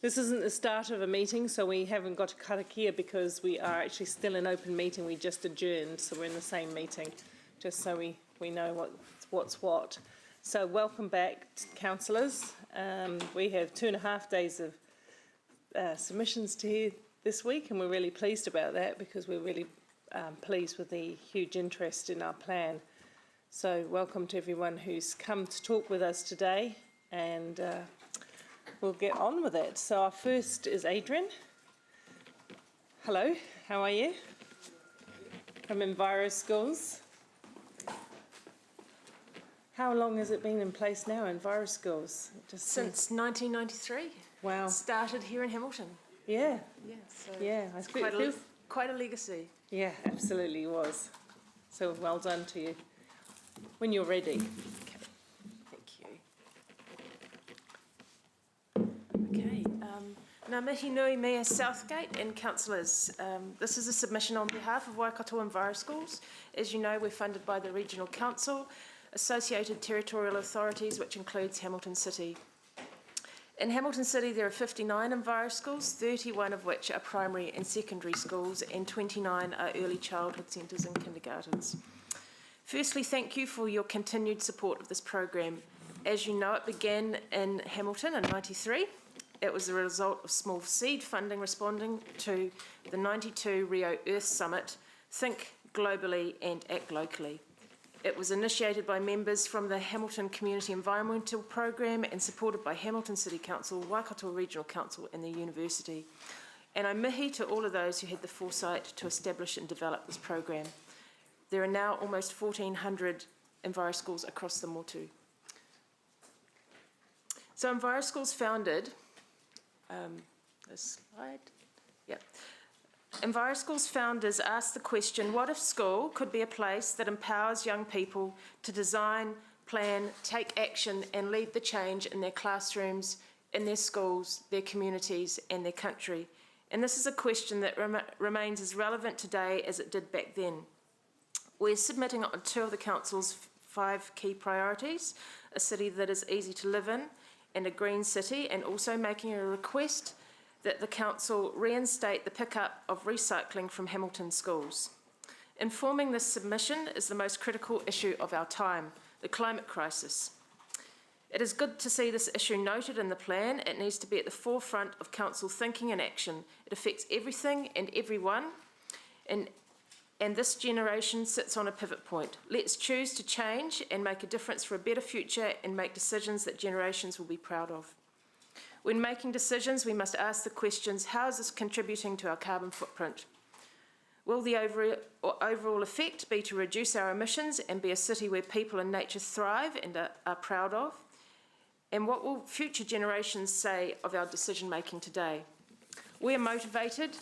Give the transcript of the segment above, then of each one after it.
This isn't the start of a meeting, so we haven't got to karakia because we are actually still in open meeting. We just adjourned, so we're in the same meeting, just so we know what's what. So welcome back, councillors. We have 2.5 days of submissions to hear this week, and we're really pleased about that because we're really pleased with the huge interest in our plan. So welcome to everyone who's come to talk with us today, and we'll get on with it. So our first is Adrian. Hello, how are you? From Enviroschools. How long has it been in place now, Enviroschools? Since 1993. Wow. It started here in Hamilton. Yeah. Yeah. So yeah. It's quite a legacy. Yeah, absolutely was. So well done to you. When you're ready. Okay. Thank you. Okay. Ngā mihi nui mea Southgate and councillors. This is a submission on behalf of Waikato Enviroschools. As you know, we're funded by the Regional Council, associated territorial authorities, which includes Hamilton City. In Hamilton City, there are 59 Enviroschools, 31 of which are primary and secondary schools, and 29 are early childhood centres and kindergartens. Firstly, thank you for your continued support of this program. As you know, it began in Hamilton in '93. It was the result of small seed funding responding to the '92 Rio Earth Summit, Think Globally and Act Locally. It was initiated by members from the Hamilton Community Environmental Program and supported by Hamilton City Council, Waikato Regional Council and the University. And I mihi to all of those who had the foresight to establish and develop this program. There are now almost 1,400 Enviroschools across the motu. So Enviroschools founded, this slide, yep. Enviroschools founders asked the question, what if school could be a place that empowers young people to design, plan, take action and lead the change in their classrooms, in their schools, their communities and their country? And this is a question that remains as relevant today as it did back then. We're submitting on 2 of the Council's 5 key priorities, a city that is easy to live in and a green city, and also making a request that the Council reinstate the pickup of recycling from Hamilton schools. Informing this submission is the most critical issue of our time, the climate crisis. It is good to see this issue noted in the plan. It needs to be at the forefront of Council thinking and action. It affects everything and everyone, and this generation sits on a pivot point. Let's choose to change and make a difference for a better future and make decisions that generations will be proud of. When making decisions, we must ask the questions, how is this contributing to our carbon footprint? Will the overall effect be to reduce our emissions and be a city where people and nature thrive and are proud of? And what will future generations say of our decision making today? We are motivated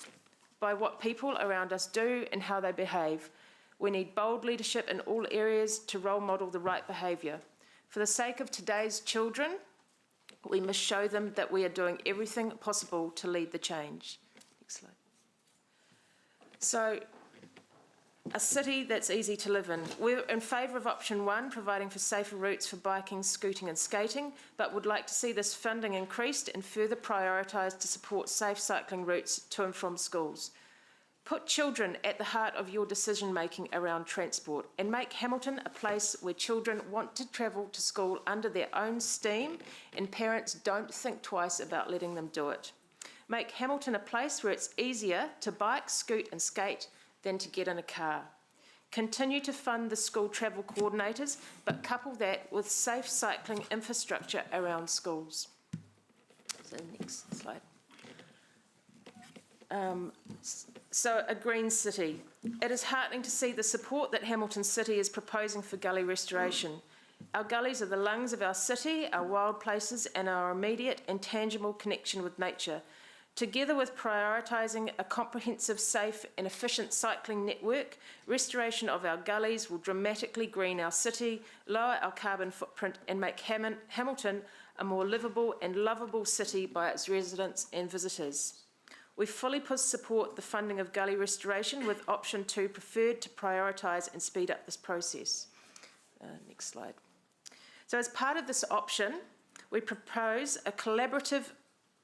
by what people around us do and how they behave. We need bold leadership in all areas to role model the right behaviour. For the sake of today's children, we must show them that we are doing everything possible to lead the change. Next slide. So, a city that's easy to live in. We're in favour of option 1, providing for safer routes for biking, scooting and skating, but would like to see this funding increased and further prioritised to support safe cycling routes to and from schools. Put children at the heart of your decision making around transport and make Hamilton a place where children want to travel to school under their own steam and parents don't think twice about letting them do it. Make Hamilton a place where it's easier to bike, scoot and skate than to get in a car. Continue to fund the school travel coordinators, but couple that with safe cycling infrastructure around schools. So next slide. So a green city. It is heartening to see the support that Hamilton City is proposing for gully restoration. Our gullies are the lungs of our city, our wild places, and our immediate and tangible connection with nature. Together with prioritising a comprehensive, safe and efficient cycling network, restoration of our gullies will dramatically green our city, lower our carbon footprint and make Hamilton a more livable and lovable city by its residents and visitors. We fully support the funding of gully restoration, with option 2 preferred to prioritise and speed up this process. Next slide. So as part of this option, we propose a collaborative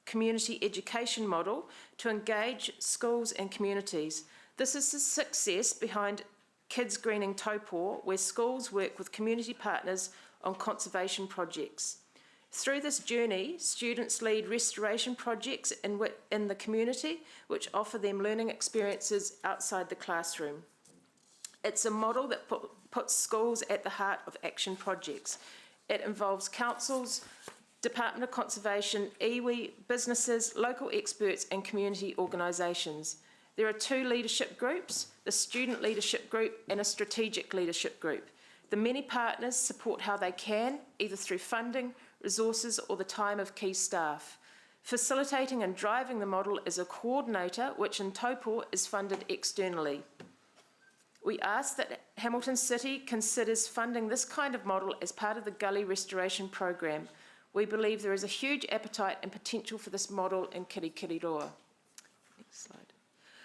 community education model to engage schools and communities. This is the success behind Kids Greening Taupō, where schools work with community partners on conservation projects. Through this journey, students lead restoration projects in the community, which offer them learning experiences outside the classroom. It's a model that puts schools at the heart of action projects. It involves councils, Department of Conservation, iwi, businesses, local experts and community organisations. There are 2 leadership groups, the Student Leadership Group and a Strategic Leadership Group. The many partners support how they can, either through funding, resources or the time of key staff. Facilitating and driving the model is a coordinator, which in Taupō is funded externally. We ask that Hamilton City considers funding this kind of model as part of the Gully Restoration Programme. We believe there is a huge appetite and potential for this model in Kirikiriroa. Next slide.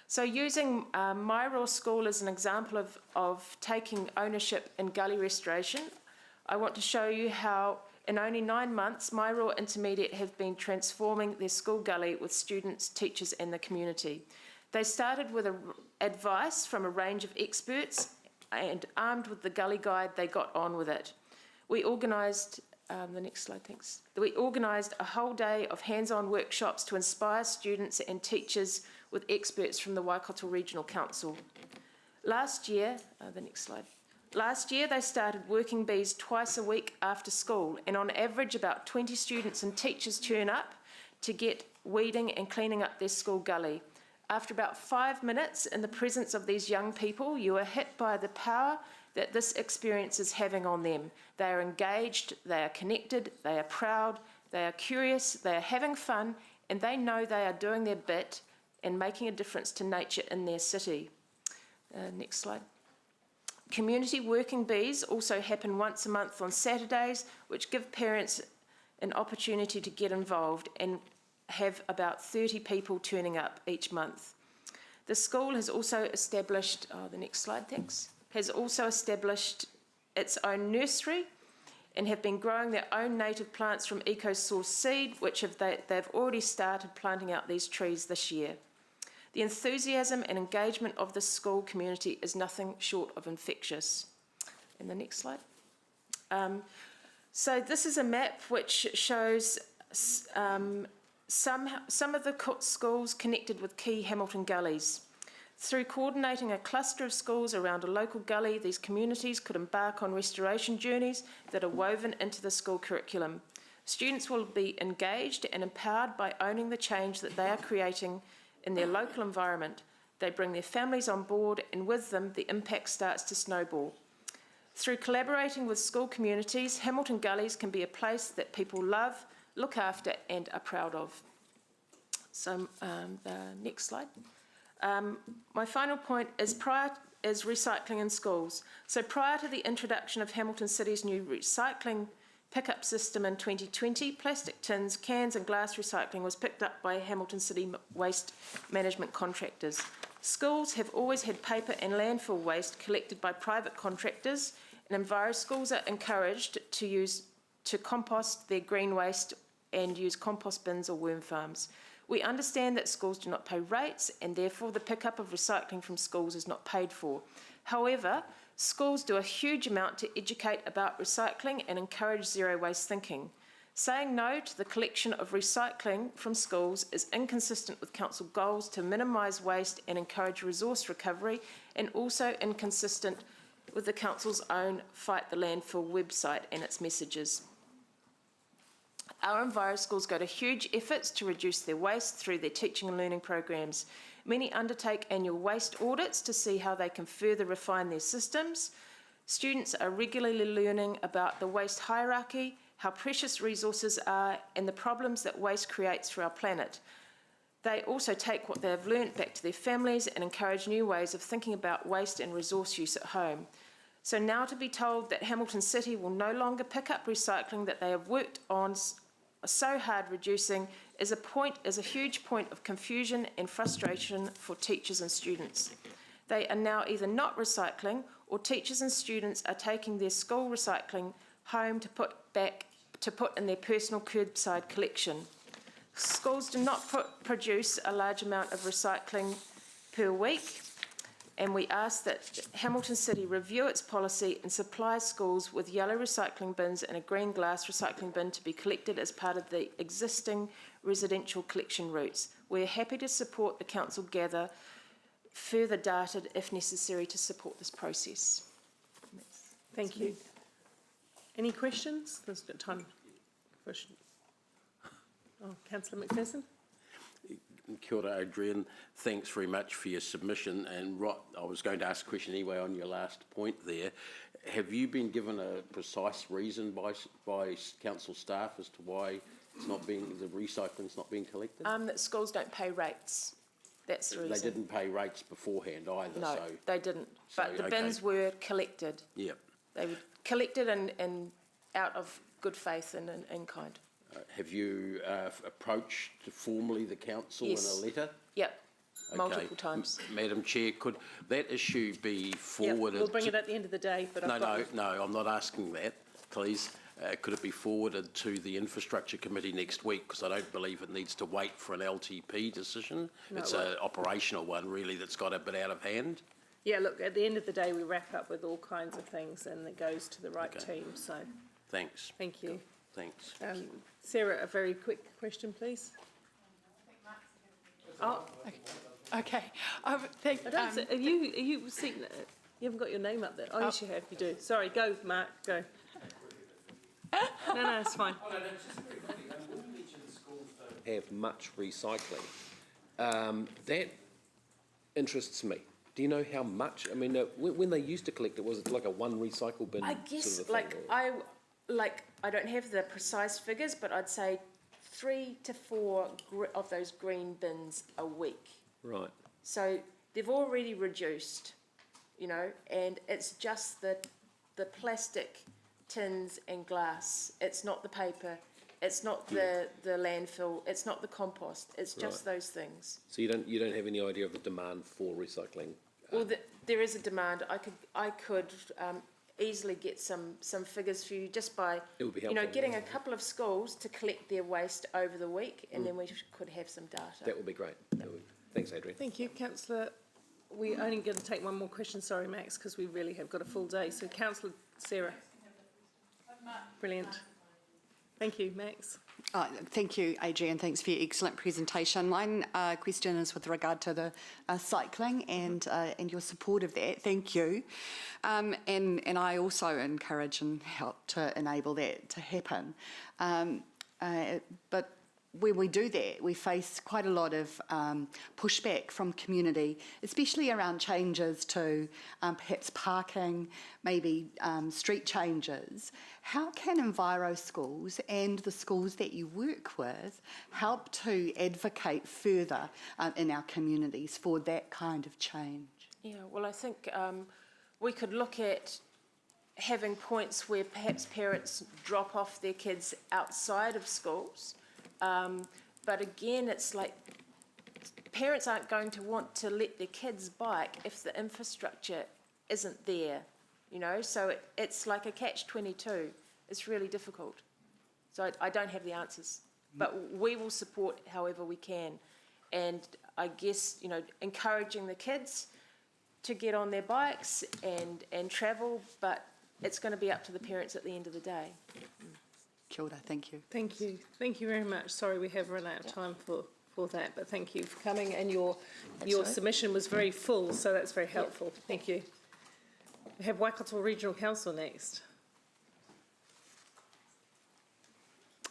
So using Mairoa School as an example of taking ownership in gully restoration, I want to show you how in only 9 months, Mairoa Intermediate have been transforming their school gully with students, teachers and the community. They started with advice from a range of experts, and armed with the gully guide, they got on with it. We organised, the next slide, thanks. We organised a whole day of hands-on workshops to inspire students and teachers with experts from the Waikato Regional Council. Last year, the next slide. Last year, they started working bees twice a week after school, and on average, about 20 students and teachers turn up to get weeding and cleaning up their school gully. After about 5 minutes in the presence of these young people, you are hit by the power that this experience is having on them. They are engaged, they are connected, they are proud, they are curious, they are having fun, and they know they are doing their bit and making a difference to nature in their city. Next slide. Community working bees also happen once a month on Saturdays, which give parents an opportunity to get involved and have about 30 people turning up each month. The school has also established, the next slide, thanks, has also established its own nursery and have been growing their own native plants from EcoSource seed, which they've already started planting out these trees this year. The enthusiasm and engagement of the school community is nothing short of infectious. And the next slide. So this is a map which shows some of the schools connected with key Hamilton gullies. Through coordinating a cluster of schools around a local gully, these communities could embark on restoration journeys that are woven into the school curriculum. Students will be engaged and empowered by owning the change that they are creating in their local environment. They bring their families on board, and with them, the impact starts to snowball. Through collaborating with school communities, Hamilton Gullies can be a place that people love, look after, and are proud of. So the next slide. My final point is recycling in schools. So prior to the introduction of Hamilton City's new recycling pickup system in 2020, plastic tins, cans and glass recycling was picked up by Hamilton City waste management contractors. Schools have always had paper and landfill waste collected by private contractors, and schools are encouraged to compost their green waste and use compost bins or worm farms. We understand that schools do not pay rates, and therefore the pickup of recycling from schools is not paid for. However, schools do a huge amount to educate about recycling and encourage zero waste thinking. Saying no to the collection of recycling from schools is inconsistent with council goals to minimise waste and encourage resource recovery, and also inconsistent with the council's own Fight the Landfill website and its messages. Our Enviro schools go to huge efforts to reduce their waste through their teaching and learning programs. Many undertake annual waste audits to see how they can further refine their systems. Students are regularly learning about the waste hierarchy, how precious resources are, and the problems that waste creates for our planet. They also take what they have learnt back to their families and encourage new ways of thinking about waste and resource use at home. So now to be told that Hamilton City will no longer pick up recycling that they have worked on so hard reducing is a huge point of confusion and frustration for teachers and students. They are now either not recycling, or teachers and students are taking their school recycling home to put back to put in their personal curbside collection. Schools do not produce a large amount of recycling per week, and we ask that Hamilton City review its policy and supply schools with yellow recycling bins and a green glass recycling bin to be collected as part of the existing residential collection routes. We're happy to support the council gather further data if necessary to support this process. Thank you. Any questions? There's got time. Oh, Councillor McPherson. Kia ora, Adrian. Thanks very much for your submission. And I was going to ask a question anyway on your last point there. Have you been given a precise reason by council staff as to why the recycling's not being collected? That schools don't pay rates. That's the reason. They didn't pay rates beforehand either. No, so, they didn't. But the okay. bins were collected. Yep. They were collected and out of good faith and in kind. Have you approached formally the council Yes. in a letter? Yep, Okay. multiple times. Madam Chair, could that issue be forwarded? We'll bring it at the end of the day, but No, I'm not asking that, please. Could it be forwarded to the Infrastructure Committee next week? Because I don't believe it needs to wait for an LTP decision. No, It's an operational one, really, that's got a bit out of hand. Yeah, look, at the end of the day, we wrap up with all kinds of things and it goes to the right Okay. team, so Thanks. thank you. Thanks. Sarah, a very quick question, please. Oh, Okay. I don't see, have you seen, you haven't got your name up there? Oh, yes, you have, you do. Sorry, go, Mark, go. No, it's fine. Have much recycling. That interests me. Do you know how much? I mean, when they used to collect it, was it like a one recycle bin? I guess, sort of a thing, or- I don't have the precise figures, but I'd say 3 to 4 of those green bins a week. Right. So they've already reduced, and it's just the plastic tins and glass. It's not the paper. It's not the landfill. It's not the compost. It's just those things. So you don't have any idea of the demand for recycling? Well, there is a demand. I could easily get some figures for you just by It would be helpful, getting a couple of schools to collect their waste over the week, and then we could have some data. That would be great. Thanks, Adrian. Thank you, Councillor. We're only going to take one more question, sorry, Max, because we really have got a full day. So, Councillor Sarah. Brilliant. Thank you, Max. Thank you, Adrian. Thanks for your excellent presentation. My question is with regard to the cycling and your support of that. Thank you. And I also encourage and help to enable that to happen. But when we do that, we face quite a lot of pushback from community, especially around changes to perhaps parking, maybe street changes. How can Enviro schools and the schools that you work with help to advocate further in our communities for that kind of change? Yeah, well, I think we could look at having points where perhaps parents drop off their kids outside of schools. But again, it's like parents aren't going to want to let their kids bike if the infrastructure isn't there, so it's like a catch-22. It's really difficult. So I don't have the answers, but we will support however we can. And I guess, encouraging the kids to get on their bikes and travel, but it's going to be up to the parents at the end of the day. Kia ora, thank you. Thank you. Thank you very much. Sorry, we have run out of time for that, but thank you for coming. And your submission was very full, so that's very helpful. Yep. Thank you. We have Waikato Regional Council next.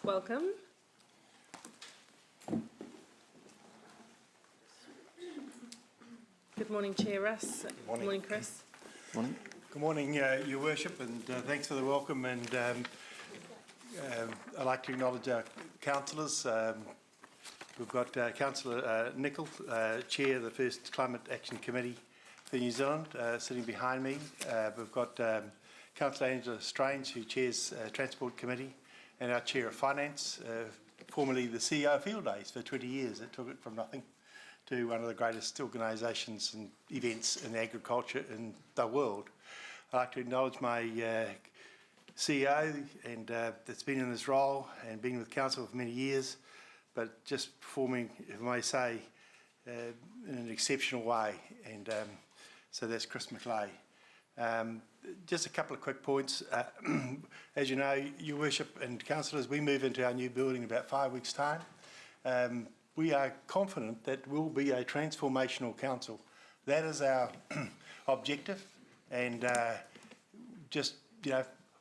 Welcome. Good morning, Chair Russ. Good morning, Chris. Morning. Good morning, Your Worship, and thanks for the welcome. And I'd like to acknowledge our councillors. We've got Councillor Nicol, Chair of the First Climate Action Committee for New Zealand, sitting behind me. We've got Councillor Angela Strange, who chairs Transport Committee, and our Chair of Finance, formerly the CEO of Field Days for 20 years. It took it from nothing to one of the greatest organisations and events in agriculture in the world. I'd like to acknowledge my CEO and that's been in this role and been with council for many years, but just performing, if I may say, in an exceptional way. And so that's Chris McLeay. Just a couple of quick points. As you know, Your Worship and councillors, we move into our new building in about 5 weeks' time. We are confident that we'll be a transformational council. That is our objective, and just,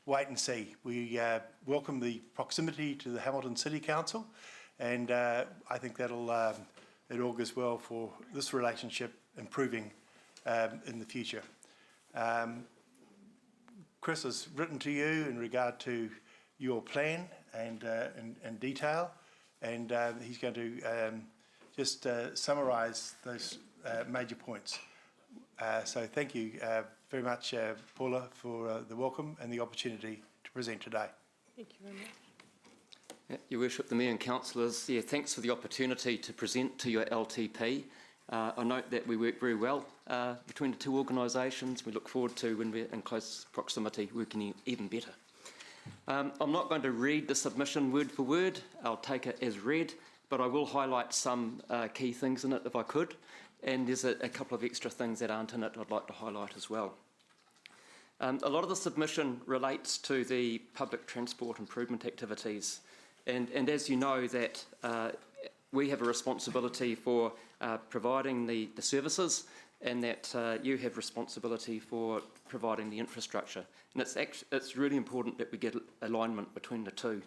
wait and see. We welcome the proximity to the Hamilton City Council, and I think that'll it augurs well for this relationship improving in the future. Chris has written to you in regard to your plan and detail, and he's going to just summarise those major points. So thank you very much, Paula, for the welcome and the opportunity to present today. Thank you very much. Your Worship, the Mayor and Councillors, thanks for the opportunity to present to your LTP. I note that we work very well between the two organisations. We look forward to, when we're in close proximity, working even better. I'm not going to read the submission word for word. I'll take it as read, but I will highlight some key things in it if I could. And there's a couple of extra things that aren't in it I'd like to highlight as well. A lot of the submission relates to the public transport improvement activities. And as you know, that we have a responsibility for providing the services, and that you have responsibility for providing the infrastructure. And it's really important that we get alignment between the two.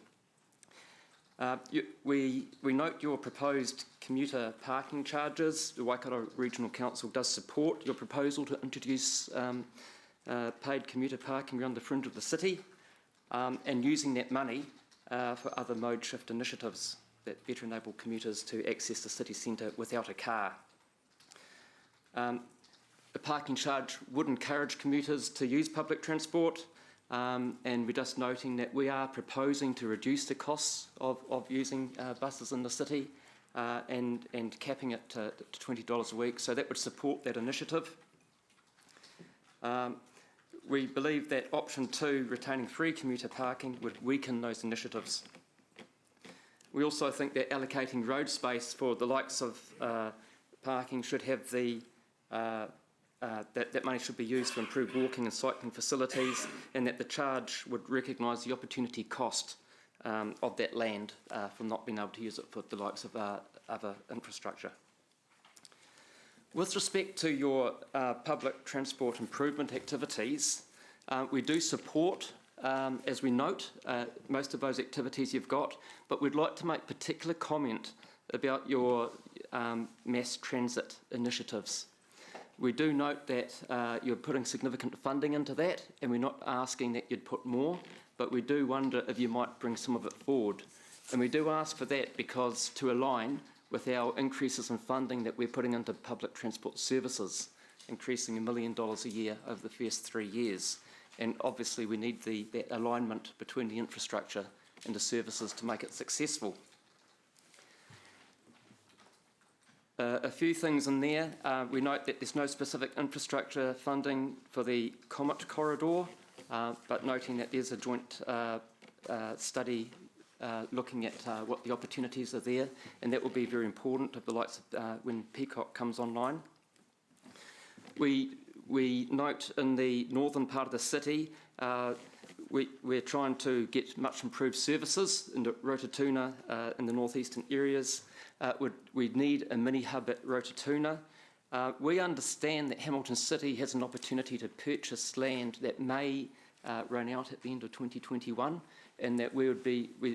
We note your proposed commuter parking charges. The Waikato Regional Council does support your proposal to introduce paid commuter parking around the fringe of the city, and using that money for other mode shift initiatives that better enable commuters to access the city centre without a car. The parking charge would encourage commuters to use public transport, and we're just noting that we are proposing to reduce the costs of using buses in the city and capping it to $20 a week, so that would support that initiative. We believe that option 2, retaining free commuter parking, would weaken those initiatives. We also think that allocating road space for the likes of parking should have the that money should be used to improve walking and cycling facilities, and that the charge would recognise the opportunity cost of that land from not being able to use it for the likes of other infrastructure. With respect to your public transport improvement activities, we do support, as we note, most of those activities you've got, but we'd like to make particular comment about your mass transit initiatives. We do note that you're putting significant funding into that, and we're not asking that you'd put more, but we do wonder if you might bring some of it forward. And we do ask for that because to align with our increases in funding that we're putting into public transport services, increasing $1 million a year over the first 3 years. And obviously we need that alignment between the infrastructure and the services to make it successful. A few things in there. We note that there's no specific infrastructure funding for the Comet Corridor, but noting that there's a joint study looking at what the opportunities are there, and that will be very important of the likes of when Peacock comes online. We note in the northern part of the city, we're trying to get much improved services in the Rototuna in the northeastern areas. We need a mini hub at Rototuna. We understand that Hamilton City has an opportunity to purchase land that may run out at the end of 2021, and that we're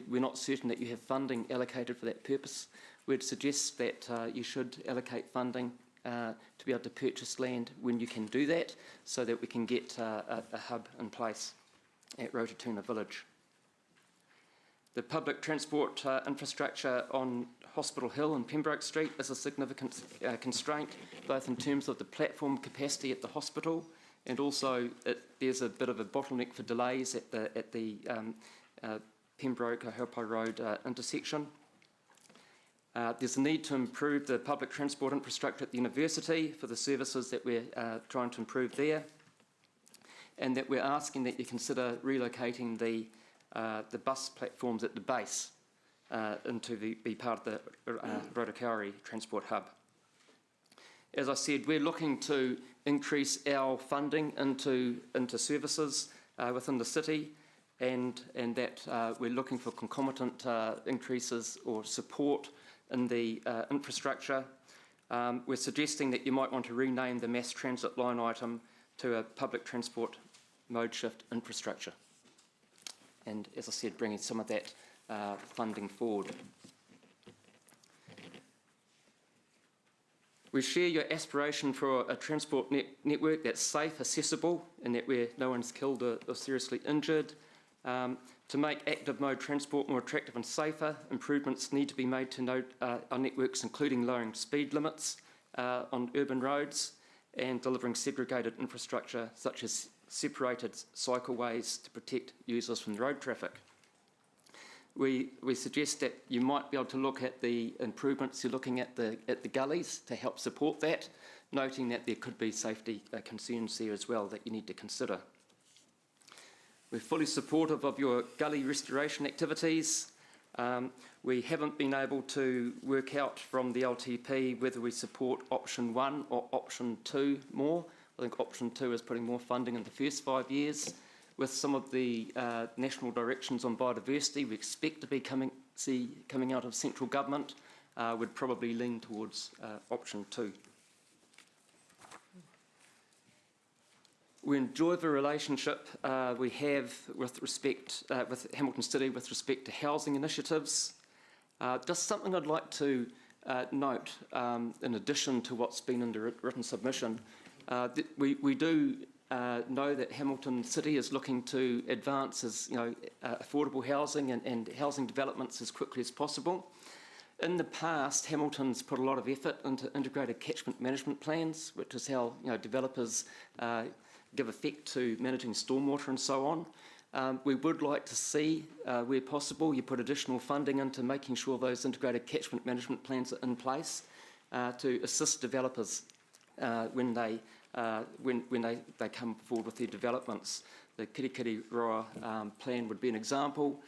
not certain that you have funding allocated for that purpose. We'd suggest that you should allocate funding to be able to purchase land when you can do that, so that we can get a hub in place at Rototuna Village. The public transport infrastructure on Hospital Hill and Pembroke Street is a significant constraint, both in terms of the platform capacity at the hospital, and also there's a bit of a bottleneck for delays at the Pembroke-Haupai Road intersection. There's a need to improve the public transport infrastructure at the university for the services that we're trying to improve there. and that we're asking that you consider relocating the bus platforms at the base be part of the Rotokauri Transport Hub. As I said, we're looking to increase our funding into services within the city, and that we're looking for concomitant increases or support in the infrastructure. We're suggesting that you might want to rename the mass transit line item to a public transport mode shift infrastructure. And as I said, bringing some of that funding forward. We share your aspiration for a transport network that's safe, accessible, and that where no one's killed or seriously injured. To make active mode transport more attractive and safer, improvements need to be made to our networks, including lowering speed limits on urban roads and delivering segregated infrastructure such as separated cycleways to protect users from road traffic. We suggest that you might be able to look at the improvements you're looking at the gullies to help support that, noting that there could be safety concerns there as well that you need to consider. We're fully supportive of your gully restoration activities. We haven't been able to work out from the LTP whether we support option 1 or option 2 more. I think option 2 is putting more funding in the first 5 years. With some of the national directions on biodiversity we expect to be coming out of central government, would probably lean towards option 2. We enjoy the relationship we have with respect with Hamilton City with respect to housing initiatives. Just something I'd like to note, in addition to what's been in the written submission, we do know that Hamilton City is looking to advance affordable housing and housing developments as quickly as possible. In the past, Hamilton's put a lot of effort into integrated catchment management plans, which is how developers give effect to managing stormwater and so on. We would like to see, where possible, you put additional funding into making sure those integrated catchment management plans are in place to assist developers when they come forward with their developments. The Kirikiri Roa plan would be an example,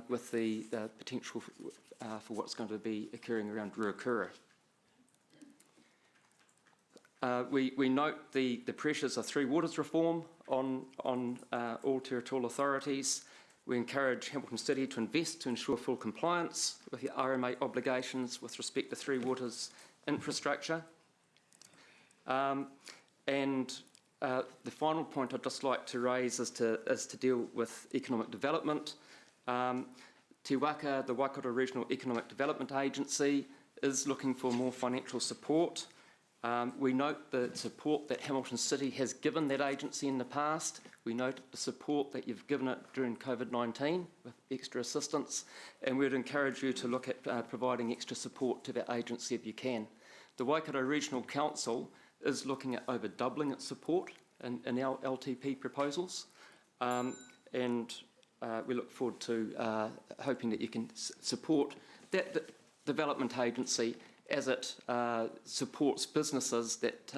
with the potential for what's going to be occurring around Ruakura. We note the pressures of Three Waters reform on all territorial authorities. We encourage Hamilton City to invest to ensure full compliance with the RMA obligations with respect to Three Waters infrastructure. And the final point I'd just like to raise is to deal with economic development. Te Waka, the Waikato Regional Economic Development Agency, is looking for more financial support. We note the support that Hamilton City has given that agency in the past. We note the support that you've given it during COVID-19 with extra assistance, and we'd encourage you to look at providing extra support to that agency if you can. The Waikato Regional Council is looking at over doubling its support in our LTP proposals, and we look forward to hoping that you can support that development agency as it supports businesses that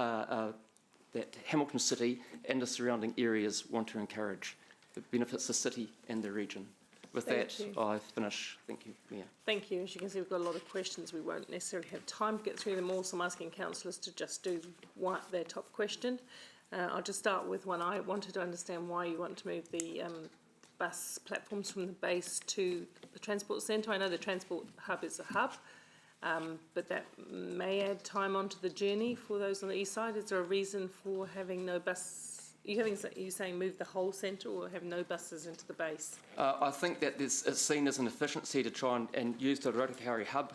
Hamilton City and the surrounding areas want to encourage. It benefits the city and the region. With that, I finish. Thank you, Mayor. Thank you. As you can see, we've got a lot of questions. We won't necessarily have time to get through them all, so I'm asking councillors to just do their top question. I'll just start with one. I wanted to understand why you want to move the bus platforms from the base to the transport centre. I know the transport hub is a hub, but that may add time onto the journey for those on the east side. Is there a reason for having no bus? Are you saying move the whole centre or have no buses into the base? I think that it's seen as an efficiency to try and use the Rotokauri hub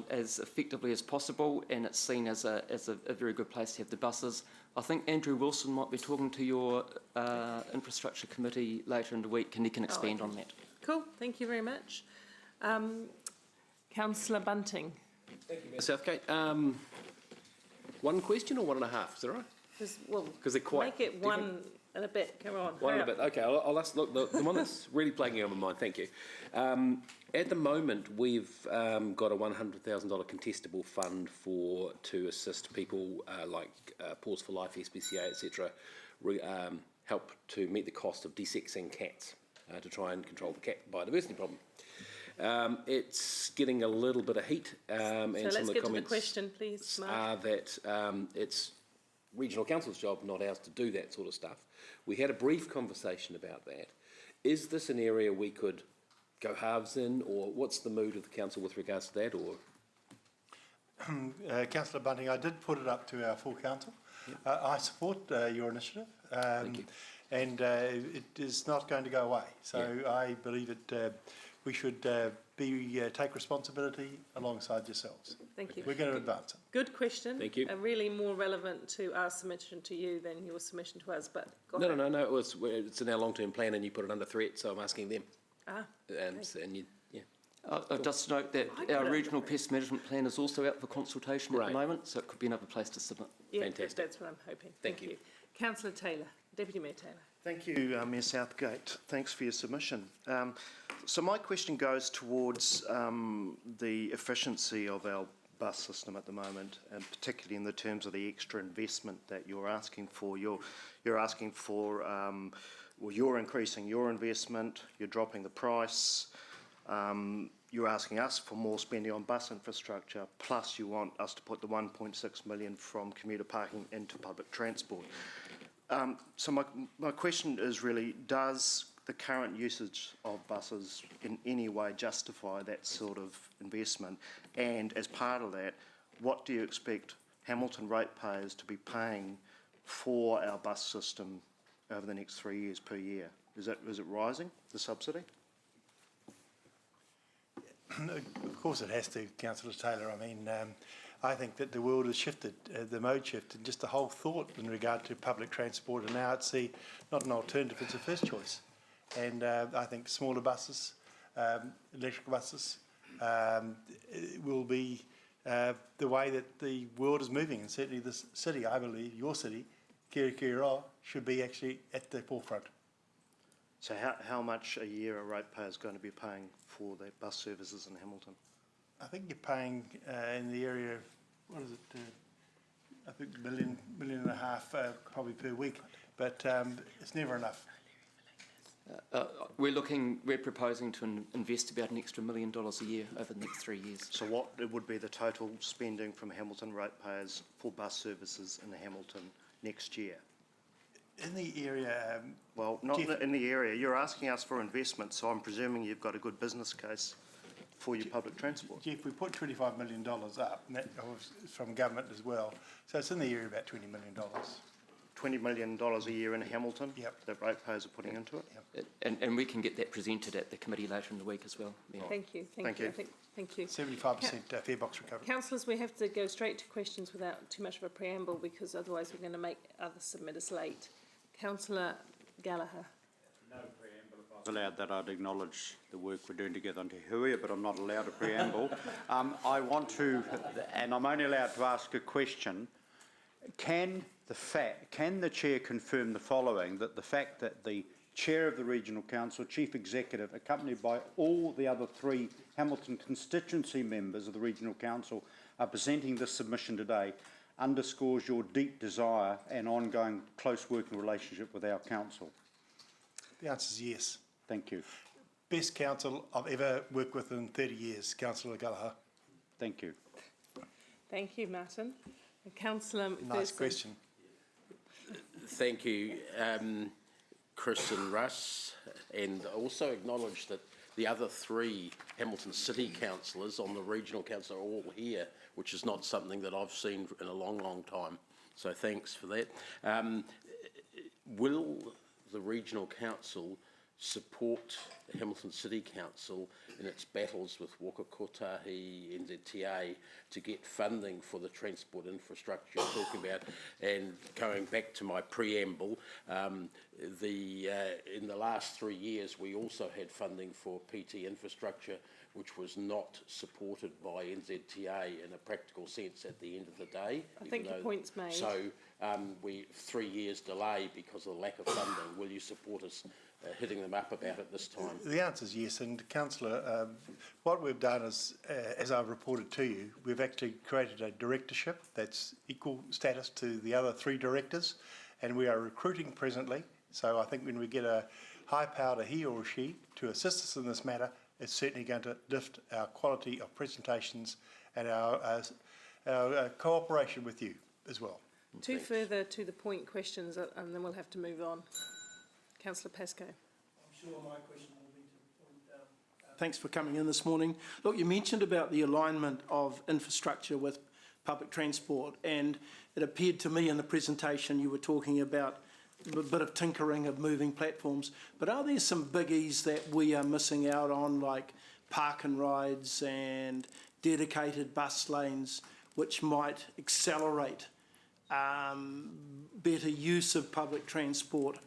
as effectively as possible, and it's seen as a very good place to have the buses. I think Andrew Wilson might be talking to your infrastructure committee later in the week, and he can expand on that. Cool, thank you very much. Councillor Bunting. Thank you, Mayor Southgate. One question or 1.5, is that right? Because they're quite make it different. one and a bit. Come on. One and a bit. Okay, I'll ask. Look, the one that's really plaguing on my mind. Thank you. At the moment, we've got a $100,000 contestable fund to assist people like Pause for Life, SPCA, etc., help to meet the cost of desexing cats to try and control the cat biodiversity problem. It's getting a little bit of heat, and So some let's of the get to the comments question, please, Mark. are that it's regional council's job, not ours, to do that sort of stuff. We had a brief conversation about that. Is this an area we could go halves in, or what's the mood of the council with regards to that, or? Councillor Bunting, I did put it up to our full council. I support your initiative. Thank you. And it is not going to go away. So I believe that we should take responsibility alongside yourselves. Thank you. We're going to advance it. Good question. Thank you. And really more relevant to our submission to you than your submission to us, but go No, ahead. no, it's in our long-term plan and you put it under threat, so I'm asking them. Ah, And you, yeah. I'll just note that our regional pest management plan is also out for consultation at Right. the moment, so it could be another place to submit. yeah, Fantastic. that's what I'm hoping. Thank you. Councillor Taylor, Deputy Mayor Taylor. Thank you, Mayor Southgate. Thanks for your submission. So my question goes towards the efficiency of our bus system at the moment, and particularly in the terms of the extra investment that you're asking for. You're asking for, well, you're increasing your investment, you're dropping the price, you're asking us for more spending on bus infrastructure, plus you want us to put the 1.6 million from commuter parking into public transport. So my question is really, does the current usage of buses in any way justify that sort of investment? And as part of that, what do you expect Hamilton ratepayers to be paying for our bus system over the next 3 years per year? Is it rising, the subsidy? Of course it has to, Councillor Taylor. I mean, I think that the world has shifted, the mode shifted, just the whole thought in regard to public transport, and now it's not an alternative, it's a first choice. And I think smaller buses, electric buses, will be the way that the world is moving, and certainly this city, I believe, your city, Kirikiriroa, should be actually at the forefront. So how much a year a ratepayer is going to be paying for the bus services in Hamilton? I think you're paying in the area of, what is it, I think million and a half probably per week, but it's never enough. We're proposing to invest about an extra $1 million a year over the next 3 years. So what would be the total spending from Hamilton ratepayers for bus services in Hamilton next year? In the area, Well, not Jeff- in the area. You're asking us for investment, so I'm presuming you've got a good business case for your public transport. Jeff, we put $25 million up, and that was from government as well. So it's in the area of about $20 million. $20 million a year in Hamilton Yep. that ratepayers are putting into it? Yep. And we can get that presented at the committee later in the week as well. Yeah. Thank you, Thank I you. think, thank you. 75% fare box recovery. Councillors, we have to go straight to questions without too much of a preamble, because otherwise we're going to make other submitters late. Councillor Gallagher. No preamble. If I was allowed that, I'd acknowledge the work we're doing together on Te Huia, but I'm not allowed a preamble. I want to, and I'm only allowed to ask a question. Can the Chair confirm the following, that the fact that the Chair of the Regional Council, Chief Executive, accompanied by all the other 3 Hamilton constituency members of the Regional Council, are presenting this submission today, underscores your deep desire and ongoing close working relationship with our council? The answer is yes. Thank you. Best council I've ever worked with in 30 years, Councillor Gallagher. Thank you. Thank you, Martin. Councillor Nice Thurston. question. Thank you, Chris and Russ, and also acknowledge that the other 3 Hamilton City councillors on the regional council are all here, which is not something that I've seen in a long, long time. So thanks for that. Will the regional council support the Hamilton City Council in its battles with Waka Kotahi, NZTA, to get funding for the transport infrastructure you're talking about? And going back to my preamble, in the last 3 years we also had funding for PT infrastructure, which was not supported by NZTA in a practical sense at the end of the day. I think your point's made. So 3 years delay because of the lack of funding. Will you support us hitting them up about it this time? The answer is yes, and Councillor, what we've done is, as I've reported to you, we've actually created a directorship that's equal status to the other 3 directors, and we are recruiting presently So I think when we get a high power, he or she, to assist us in this matter, it's certainly going to lift our quality of presentations and our cooperation with you as well. Two further to the point questions, and then we'll have to move on. Councillor Pascoe. I'm sure my question will be to the point. Thanks for coming in this morning. Look, you mentioned about the alignment of infrastructure with public transport, and it appeared to me in the presentation you were talking about a bit of tinkering of moving platforms. But are there some biggies that we are missing out on, like park and rides and dedicated bus lanes, which might accelerate better use of public transport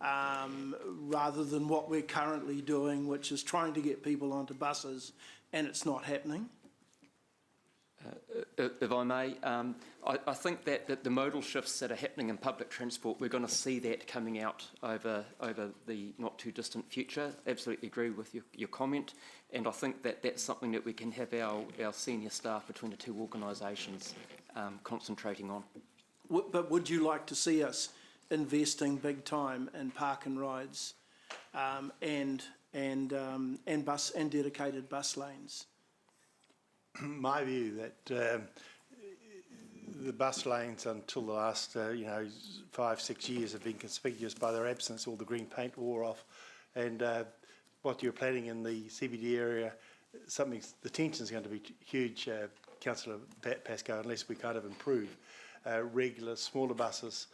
rather than what we're currently doing, which is trying to get people onto buses, and it's not happening? If I may, I think that the modal shifts that are happening in public transport, we're going to see that coming out over the not too distant future. Absolutely agree with your comment, and I think that that's something that we can have our senior staff between the two organisations concentrating on. But would you like to see us investing big time in park and rides and bus and dedicated bus lanes? My view that the bus lanes until the last 5-6 years have been conspicuous by their absence. All the green paint wore off, and what you're planning in the CBD area, the tension's going to be huge, Councillor Pascoe, unless we kind of improve regular smaller buses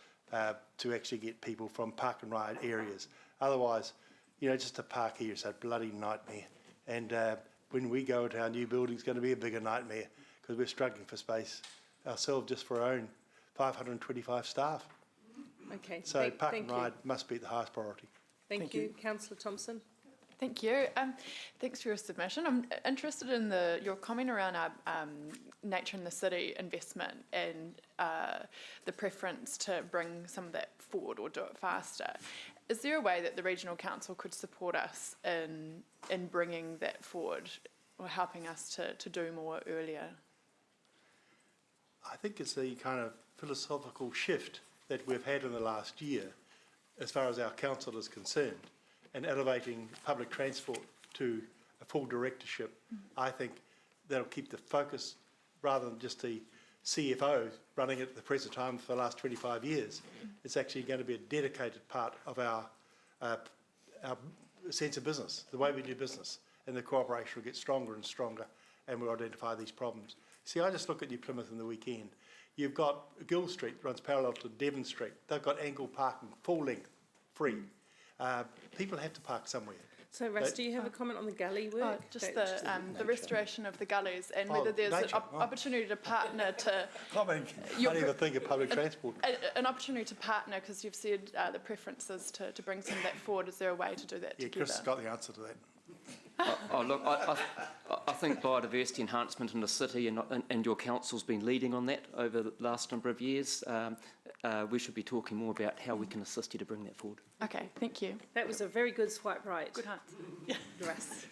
to actually get people from park and ride areas. Otherwise, just to park here is a bloody nightmare, and when we go into our new building, it's going to be a bigger nightmare because we're struggling for space ourselves just for our own 525 staff. Okay. So park and ride must be the highest priority. Thank you. Councillor Thompson. Thank you. Thanks for your submission. I'm interested in your comment around our nature in the city investment and the preference to bring some of that forward or do it faster. Is there a way that the Regional Council could support us in bringing that forward or helping us to do more earlier? I think it's the kind of philosophical shift that we've had in the last year as far as our council is concerned, and elevating public transport to a full directorship. I think that'll keep the focus rather than just the CFO running it at the present time for the last 25 years. It's actually going to be a dedicated part of our sense of business, the way we do business, and the cooperation will get stronger and stronger, and we'll identify these problems. See, I just look at New Plymouth in the weekend. You've got Gill Street, runs parallel to Devon Street. They've got angle parking, full length, free. People have to park somewhere. So, Russ, do you have a comment on the gully work? Just the restoration of the gullies and whether there's an opportunity to partner to... I mean, can't even think of public transport. An opportunity to partner, because you've said the preferences to bring some of that forward. Is there a way to do that together? Chris has got the answer to that. Look, I think biodiversity enhancement in the city and your council's been leading on that over the last number of years. We should be talking more about how we can assist you to bring that forward. Okay, thank you. That was a very good swipe right. Good answer. Russ.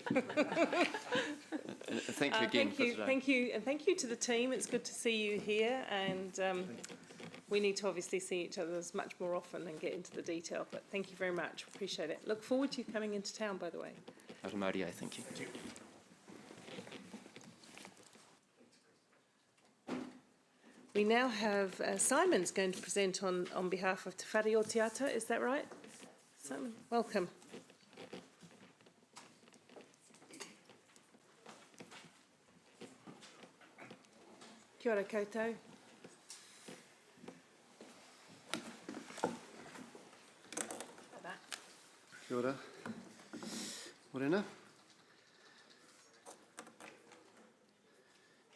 Thank you again for today. Thank you, and thank you to the team. It's good to see you here, and we need to obviously see each other much more often and get into the detail, but thank you very much. Appreciate it. Look forward to you coming into town, by the way. Automodio, thank you. We now have Simon's going to present on behalf of Te Whare o Te Ata, is that right? Simon, welcome. Kia ora koutou. Kia ora. Morena.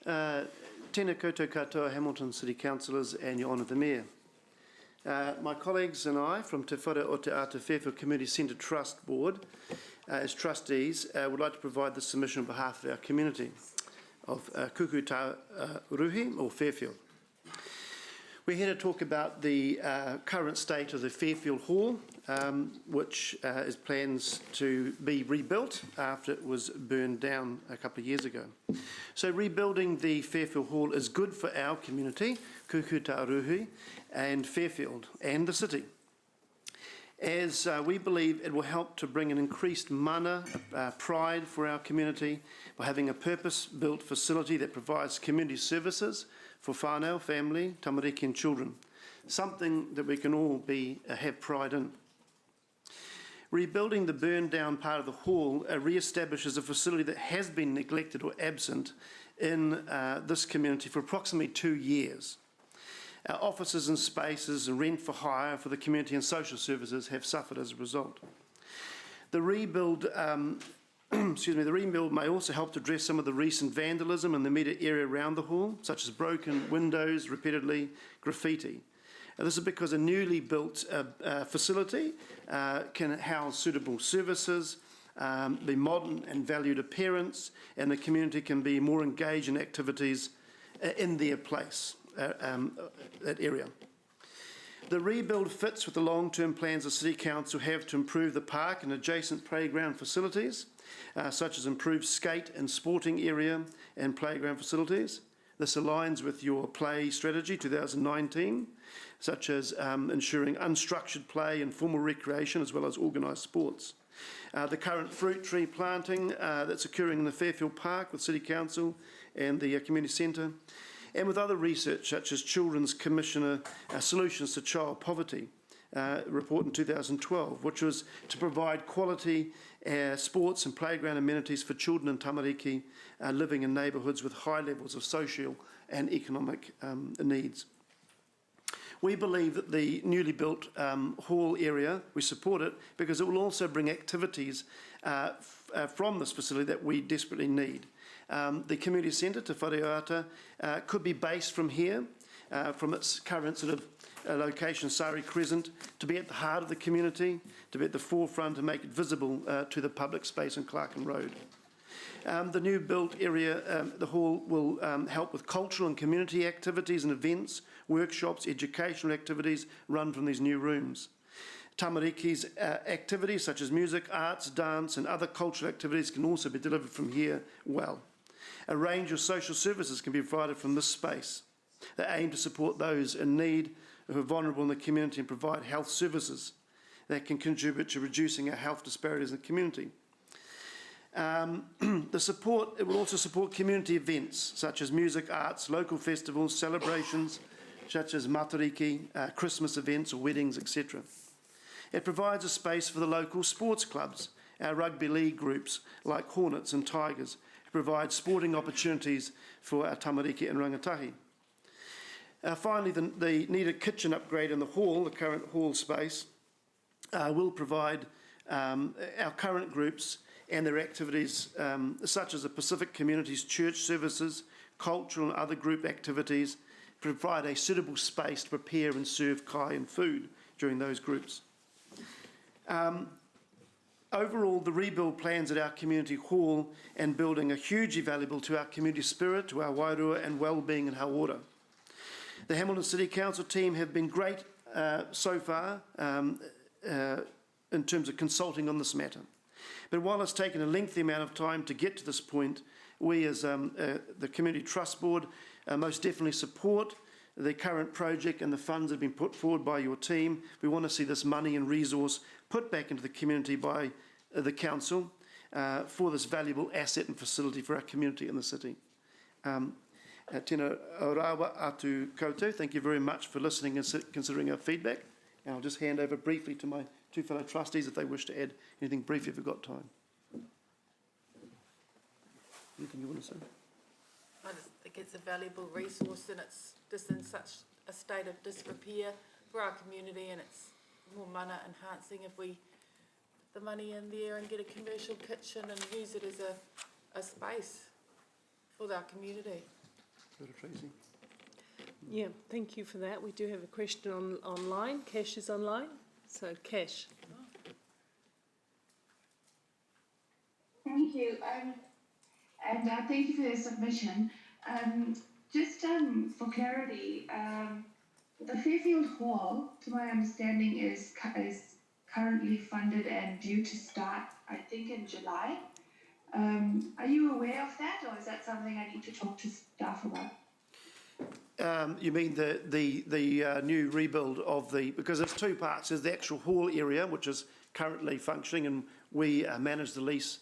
Tēnā koutou katoa, Hamilton City Councillors and Your Honour the Mayor. My colleagues and I from Te Whare o Te Ata Fairfield Community Centre Trust Board, as trustees, would like to provide this submission on behalf of our community of Kukutaruhi or Fairfield. We're here to talk about the current state of the Fairfield Hall, which is plans to be rebuilt after it was burned down a couple of years ago. So rebuilding the Fairfield Hall is good for our community, Kukutaruhi, and Fairfield, and the city. as we believe it will help to bring an increased mana, pride for our community by having a purpose-built facility that provides community services for whānau, family, tamariki and children, something that we can all have pride in. Rebuilding the burned-down part of the hall re-establishes a facility that has been neglected or absent in this community for approximately 2 years. Our offices and spaces and rent for hire for the community and social services have suffered as a result. The rebuild, the rebuild may also help to address some of the recent vandalism in the immediate area around the hall, such as broken windows, repeatedly graffiti. This is because a newly built facility can house suitable services, be modern and valued appearance, and the community can be more engaged in activities in their place. That area. The rebuild fits with the long-term plans the City Council have to improve the park and adjacent playground facilities, such as improved skate and sporting area and playground facilities. This aligns with your play strategy 2019, such as ensuring unstructured play and formal recreation as well as organised sports. The current fruit tree planting that's occurring in the Fairfield Park with City Council and the Community Centre, and with other research such as Children's Commissioner Solutions to Child Poverty report in 2012, which was to provide quality sports and playground amenities for children in tamariki living in neighbourhoods with high levels of social and economic needs. We believe that the newly built hall area, we support it because it will also bring activities from this facility that we desperately need. The community centre, Te Whareoata, could be based from here, from its current sort of location, Sari Crescent, to be at the heart of the community, to be at the forefront and make it visible to the public space in Clarkin Road. The new built area, the hall, will help with cultural and community activities and events, workshops, educational activities run from these new rooms. Tamariki's activities such as music, arts, dance and other cultural activities can also be delivered from here well. A range of social services can be provided from this space. They aim to support those in need who are vulnerable in the community and provide health services that can contribute to reducing our health disparities in the community. It will also support community events such as music, arts, local festivals, celebrations such as matariki, Christmas events or weddings, etc. It provides a space for the local sports clubs, our rugby league groups like Hornets and Tigers, to provide sporting opportunities for our tamariki and rangatahi. Finally, the needed kitchen upgrade in the hall, the current hall space, will provide our current groups and their activities such as the Pacific Communities Church services, cultural and other group activities, provide a suitable space to prepare and serve kai and food during those groups. Overall, the rebuild plans at our community hall and building are hugely valuable to our community spirit, to our wairua and well-being in Hauora. The Hamilton City Council team have been great so far in terms of consulting on this matter. But while it's taken a lengthy amount of time to get to this point, we as the Community Trust Board most definitely support the current project and the funds that have been put forward by your team. We want to see this money and resource put back into the community by the council for this valuable asset and facility for our community in the city. Tēnā orawa atu koutou. Thank you very much for listening and considering our feedback. And I'll just hand over briefly to my two fellow trustees if they wish to add anything briefly if we've got time. Anything you want to say? I just think it's a valuable resource and it's just in such a state of disrepair for our community, and it's more mana enhancing if we put the money in there and get a commercial kitchen and use it as a space for our community. Tracy. Yeah, thank you for that. We do have a question online. Cash is online. So, Cash. Thank you. And thank you for the submission. Just for clarity, the Fairfield Hall, to my understanding, is currently funded and due to start, I think, in July. Are you aware of that, or is that something I need to talk to staff about? You mean the new rebuild of the, because there's two parts. There's the actual hall area, which is currently functioning, and we manage the lease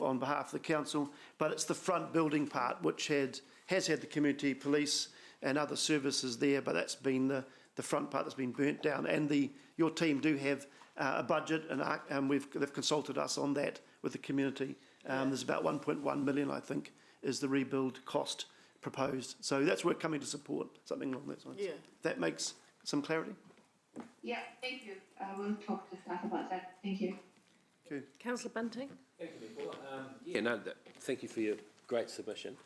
on behalf of the council, but it's the front building part which has had the community police and other services there, but that's been the front part that's been burnt down. And your team do have a budget, and they've consulted us on that with the community. There's about 1.1 million, I think, is the rebuild cost proposed. So that's where we're coming to support, something along those lines. Yeah. That makes some clarity. Yeah, thank you. We'll talk to staff about that. Thank you. Okay. Councillor Bunting? Thank you, Nicola. Thank you for your great submission.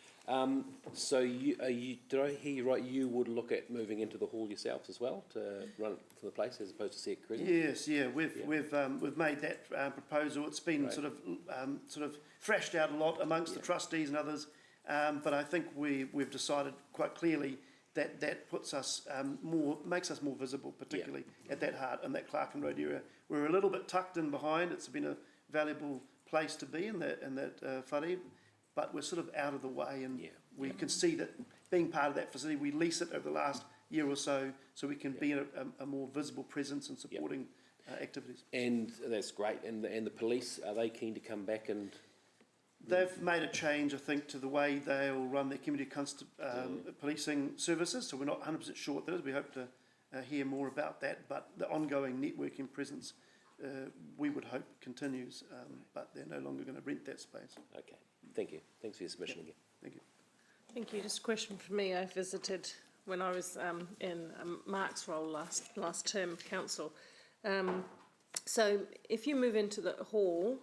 So did I hear you right, you would look at moving into the hall yourselves as well to run for the place as opposed to see it credit? Yes, yeah, we've made that proposal. It's been sort of thrashed out a lot amongst the trustees and others, but I think we've decided quite clearly that puts us makes us more visible, particularly at that heart in that Clarkin Road area. We're a little bit tucked in behind. It's been a valuable place to be in that whare, but we're sort of out of the way, and we can see that being part of that facility, we lease it over the last year or so we can be a more visible presence in supporting activities. And that's great. And the police, are they keen to come back and? They've made a change, I think, to the way they'll run their community policing services, so we're not 100% sure what that is. We hope to hear more about that, but the ongoing networking presence, we would hope continues, but they're no longer going to rent that space. Okay, thank you. Thanks for your submission again. Thank you. Thank you. Just a question for me. I visited when I was in Mark's role last term council. So if you move into the hall,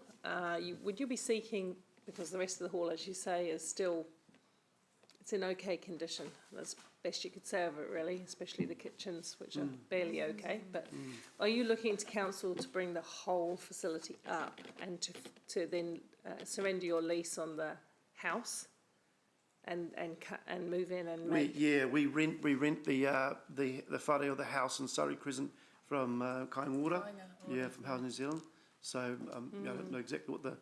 would you be seeking, because the rest of the hall, as you say, is still, it's in okay condition. That's best you could say of it, really, especially the kitchens, which are barely okay. But are you looking to council to bring the whole facility up and to then surrender your lease on the house and move in and make? We rent the whare or the house in Surrey Crescent from Kainga Water, from Housing New Zealand. So I don't know exactly what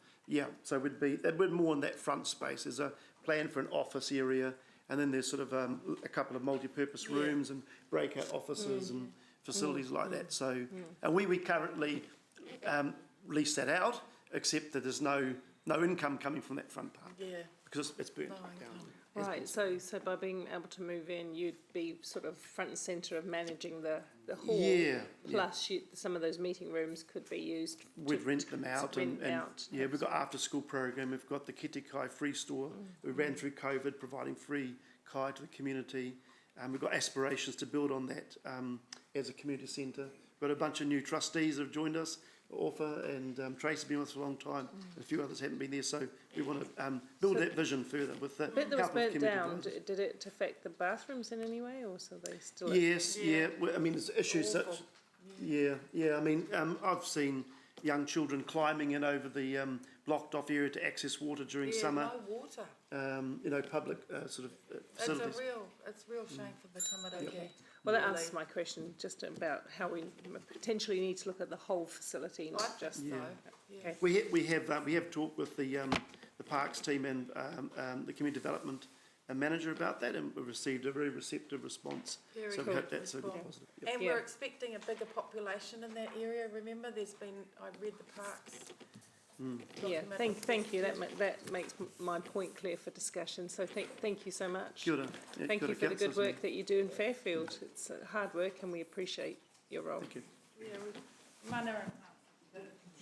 so it would more in that front space. There's a plan for an office area, and then there's sort of a couple of multi-purpose rooms and breakout offices and facilities like that. So, and we currently lease that out, except that there's no income coming from that front part. Yeah. Because it's burnt down. Right, so by being able to move in, you'd be sort of front and centre of managing the hall. Yeah. Plus, some of those meeting rooms could be used. We'd rent them out. We've got after-school program. We've got the Kete Kai free store. We ran through COVID, providing free kai to the community. We've got aspirations to build on that as a community centre. We've got a bunch of new trustees that have joined us. Orpha and Trace have been with us for a long time, and a few others haven't been there, so we want to build that vision further with the bit that was help of burnt community down, advisors. did it affect the bathrooms in any way, or so they still? Yes, well, I mean, there's issues such. I mean, I've seen young children climbing in over the blocked off area to access water during summer. No water. Public sort of facilities. It's a real shame for the Tamaroke. Well, that answers my question, just about how we potentially need to look at the whole facility, not just. Okay. We have talked with the parks team and the community development manager about that, and we've received a very receptive response. So we hope that's a good positive. Yep. And we're expecting a bigger population in that area. Remember, I read the parks. Yeah, thank you. That makes my point clear for discussion. So thank you so much. Kia ora. Thank you for the good work that you do in Fairfield. It's hard work, and we appreciate your role. Thank you. Mana.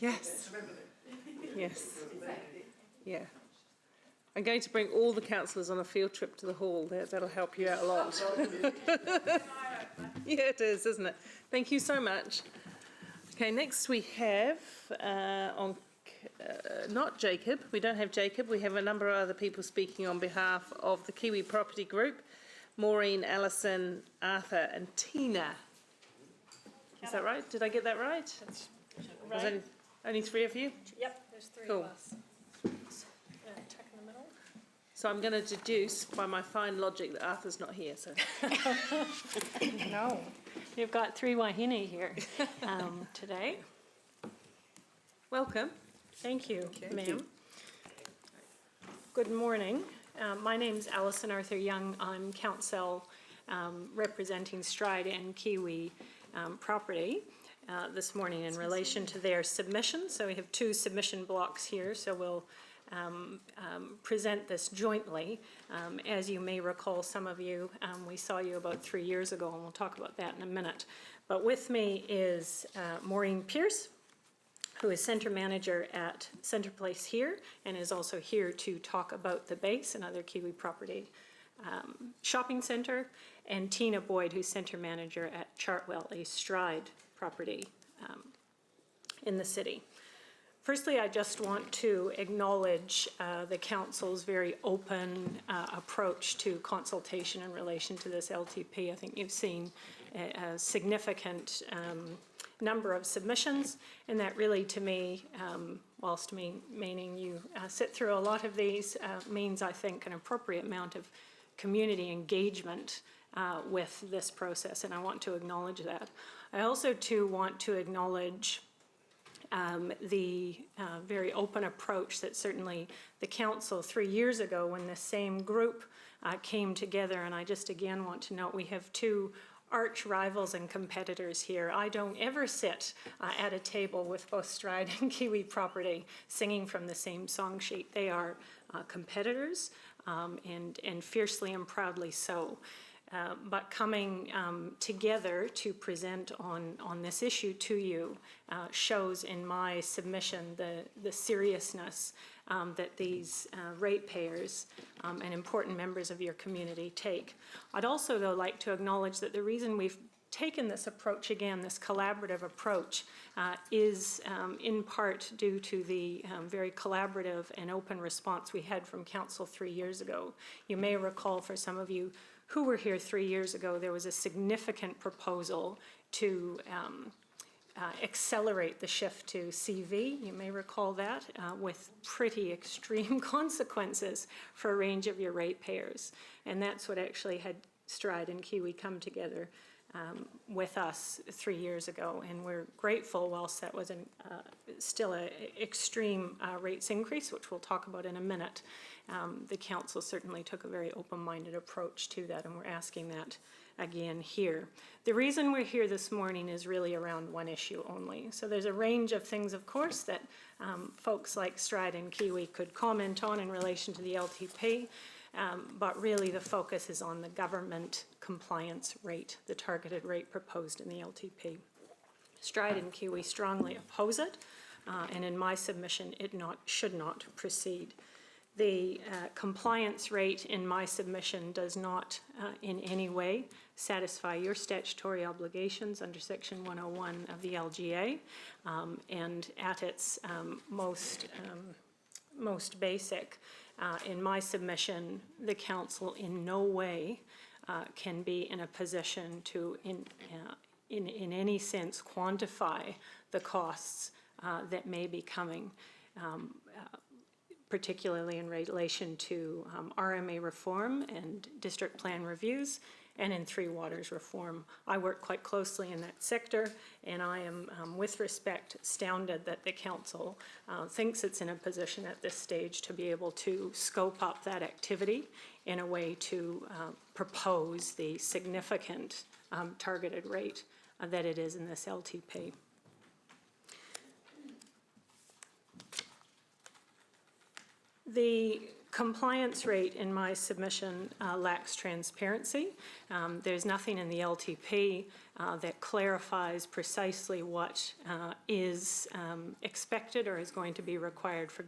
Yes. Yes. Yeah. I'm going to bring all the councillors on a field trip to the hall. That'll help you out a lot. Yeah, it is, isn't it? Thank you so much. Okay, next we have not Jacob. We don't have Jacob. We have a number of other people speaking on behalf of the Kiwi Property Group. Maureen, Alison, Arthur and Tina. Is that right? Did I get that right? That's Was right. only three of you? Yep, there's three Cool. of us. Check in the middle. So I'm going to deduce by my fine logic that Arthur's not here. So No, you've got three wahine here today. welcome. Thank you, ma'am. Good morning. My name's Alison Arthur Young. I'm counsel representing Stride and Kiwi property this morning in relation to their submission. So we have two submission blocks here, so we'll present this jointly. As you may recall, some of you, we saw you about 3 years ago, and we'll talk about that in a minute. But with me is Maureen Pierce, who is Centre Manager at Centre Place here, and is also here to talk about the base and other Kiwi property shopping centre, and Tina Boyd, who's Centre Manager at Chartwell, a Stride property in the city. Firstly, I just want to acknowledge the Council's very open approach to consultation in relation to this LTP. I think you've seen a significant number of submissions, and that really, to me, whilst meaning you sit through a lot of these, means, I think, an appropriate amount of community engagement with this process, and I want to acknowledge that. I also, too, want to acknowledge the very open approach that certainly the Council 3 years ago, when the same group came together, and I just again want to note we have two arch rivals and competitors here. I don't ever sit at a table with both Stride and Kiwi property singing from the same song sheet. They are competitors, and fiercely and proudly so. But coming together to present on this issue to you shows in my submission the seriousness that these ratepayers and important members of your community take. I'd also, though, like to acknowledge that the reason we've taken this approach again, this collaborative approach, is in part due to the very collaborative and open response we had from Council 3 years ago. You may recall, for some of you who were here 3 years ago, there was a significant proposal to accelerate the shift to CV. You may recall that, with pretty extreme consequences for a range of your ratepayers. And that's what actually had Stride and Kiwi come together with us 3 years ago, and we're grateful, whilst that was still an extreme rates increase, which we'll talk about in a minute. The Council certainly took a very open-minded approach to that, and we're asking that again here. The reason we're here this morning is really around one issue only. So there's a range of things, of course, that folks like Stride and Kiwi could comment on in relation to the LTP. But really the focus is on the government compliance rate, the targeted rate proposed in the LTP. Stride and Kiwi strongly oppose it, and in my submission it should not proceed. The compliance rate in my submission does not in any way satisfy your statutory obligations under Section 101 of the LGA, and at its most basic, in my submission, the Council in no way can be in a position to, in any sense, quantify the costs that may be coming, particularly in relation to RMA reform and district plan reviews, and in Three Waters reform. I work quite closely in that sector, and I am, with respect, astounded that the Council thinks it's in a position at this stage to be able to scope up that activity in a way to propose the significant targeted rate that it is in this LTP. The compliance rate in my submission lacks transparency. There's nothing in the LTP that clarifies precisely what is expected or is going to be required for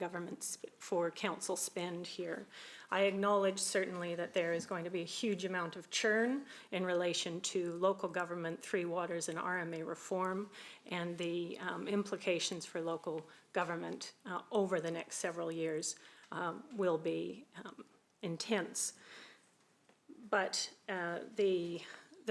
for council spend here. I acknowledge certainly that there is going to be a huge amount of churn in relation to local government, Three Waters and RMA reform, and the implications for local government over the next several years will be intense. But the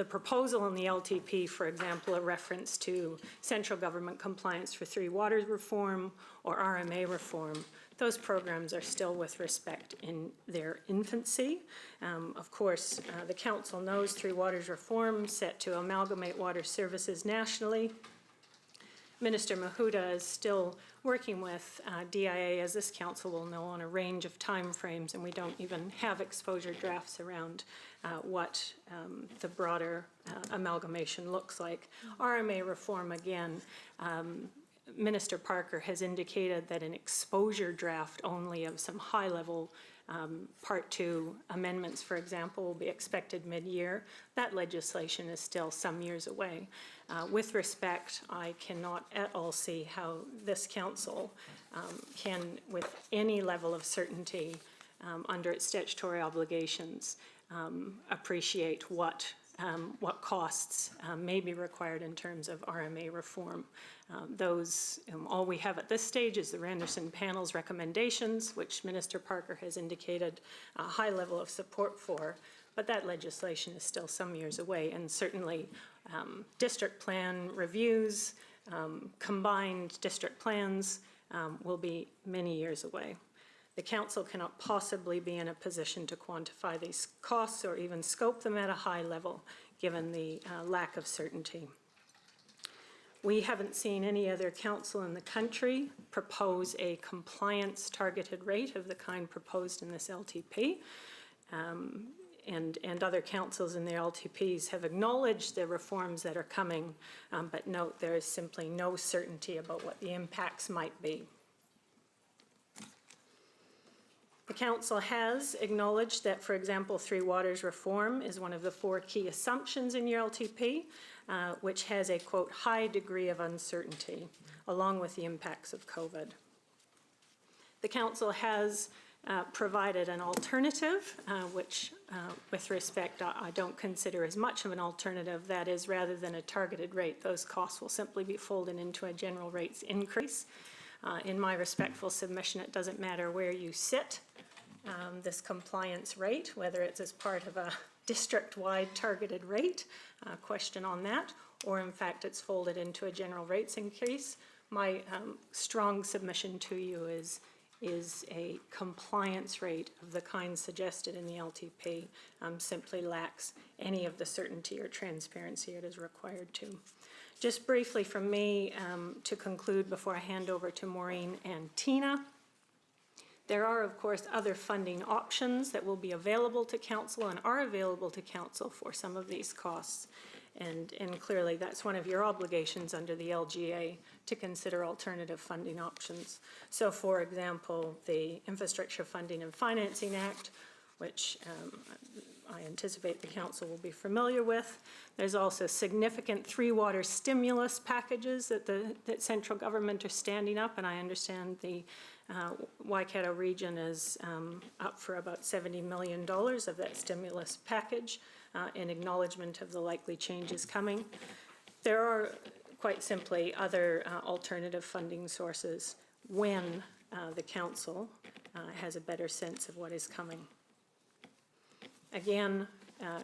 proposal in the LTP, for example, a reference to central government compliance for Three Waters reform or RMA reform, those programs are still, with respect, in their infancy. Of course, the Council knows Three Waters reform set to amalgamate water services nationally Minister Mahuta is still working with DIA, as this council will know, on a range of timeframes, and we don't even have exposure drafts around what the broader amalgamation looks like. RMA reform, again, Minister Parker has indicated that an exposure draft only of some high-level Part 2 amendments, for example, will be expected mid-year. That legislation is still some years away. With respect, I cannot at all see how this council can, with any level of certainty under its statutory obligations, appreciate what costs may be required in terms of RMA reform. All we have at this stage is the Randerson panel's recommendations, which Minister Parker has indicated a high level of support for, but that legislation is still some years away, and certainly district plan reviews, combined district plans will be many years away. The council cannot possibly be in a position to quantify these costs or even scope them at a high level, given the lack of certainty. We haven't seen any other council in the country propose a compliance targeted rate of the kind proposed in this LTP. And other councils in the LTPs have acknowledged the reforms that are coming, but note there is simply no certainty about what the impacts might be. The council has acknowledged that, for example, Three Waters reform is one of the 4 key assumptions in your LTP, which has a, quote, high degree of uncertainty, along with the impacts of COVID. The council has provided an alternative, which, with respect, I don't consider as much of an alternative. That is, rather than a targeted rate, those costs will simply be folded into a general rates increase. In my respectful submission, it doesn't matter where you sit. This compliance rate, whether it's as part of a district-wide targeted rate, question on that, or in fact it's folded into a general rates increase. My strong submission to you is a compliance rate of the kind suggested in the LTP simply lacks any of the certainty or transparency it is required to. Just briefly from me to conclude before I hand over to Maureen and Tina. There are, of course, other funding options that will be available to council and are available to council for some of these costs. And clearly that's one of your obligations under the LGA to consider alternative funding options. So for example, the Infrastructure Funding and Financing Act, which I anticipate the council will be familiar with. There's also significant Three Water stimulus packages that central government are standing up, and I understand the Waikato region is up for about $70 million of that stimulus package in acknowledgement of the likely changes coming. There are quite simply other alternative funding sources when the council has a better sense of what is coming. Again,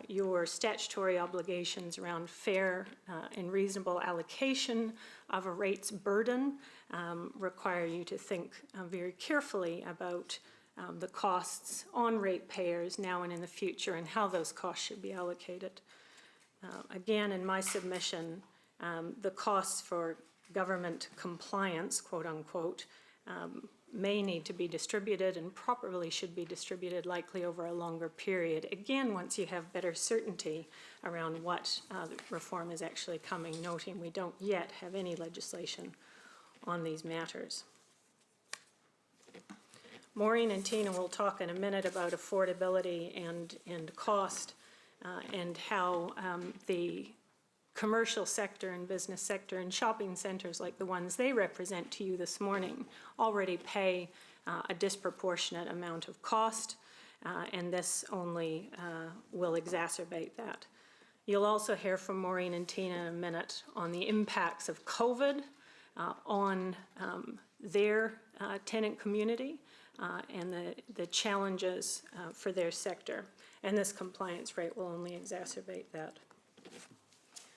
your statutory obligations around fair and reasonable allocation of a rates burden require you to think very carefully about the costs on ratepayers now and in the future and how those costs should be allocated. Again, in my submission, the costs for government compliance, quote unquote, may need to be distributed and properly should be distributed likely over a longer period. Again, once you have better certainty around what reform is actually coming, noting we don't yet have any legislation on these matters. Maureen and Tina will talk in a minute about affordability and cost and how the commercial sector and business sector and shopping centers like the ones they represent to you this morning already pay a disproportionate amount of cost, and this only will exacerbate that. You'll also hear from Maureen and Tina in a minute on the impacts of COVID on their tenant community and the challenges for their sector, and this compliance rate will only exacerbate that.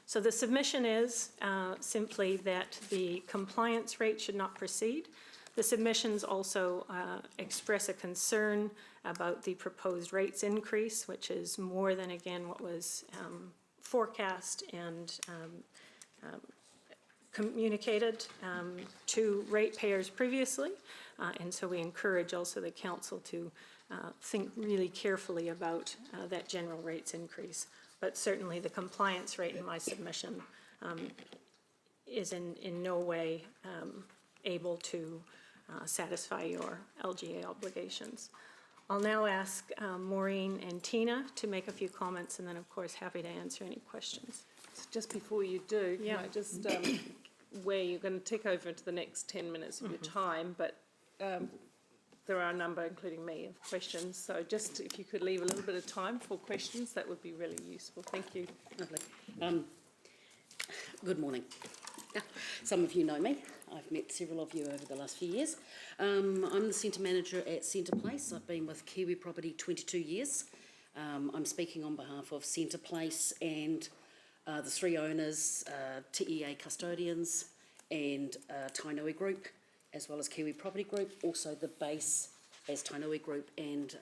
So the submission is simply that the compliance rate should not proceed. The submissions also express a concern about the proposed rates increase, which is more than, again, what was forecast and communicated to ratepayers previously, and so we encourage also the council to think really carefully about that general rates increase. But certainly the compliance rate in my submission is in no way able to satisfy your LGA obligations. I'll now ask Maureen and Tina to make a few comments, and then of course happy to answer any questions. So just before you do, Yeah. can I just, where you're going to tick over into the next 10 minutes of your time, but there are a number, including me, of questions. So just if you could leave a little bit of time for questions, that would be really useful. Thank you. Lovely. Good morning. Some of you know me. I've met several of you over the last few years. I'm the centre manager at Centre Place. I've been with Kiwi Property 22 years. I'm speaking on behalf of Centre Place and the three owners, TEA Custodians and Tainui Group, as well as Kiwi Property Group, also the base as Tainui Group and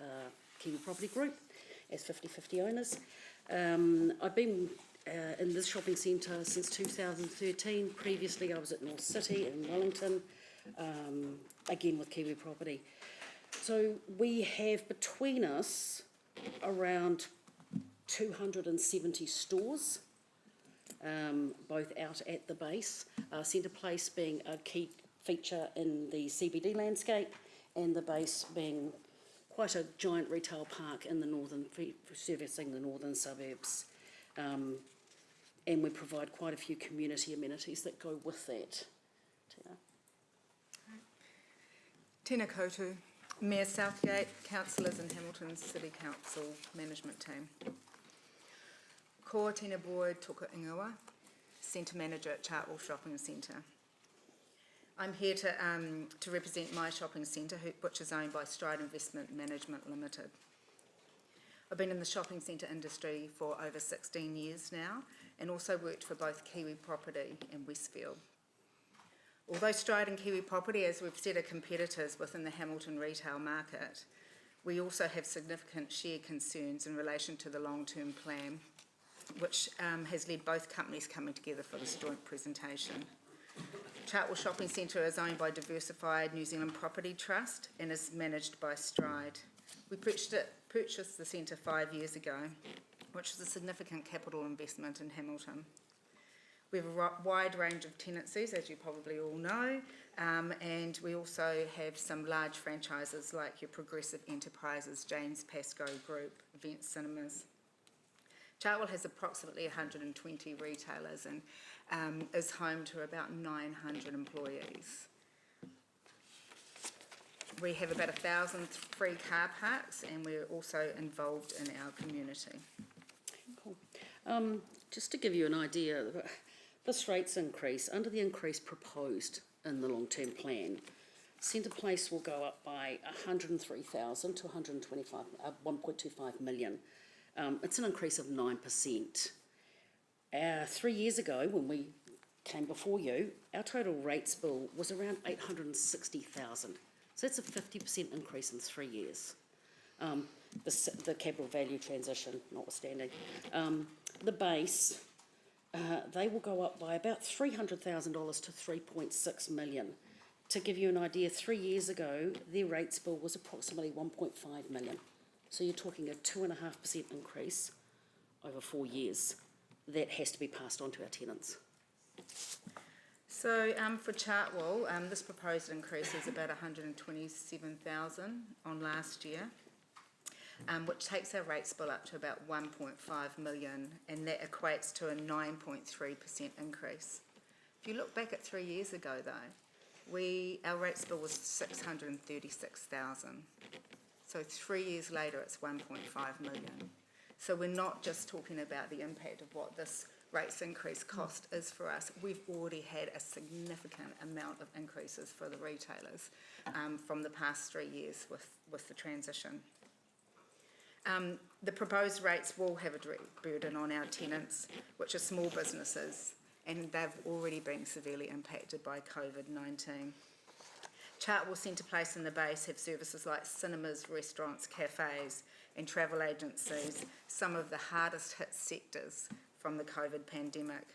Kiwi Property Group as 50-50 owners. I've been in this shopping centre since 2013. Previously I was at North City in Wellington, again with Kiwi Property. So we have between us around 270 stores, both out at the base, Centre Place being a key feature in the CBD landscape, and the base being quite a giant retail park in the northern, servicing the northern suburbs. And we provide quite a few community amenities that go with that. Tēnā koutou, Mayor Southgate, councillors and Hamilton City Council management team. Ko Tina Boyd Toka Ingawa, Centre Manager at Chartwell Shopping Centre. I'm here to represent my shopping centre, which is owned by Stride Investment Management Limited. I've been in the shopping centre industry for over 16 years now, and also worked for both Kiwi Property and Westfield. Although Stride and Kiwi Property, as we've said, are competitors within the Hamilton retail market, we also have significant share concerns in relation to the long-term plan, which has led both companies coming together for this joint presentation. Chartwell Shopping Centre is owned by Diversified New Zealand Property Trust and is managed by Stride. We purchased the centre 5 years ago, which was a significant capital investment in Hamilton. We have a wide range of tenancies, as you probably all know, and we also have some large franchises like your Progressive Enterprises, James Pascoe Group, Event Cinemas. Chartwell has approximately 120 retailers and is home to about 900 employees. We have about 1,000 free car parks, and we're also involved in our community. Cool. Just to give you an idea, this rates increase, under the increase proposed in the long-term plan, Centre Place will go up by 103,000 to 1.25 million. It's an increase of 9%. 3 years ago, when we came before you, our total rates bill was around 860,000. So that's a 50% increase in 3 years. The capital value transition notwithstanding. The base, they will go up by about $300,000 to 3.6 million. To give you an idea, 3 years ago, their rates bill was approximately 1.5 million. So you're talking a 2.5% increase over 4 years. That has to be passed on to our tenants. So for Chartwell, this proposed increase is about 127,000 on last year, which takes our rates bill up to about 1.5 million, and that equates to a 9.3% increase. If you look back at 3 years ago though, our rates bill was 636,000. So 3 years later it's 1.5 million. So we're not just talking about the impact of what this rates increase cost is for us. We've already had a significant amount of increases for the retailers from the past 3 years with the transition. The proposed rates will have a direct burden on our tenants, which are small businesses, and they've already been severely impacted by COVID-19. Chartwell, Centre Place and the base have services like cinemas, restaurants, cafes and travel agencies, some of the hardest hit sectors from the COVID pandemic.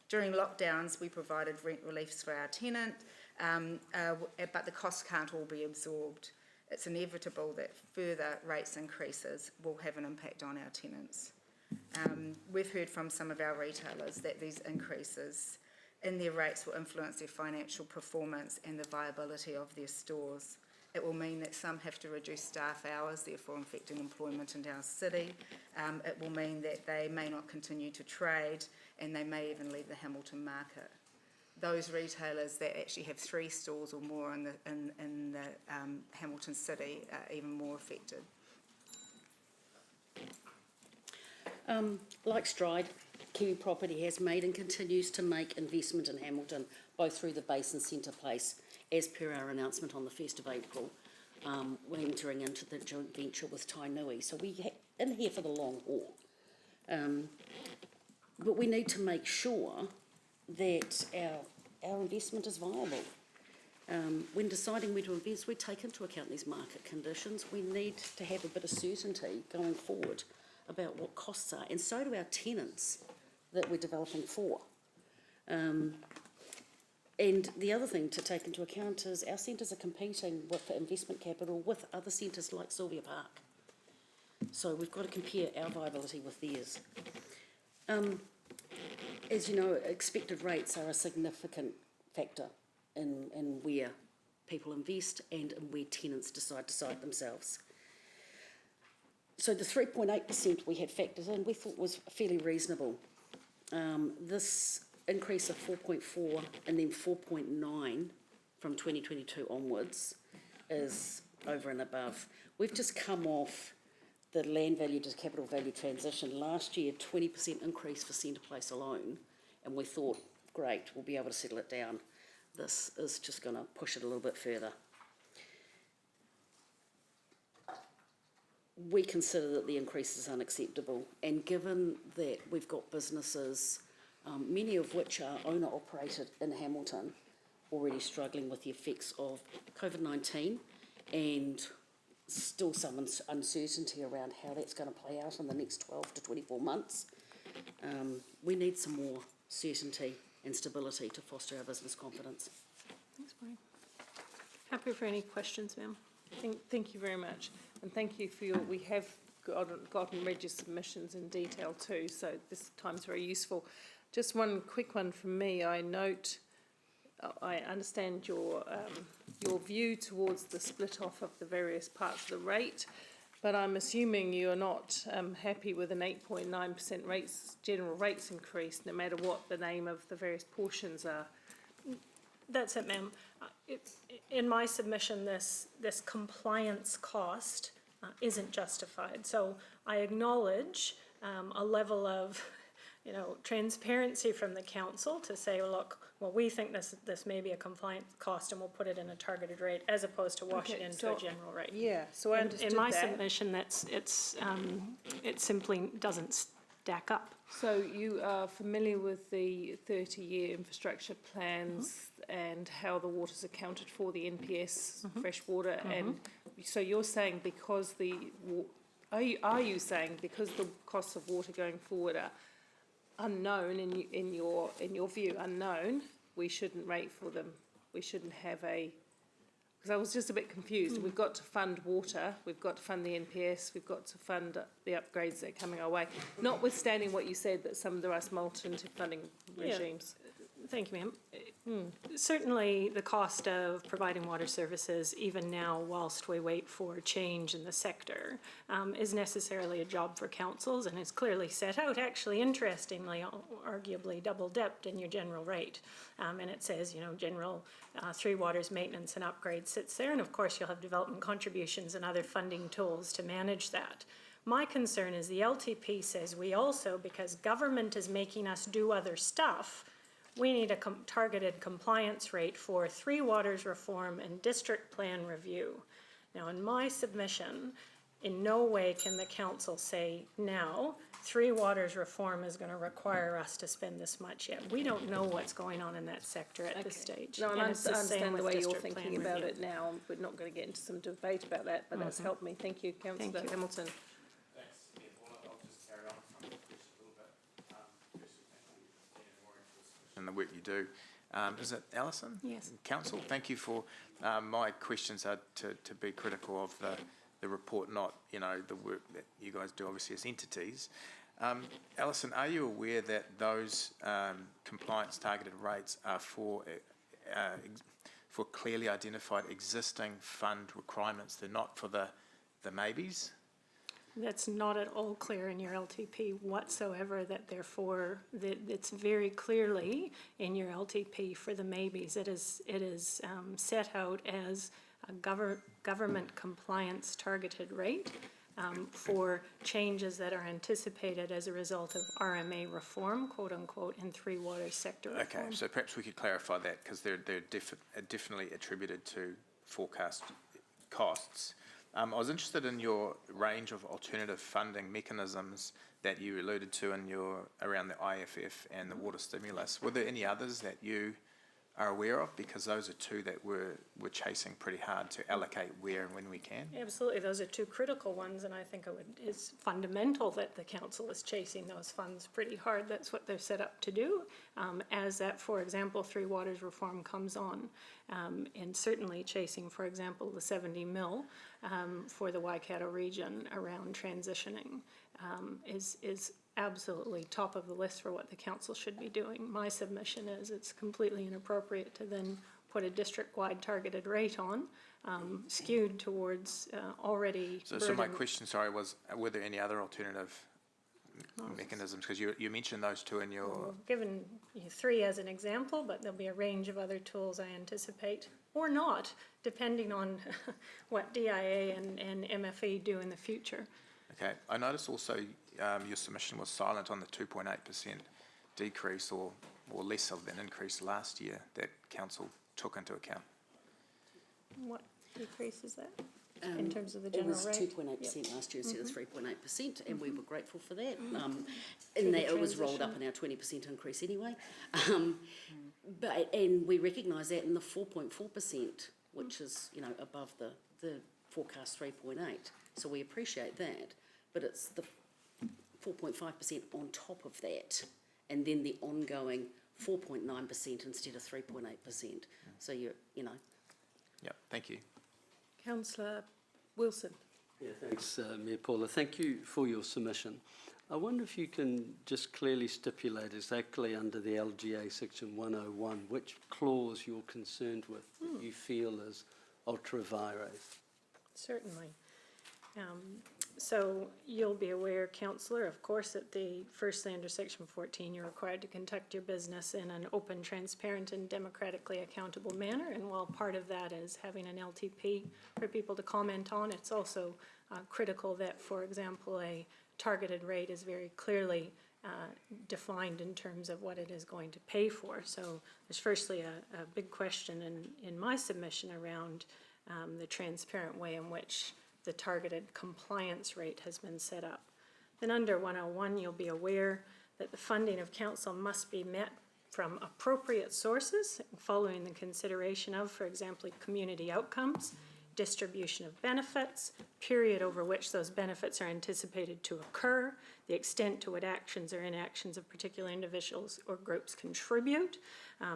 During lockdowns, we provided rent reliefs for our tenant, but the costs can't all be absorbed. It's inevitable that further rates increases will have an impact on our tenants. We've heard from some of our retailers that these increases in their rates will influence their financial performance and the viability of their stores. It will mean that some have to reduce staff hours, therefore affecting employment in our city. It will mean that they may not continue to trade and they may even leave the Hamilton market. Those retailers that actually have 3 stores or more in the Hamilton city are even more affected. Like Stride, Kiwi Property has made and continues to make investment in Hamilton, both through the base and centre place, as per our announcement on the 1st of April. We're entering into the joint venture with Tainui, so we're in here for the long haul. But we need to make sure that our investment is viable. When deciding where to invest, we take into account these market conditions. We need to have a bit of certainty going forward about what costs are, and so do our tenants that we're developing for. And the other thing to take into account is our centres are competing for investment capital with other centres like Sylvia Park. So we've got to compare our viability with theirs. As you know, expected rates are a significant factor in where people invest and in where tenants decide to site themselves. So the 3.8% we had factored in, we thought was fairly reasonable. This increase of 4.4 and then 4.9 from 2022 onwards is over and above. We've just come off the land value to capital value transition. Last year, 20% increase for Centre Place alone, and we thought, great, we'll be able to settle it down. This is just going to push it a little bit further. We consider that the increase is unacceptable, and given that we've got businesses, many of which are owner-operated in Hamilton, already struggling with the effects of COVID-19 and still some uncertainty around how that's going to play out in the next 12 to 24 months, we need some more certainty and stability to foster our business confidence. Thanks, Maureen. Happy for any questions, ma'am. Thank you very much. And thank you for we have gotten Reg's submissions in detail too, so this time's very useful. Just one quick one from me. I understand your view towards the split off of the various parts of the rate, but I'm assuming you're not happy with an 8.9% general rates increase, no matter what the name of the various portions are. That's it, ma'am. In my submission, this compliance cost isn't justified. So I acknowledge a level of, transparency from the council to say, well, look, we think this may be a compliance cost, and we'll put it in a targeted rate, as opposed to wash it into a general rate. Yeah. So I understood in my that. submission, it simply doesn't stack up. So you are familiar with the 30-year infrastructure plans and how the water's accounted for, the NPS, fresh water, and so you're saying because are you saying because the costs of water going forward are unknown in your view, unknown, we shouldn't rate for them? We shouldn't have because I was just a bit confused. We've got to fund water, we've got to fund the NPS, we've got to fund the upgrades that are coming our way, notwithstanding what you said that there are some alternative funding regimes. Thank you, ma'am. Certainly the cost of providing water services, even now whilst we wait for change in the sector, is necessarily a job for councils, and is clearly set out, actually, interestingly, arguably double-dipped in your general rate. And it says, general 3 waters maintenance and upgrade sits there, and of course you'll have development contributions and other funding tools to manage that. My concern is the LTP says we also, because government is making us do other stuff, we need a targeted compliance rate for 3 waters reform and district plan review. Now, in my submission, in no way can the council say now 3 waters reform is going to require us to spend this much yet. We don't know what's going on in that sector at this stage. No, and I it's understand the way you're district thinking plan about review. it now. We're not going to get into some debate about that, but that's helped me. Thank you, Councillor Hamilton. Thanks, I'll just carry on from the question a little bit. Firstly, thank you, Tina Moran, for and the work you do. Is it Alison? Yes. Council, thank you for, my questions are to be critical of the report, not, the work that you guys do obviously as entities. Alison, are you aware that those compliance targeted rates are for clearly identified existing fund requirements? They're not for the maybes? That's not at all clear in your LTP whatsoever that therefore, that it's very clearly in your LTP for the maybes. It is set out as a government compliance targeted rate for changes that are anticipated as a result of RMA reform, quote unquote, and Three Waters sector reform. Okay, so perhaps we could clarify that, because they're definitely attributed to forecast costs. I was interested in your range of alternative funding mechanisms that you alluded to in around the IFF and the water stimulus. Were there any others that you are aware of? Because those are two that we're chasing pretty hard to allocate where and when we can. Absolutely, those are two critical ones, and I think it's fundamental that the council is chasing those funds pretty hard. That's what they're set up to do, as that, for example, Three Waters reform comes on, and certainly chasing, for example, the 70 mil for the Waikato region around transitioning is absolutely top of the list for what the council should be doing. My submission is it's completely inappropriate to then put a district-wide targeted rate on, skewed towards already So my question, sorry, was were there any other alternative mechanisms? Because you mentioned those two in your... Well, given you three as an example, but there'll be a range of other tools I anticipate, or not, depending on what DIA and MFE do in the future. Okay, I noticed also your submission was silent on the 2.8% decrease or less of an increase last year that council took into account. What decrease is that in terms of the general rate? It was 2.8% last year instead of 3.8%, and we were grateful for that. And that it was rolled up in our 20% increase anyway. And we recognise that in the 4.4%, which is above the forecast 3.8. So we appreciate that, but it's the 4.5% on top of that, and then the ongoing 4.9% instead of 3.8%. So Yeah, thank you. Councillor Wilson. Yeah, thanks, Mayor Paula. Thank you for your submission. I wonder if you can just clearly stipulate exactly under the LGA section 101 which clause you're concerned with that you feel is ultra vires. Certainly. So you'll be aware, Councillor, of course, that firstly under Section 14, you're required to conduct your business in an open, transparent, and democratically accountable manner. And while part of that is having an LTP for people to comment on, it's also critical that, for example, a targeted rate is very clearly defined in terms of what it is going to pay for. So there's firstly a big question in my submission around the transparent way in which the targeted compliance rate has been set up. Then under 101, you'll be aware that the funding of council must be met from appropriate sources, following the consideration of, for example, community outcomes, distribution of benefits, period over which those benefits are anticipated to occur, the extent to which actions or inactions of particular individuals or groups contribute,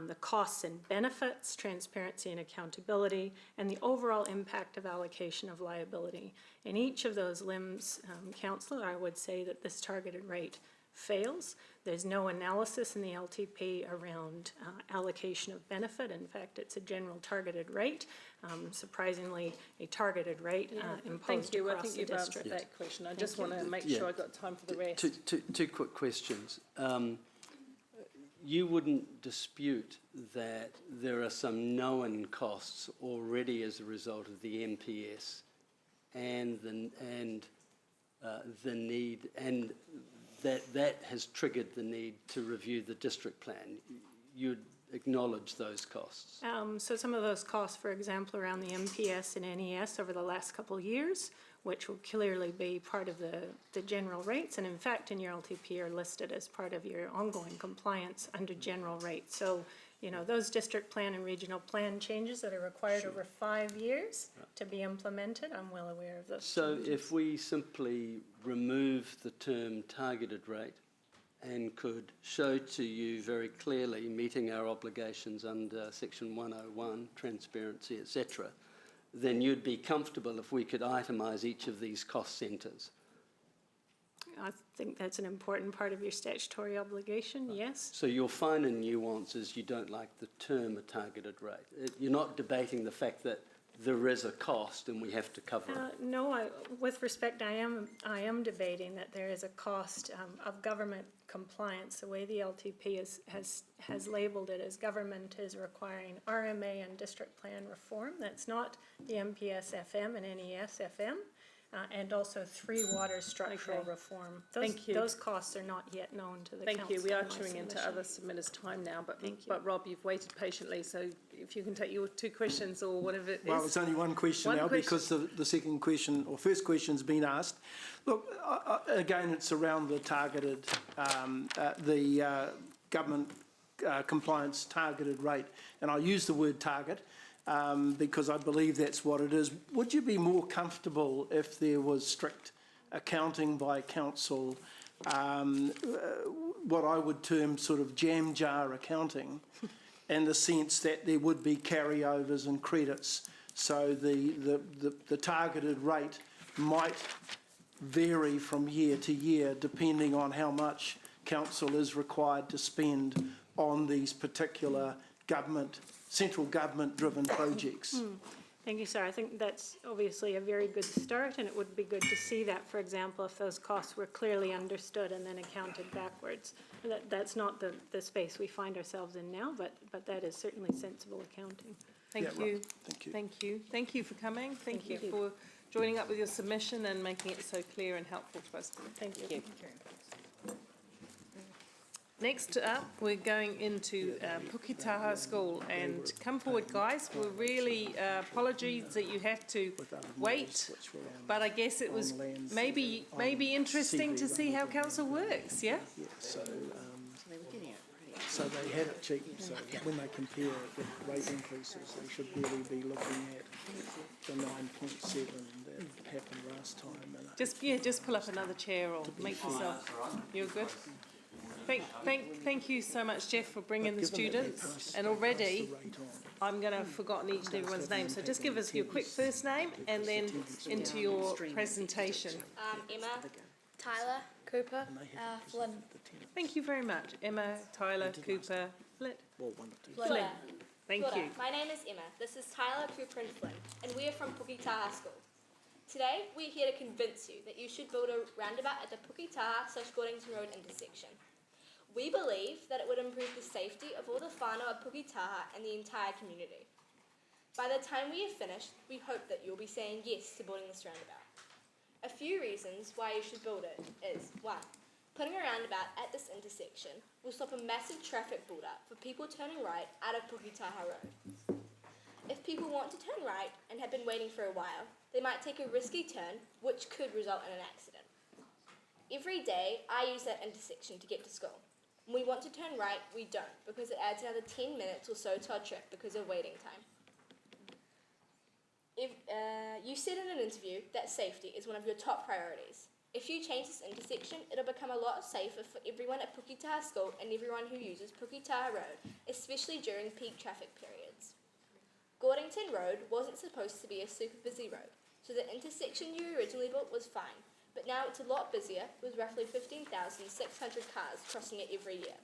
the costs and benefits, transparency and accountability, and the overall impact of allocation of liability. In each of those limbs, Councillor, I would say that this targeted rate fails. There's no analysis in the LTP around allocation of benefit. In fact, it's a general targeted rate. Surprisingly, a targeted rate imposed across the district. I think you've answered that question. I just want to make sure I got time for the rest. Two quick questions. You wouldn't dispute that there are some known costs already as a result of the MPS and the need, and that has triggered the need to review the district plan. You'd acknowledge those costs? So some of those costs, for example, around the MPS and NES over the last couple of years, which will clearly be part of the general rates, and in fact in your LTP are listed as part of your ongoing compliance under general rates. So, those district plan and regional plan changes that are required over 5 years to be implemented, I'm well aware of those So changes. if we simply remove the term targeted rate and could show to you very clearly meeting our obligations under Section 101, transparency, etc., then you'd be comfortable if we could itemise each of these cost centres. I think that's an important part of your statutory obligation, yes. So your finer nuance is you don't like the term a targeted rate. You're not debating the fact that there is a cost and we have to cover it. No, with respect, I am debating that there is a cost of government compliance. The way the LTP has labelled it as government is requiring RMA and district plan reform. That's not the MPS FM and NES FM. And also 3 water structural reform. Thank you. Those costs are not yet known to the council. Thank you. We are in my chewing into submission. other submitters' time now, but Rob, you've waited patiently, so if you can take your 2 questions or whatever it is. Well, it's only one question One now question. because the second question, or first question's been asked. Look, again, it's around the targeted, government compliance targeted rate. And I use the word target because I believe that's what it is. Would you be more comfortable if there was strict accounting by council, what I would term sort of jam jar accounting, in the sense that there would be carryovers and credits, so the targeted rate might vary from year to year depending on how much council is required to spend on these particular central government-driven projects? Thank you, sir. I think that's obviously a very good start, and it would be good to see that, for example, if those costs were clearly understood and then accounted backwards. That's not the space we find ourselves in now, but that is certainly sensible accounting. Thank Yeah, you. right. Thank you. Thank you. Thank you for coming. Thank you you. for joining up with your submission and making it so clear and helpful to us. Thank you. Next up, we're going into Puketaha School, and come forward, guys. We're really apologies that you have to wait, but I guess it was maybe interesting to see how council works. Yeah. Yeah, so they had it cheap, so when they compare the rate increases, they should really be looking at the 9.7 that happened last time. And Just pull up another chair or make yourself. You're good. Thank you so much, Jeff, for bringing the students. And already, I'm going to have forgotten each and everyone's name. So just give us your quick first name and then into your presentation. Emma, Tyler, Cooper, Flynn. Thank you very much. Emma, Tyler, Cooper, Flint. Flynn. Thank you. My name is Emma. This is Tyler, Cooper and Flynn, and we are from Puketaha School. Today, we're here to convince you that you should build a roundabout at the Puketaha/Gordington Road intersection. We believe that it would improve the safety of all the whānau at Puketaha and the entire community. By the time we are finished, we hope that you'll be saying yes to building this roundabout. A few reasons why you should build it is, 1, putting a roundabout at this intersection will stop a massive traffic build-up for people turning right out of Puketaha Road. If people want to turn right and have been waiting for a while, they might take a risky turn, which could result in an accident. Every day, I use that intersection to get to school. When we want to turn right, we don't, because it adds another 10 minutes or so to our trip because of waiting time. You said in an interview that safety is one of your top priorities. If you change this intersection, it'll become a lot safer for everyone at Puketaha School and everyone who uses Puketaha Road, especially during peak traffic periods. Gordington Road wasn't supposed to be a super busy road, so the intersection you originally built was fine. But now it's a lot busier, with roughly 15,600 cars crossing it every year.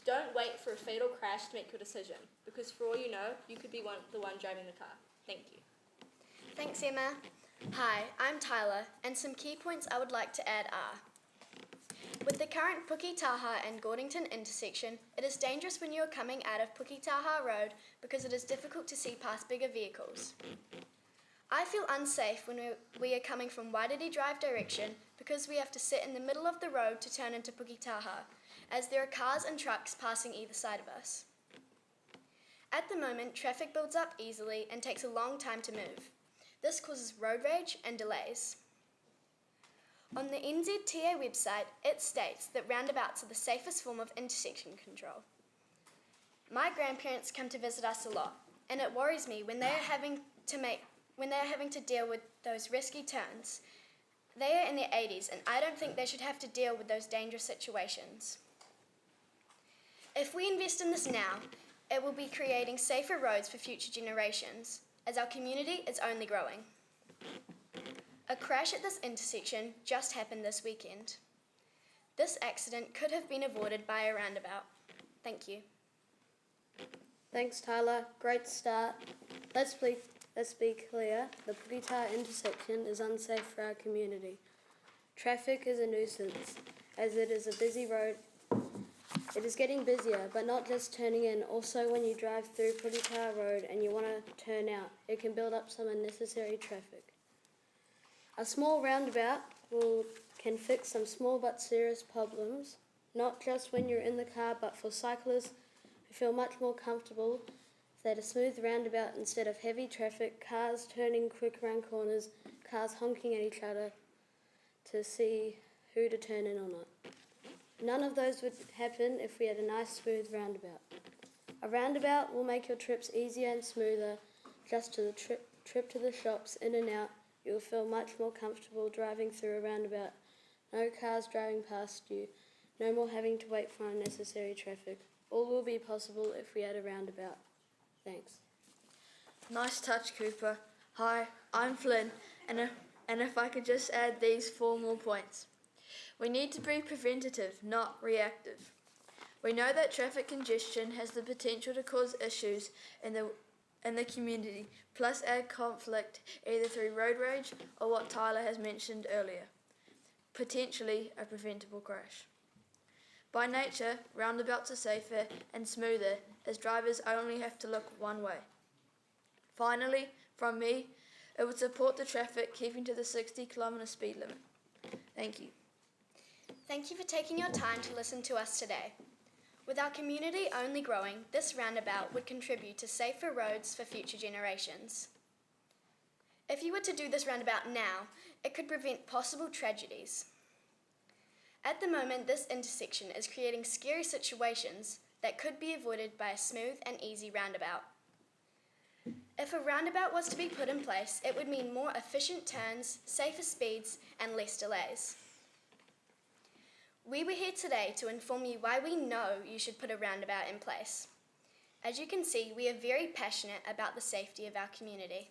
Don't wait for a fatal crash to make your decision, because for all you know, you could be the one driving the car. Thank you. Thanks, Emma. Hi, I'm Tyler, and some key points I would like to add are: with the current Puketaha and Gordington intersection, it is dangerous when you are coming out of Puketaha Road because it is difficult to see past bigger vehicles. I feel unsafe when we are coming from Wairiri Drive direction because we have to sit in the middle of the road to turn into Puketaha, as there are cars and trucks passing either side of us. At the moment, traffic builds up easily and takes a long time to move. This causes road rage and delays. On the NZTA website, it states that roundabouts are the safest form of intersection control. My grandparents come to visit us a lot, and it worries me when they are having to deal with those risky turns They are in their 80s, and I don't think they should have to deal with those dangerous situations. If we invest in this now, it will be creating safer roads for future generations, as our community is only growing. A crash at this intersection just happened this weekend. This accident could have been avoided by a roundabout. Thank you. Thanks, Tyler. Great start. Let's be clear. The Puketaha intersection is unsafe for our community. Traffic is a nuisance, as it is a busy road. It is getting busier, but not just turning in. Also, when you drive through Puketaha Road and you want to turn out, it can build up some unnecessary traffic. A small roundabout can fix some small but serious problems, not just when you're in the car, but for cyclists who feel much more comfortable that a smooth roundabout instead of heavy traffic, cars turning quick around corners, cars honking at each other to see who to turn in or not. None of those would happen if we had a nice smooth roundabout. A roundabout will make your trips easier and smoother. Just to the trip to the shops, in and out, you'll feel much more comfortable driving through a roundabout. No cars driving past you. No more having to wait for unnecessary traffic. All will be possible if we had a roundabout. Thanks. Nice touch, Cooper. Hi, I'm Flynn, and if I could just add these 4 more points. We need to be preventative, not reactive. We know that traffic congestion has the potential to cause issues in the community, plus add conflict either through road rage or what Tyler has mentioned earlier, potentially a preventable crash. By nature, roundabouts are safer and smoother as drivers only have to look one way. Finally, from me, it would support the traffic keeping to the 60-kilometre speed limit. Thank you. Thank you for taking your time to listen to us today. With our community only growing, this roundabout would contribute to safer roads for future generations. If you were to do this roundabout now, it could prevent possible tragedies. At the moment, this intersection is creating scary situations that could be avoided by a smooth and easy roundabout. If a roundabout was to be put in place, it would mean more efficient turns, safer speeds, and less delays. We were here today to inform you why we know you should put a roundabout in place. As you can see, we are very passionate about the safety of our community.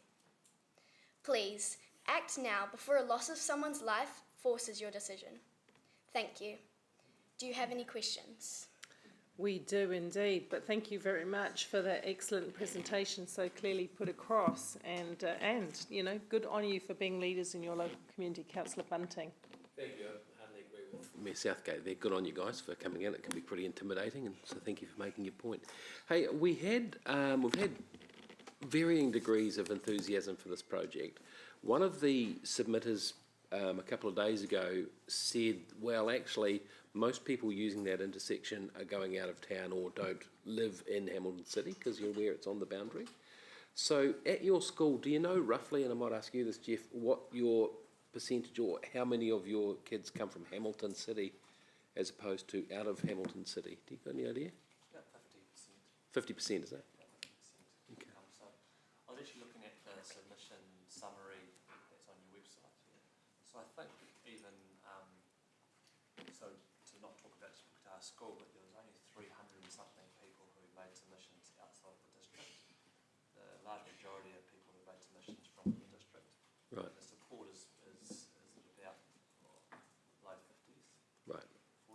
Please, act now before a loss of someone's life forces your decision. Thank you. Do you have any questions? We do indeed, but thank you very much for that excellent presentation so clearly put across, and you know, good on you for being leaders in your local community. Councillor Bunting. Thank you. I hardly agree with Mayor Southgate there. Good on you guys for coming in. It can be pretty intimidating, and so thank you for making your point. Hey, we've had varying degrees of enthusiasm for this project. One of the submitters a couple of days ago said, well, actually, most people using that intersection are going out of town or don't live in Hamilton City because you're aware it's on the boundary. So at your school, do you know roughly, and I might ask you this, Jeff, what your percentage or how many of your kids come from Hamilton City as opposed to out of Hamilton City? Do you got any idea? About 50%. 50%, is that? Okay. So I was actually looking at the submission summary that's on your website. So I think even, so to not talk about just Puketaha School, but there was only 300 and something people who made submissions outside of the district. The large majority of people who made submissions from the district. Right. The support is about low 50s. Right.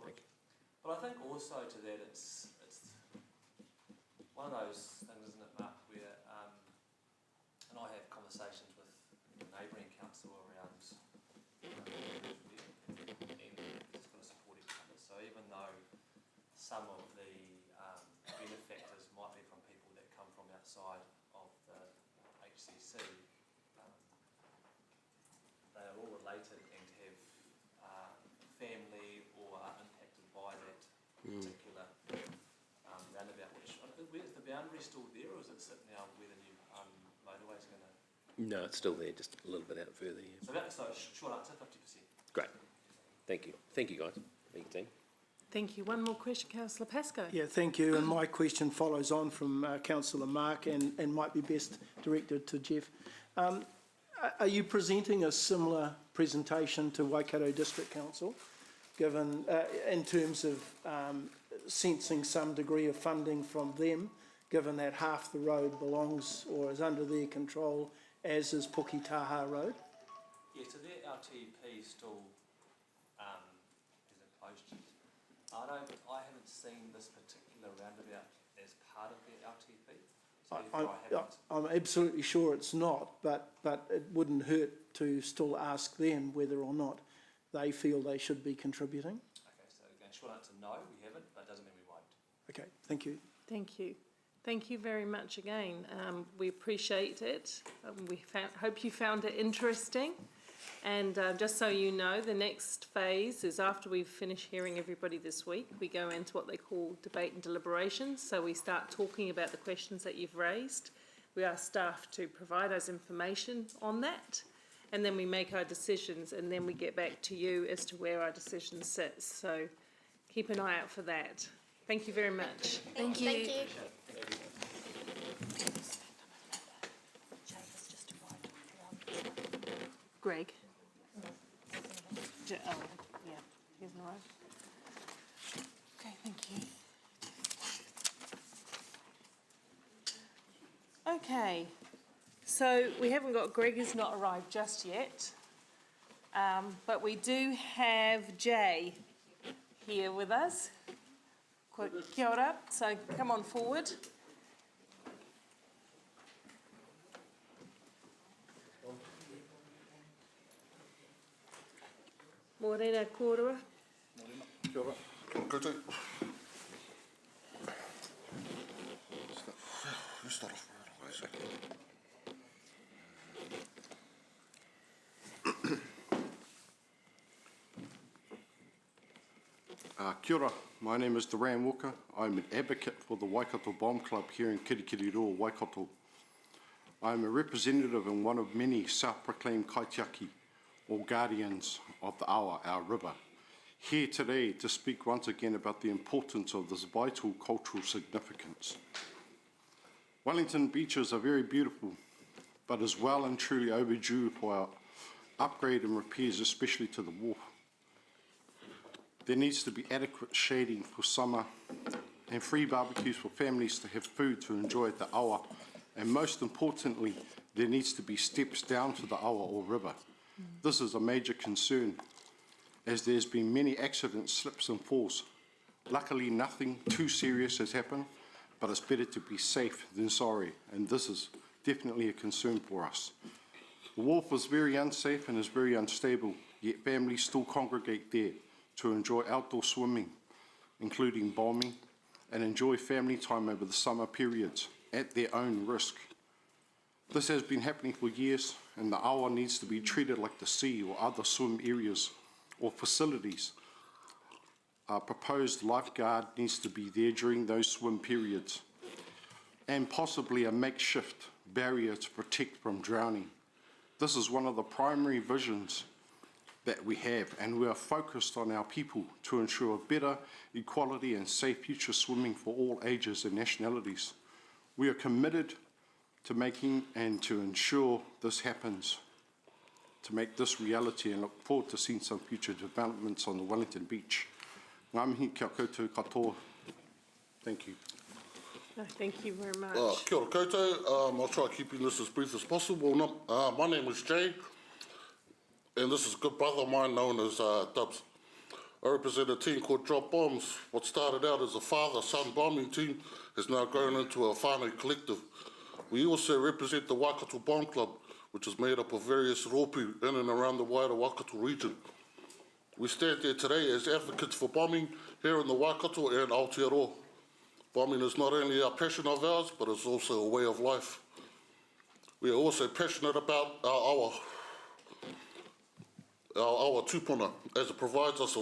Thank you. But I think also to that it's one of those things, isn't it, Mark, where, and I have conversations with the neighbouring council around and it's got to support each other. So even though some of the benefactors might be from people that come from outside of the HCC, they are all related and have family or are impacted by that particular roundabout. Is the boundary still there, or is it sitting now where the new motorway is going to? No, it's still there, just a little bit out further. Yeah. So short answer, 50%. Great. Thank you. Thank you, guys. Thank you, team. Thank you. One more question, Councillor Pascoe. Yeah, thank you. And my question follows on from Councillor Mark and might be best directed to Jeff. Are you presenting a similar presentation to Waikato District Council, given, in terms of sensing some degree of funding from them, given that half the road belongs or is under their control, as is Puketaha Road? Yeah, so their LTP still isn't closed yet. I haven't seen this particular roundabout as part of their LTP. So therefore I haven't. I'm absolutely sure it's not, but it wouldn't hurt to still ask them whether or not they feel they should be contributing. Okay, so again, short answer, no, we haven't, but it doesn't mean we won't. Okay, thank you. Thank you. Thank you very much again. We appreciate it. Hope you found it interesting. And just so you know, the next phase is after we've finished hearing everybody this week, we go into what they call debate and deliberations. So we start talking about the questions that you've raised. We ask staff to provide us information on that. And then we make our decisions, and then we get back to you as to where our decision sits. So keep an eye out for that. Thank you very much. Thank you. Thank you. Greg. Oh, yeah, he's all right. Okay, thank you. Okay, so we haven't got, Greg has not arrived just yet, but we do have Jay here with us. Kia ora, so come on forward. Morena kōrua. Kia ora. Kia ora koutou. You start off. Kia ora. My name is Duran Walker. I'm an advocate for the Waikato Bomb Club here in Kirikiriroa, Waikato. I'm a representative and one of many self-proclaimed kaitiaki, or guardians of the awa, our river, here today to speak once again about the importance of this vital cultural significance. Wellington beaches are very beautiful, but is well and truly overdue for our upgrade and repairs, especially to the wharf. There needs to be adequate shading for summer and free barbecues for families to have food to enjoy at the awa, and most importantly, there needs to be steps down to the awa or river. This is a major concern, as there's been many accidents, slips and falls. Luckily, nothing too serious has happened, but it's better to be safe than sorry, and this is definitely a concern for us. The wharf is very unsafe and is very unstable, yet families still congregate there to enjoy outdoor swimming, including bombing, and enjoy family time over the summer periods at their own risk. This has been happening for years, and the awa needs to be treated like the sea or other swim areas or facilities. A proposed lifeguard needs to be there during those swim periods, and possibly a makeshift barrier to protect from drowning. This is one of the primary visions that we have, and we are focused on our people to ensure better equality and safe future swimming for all ages and nationalities. We are committed to making and to ensure this happens, to make this reality, and look forward to seeing some future developments on the Wellington Beach. Ngā mihi kia koutou katoa. Thank you. No, thank you very much. Kia ora koutou. I'll try keeping this as brief as possible. My name is Jay, and this is a good brother of mine known as Dubs. I represent a team called Drop Bombs. What started out as a father-son bombing team has now grown into a whānau collective. We also represent the Waikato Bomb Club, which is made up of various rōpū in and around the wider Waikato region. We stand there today as advocates for bombing here in the Waikato and Aotearoa. Bombing is not only a passion of ours, but it's also a way of life. We are also passionate about our tupuna, as it provides us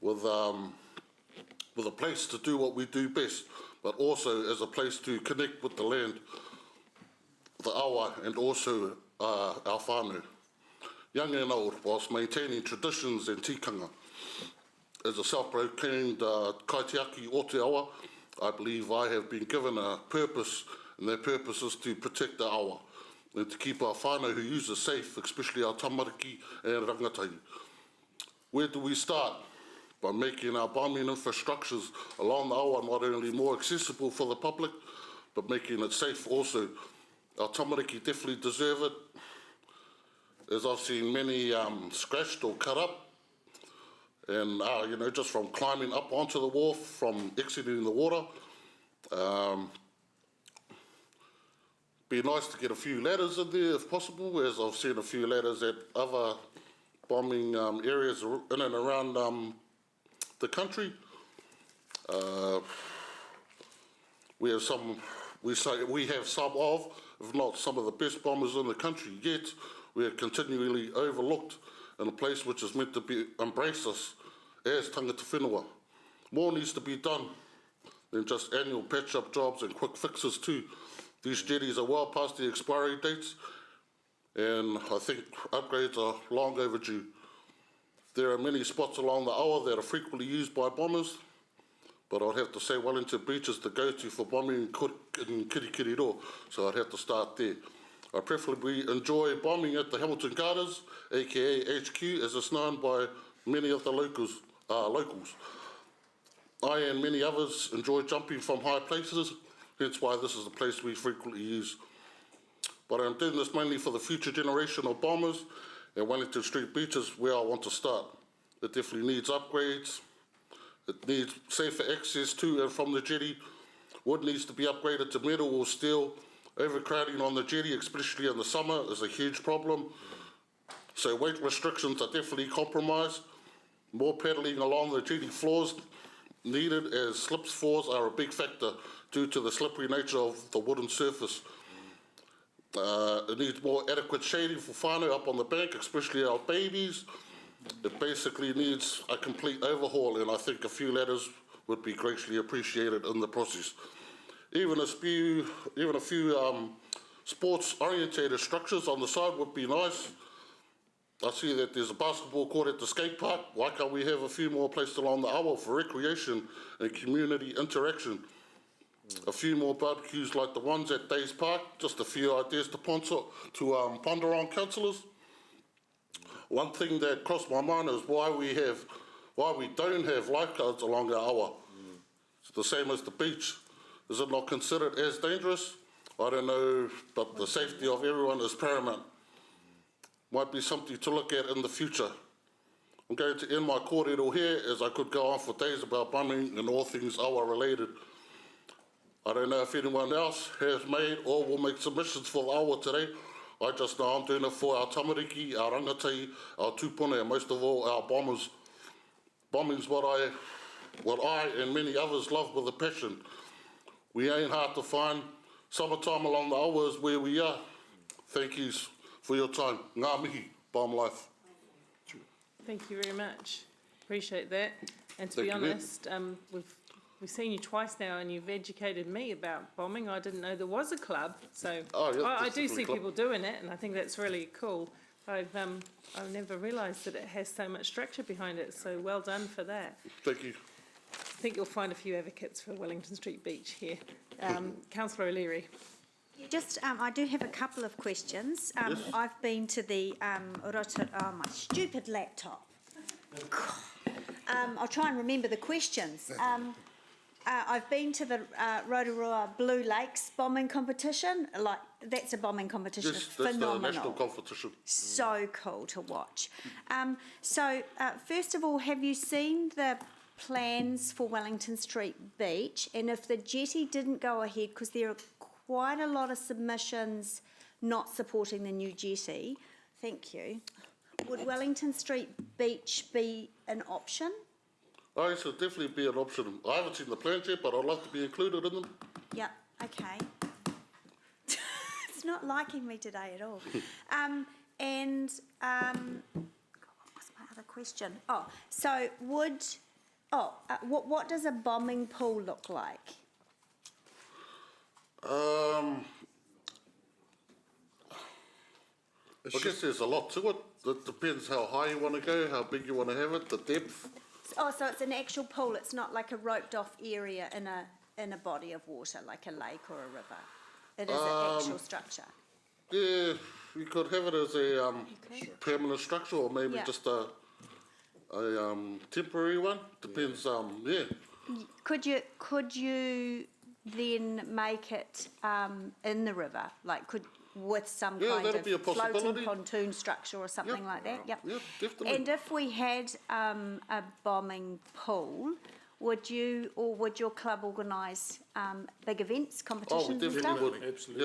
with a place to do what we do best, but also as a place to connect with the land, the awa, and also our whānau. Young and old, whilst maintaining traditions and tikanga. As a self-proclaimed kaitiaki o te awa, I believe I have been given a purpose, and that purpose is to protect the awa, and to keep our whānau who use it safe, especially our tamariki and rangatai. Where do we start? By making our bombing infrastructures along the awa not only more accessible for the public, but making it safe also. Our tamariki definitely deserve it, as I've seen many scratched or cut up, and you know, just from climbing up onto the wharf, from exiting the water. Be nice to get a few ladders in there if possible, as I've seen a few ladders at other bombing areas in and around the country. We have some of, if not some of the best bombers in the country, yet we are continually overlooked in a place which is meant to be embrace us as tangata whenua. More needs to be done than just annual patch-up jobs and quick fixes too. These jetties are well past the expiry dates, and I think upgrades are long overdue. There are many spots along the awa that are frequently used by bombers, but I'd have to say Wellington Beach is the go-to for bombing in Kirikiriroa, so I'd have to start there. I preferably enjoy bombing at the Hamilton Gardens, aka HQ, as it's known by many of the locals. I and many others enjoy jumping from high places, hence why this is the place we frequently use. But I'm doing this mainly for the future generation of bombers, and Wellington Street Beach is where I want to start. It definitely needs upgrades. It needs safer access to and from the jetty. Wood needs to be upgraded to metal or steel. Overcrowding on the jetty, especially in the summer, is a huge problem. So weight restrictions are definitely compromised. More paddling along the jetty floors needed, as slips falls are a big factor due to the slippery nature of the wooden surface. It needs more adequate shading for whānau up on the bank, especially our babies. It basically needs a complete overhaul, and I think a few ladders would be greatly appreciated in the process. Even a few sports-orientated structures on the side would be nice. I see that there's a basketball court at the skate park. Why can't we have a few more placed along the awa for recreation and community interaction? A few more barbecues like the ones at Days Park. Just a few ideas to ponder on, councillors. One thing that crossed my mind is why we don't have lifeguards along our awa. It's the same as the beach. Is it not considered as dangerous? I don't know, but the safety of everyone is paramount. Might be something to look at in the future. I'm going to end my kōrero here, as I could go on for days about bombing and all things awa related. I don't know if anyone else has made or will make submissions for the awa today. I just know I'm doing it for our tamariki, our rangatai, our tupuna, and most of all, our bombers. Bombing's what I and many others love with a passion. We ain't hard to find. Summertime along the awa is where we are. Thank you for your time. Ngā mihi, bomb life. Thank you very much. Appreciate that. And to be honest, we've seen you twice now, and you've educated me about bombing. I didn't know there was a club, so I do see people doing it, and I think that's really cool. I've never realised that it has so much structure behind it. So well done for that. Thank you. I think you'll find a few advocates for Wellington Street Beach here. Councillor O'Leary. I do have a couple of questions. Yes. I've been to the my stupid laptop. I'll try and remember the questions. I've been to the Rotorua Blue Lakes bombing competition. Like, that's a bombing competition. Yes, It's that's phenomenal. the national competition. So cool to watch. First of all, have you seen the plans for Wellington Street Beach? And if the jetty didn't go ahead, because there are quite a lot of submissions not supporting the new jetty, thank you, would Wellington Street Beach be an option? Oh, it should definitely be an option. I haven't seen the plans yet, but I'd love to be included in them. Yeah, okay. It's not liking me today at all. What was my other question? What does a bombing pool look like? I guess there's a lot to it. It depends how high you want to go, how big you want to have it, the depth. So it's an actual pool. It's not like a roped off area in a body of water, like a lake or a river. It is an actual structure. Yeah, you could have it as a permanent structure or maybe Yeah. just a temporary one. Depends. Yeah. Could you then make it in the river, like with some Yeah, kind that'd of be a floating possibility. pontoon structure or something like that? Yep. Yeah, definitely. And if we had a bombing pool, would you or would your club organise big events, competitions and stuff? definitely would. Absolutely.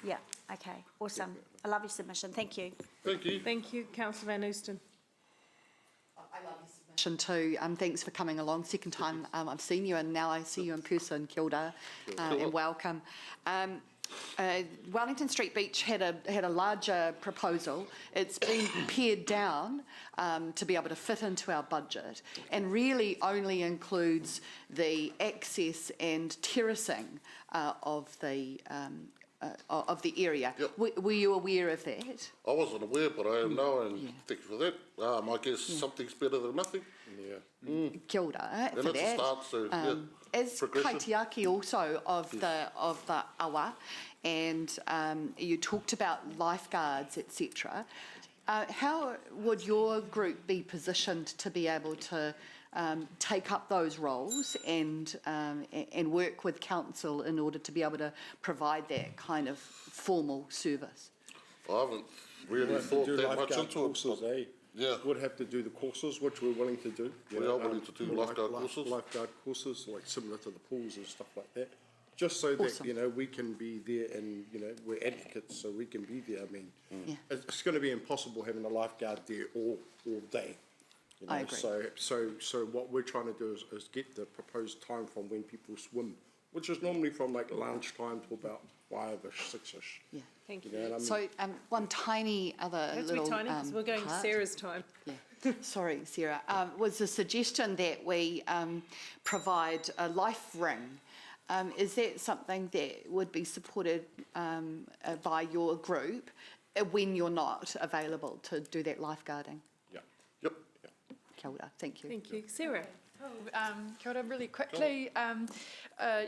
Yeah. Yeah, okay, awesome. I love your submission, thank you. Thank you. Thank you, councillor Van Oosten. Too. Thanks for coming along. Second time I've seen you, and now I see you in person. Kia ora, and welcome. Wellington Street Beach had a larger proposal. It's been pared down to be able to fit into our budget, and really only includes the access and terracing of the area. Yep. Were you aware of that? I wasn't aware, but I am now, and thank you for that. I guess something's better than nothing. Yeah. Kia ora And for it's a that. start, so As progression. kaitiaki also of the awa, and you talked about lifeguards, etc. How would your group be positioned to be able to take up those roles and work with council in order to be able to provide that kind of formal service? I haven't really thought that much into it. Yeah. Would have to do the courses, which we're willing to do. We are willing to do lifeguard courses. Lifeguard courses, like similar to the pools and stuff like that. Just so that, you know, we can be there and, you know, we're advocates, so we can be there. I mean, it's going to be impossible having a lifeguard there all day. You know? I agree. So what we're trying to do is get the proposed time from when people swim, which is normally from like lunchtime to about 5-ish, 6-ish. Yeah. Thank you. You know what I mean? So one tiny other Have to little be tiny, because we're going to part. Sarah's time. Yeah. Sorry, Sarah. Was the suggestion that we provide a life ring? Is that something that would be supported by your group when you're not available to do that lifeguarding? Yeah. Yep. Kia ora. Thank you. Thank you. Sarah? Kia ora, really quickly.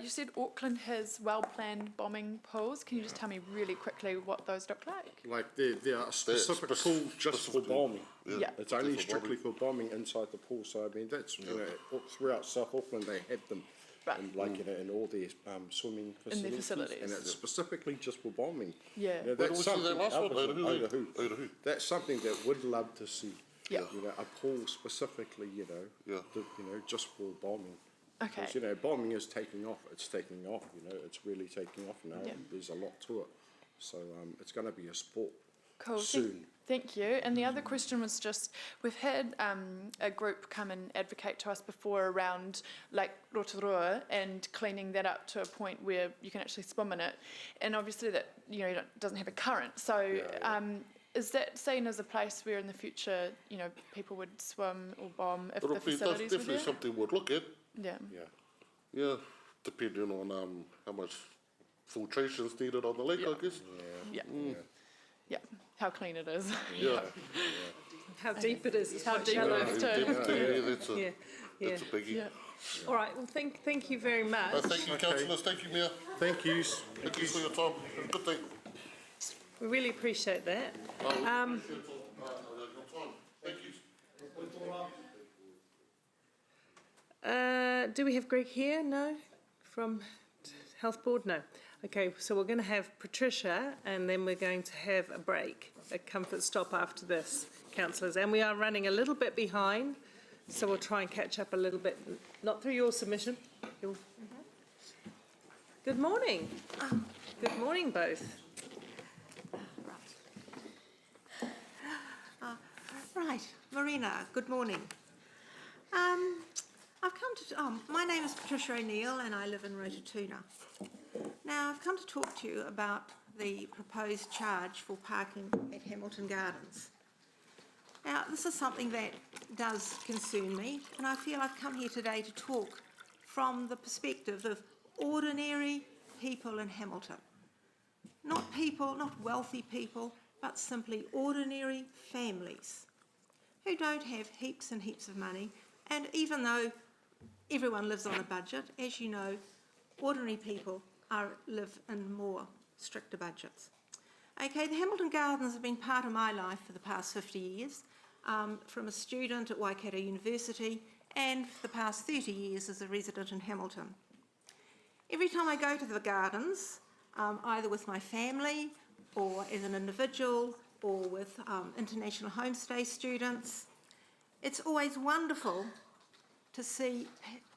You said Auckland has well-planned bombing pools. Can you just tell me really quickly what those look like? Like there are specific pools just for bombing. Yeah. It's only strictly for bombing inside the pool. So I mean that's you know throughout South Auckland they have them. Right. And like you know in all their swimming facilities. In their facilities. And it's specifically just for bombing. Yeah. You know, Where do that's we see something that last one? Otahuhu. Otahuhu. That's something that would love to see. Yeah. You know, a pool specifically, you know, just for bombing. Okay. Because, you know, bombing is taking off. It's taking off, you know, it's really taking off now. Yeah. And there's a lot to it. So it's going to be a sport Cool. soon. Thank you. And the other question was just, we've had a group come and advocate to us before around Lake Rotorua and cleaning that up to a point where you can actually swim in it. And obviously that, you know, doesn't have a current. So is that seen as a place where in the future, you know, people would swim or bomb if the That's facilities were definitely there? something we'd look at. Yeah. Yeah, depending on how much filtration's needed on the lake, I guess. Yeah. Yeah. How clean it is. Yeah. How deep it is. It's How quite deep shallow. it is too. That's a, Yeah. that's a biggie. Yeah. All right, well, thank you very much. Thank you, councillors. Thank you, Mayor. Thank you. Thank you for your time. Have a good day. We really appreciate that. Do we have Greg here? No? From Health Board? No. Okay, so we're going to have Patricia and then we're going to have a break, a comfort stop after this, councillors. And we are running a little bit behind, so we'll try and catch up a little bit, not through your submission. Good morning. Good morning, both. Right, Marina, good morning. I've come to, my name is Patricia O'Neill and I live in Rototuna. Now, I've come to talk to you about the proposed charge for parking at Hamilton Gardens. Now, this is something that does concern me, and I feel I've come here today to talk from the perspective of ordinary people in Hamilton. Not people, not wealthy people, but simply ordinary families who don't have heaps and heaps of money. And even though everyone lives on a budget, as you know, ordinary people live in more stricter budgets. Okay, the Hamilton Gardens have been part of my life for the past 50 years, from a student at Waikato University and for the past 30 years as a resident in Hamilton. Every time I go to the gardens, either with my family or as an individual or with international homestay students, it's always wonderful to see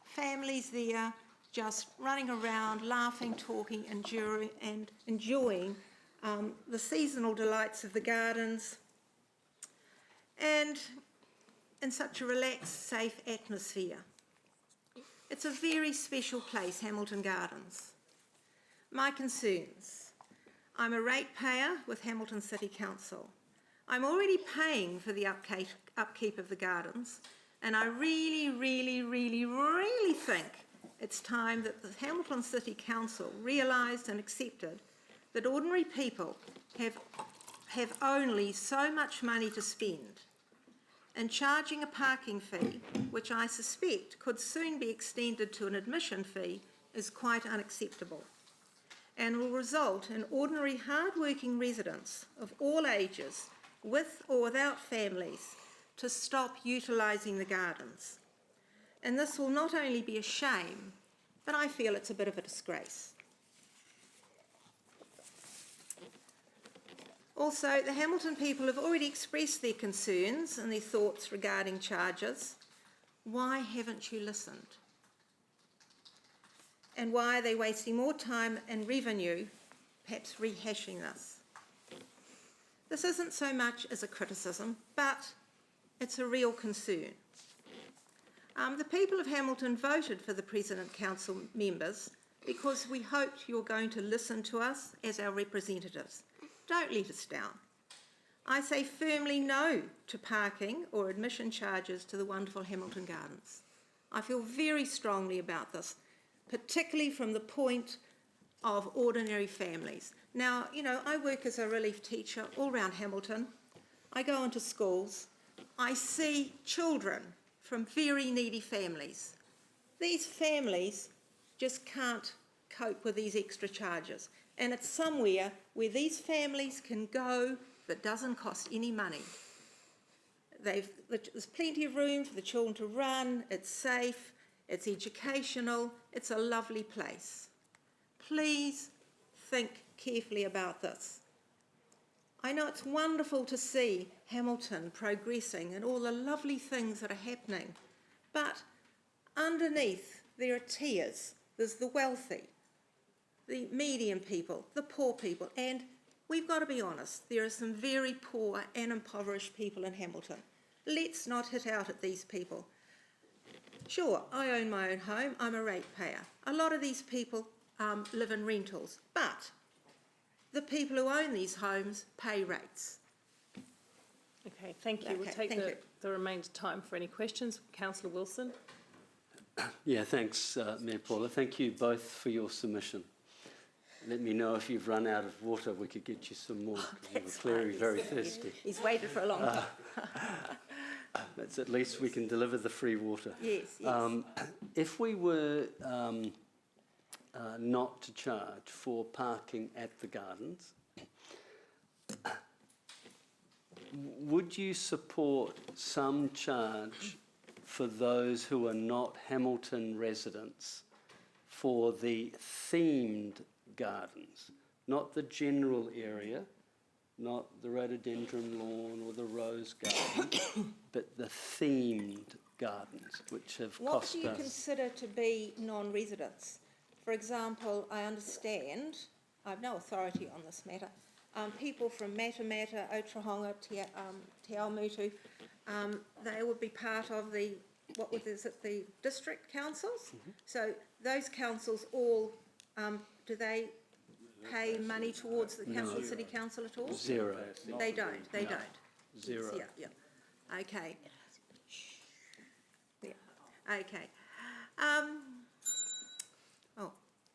families there just running around, laughing, talking, and enjoying the seasonal delights of the gardens, and in such a relaxed, safe atmosphere. It's a very special place, Hamilton Gardens. My concerns. I'm a ratepayer with Hamilton City Council. I'm already paying for the upkeep of the gardens, and I really think it's time that the Hamilton City Council realised and accepted that ordinary people have only so much money to spend, and charging a parking fee, which I suspect could soon be extended to an admission fee, is quite unacceptable and will result in ordinary hard-working residents of all ages, with or without families, to stop utilising the gardens. And this will not only be a shame, but I feel it's a bit of a disgrace. Also, the Hamilton people have already expressed their concerns and their thoughts regarding charges. Why haven't you listened? And why are they wasting more time and revenue, perhaps rehashing this? This isn't so much as a criticism, but it's a real concern. The people of Hamilton voted for the President Council members because we hoped you're going to listen to us as our representatives. Don't let us down. I say firmly no to parking or admission charges to the wonderful Hamilton Gardens. I feel very strongly about this, particularly from the point of ordinary families. Now, you know, I work as a relief teacher all around Hamilton. I go into schools. I see children from very needy families. These families just can't cope with these extra charges. And it's somewhere where these families can go that doesn't cost any money. There's plenty of room for the children to run, it's safe, it's educational, it's a lovely place. Please think carefully about this. I know it's wonderful to see Hamilton progressing and all the lovely things that are happening, but underneath there are tiers. There's the wealthy, the medium people, the poor people, and we've got to be honest, there are some very poor and impoverished people in Hamilton. Let's not hit out at these people. Sure, I own my own home, I'm a ratepayer. A lot of these people live in rentals, but the people who own these homes pay rates. Okay, thank you. We'll Okay, take the remainder time for any questions. Councillor Wilson. Yeah, thanks, Mayor Paula. Thank you both for your submission. Let me know if you've run out of water. We could get you some more, because you were clearly very thirsty. He's waited for a long time. That's at least we can deliver the free water. Yes, yes. If we were not to charge for parking at the gardens, would you support some charge for those who are not Hamilton residents for the themed gardens, not the general area, not the rhododendron lawn or the rose garden, but the themed gardens, which have What cost do you us... consider to be non-residents? For example, I understand, I have no authority on this matter, people from Matamata, Otrahonga, Te Awamutu, they would be part of the, the district councils? Mm-hmm. So those councils all, do they pay money towards the council, city council at all? Zero. They don't, they don't? Zero. Yes, yeah. Okay. Yeah, okay.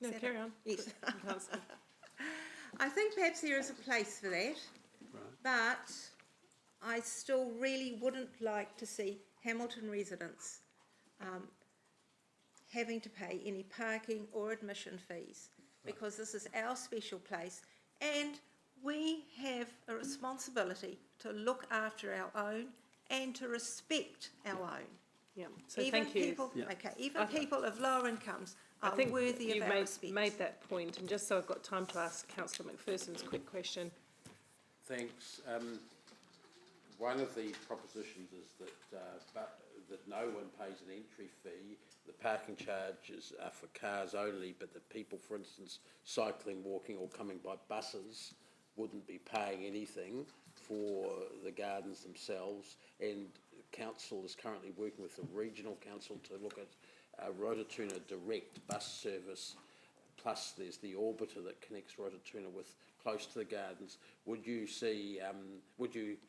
No, carry on. Yes. I think perhaps there is a place for that, but I still really wouldn't like to see Hamilton residents having to pay any parking or admission fees, because this is our special place, and we have a responsibility to look after our own and to respect our own. Yeah, so Even thank you. people, Yeah. okay, even I th- people of lower incomes I are think worthy you've of our respect. made that point, and just so I've got time to ask Councillor McPherson's quick question. Thanks. One of the propositions is that no one pays an entry fee. The parking charges are for cars only, but the people, for instance, cycling, walking or coming by buses wouldn't be paying anything for the gardens themselves. And council is currently working with the regional council to look at Rototuna direct bus service. Plus, there's the orbiter that connects Rototuna with close to the gardens. Would you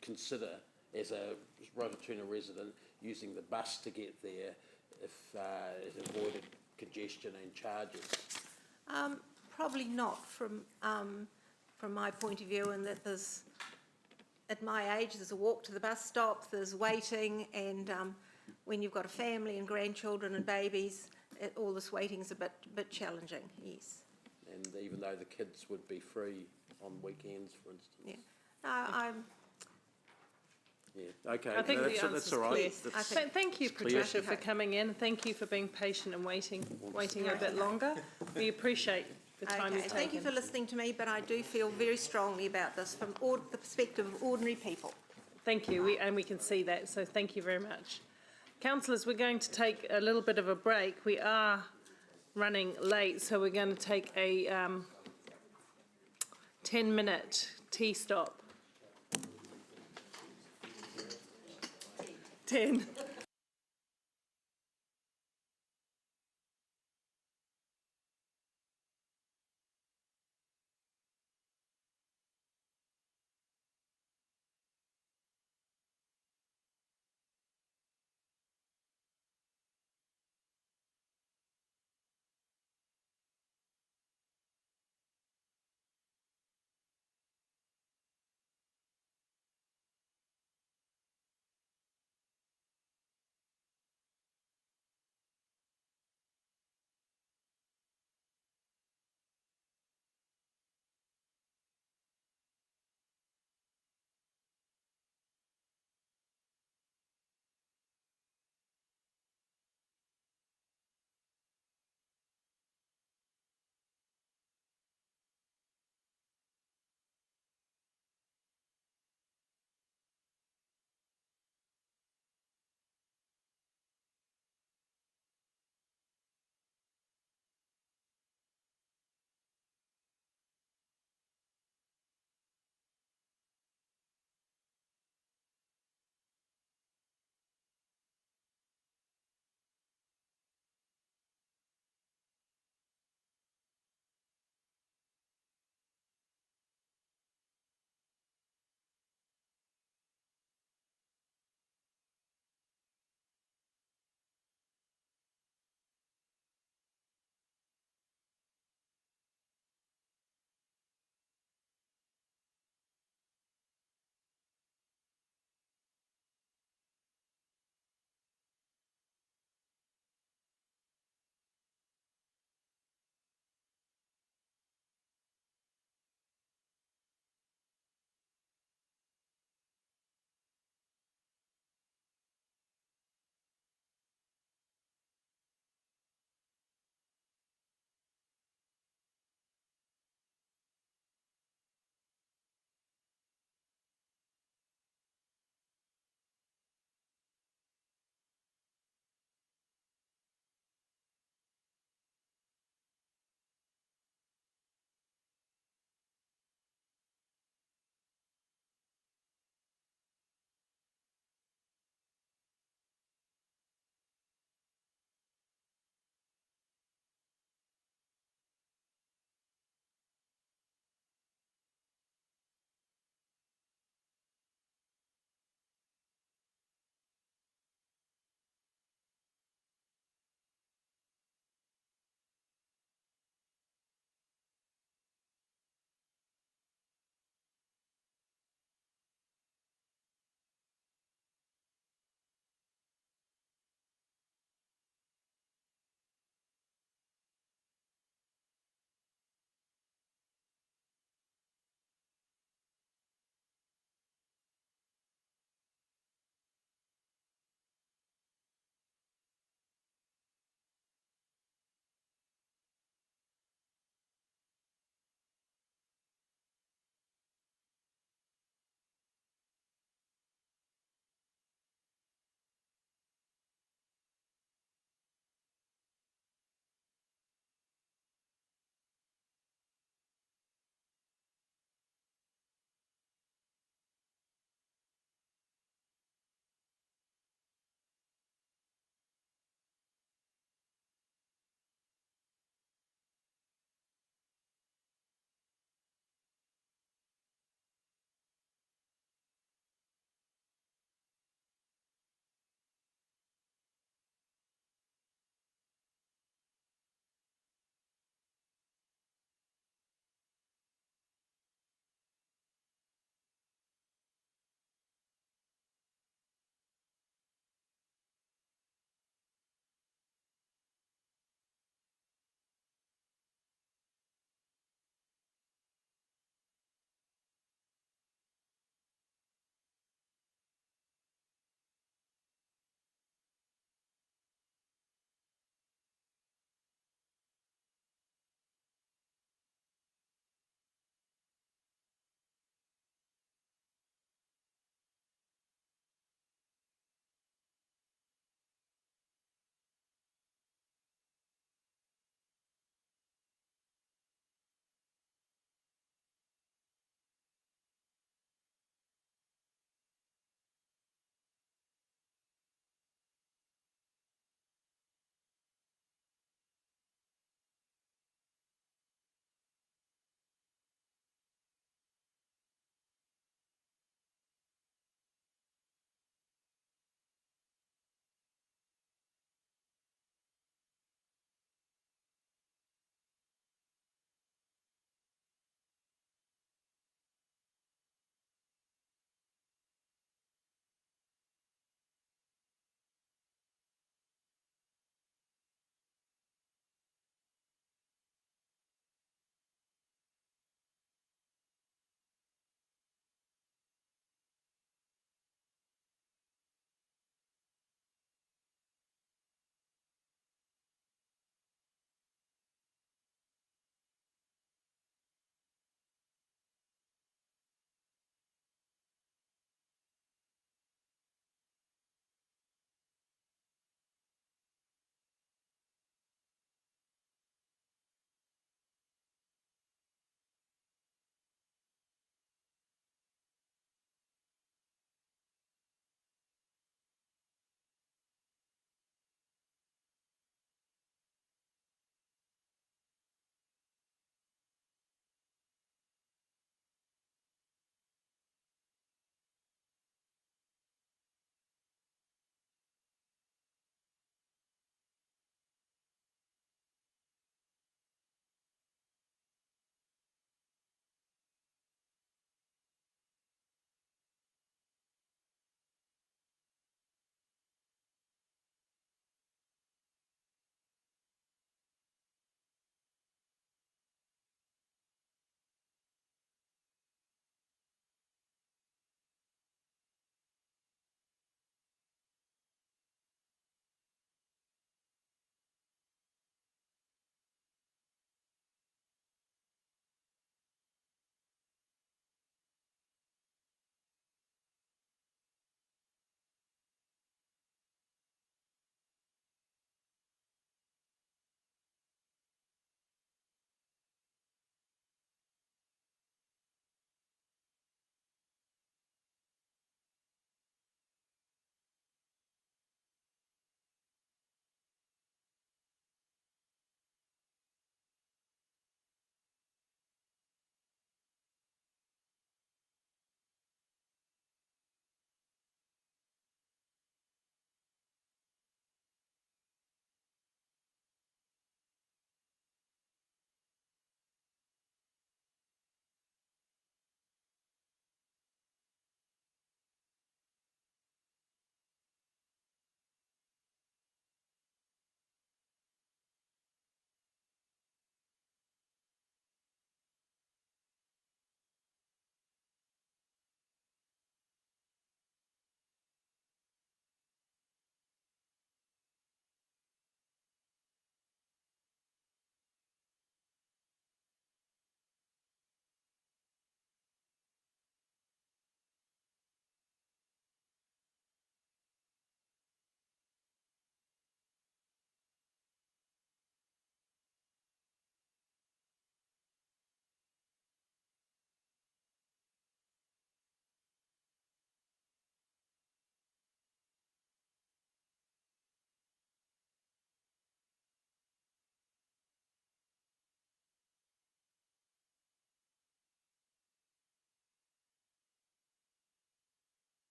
consider, as a Rototuna resident, using the bus to get there if it avoided congestion and charges? Probably not from my point of view, in that there's, at my age, there's a walk to the bus stop, there's waiting, and when you've got a family and grandchildren and babies, all this waiting is a bit challenging, yes. And even though the kids would be free on weekends, for instance? Yeah. No, Yeah, okay. I think no, the that's answer's all right. clear. That's Thank you, clear. Patricia, for coming in. Thank you for being patient and waiting a bit longer. We appreciate the time okay, you've taken. thank you for listening to me, but I do feel very strongly about this from the perspective of ordinary people. Thank you, we can see that, so thank you very much. Councillors, we're going to take a little bit of a break. We are running late, so we're going to take a 10-minute tea stop. 10.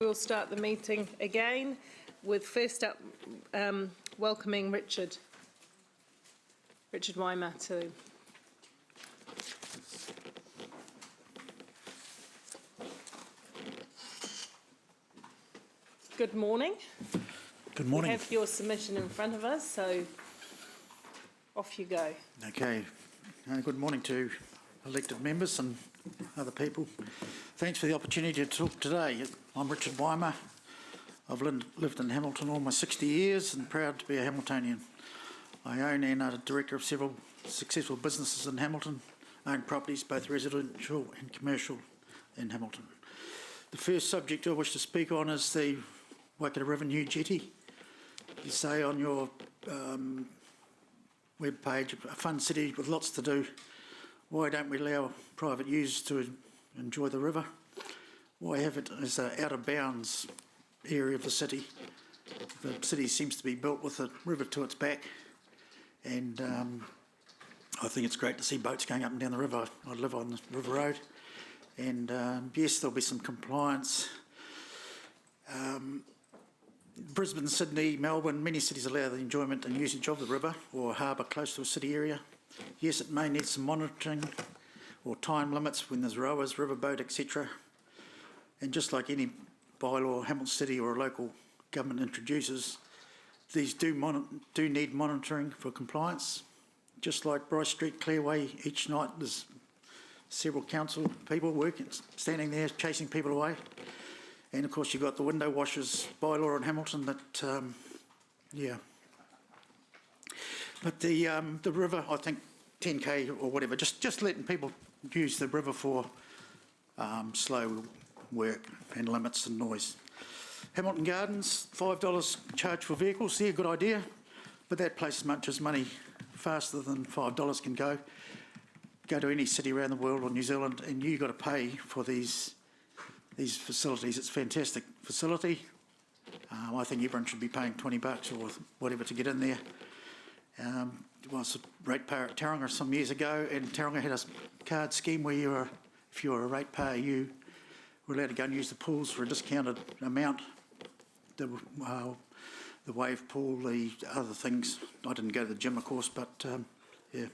We'll start the meeting again with first up welcoming Richard Weimer to. Good morning. Good morning. We have your submission in front of us, so off you go. Okay. Good morning to elected members and other people. Thanks for the opportunity to talk today. I'm Richard Weimer. I've lived in Hamilton almost 60 years and proud to be a Hamiltonian. I own and are director of several successful businesses in Hamilton, own properties both residential and commercial in Hamilton. The first subject I wish to speak on is the Waikato River New Jetty. You say on your web page, a fun city with lots to do. Why don't we allow private users to enjoy the river? Why have it as an out of bounds area of the city? The city seems to be built with the river to its back, and I think it's great to see boats going up and down the river. I live on the River Road, and yes, there'll be some compliance. Brisbane, Sydney, Melbourne, many cities allow the enjoyment and usage of the river or harbour close to a city area. Yes, it may need some monitoring or time limits when there's rowers, riverboat, etc. And just like any bylaw Hamilton City or a local government introduces, these do need monitoring for compliance. Just like Bryce Street, Clearway, each night there's several council people working, standing there chasing people away. And of course you've got the window washers bylaw in Hamilton that, yeah. But the river, I think 10k or whatever, just letting people use the river for slow work and limits and noise. Hamilton Gardens, $5 charge for vehicles, yeah, good idea, but that places much as money faster than $5 can go. Go to any city around the world or New Zealand and you've got to pay for these facilities. It's a fantastic facility. I think everyone should be paying $20 or whatever to get in there. I was a ratepayer at Tauranga some years ago, and Tauranga had a card scheme where if you were a ratepayer, you were allowed to go and use the pools for a discounted amount. The wave pool, the other things. I didn't go to the gym, of course, but yeah.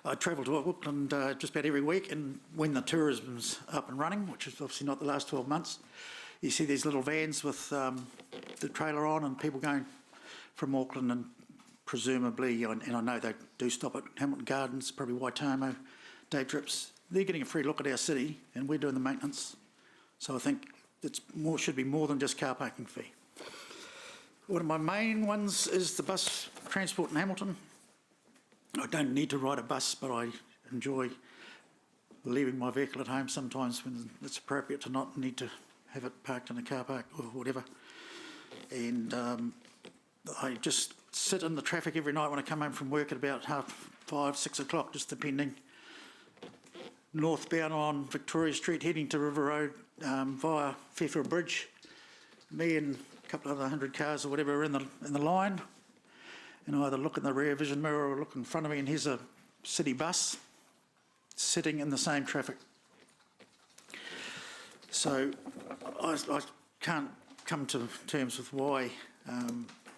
I travel to Auckland just about every week, and when the tourism's up and running, which is obviously not the last 12 months, you see these little vans with the trailer on and people going from Auckland and presumably, and I know they do stop at Hamilton Gardens, probably Waitomo, day trips. They're getting a free look at our city and we're doing the maintenance. So I think it should be more than just car parking fee. One of my main ones is the bus transport in Hamilton. I don't need to ride a bus, but I enjoy leaving my vehicle at home sometimes when it's appropriate to not need to have it parked in a car park or whatever. And I just sit in the traffic every night when I come home from work at about 5:30, 6 o'clock, just depending. Northbound on Victoria Street, heading to River Road via Fairfield Bridge. Me and a couple of other 100 cars or whatever are in the line. And I either look in the rear vision mirror or look in front of me and here's a city bus sitting in the same traffic. So I can't come to terms with why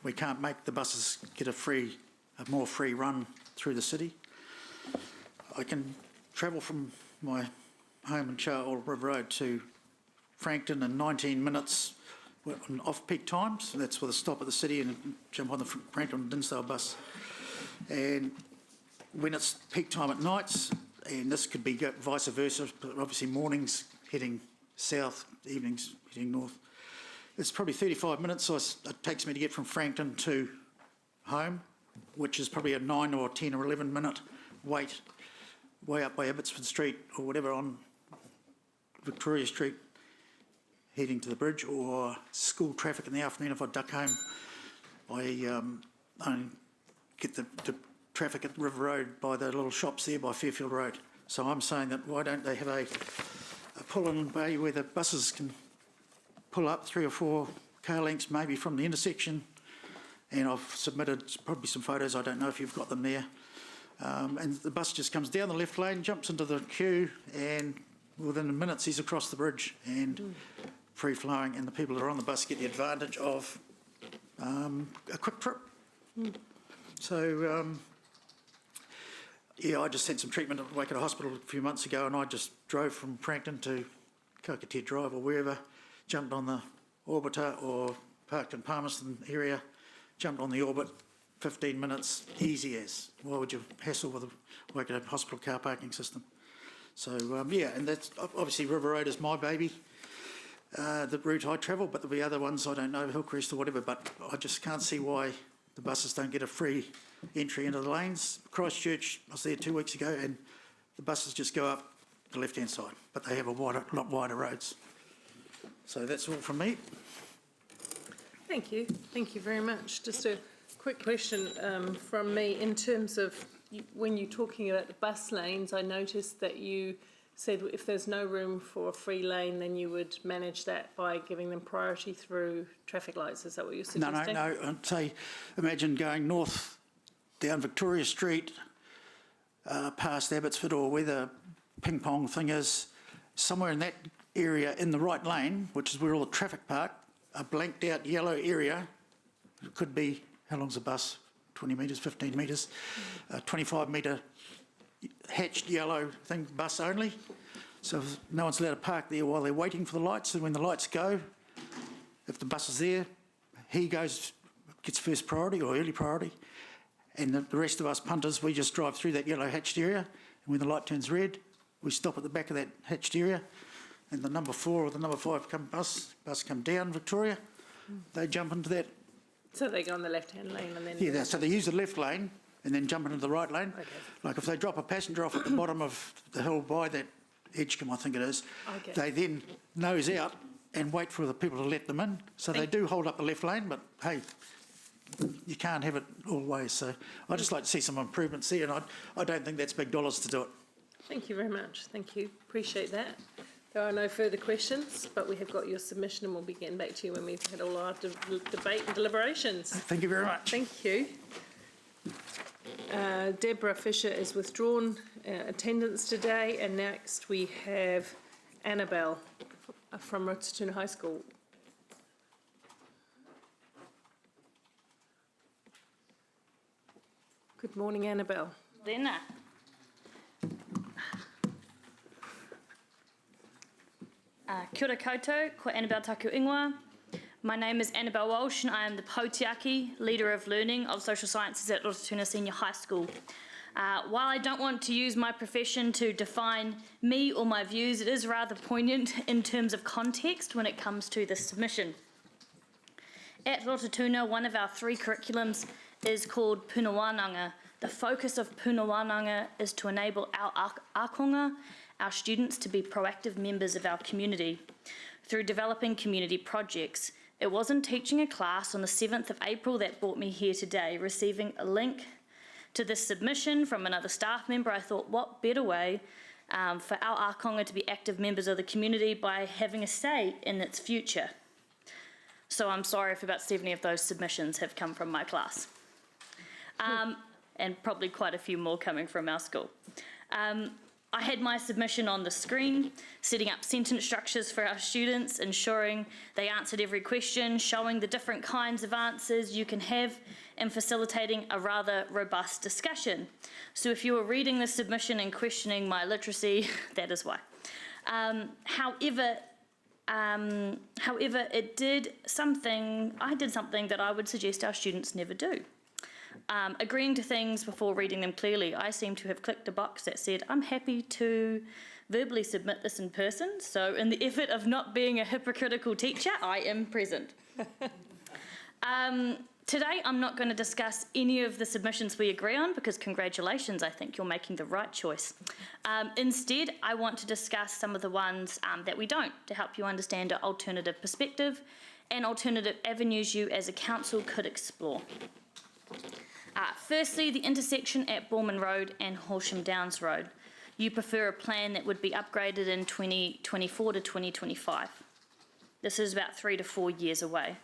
we can't make the buses get a more free run through the city. I can travel from my home in Charles River Road to Frankton in 19 minutes on off-peak times. That's with a stop at the city and jump on the Frankton Dinsdale bus. And when it's peak time at nights, and this could be vice versa, but obviously mornings heading south, evenings heading north, it's probably 35 minutes it takes me to get from Frankton to home, which is probably a 9 or 10 or 11 minute wait way up by Abbotsford Street or whatever on Victoria Street heading to the bridge, or school traffic in the afternoon. If I duck home, I get the traffic at River Road by the little shops there by Fairfield Road. So I'm saying that why don't they have a pull-in bay where the buses can pull up 3 or 4 car lengths maybe from the intersection, and I've submitted probably some photos, I don't know if you've got them there, and the bus just comes down the left lane, jumps into the queue, and within minutes he's across the bridge, and free-flowing, and the people that are on the bus get the advantage of a quick trip. So, I just had some treatment at Waikato Hospital a few months ago, and I just drove from Frankton to Kakatea Drive or wherever, jumped on the Orbiter or parked in Palmerston area, jumped on the Orbit, 15 minutes, easy as. Why would you hassle with a Waikato Hospital car parking system? So, and that's obviously River Road is my baby, the route I travel, but there'll be other ones, I don't know, Hillcrest or whatever, but I just can't see why the buses don't get a free entry into the lanes. Christchurch, I was there 2 weeks ago, and the buses just go up the left-hand side, but they have a lot wider roads. So that's all from me. Thank you very much. Just a quick question from me in terms of when you're talking about the bus lanes, I noticed that you said if there's no room for a free lane, then you would manage that by giving them priority through traffic lights. Is that what you're suggesting? No. I'd say, imagine going north down Victoria Street, past Abbotsford or where the ping pong thing is, somewhere in that area in the right lane, which is where all the traffic park, a blanked out yellow area. It could be, how long's a bus? 20 metres, 15 metres, 25 metre hatched yellow thing, bus only. So if no one's allowed to park there while they're waiting for the lights, and when the lights go, if the bus is there, he gets first priority or early priority, and the rest of us punters, we just drive through that yellow hatched area, and when the light turns red, we stop at the back of that hatched area, and the number 4 or the number 5 bus come down Victoria, they jump into that. So they go on the left-hand lane and then... Yeah, so they use the left lane and then jump into the right lane. Okay. Like if they drop a passenger off at the bottom of the hill by that Edgecombe, I think it is, they then nose out and wait for the people to let them in. So they do hold up the left lane, but hey, you can't have it all ways. So I'd just like to see some improvements there, and I don't think that's big dollars to do it. Thank you very much. Thank you. Appreciate that. There are no further questions, but we have got your submission and we'll be getting back to you when we've had all our debate and deliberations. Thank you very much. Thank you. Deborah Fisher is withdrawn attendance today, and next we have Annabelle from Rotorua High School. Good morning, Annabelle. Tēnā. Kia ora koutou, ko Annabelle Taku Ingoa. My name is Annabelle Walsh and I am the Potiaki Leader of Learning of Social Sciences at Rotorua Senior High School. While I don't want to use my profession to define me or my views, it is rather poignant in terms of context when it comes to this submission. At Rotorua, one of our 3 curriculums is called Puna Wānanga. The focus of Puna Wānanga is to enable our ākonga, our students, to be proactive members of our community through developing community projects. It wasn't teaching a class on the 7th of April that brought me here today. Receiving a link to this submission from another staff member, I thought, what better way for our ākonga to be active members of the community by having a say in its future. So I'm sorry if about 70 of those submissions have come from my class. And probably quite a few more coming from our school. I had my submission on the screen, setting up sentence structures for our students, ensuring they answered every question, showing the different kinds of answers you can have, and facilitating a rather robust discussion. So if you were reading the submission and questioning my literacy, that is why. However, I did something that I would suggest our students never do. Agreeing to things before reading them clearly, I seem to have clicked a box that said, I'm happy to verbally submit this in person, so in the effort of not being a hypocritical teacher, I am present. Today, I'm not going to discuss any of the submissions we agree on, because congratulations, I think you're making the right choice. Instead, I want to discuss some of the ones that we don't, to help you understand our alternative perspective and alternative avenues you as a council could explore. Firstly, the intersection at Borman Road and Horsham Downs Road. You prefer a plan that would be upgraded in 2024 to 2025. This is about 3 to 4 years away.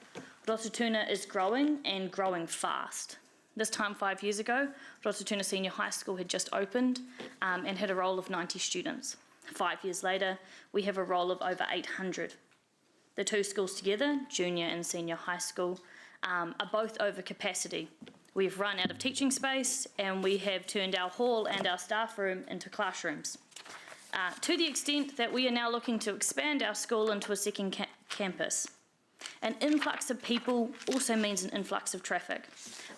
Rotorua is growing and growing fast. This time 5 years ago, Rotorua Senior High School had just opened and had a roll of 90 students. 5 years later, we have a roll of over 800. The two schools together, junior and senior high school, are both over capacity. We've run out of teaching space and we have turned our hall and our staff room into classrooms. To the extent that we are now looking to expand our school into a second campus. An influx of people also means an influx of traffic.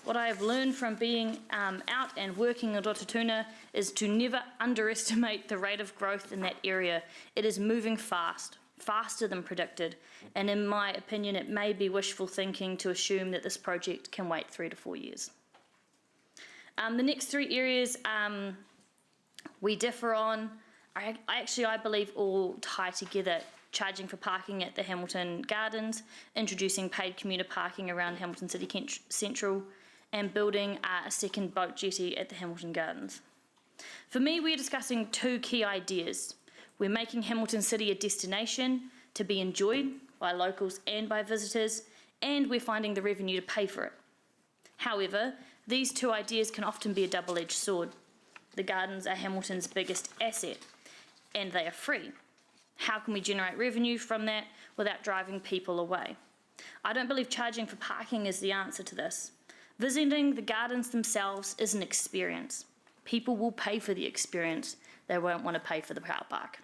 What I have learned from being out and working in Rototuna is to never underestimate the rate of growth in that area. It is moving fast, faster than predicted, and in my opinion it may be wishful thinking to assume that this project can wait 3 to 4 years. The next three areas we differ on, I believe all tie together. Charging for parking at the Hamilton Gardens, introducing paid commuter parking around Hamilton City Central, and building a second boat jetty at the Hamilton Gardens. For me, we're discussing two key ideas. We're making Hamilton City a destination to be enjoyed by locals and by visitors, and we're finding the revenue to pay for it. However, these two ideas can often be a double-edged sword. The gardens are Hamilton's biggest asset, and they are free. How can we generate revenue from that without driving people away? I don't believe charging for parking is the answer to this. Visiting the gardens themselves is an experience. People will pay for the experience. They won't want to pay for the car park.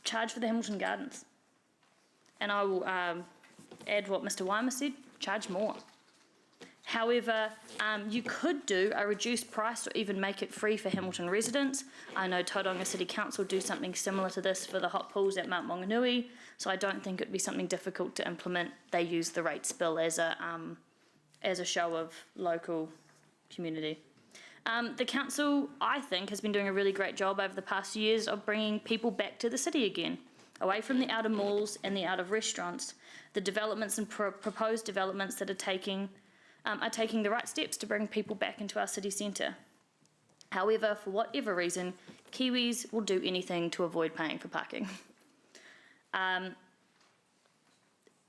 Charge for the Hamilton Gardens. And I will add what Mr. Weimer said, charge more. However, you could do a reduced price or even make it free for Hamilton residents. I know Tauranga City Council do something similar to this for the hot pools at Mount Maunganui, so I don't think it would be something difficult to implement. They use the rates bill as a show of local community. The council, I think, has been doing a really great job over the past years of bringing people back to the city again, away from the outer malls and the outer restaurants. The developments and proposed developments that are taking the right steps to bring people back into our city centre. However, for whatever reason, Kiwis will do anything to avoid paying for parking.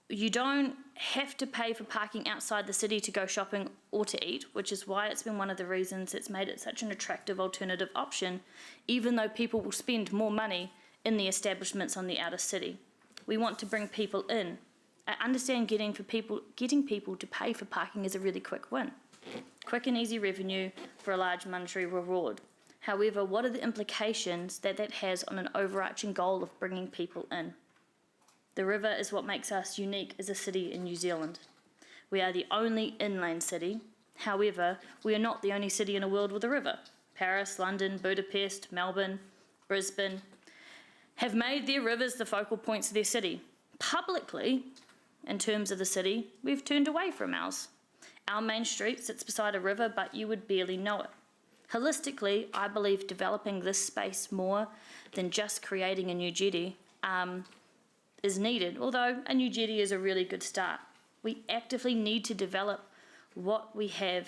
You don't have to pay for parking outside the city to go shopping or to eat, which is why it's been one of the reasons it's made it such an attractive alternative option, even though people will spend more money in the establishments on the outer city. We want to bring people in. I understand getting people to pay for parking is a really quick win. Quick and easy revenue for a large monetary reward. However, what are the implications that has on an overarching goal of bringing people in? The river is what makes us unique as a city in New Zealand. We are the only inland city. However, we are not the only city in the world with a river. Paris, London, Budapest, Melbourne, Brisbane have made their rivers the focal points of their city. Publicly, in terms of the city, we've turned away from ours. Our main street sits beside a river, but you would barely know it. Holistically, I believe developing this space more than just creating a new jetty is needed, although a new jetty is a really good start. We actively need to develop what we have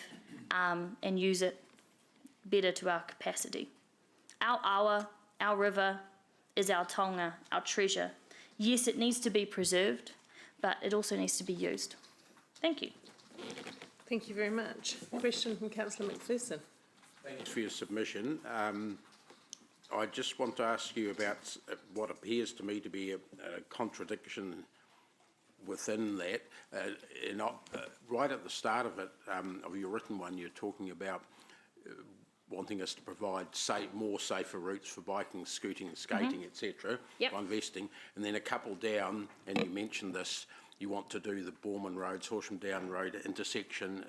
and use it better to our capacity. Our awa, our river, is our taonga, our treasure. Yes, it needs to be preserved, but it also needs to be used. Thank you. Thank you very much. Question from Councillor McPherson. Thanks for your submission. I just want to ask you about what appears to me to be a contradiction within that. Right at the start of it, of your written one, you're talking about wanting us to provide more safer routes for biking, scooting, skating, etc. Yep. By investing. And then a couple down, and you mentioned this, you want to do the Borman Roads, Horsham Down Road intersection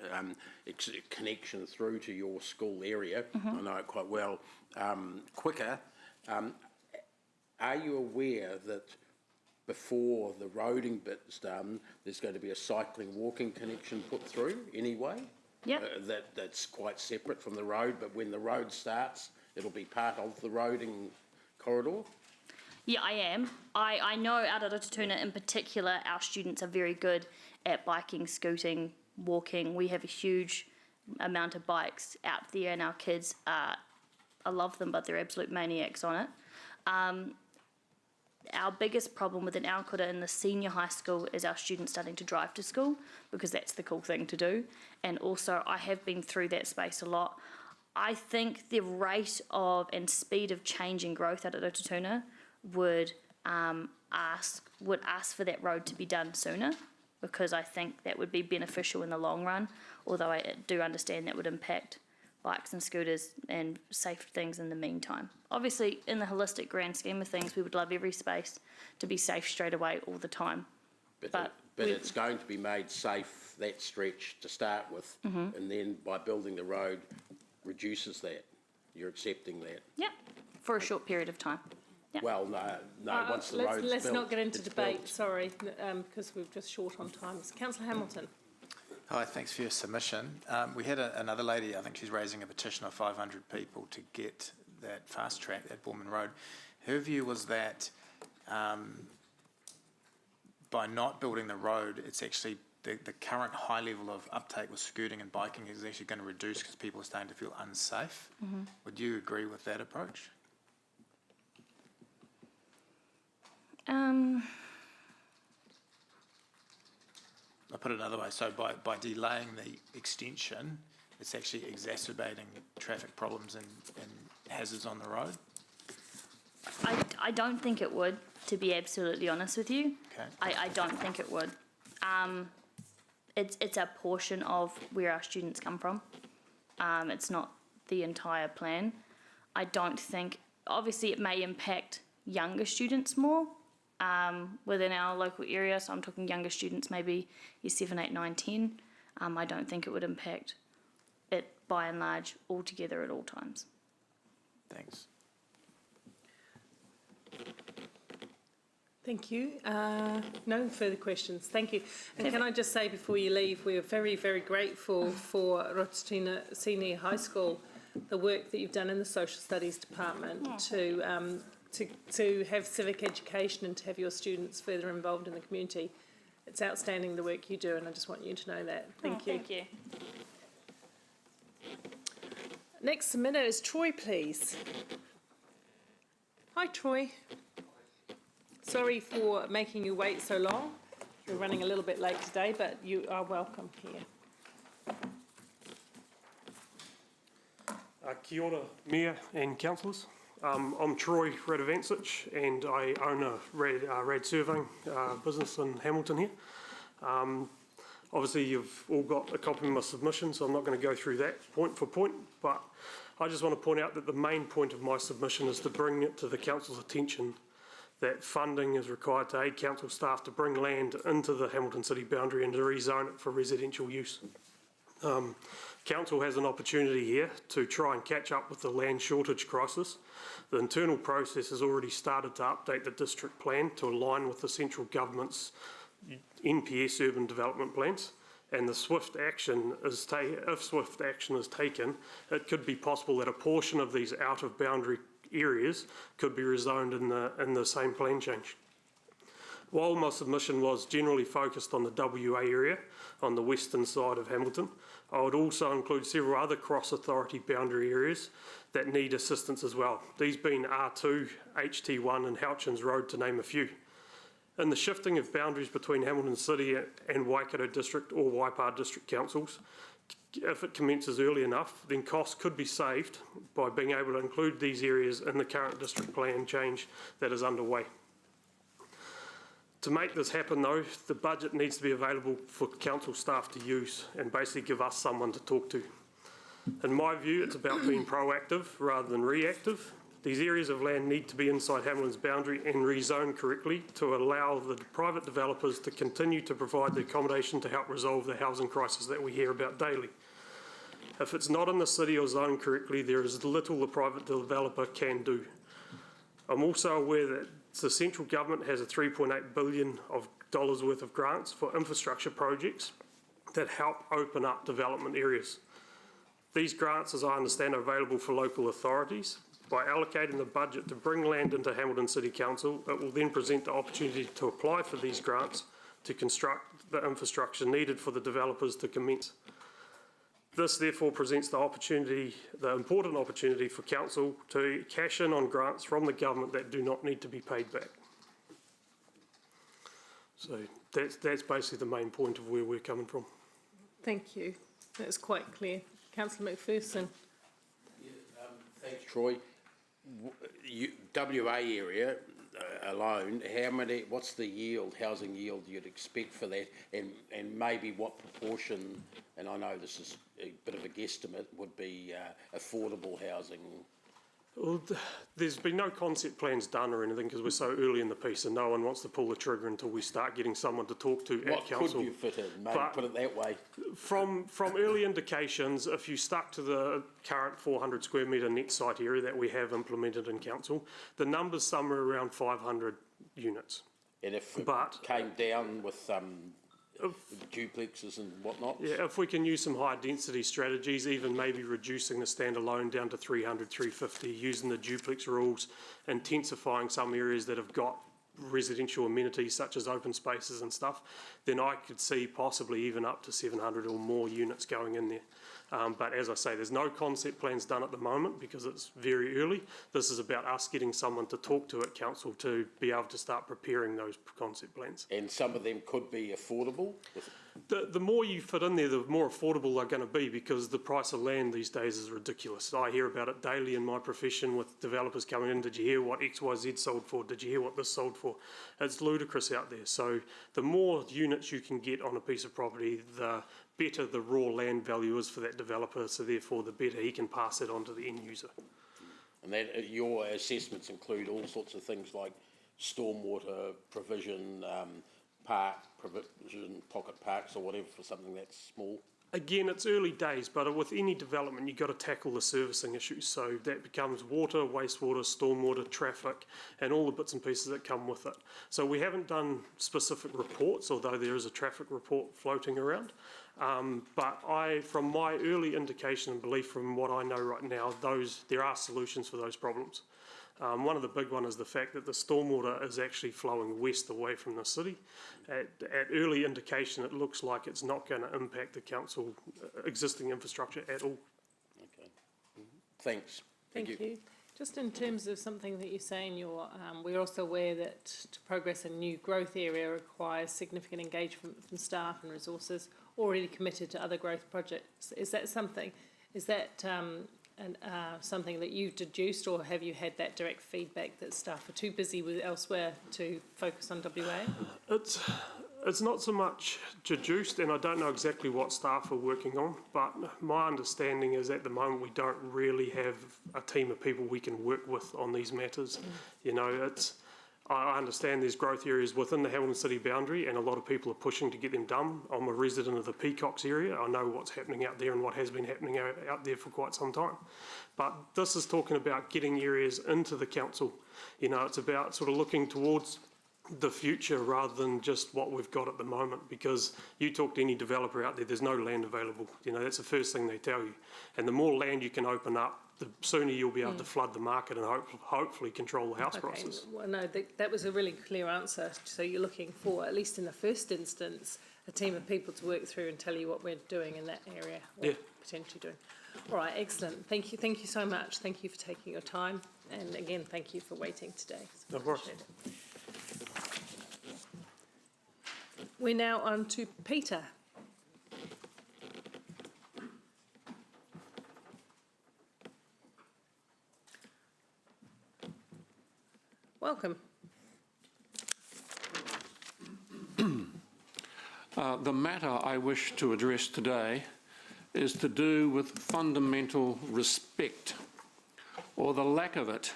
connection through to your school area. I know it quite well. Quicker. Are you aware that before the roading bit is done, there's going to be a cycling walking connection put through anyway? Yeah. That's quite separate from the road, but when the road starts, it'll be part of the roading corridor? Yeah, I am. I know out at Rototuna in particular, our students are very good at biking, scooting, walking. We have a huge amount of bikes out there, and our kids I love them, but they're absolute maniacs on it. Our biggest problem within Aokura in the senior high school is our students starting to drive to school, because that's the cool thing to do. And also, I have been through that space a lot. I think the rate of and speed of change and growth out at Rototuna would would ask for that road to be done sooner, because I think that would be beneficial in the long run, although I do understand that would impact bikes and scooters and safe things in the meantime. Obviously, in the holistic grand scheme of things, we would love every space to be safe straight away all the time. But it's going to be made safe, that stretch, to start with, and then by building the road, reduces that. You're accepting that? Yeah, for a short period of time. Yeah. Well, no, once the road's built. Let's not get into it's debate, built. sorry, because we're just short on time. Councillor Hamilton. Hi, thanks for your submission. We had another lady, I think she's raising a petition of 500 people to get that fast track at Bournemouth Road. Her view was that by not building the road, it's actually the current high level of uptake with scooting and biking is actually going to reduce because people are starting to feel unsafe. Would you agree with that approach? I'll put it another way. So by delaying the extension, it's actually exacerbating traffic problems and hazards on the road? I don't think it would, to be absolutely honest with you. Okay. I don't think it would. It's a portion of where our students come from. It's not the entire plan. I don't think, obviously it may impact younger students more within our local area. So I'm talking younger students, maybe year 7, 8, 9, 10. I don't think it would impact it by and large altogether at all times. Thanks. Thank you. No further questions. Thank you. And can I just say before you leave, we are very, very grateful for Rototuna Senior High School, the work that you've done in the Social Studies Department to have civic education and to have your students further involved in the community. It's outstanding the work you do, and I just want you to know that. Thank you. Thank you. Next submitter is Troy, please. Hi, Troy. Sorry for making you wait so long. We're running a little bit late today, but you are welcome here. Kia ora, Mayor and councillors. I'm Troy Radovancic and I own a rad surveying business in Hamilton here. Obviously you've all got a copy of my submission, so I'm not going to go through that point for point, but I just want to point out that the main point of my submission is to bring it to the council's attention that funding is required to aid council staff to bring land into the Hamilton city boundary and to rezone it for residential use. Council has an opportunity here to try and catch up with the land shortage crisis. The internal process has already started to update the district plan to align with the central government's NPS urban development plans, and the swift action is if swift action is taken, it could be possible that a portion of these out of boundary areas could be rezoned in the same plan change. While my submission was generally focused on the WA area on the western side of Hamilton, I would also include several other cross-authority boundary areas that need assistance as well, these being R2, HT1 and Houchins Road to name a few. In the shifting of boundaries between Hamilton City and Waikato District or Waipa District Councils, if it commences early enough, then costs could be saved by being able to include these areas in the current district plan change that is underway. To make this happen though, the budget needs to be available for council staff to use and basically give us someone to talk to. In my view, it's about being proactive rather than reactive. These areas of land need to be inside Hamilton's boundary and rezoned correctly to allow the private developers to continue to provide the accommodation to help resolve the housing crisis that we hear about daily. If it's not in the city or zoned correctly, there is little the private developer can do. I'm also aware that the central government has a $3.8 billion worth of grants for infrastructure projects that help open up development areas. These grants, as I understand, are available for local authorities. By allocating the budget to bring land into Hamilton City Council, it will then present the opportunity to apply for these grants to construct the infrastructure needed for the developers to commence. This therefore presents the important opportunity for Council to cash in on grants from the government that do not need to be paid back. So that's basically the main point of where we're coming from. Thank you. That's quite clear. Councillor McPherson. Thanks, Troy. WA area, alone, what's the yield, housing yield you'd expect for that, and maybe what proportion, and I know this is a bit of a guesstimate, would be affordable housing? Well, there's been no concept plans done or anything because we're so early in the piece and no one wants to pull the trigger until we start getting someone to talk to at council. What could you fit in, maybe put it that way? From early indications, if you stuck to the current 400 square metre net site area that we have implemented in council, the number's somewhere around 500 units. And if it came down with duplexes and whatnot? Yeah, if we can use some high density strategies, even maybe reducing the standalone down to 300, 350, using the duplex rules, intensifying some areas that have got residential amenities such as open spaces and stuff, then I could see possibly even up to 700 or more units going in there. But as I say, there's no concept plans done at the moment because it's very early. This is about us getting someone to talk to at council to be able to start preparing those concept plans. And some of them could be affordable? The more you fit in there, the more affordable they're going to be because the price of land these days is ridiculous. I hear about it daily in my profession with developers coming in. Did you hear what XYZ sold for? Did you hear what this sold for? It's ludicrous out there. So the more units you can get on a piece of property, the better the raw land value is for that developer, so therefore the better he can pass it on to the end user. And that your assessments include all sorts of things like stormwater provision, park provision, pocket parks or whatever for something that's small? Again, it's early days, but with any development, you've got to tackle the servicing issues. So that becomes water, wastewater, stormwater, traffic, and all the bits and pieces that come with it. So we haven't done specific reports, although there is a traffic report floating around. But from my early indication and belief from what I know right now, there are solutions for those problems. One of the big ones is the fact that the stormwater is actually flowing west away from the city. At early indication, it looks like it's not going to impact the council existing infrastructure at all. Okay. Thanks. Thank you. Just in terms of something that you say in your, we're also aware that to progress a new growth area requires significant engagement from staff and resources already committed to other growth projects. Is that something that you've deduced, or have you had that direct feedback that staff are too busy with elsewhere to focus on WA? It's not so much deduced, and I don't know exactly what staff are working on, but my understanding is at the moment we don't really have a team of people we can work with on these matters. You know, I understand there's growth areas within the Hamilton City boundary and a lot of people are pushing to get them done. I'm a resident of the Peacocks area. I know what's happening out there and what has been happening out there for quite some time. But this is talking about getting areas into the council. You know, it's about sort of looking towards the future rather than just what we've got at the moment, because you talk to any developer out there, there's no land available. You know, that's the first thing they tell you. And the more land you can open up, the sooner you'll be able to flood the market and hopefully control the house prices. Well, no, that was a really clear answer. So you're looking for, at least in the first instance, a team of people to work through and tell you what we're doing in that area, or potentially doing. All right, excellent. Thank you so much. Thank you for taking your time. And again, thank you for waiting today. No worries. We're now on to Peter. Welcome. The matter I wish to address today is to do with fundamental respect, or the lack of it,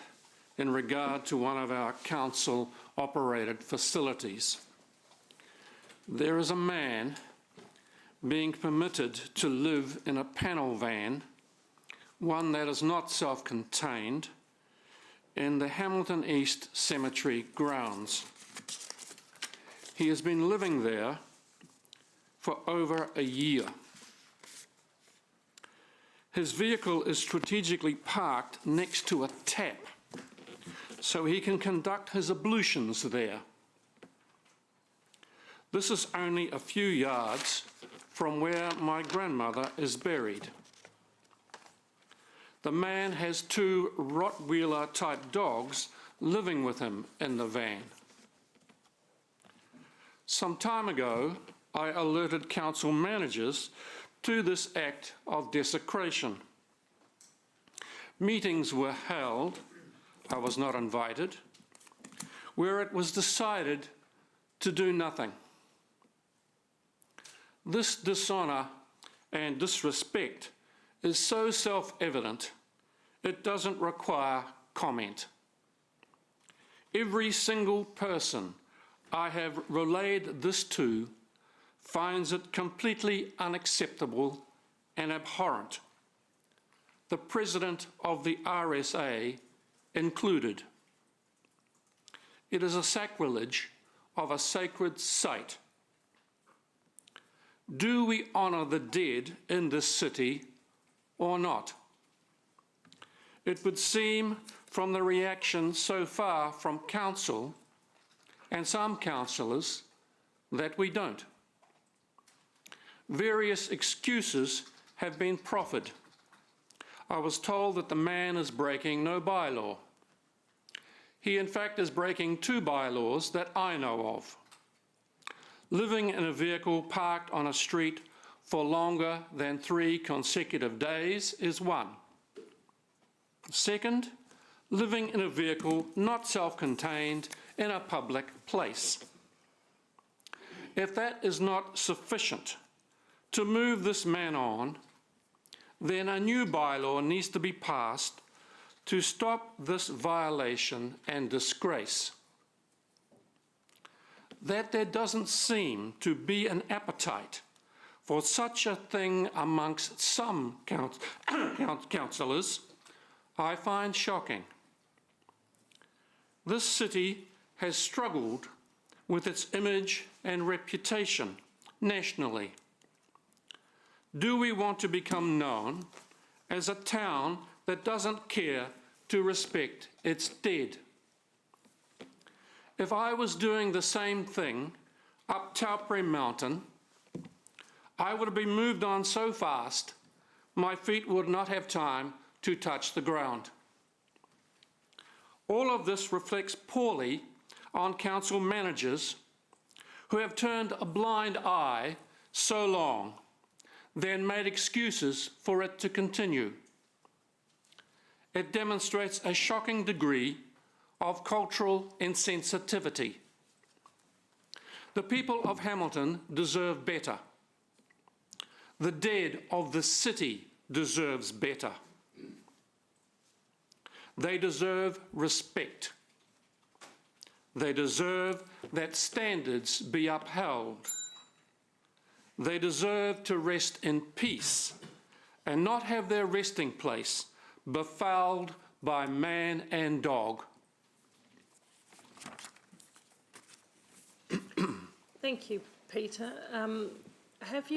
in regard to one of our council-operated facilities. There is a man being permitted to live in a panel van, one that is not self-contained, in the Hamilton East Cemetery grounds. He has been living there for over a year. His vehicle is strategically parked next to a tap, so he can conduct his ablutions there. This is only a few yards from where my grandmother is buried. The man has 2 Rottweiler-type dogs living with him in the van. Some time ago, I alerted council managers to this act of desecration. Meetings were held, I was not invited, where it was decided to do nothing. This dishonour and disrespect is so self-evident, it doesn't require comment. Every single person I have relayed this to finds it completely unacceptable and abhorrent, the President of the RSA included. It is a sacrilege of a sacred site. Do we honour the dead in this city or not? It would seem from the reaction so far from Council and some councillors that we don't. Various excuses have been proffered. I was told that the man is breaking no bylaw. He in fact is breaking 2 bylaws that I know of. Living in a vehicle parked on a street for longer than 3 consecutive days is one. Second, living in a vehicle not self-contained in a public place. If that is not sufficient to move this man on, then a new bylaw needs to be passed to stop this violation and disgrace. That there doesn't seem to be an appetite for such a thing amongst some councillors, I find shocking. This city has struggled with its image and reputation nationally. Do we want to become known as a town that doesn't care to respect its dead? If I was doing the same thing up Taupere Mountain, I would have been moved on so fast, my feet would not have time to touch the ground. All of this reflects poorly on council managers who have turned a blind eye so long, then made excuses for it to continue. It demonstrates a shocking degree of cultural insensitivity. The people of Hamilton deserve better. The dead of the city deserves better. They deserve respect. They deserve that standards be upheld. They deserve to rest in peace and not have their resting place befouled by man and dog. Thank you, Peter. Have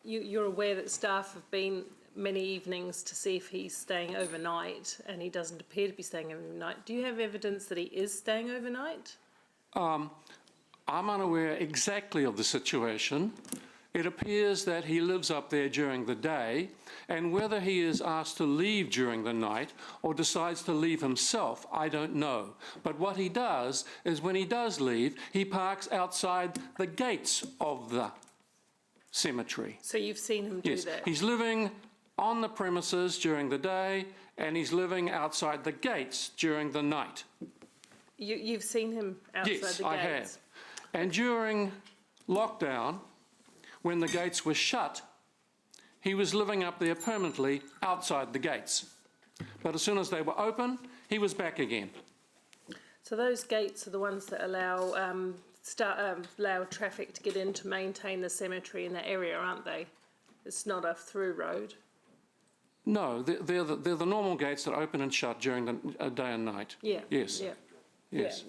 you're aware that staff have been many evenings to see if he's staying overnight, and he doesn't appear to be staying overnight. Do you have evidence that he is staying overnight? I'm unaware exactly of the situation. It appears that he lives up there during the day, and whether he is asked to leave during the night or decides to leave himself, I don't know. But what he does is when he does leave, he parks outside the gates of the cemetery. So you've seen him do Yes, that? he's living on the premises during the day, and he's living outside the gates during the night. You've seen him outside the gates? Yes, I have. And during lockdown, when the gates were shut, he was living up there permanently outside the gates. But as soon as they were open, he was back again. So those gates are the ones that allow allow traffic to get in to maintain the cemetery in that area, aren't they? It's not a through road. No, they're the normal gates that open and shut during the day and night. Yeah. Yes. Yeah. Yes.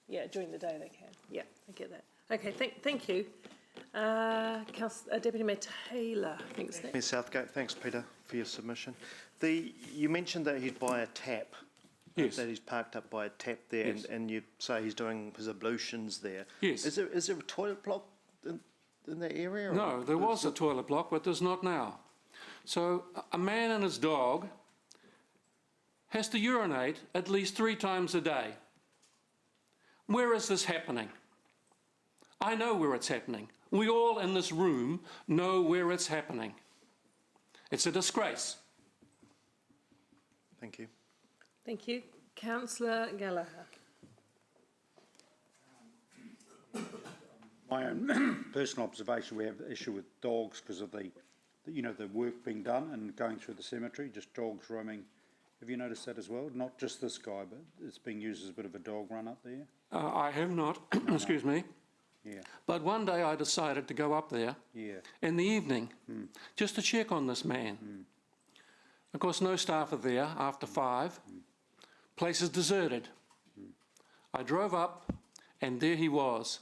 Yeah. During the day they can. Yeah, I get that. Okay. Thank you. Deputy Mayor Taylor, I think it's next. Mayor Southgate, thanks Peter for your submission. You mentioned that he'd buy a tap. Yes. That he's parked up by a tap there, Yes. and you say he's doing his ablutions there. Yes. Is there a toilet block in that area? Or No, there was a toilet block, but there's not now. So a man and his dog has to urinate at least 3 times a day. Where is this happening? I know where it's happening. We all in this room know where it's happening. It's a disgrace. Thank you. Thank you. Councillor Gallagher. My own personal observation, we have the issue with dogs because of the work being done and going through the cemetery, just dogs roaming. Have you noticed that as well? Not just this guy, but it's being used as a bit of a dog run up there. I have not, excuse me. Yeah. But one day I decided to go up there in the evening just to check on this man. Of course, no staff are there after 5. Place is deserted. I drove up and there he was,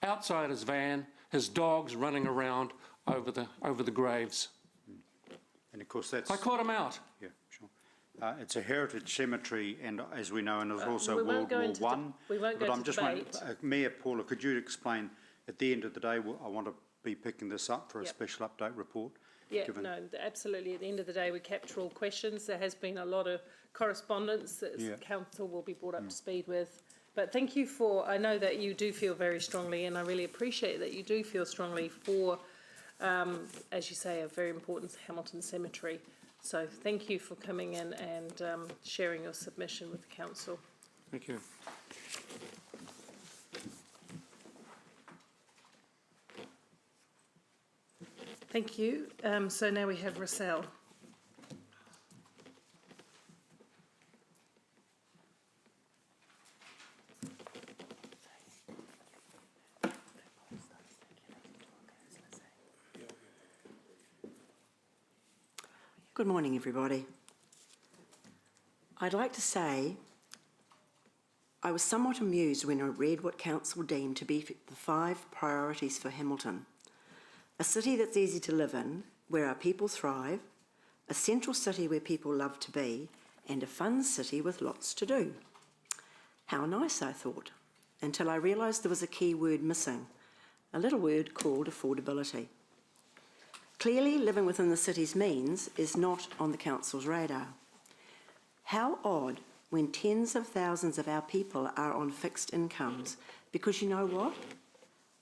outside his van, his dogs running around over the graves. And of course that's... I caught him out. Yeah, sure. It's a heritage cemetery, and as we know, and it was also we won't World War One. We won't go But into I'm just debate. wondering, Mayor Paula, could you explain, at the end of the day, I want to be picking this up for a special update report? Yeah, given- no, absolutely. At the end of the day, we capture all questions. There has been a lot of correspondence that council will be brought up to speed with. But thank you for, I know that you do feel very strongly, and I really appreciate that you do feel strongly for, as you say, a very important Hamilton cemetery. So thank you for coming in and sharing your submission with the council. Thank you. Thank you. So now we have Russell. Good morning, everybody. I'd like to say I was somewhat amused when I read what Council deemed to be the 5 priorities for Hamilton. A city that's easy to live in, where our people thrive, a central city where people love to be, and a fun city with lots to do. How nice, I thought, until I realised there was a key word missing, a little word called affordability. Clearly, living within the city's means is not on the council's radar. How odd when tens of thousands of our people are on fixed incomes, because you know what?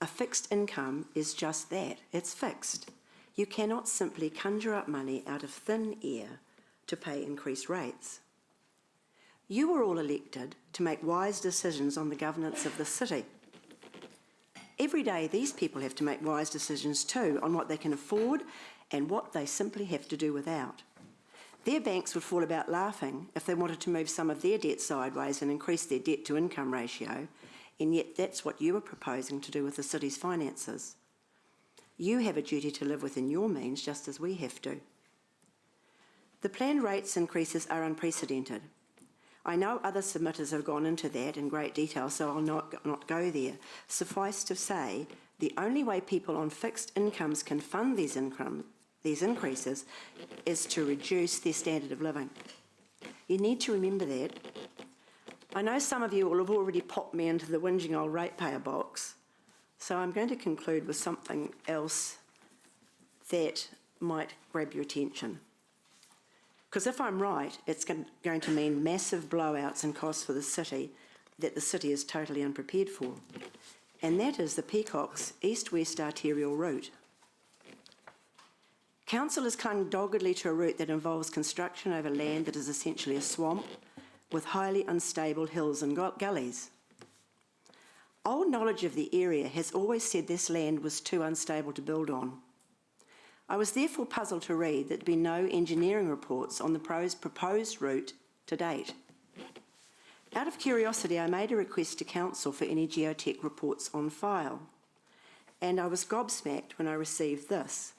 A fixed income is just that, it's fixed. You cannot simply conjure up money out of thin air to pay increased rates. You were all elected to make wise decisions on the governance of the city. Every day, these people have to make wise decisions too on what they can afford and what they simply have to do without. Their banks would fall about laughing if they wanted to move some of their debt sideways and increase their debt-to-income ratio, and yet that's what you are proposing to do with the city's finances. You have a duty to live within your means just as we have to. The planned rates increases are unprecedented. I know other submitters have gone into that in great detail, so I'll not go there. Suffice to say, the only way people on fixed incomes can fund these increases is to reduce their standard of living. You need to remember that. I know some of you will have already popped me into the whinging old ratepayer box, so I'm going to conclude with something else that might grab your attention. Because if I'm right, it's going to mean massive blowouts in costs for the city that the city is totally unprepared for. And that is the Peacocks east-west arterial route. Council has clung doggedly to a route that involves construction over land that is essentially a swamp with highly unstable hills and gullies. Old knowledge of the area has always said this land was too unstable to build on. I was therefore puzzled to read that there had been no engineering reports on the proposed route to date. Out of curiosity, I made a request to Council for any geotech reports on file, and I was gobsmacked when I received this: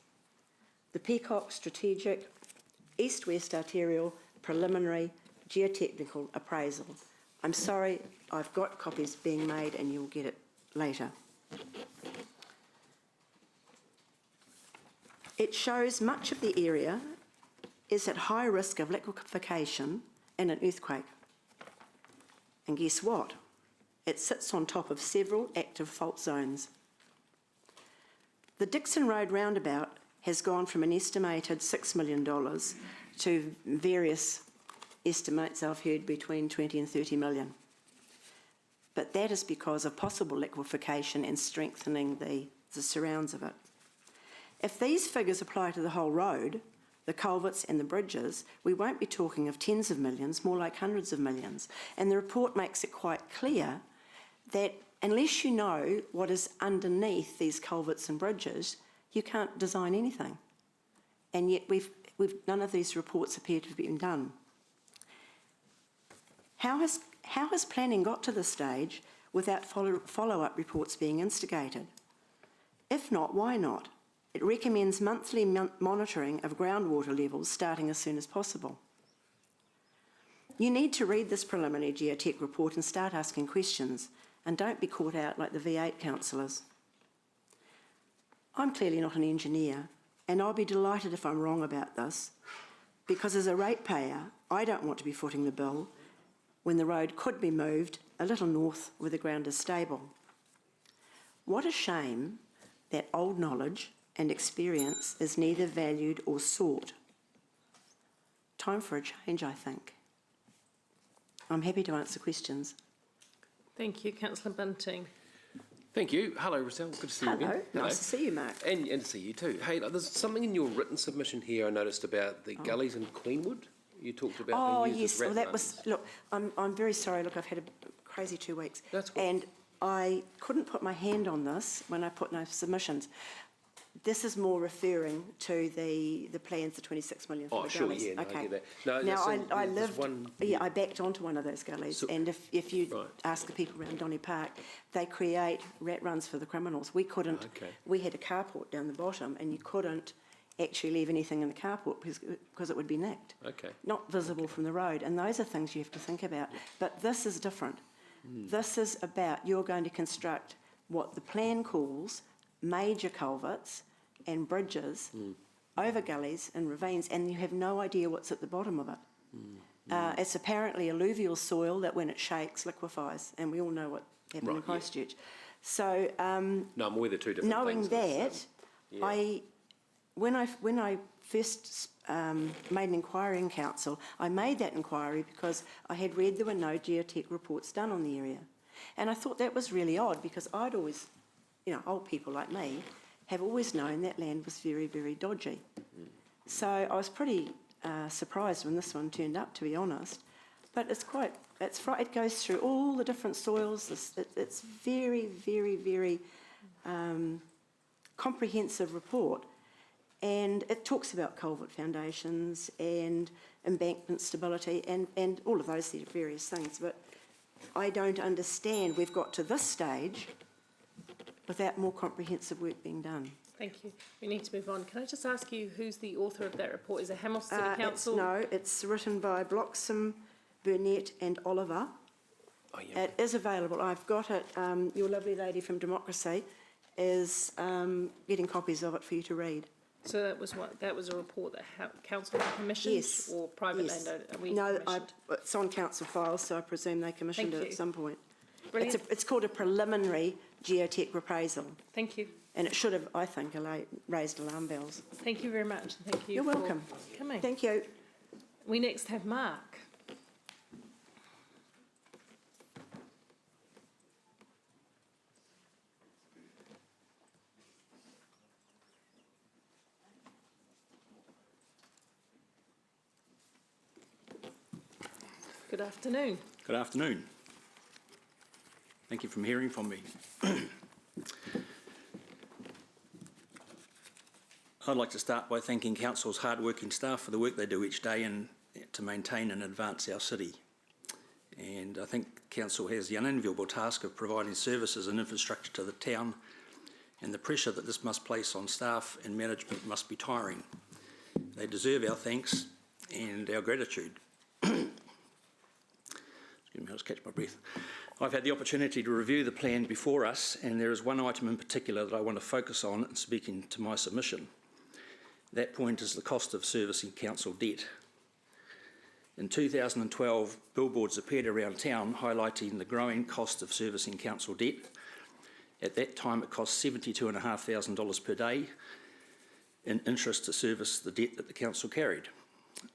the Peacock Strategic East-West Arterial Preliminary Geotechnical Appraisal. I'm sorry, I've got copies being made and you'll get it later. It shows much of the area is at high risk of liquefaction and an earthquake. And guess what? It sits on top of several active fault zones. The Dixon Road roundabout has gone from an estimated $6 million to various estimates I've heard between 20 and 30 million. But that is because of possible liquefaction and strengthening the surrounds of it. If these figures apply to the whole road, the culverts and the bridges, we won't be talking of tens of millions, more like hundreds of millions. And the report makes it quite clear that unless you know what is underneath these culverts and bridges, you can't design anything. And yet none of these reports appear to have been done. How has planning got to this stage without follow-up reports being instigated? If not, why not? It recommends monthly monitoring of groundwater levels starting as soon as possible. You need to read this preliminary geotech report and start asking questions, and don't be caught out like the V8 councillors. I'm clearly not an engineer, and I'll be delighted if I'm wrong about this, because as a ratepayer, I don't want to be footing the bill when the road could be moved a little north where the ground is stable. What a shame that old knowledge and experience is neither valued or sought. Time for a change, I think. I'm happy to answer questions. Thank you, Councillor Bunting. Thank you. Hello, Rochelle. Good to see you again. Hello, nice to see you, Mark. And to see you too. Hey, there's something in your written submission here I noticed about the gullies in Queenwood. You talked about being used as rat runs. Look, I'm very sorry. Look, I've had a crazy 2 weeks. That's cool. And I couldn't put my hand on this when I put my submissions. This is more referring to the plans, the 26 million for the gullies. Yeah, no, okay. I get that. No, Now, I there's lived, one, I backed onto one of those gullies, and if you ask the people around Donny Park, they create rat runs for the criminals. We couldn't, we had a carport down the bottom, and you couldn't actually leave anything in the carport because it would be nicked. Okay. Not visible from the road, and those are things you have to think about. But this is different. This is about you're going to construct what the plan calls major culverts and bridges over gullies and ravines, and you have no idea what's at the bottom of it. It's apparently alluvial soil that when it shakes liquefies, and we all know what happened in Christchurch. So no, I'm aware they're two different knowing things. that, when I first made an inquiry in council, I made that inquiry because I had read there were no geotech reports done on the area. And I thought that was really odd because I'd always, old people like me, have always known that land was very, very dodgy. So I was pretty surprised when this one turned up, to be honest. But it goes through all the different soils. It's very, very, very comprehensive report. And it talks about culvert foundations and embankment stability and all of those various things. But I don't understand we've got to this stage without more comprehensive work being done. Thank you. We need to move on. Can I just ask you who's the author of that report? Is it Hamilton City Council? It's written by Bloxham, Burnett and Oliver. Oh, yeah. It is available. I've got it. Your lovely lady from Democracy is getting copies of it for you to read. So that was a report that council commissioned or private landowner? It's on council files, so I presume they commissioned it at some point. Brilliant. It's called a preliminary geotech appraisal. Thank you. And it should have, I think, raised alarm bells. Thank you very much. Thank you. You're welcome. Coming. Thank you. We next have Mark. Good afternoon. Good afternoon. Thank you for hearing from me. I'd like to start by thanking Council's hard-working staff for the work they do each day and to maintain and advance our city. And I think Council has the unenviable task of providing services and infrastructure to the town, and the pressure that this must place on staff and management must be tiring. They deserve our thanks and our gratitude. Excuse me, I'll just catch my breath. I've had the opportunity to review the plan before us, and there is one item in particular that I want to focus on in speaking to my submission. That point is the cost of servicing council debt. In 2012, billboards appeared around town highlighting the growing cost of servicing council debt. At that time, it cost $72,500 per day in interest to service the debt that the council carried.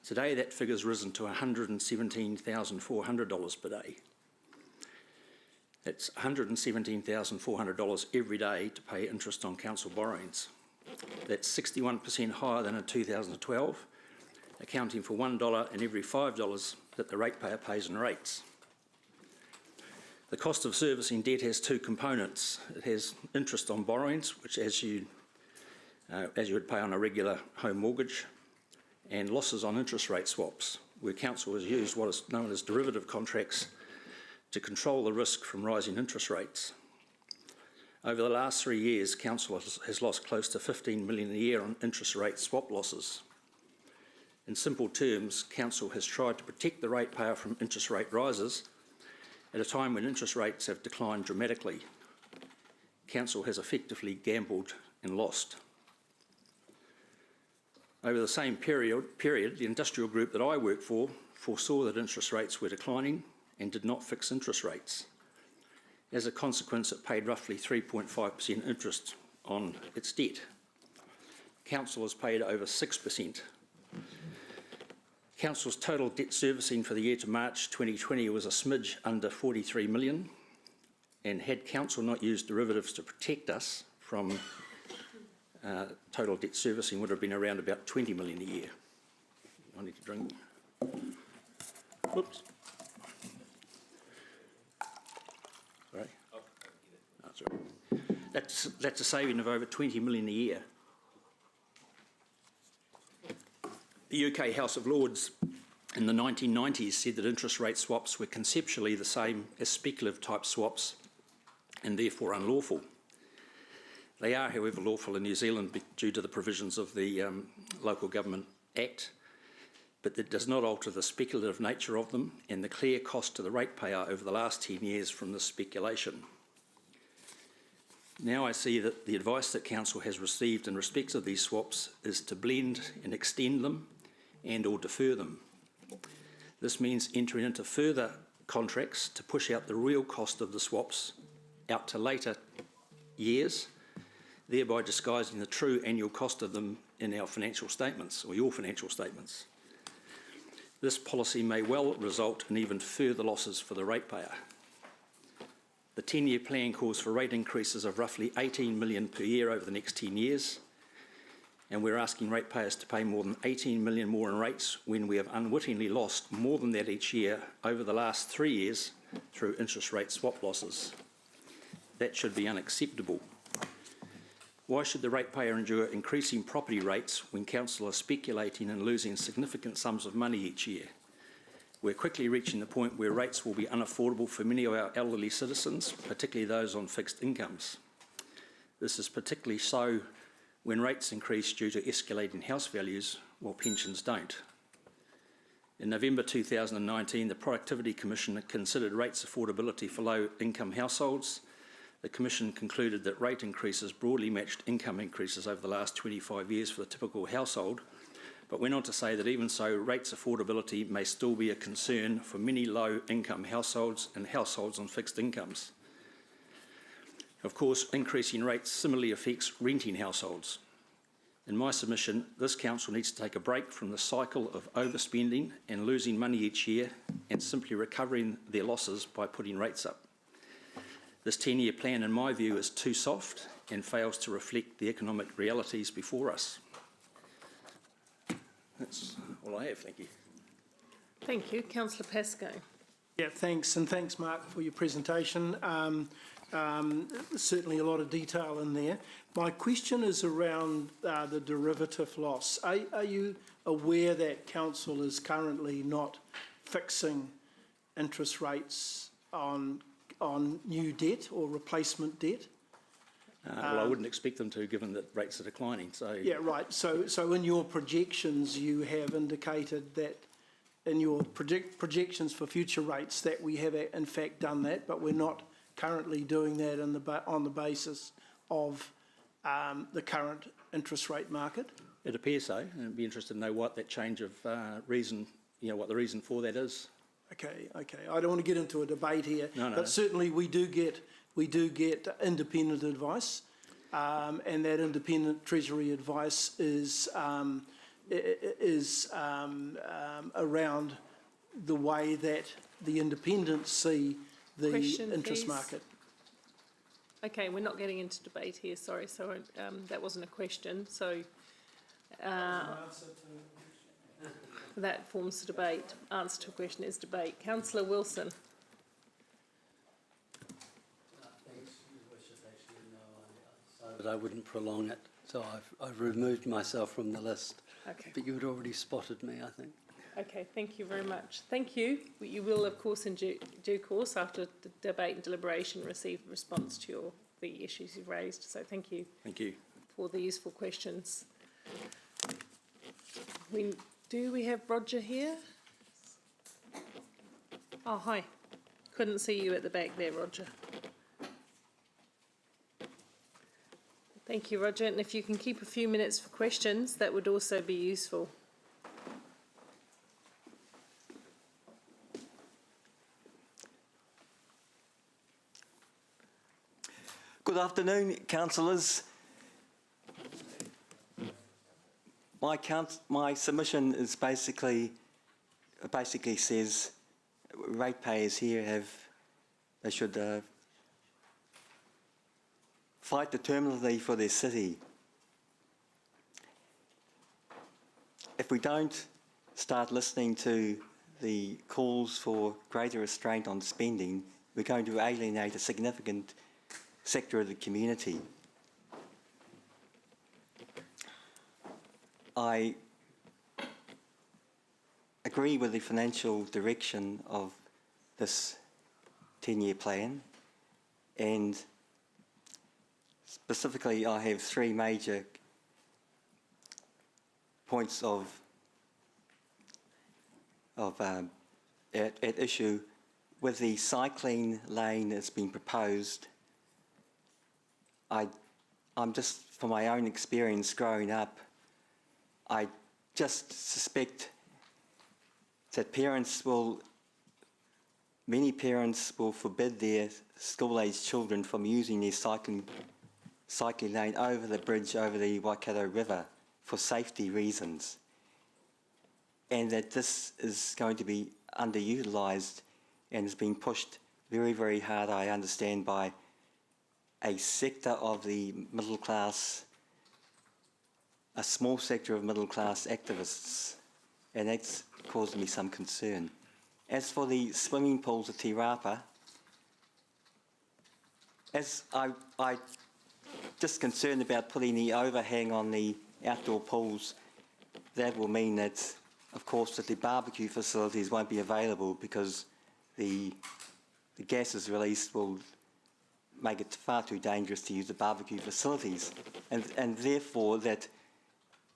Today, that figure's risen to $117,400 per day. That's $117,400 every day to pay interest on council borrowings. That's 61% higher than in 2012, accounting for $1 in every $5 that the ratepayer pays in rates. The cost of servicing debt has two components. It has interest on borrowings, which as you would pay on a regular home mortgage, and losses on interest rate swaps, where council has used what is known as derivative contracts to control the risk from rising interest rates. Over the last 3 years, council has lost close to 15 million a year on interest rate swap losses. In simple terms, council has tried to protect the ratepayer from interest rate rises at a time when interest rates have declined dramatically. Council has effectively gambled and lost. Over the same period, the industrial group that I work for foresaw that interest rates were declining and did not fix interest rates. As a consequence, it paid roughly 3.5% interest on its debt. Council has paid over 6%. Council's total debt servicing for the year to March 2020 was a smidge under 43 million, and had council not used derivatives to protect us from total debt servicing would have been around about 20 million a year. I need to drink. Whoops. Sorry. That's right. That's a saving of over 20 million a year. The UK House of Lords in the 1990s said that interest rate swaps were conceptually the same as speculative type swaps and therefore unlawful. They are, however, lawful in New Zealand due to the provisions of the Local Government Act, but that does not alter the speculative nature of them and the clear cost to the ratepayer over the last 10 years from this speculation. Now I see that the advice that Council has received in respect of these swaps is to blend and extend them and or defer them. This means entering into further contracts to push out the real cost of the swaps out to later years, thereby disguising the true annual cost of them in our financial statements, or your financial statements. This policy may well result in even further losses for the ratepayer. The 10-year plan calls for rate increases of roughly 18 million per year over the next 10 years, and we're asking ratepayers to pay more than 18 million more in rates when we have unwittingly lost more than that each year over the last 3 years through interest rate swap losses. That should be unacceptable. Why should the ratepayer endure increasing property rates when council are speculating and losing significant sums of money each year? We're quickly reaching the point where rates will be unaffordable for many of our elderly citizens, particularly those on fixed incomes. This is particularly so when rates increase due to escalating house values while pensions don't. In November 2019, the Productivity Commission considered rates affordability for low-income households. The Commission concluded that rate increases broadly matched income increases over the last 25 years for the typical household, but went on to say that even so, rates affordability may still be a concern for many low-income households and households on fixed incomes. Of course, increasing rates similarly affects renting households. In my submission, this council needs to take a break from the cycle of overspending and losing money each year and simply recovering their losses by putting rates up. This 10-year plan, in my view, is too soft and fails to reflect the economic realities before us. That's all I have, thank you. Thank you. Councillor Pascoe. Yeah, thanks, and thanks, Mark, for your presentation. Certainly a lot of detail in there. My question is around the derivative loss. Are you aware that council is currently not fixing interest rates on new debt or replacement debt? Well, I wouldn't expect them to, given that rates are declining. So yeah, right. So in your projections, you have indicated that in your projections for future rates that we have in fact done that, but we're not currently doing that on the basis of the current interest rate market. it appears so, and I'd be interested to know what that change of reason, what the reason for that is. Okay. I don't want to get into a debate here, No. But certainly we do get independent advice, and that independent Treasury advice is around the way that the independents see the Question, interest please. market. Okay, we're not getting into debate here, sorry, so that wasn't a question, so that forms a debate. Answer to a question is debate. Councillor Wilson. but I wouldn't prolong it. So I've removed myself from the list. Okay. But you had already spotted me, I think. Okay, thank you very much. Thank you. You will, of course, in due course, after the debate and deliberation, receive a response to the issues you've raised. So thank you. Thank you. For the useful questions. Do we have Roger here? Oh, hi. Couldn't see you at the back there, Roger. Thank you, Roger. And if you can keep a few minutes for questions, that would also be useful. Good afternoon, councillors. My submission is basically says ratepayers here they should fight determinedly for their city. If we don't start listening to the calls for greater restraint on spending, we're going to alienate a significant sector of the community. I agree with the financial direction of this 10-year plan, and specifically I have three major points at issue. With the cycling lane that's been proposed, I'm just, from my own experience growing up, I just suspect that many parents will forbid their school-aged children from using their cycling lane over the bridge over the Waikato River for safety reasons, and that this is going to be underutilised and is being pushed very, very hard, I understand, by a sector of the middle class, a small sector of middle class activists, and that's caused me some concern. As for the swimming pools at Te Rapa, as I just concerned about putting the overhang on the outdoor pools, that will mean that, of course, that the barbecue facilities won't be available because the gases released will make it far too dangerous to use the barbecue facilities, and therefore that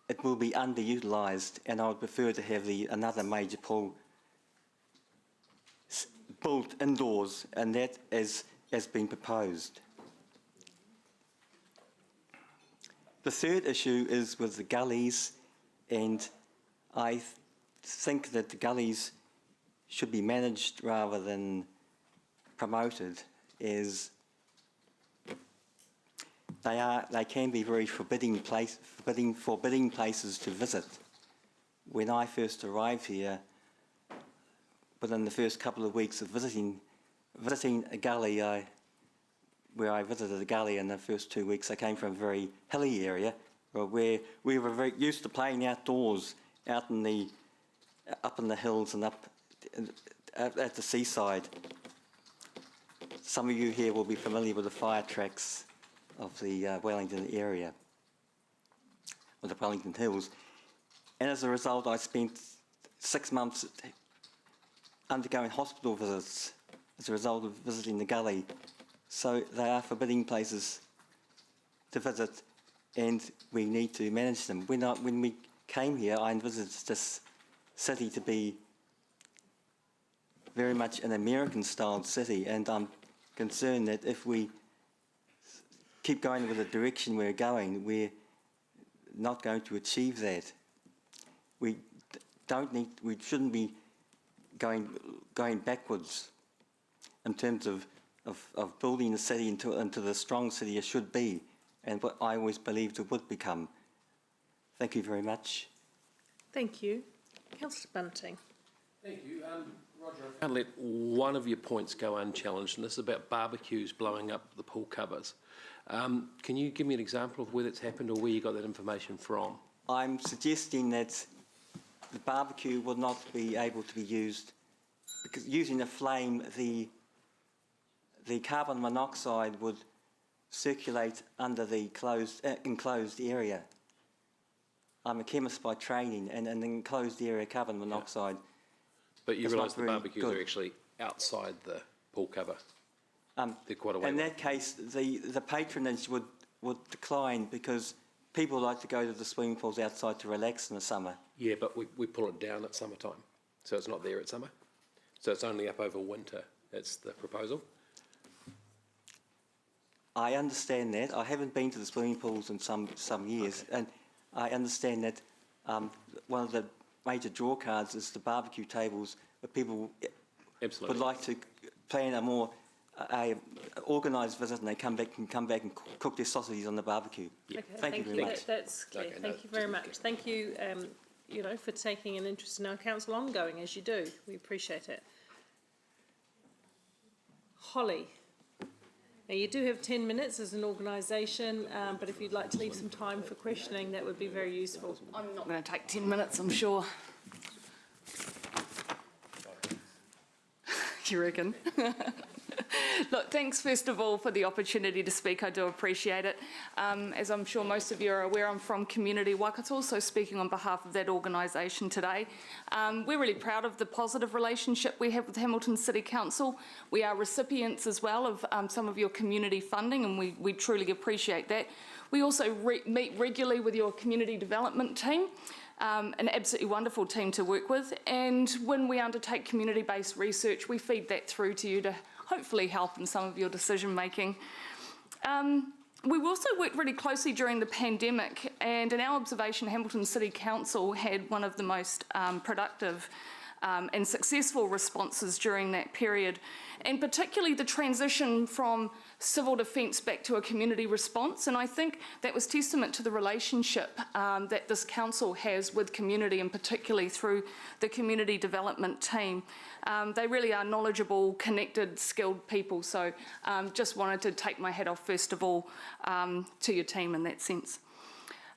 it will be underutilised, and I would prefer to have another major pool built indoors, and that has been proposed. The third issue is with the gullies, and I think that the gullies should be managed rather than promoted, as they can be very forbidding places to visit. When I first arrived here, within the first couple of weeks of visiting a gully, where I visited a gully in the first 2 weeks, I came from a very hilly area where we were very used to playing outdoors, up in the hills and up at the seaside. Some of you here will be familiar with the fire tracks of the Wellington area, or the Wellington Hills. And as a result, I spent 6 months undergoing hospital visits as a result of visiting the gully. So they are forbidding places to visit, and we need to manage them. When we came here, I envisaged this city to be very much an American-styled city, and I'm concerned that if we keep going with the direction we're going, we're not going to achieve that. We shouldn't be going backwards in terms of building the city into the strong city it should be, and what I always believed it would become. Thank you very much. Thank you. Councillor Bunting. Thank you. Roger, I can't let one of your points go unchallenged, and this is about barbecues blowing up the pool covers. Can you give me an example of where that's happened or where you got that information from? I'm suggesting that the barbecue will not be able to be used because using a flame, the carbon monoxide would circulate under the enclosed area. I'm a chemist by training, and an enclosed area carbon monoxide. But you is not realise the very barbecues good. are actually outside the pool cover? They're quite a way In away. that case, the patronage would decline because people like to go to the swimming pools outside to relax in the summer. Yeah, but we pull it down at summertime, so it's not there at summer. So it's only up over winter. That's the proposal. I understand that. I haven't been to the swimming pools in some years, and I understand that one of the major draw cards is the barbecue tables, where people Absolutely. would like to plan a more organised visit, and they come back and cook their sausages on the barbecue. Okay, Thank you very much. That's clear. Okay, no, Thank you very much. Thank you, you know, for taking an interest in our council ongoing, as you do. We appreciate it. Holly. Now, you do have 10 minutes as an organisation, but if you'd like to leave some time for questioning, that would be very useful. I'm not going to take 10 minutes, I'm sure. You reckon? Look, thanks first of all for the opportunity to speak. I do appreciate it. As I'm sure most of you are aware, I'm from Community Waikato, so speaking on behalf of that organisation today. We're really proud of the positive relationship we have with Hamilton City Council. We are recipients as well of some of your community funding, and we truly appreciate that. We also meet regularly with your community development team. An absolutely wonderful team to work with, and when we undertake community-based research, we feed that through to you to hopefully help in some of your decision making. We also worked really closely during the pandemic, and in our observation, Hamilton City Council had one of the most productive and successful responses during that period, and particularly the transition from civil defence back to a community response. And I think that was testament to the relationship that this council has with community, and particularly through the community development team. They really are knowledgeable, connected, skilled people. So just wanted to take my hat off first of all to your team in that sense.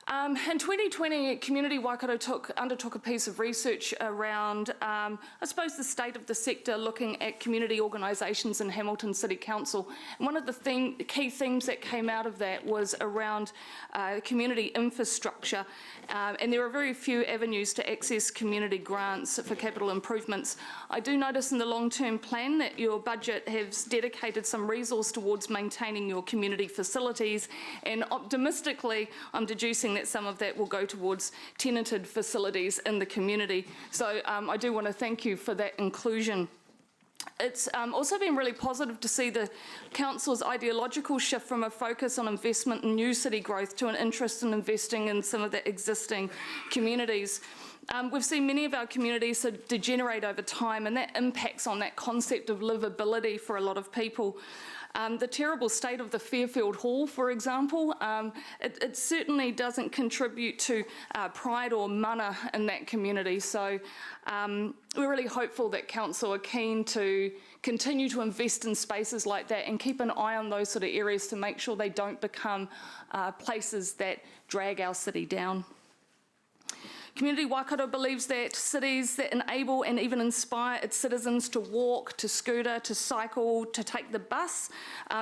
In 2020, Community Waikato undertook a piece of research around, I suppose, the state of the sector, looking at community organisations in Hamilton City Council. And one of the key themes that came out of that was around community infrastructure. And there are very few avenues to access community grants for capital improvements. I do notice in the long-term plan that your budget has dedicated some resource towards maintaining your community facilities, and optimistically, I'm deducing that some of that will go towards tenanted facilities in the community. So I do want to thank you for that inclusion. It's also been really positive to see the council's ideological shift from a focus on investment in new city growth to an interest in investing in some of the existing communities. We've seen many of our communities degenerate over time, and that impacts on that concept of livability for a lot of people. The terrible state of the Fairfield Hall, for example, it certainly doesn't contribute to pride or mana in that community. So we're really hopeful that council are keen to continue to invest in spaces like that and keep an eye on those sort of areas to make sure they don't become places that drag our city down. Community Waikato believes that cities that enable and even inspire its citizens to walk, to scooter, to cycle, to take the bus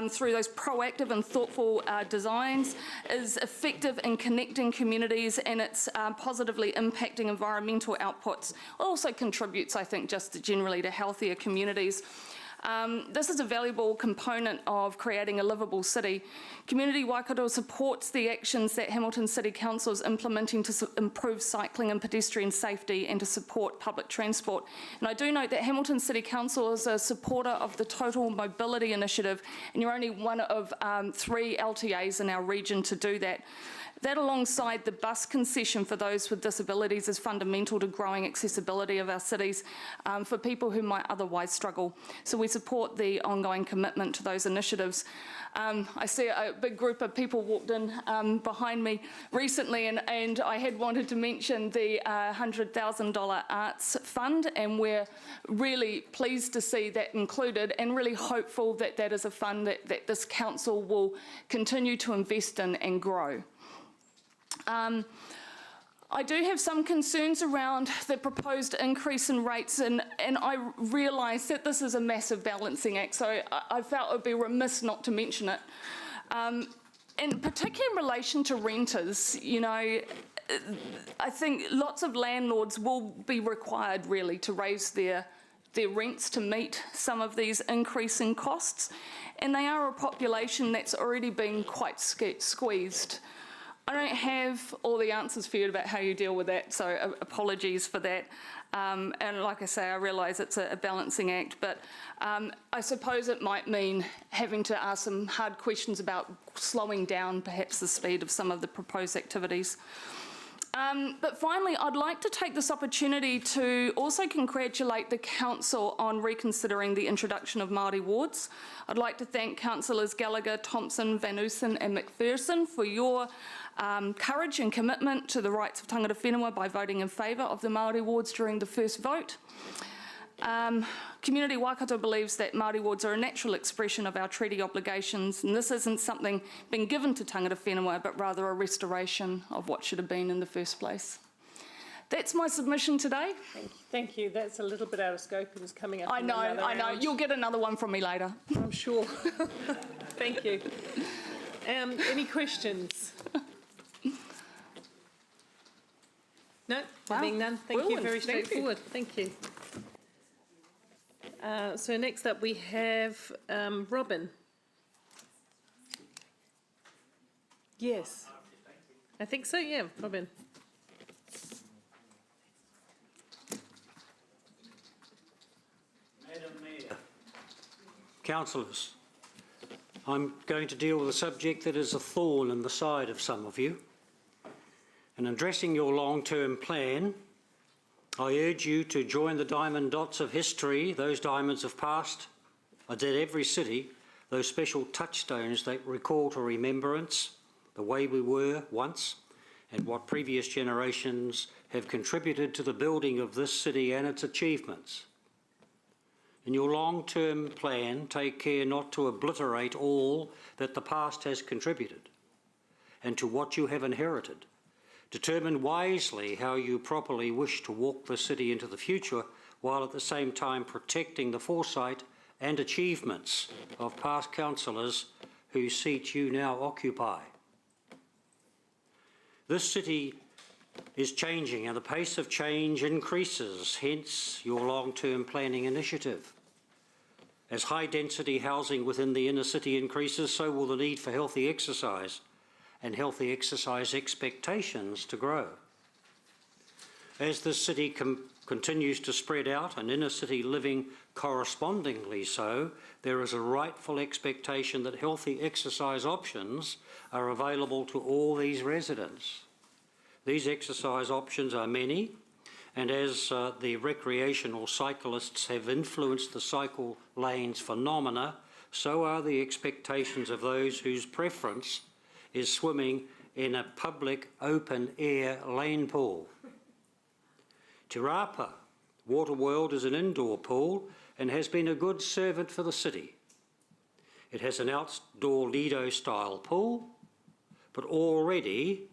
through those proactive and thoughtful designs is effective in connecting communities, and it's positively impacting environmental outputs. It also contributes, I think, just generally to healthier communities. This is a valuable component of creating a livable city. Community Waikato supports the actions that Hamilton City Council is implementing to improve cycling and pedestrian safety and to support public transport. And I do note that Hamilton City Council is a supporter of the Total Mobility Initiative, and you're only one of 3 LTAs in our region to do that. That, alongside the bus concession for those with disabilities, is fundamental to growing accessibility of our cities for people who might otherwise struggle. So we support the ongoing commitment to those initiatives. I see a big group of people walked in behind me recently, and I had wanted to mention the $100,000 Arts Fund, and we're really pleased to see that included, and really hopeful that that is a fund that this council will continue to invest in and grow. I do have some concerns around the proposed increase in rates, and I realise that this is a massive balancing act, so I felt it would be remiss not to mention it. And particularly in relation to renters, you know, I think lots of landlords will be required really to raise their rents to meet some of these increasing costs, and they are a population that's already been quite squeezed. I don't have all the answers for you about how you deal with that, so apologies for that. And like I say, I realise it's a balancing act, but I suppose it might mean having to ask some hard questions about slowing down perhaps the speed of some of the proposed activities. But finally, I'd like to take this opportunity to also congratulate the Council on reconsidering the introduction of Māori wards. I'd like to thank Councillors Gallagher, Thompson, Van Oosten and McPherson for your courage and commitment to the rights of tangata whenua by voting in favour of the Māori wards during the first vote. Community Waikato believes that Māori wards are a natural expression of our treaty obligations, and this isn't something being given to tangata whenua, but rather a restoration of what should have been in the first place. That's my submission today. Thank you. That's a little bit out of scope and is coming up. I know. Round. You'll get another one from me later. I'm sure. Thank you. Any questions? No, there being none. Thank you. Very straightforward. Thank you. So next up we have Robin. Yes. I think so, yeah, Robin. Madam Mayor, councillors, I'm going to deal with a subject that is a thorn in the side of some of you. In addressing your long-term plan, I urge you to join the diamond dots of history, those diamonds of past, as did every city, those special touchstones that recall to remembrance the way we were once and what previous generations have contributed to the building of this city and its achievements. In your long-term plan, take care not to obliterate all that the past has contributed and to what you have inherited. Determine wisely how you properly wish to walk the city into the future, while at the same time protecting the foresight and achievements of past councillors whose seat you now occupy. This city is changing and the pace of change increases, hence your long-term planning initiative. As high-density housing within the inner city increases, so will the need for healthy exercise and healthy exercise expectations to grow. As this city continues to spread out and inner city living correspondingly so, there is a rightful expectation that healthy exercise options are available to all these residents. These exercise options are many, and as the recreational cyclists have influenced the cycle lanes phenomena, so are the expectations of those whose preference is swimming in a public open-air lane pool. Te Rapa Waterworld is an indoor pool and has been a good servant for the city. It has an outdoor Lido-style pool, but already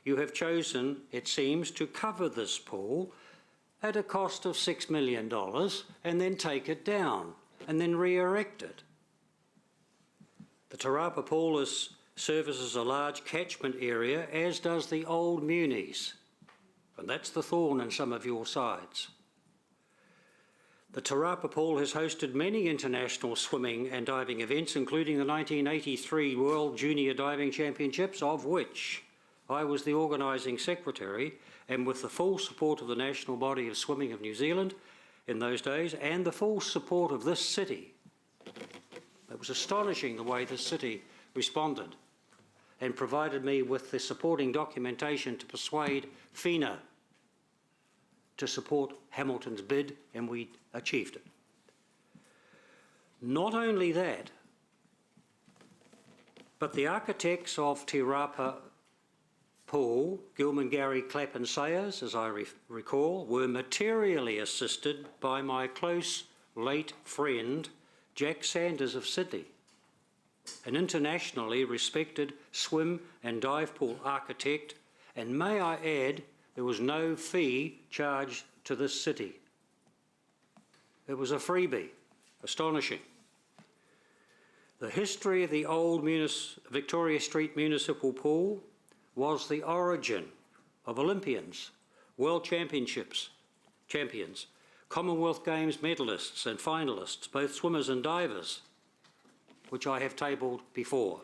you have chosen, it seems, to cover this pool at a cost of $6 million and then take it down and then re-erect it. The Te Rapa pool services a large catchment area, as does the old Munis, and that's the thorn in some of your sides. The Te Rapa pool has hosted many international swimming and diving events, including the 1983 World Junior Diving Championships, of which I was the organising secretary, and with the full support of the National Body of Swimming of New Zealand in those days, and the full support of this city. It was astonishing the way this city responded and provided me with the supporting documentation to persuade FINA to support Hamilton's bid, and we achieved it. Not only that, but the architects of Te Rapa Pool, Gilman, Gary, Clapp and Sayers, as I recall, were materially assisted by my close late friend Jack Sanders of Sydney, an internationally respected swim and dive pool architect, and may I add, there was no fee charged to this city. It was a freebie. Astonishing. The history of the old Victoria Street Municipal Pool was the origin of Olympians, World Champions, Commonwealth Games medalists and finalists, both swimmers and divers, which I have tabled before.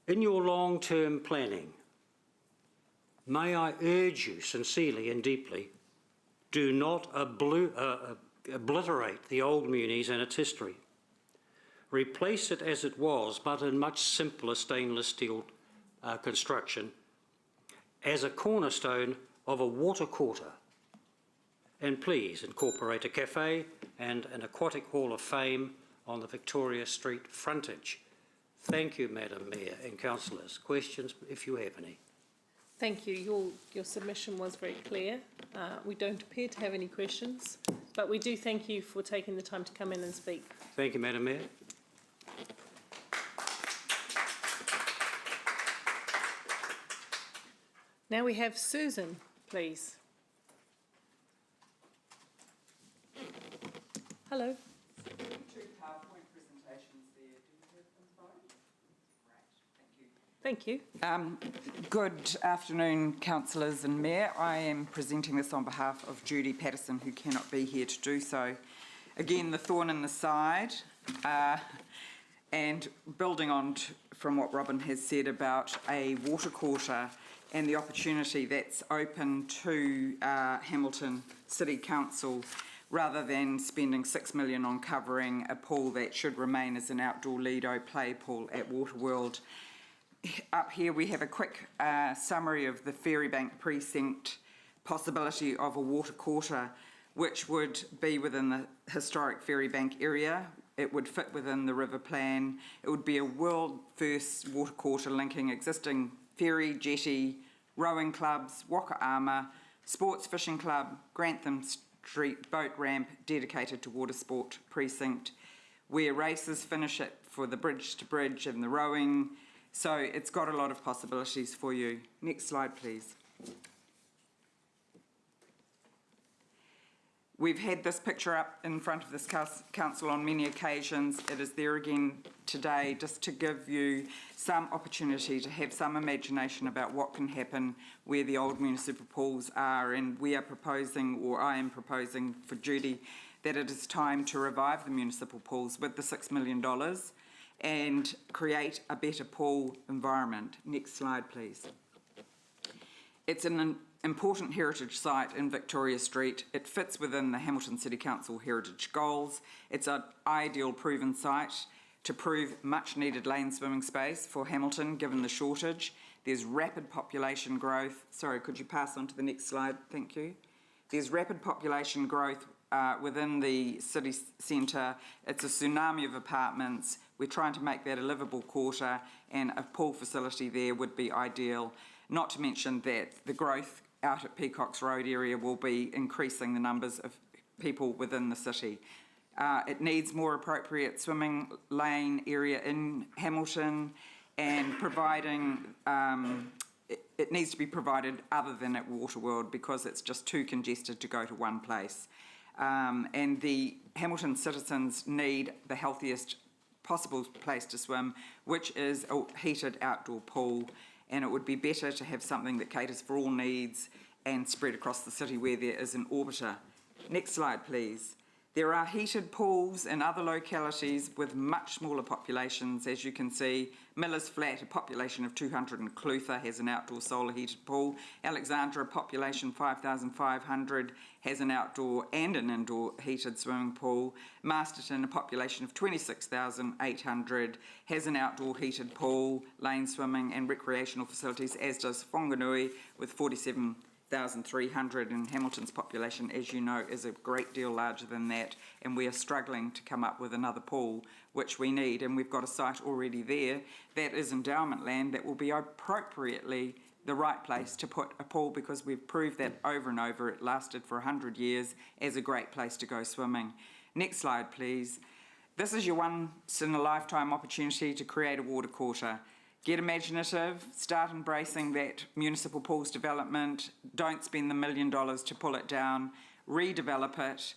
In your long-term planning, may I urge you sincerely and deeply, do not obliterate the old Munis and its history. Replace it as it was, but in much simpler stainless steel construction, as a cornerstone of a water quarter. And please incorporate a cafe and an aquatic hall of fame on the Victoria Street frontage. Thank you, Madam Mayor and councillors. Questions, if you have any. Thank you. Your submission was very clear. We don't appear to have any questions, but we do thank you for taking the time to come in and speak. Thank you, Madam Mayor. Now we have Susan, please. Hello. Two PowerPoint presentations there. Do you have them both? Right, thank you. Good afternoon, councillors and Mayor. I am presenting this on behalf of Judy Patterson, who cannot be here to do so. Again, the thorn in the side, and building on from what Robin has said about a water quarter and the opportunity that's open to Hamilton City Council, rather than spending $6 million on covering a pool that should remain as an outdoor Lido play pool at Waterworld. Up here we have a quick summary of the Ferrybank precinct possibility of a water quarter, which would be within the historic Ferrybank area. It would fit within the river plan. It would be a world first water quarter linking existing ferry, jetty, rowing clubs, Wakaama, sports fishing club, Grantham Street boat ramp dedicated to water sport precinct, where races finish it for the bridge to bridge and the rowing. So it's got a lot of possibilities for you. Next slide, please. We've had this picture up in front of this council on many occasions. It is there again today, just to give you some opportunity to have some imagination about what can happen where the old municipal pools are. And we are proposing, or I am proposing for Judy, that it is time to revive the municipal pools with the $6 million and create a better pool environment. Next slide, please. It's an important heritage site in Victoria Street. It fits within the Hamilton City Council heritage goals. It's an ideal proven site to prove much needed lane swimming space for Hamilton given the shortage. There's rapid population growth. Sorry, could you pass on to the next slide? Thank you. There's rapid population growth within the city centre. It's a tsunami of apartments. We're trying to make that a livable quarter, and a pool facility there would be ideal. Not to mention that the growth out at Peacocks Road area will be increasing the numbers of people within the city. It needs more appropriate swimming lane area in Hamilton, and providing, it needs to be provided other than at Waterworld because it's just too congested to go to one place. And the Hamilton citizens need the healthiest possible place to swim, which is a heated outdoor pool. And it would be better to have something that caters for all needs and spread across the city where there is an orbiter. Next slide, please. There are heated pools in other localities with much smaller populations. As you can see, Miller's Flat, a population of 200, and Clutha has an outdoor solar heated pool. Alexandra, population 5,500, has an outdoor and an indoor heated swimming pool. Masterton, a population of 26,800, has an outdoor heated pool, lane swimming and recreational facilities, as does Whanganui with 47,300, and Hamilton's population, as you know, is a great deal larger than that, and we are struggling to come up with another pool, which we need, and we've got a site already there that is endowment land that will be appropriately the right place to put a pool, because we've proved that over and over. It lasted for 100 years as a great place to go swimming. Next slide, please. This is your once-in-a-lifetime opportunity to create a water quarter. Get imaginative, start embracing that municipal pools development. Don't spend the $1 million to pull it down. Redevelop it.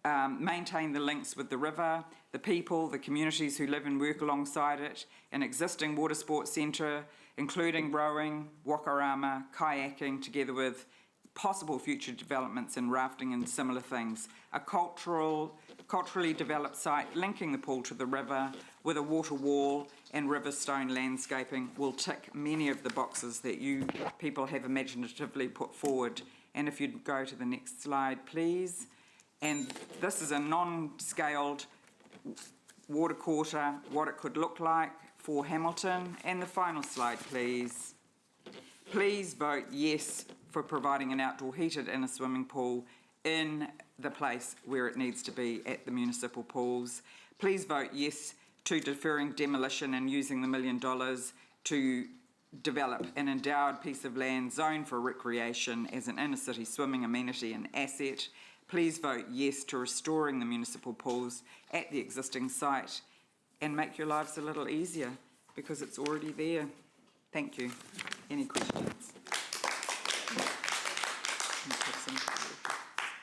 maintain the links with the river, the people, the communities who live and work alongside it, an existing water sports centre, including rowing, wakarama, kayaking, together with possible future developments in rafting and similar things. A culturally developed site linking the pool to the river with a water wall and river stone landscaping will tick many of the boxes that you people have imaginatively put forward. And if you'd go to the next slide, please. And this is a non-scaled water quarter, what it could look like for Hamilton. And the final slide, please. Please vote yes for providing an outdoor heated inner swimming pool in the place where it needs to be at the municipal pools. Please vote yes to deferring demolition and using the $1 million to develop an endowed piece of land zoned for recreation as an inner city swimming amenity and asset. Please vote yes to restoring the municipal pools at the existing site and make your lives a little easier because it's already there. Thank you. Any questions?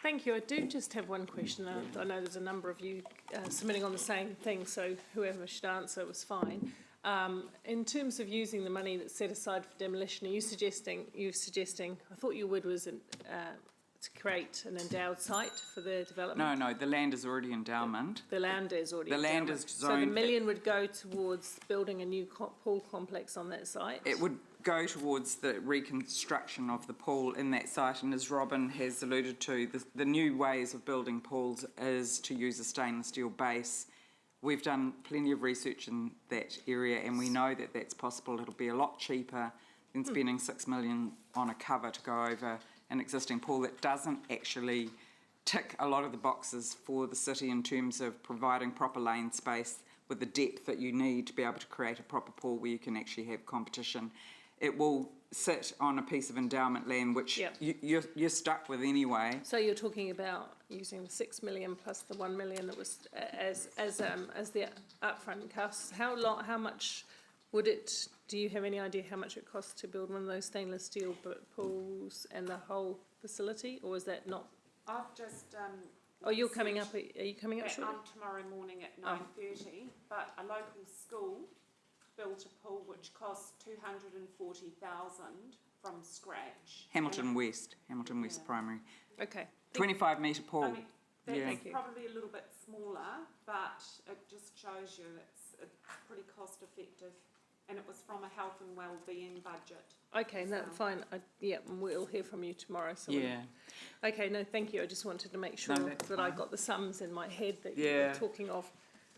Thank you. I do just have one question. I know there's a number of you submitting on the same thing, so whoever should answer was fine. In terms of using the money that's set aside for demolition, are you suggesting, I thought your word was to create an endowed site for the development? No, the land is already endowment. The land is already The land endowment. is So the zoned- $1 million would go towards building a new pool complex on that site? It would go towards the reconstruction of the pool in that site, and as Robin has alluded to, the new ways of building pools is to use a stainless steel base. We've done plenty of research in that area and we know that that's possible. It'll be a lot cheaper than spending $6 million on a cover to go over an existing pool that doesn't actually tick a lot of the boxes for the city in terms of providing proper lane space with the depth that you need to be able to create a proper pool where you can actually have competition. It will sit on a piece of endowment land which you're stuck with anyway. So you're talking about using the $6 million plus the $1 million that was as the upfront costs. How much would it? Do you have any idea how much it costs to build one of those stainless steel pools and the whole facility, or is that not? I've just. Oh, you're coming up. Are you coming up shortly? Tomorrow morning at 9:30. But a local school built a pool which cost $240,000 from scratch. Hamilton West Primary. Okay. 25 metre pool. I mean, that's probably a little bit smaller, but it just shows you it's pretty cost effective, and it was from a health and well-being budget. Okay, no, fine. We'll hear from you tomorrow. So okay, no, thank you. I just wanted to make sure that I got the sums in my head that you were talking of.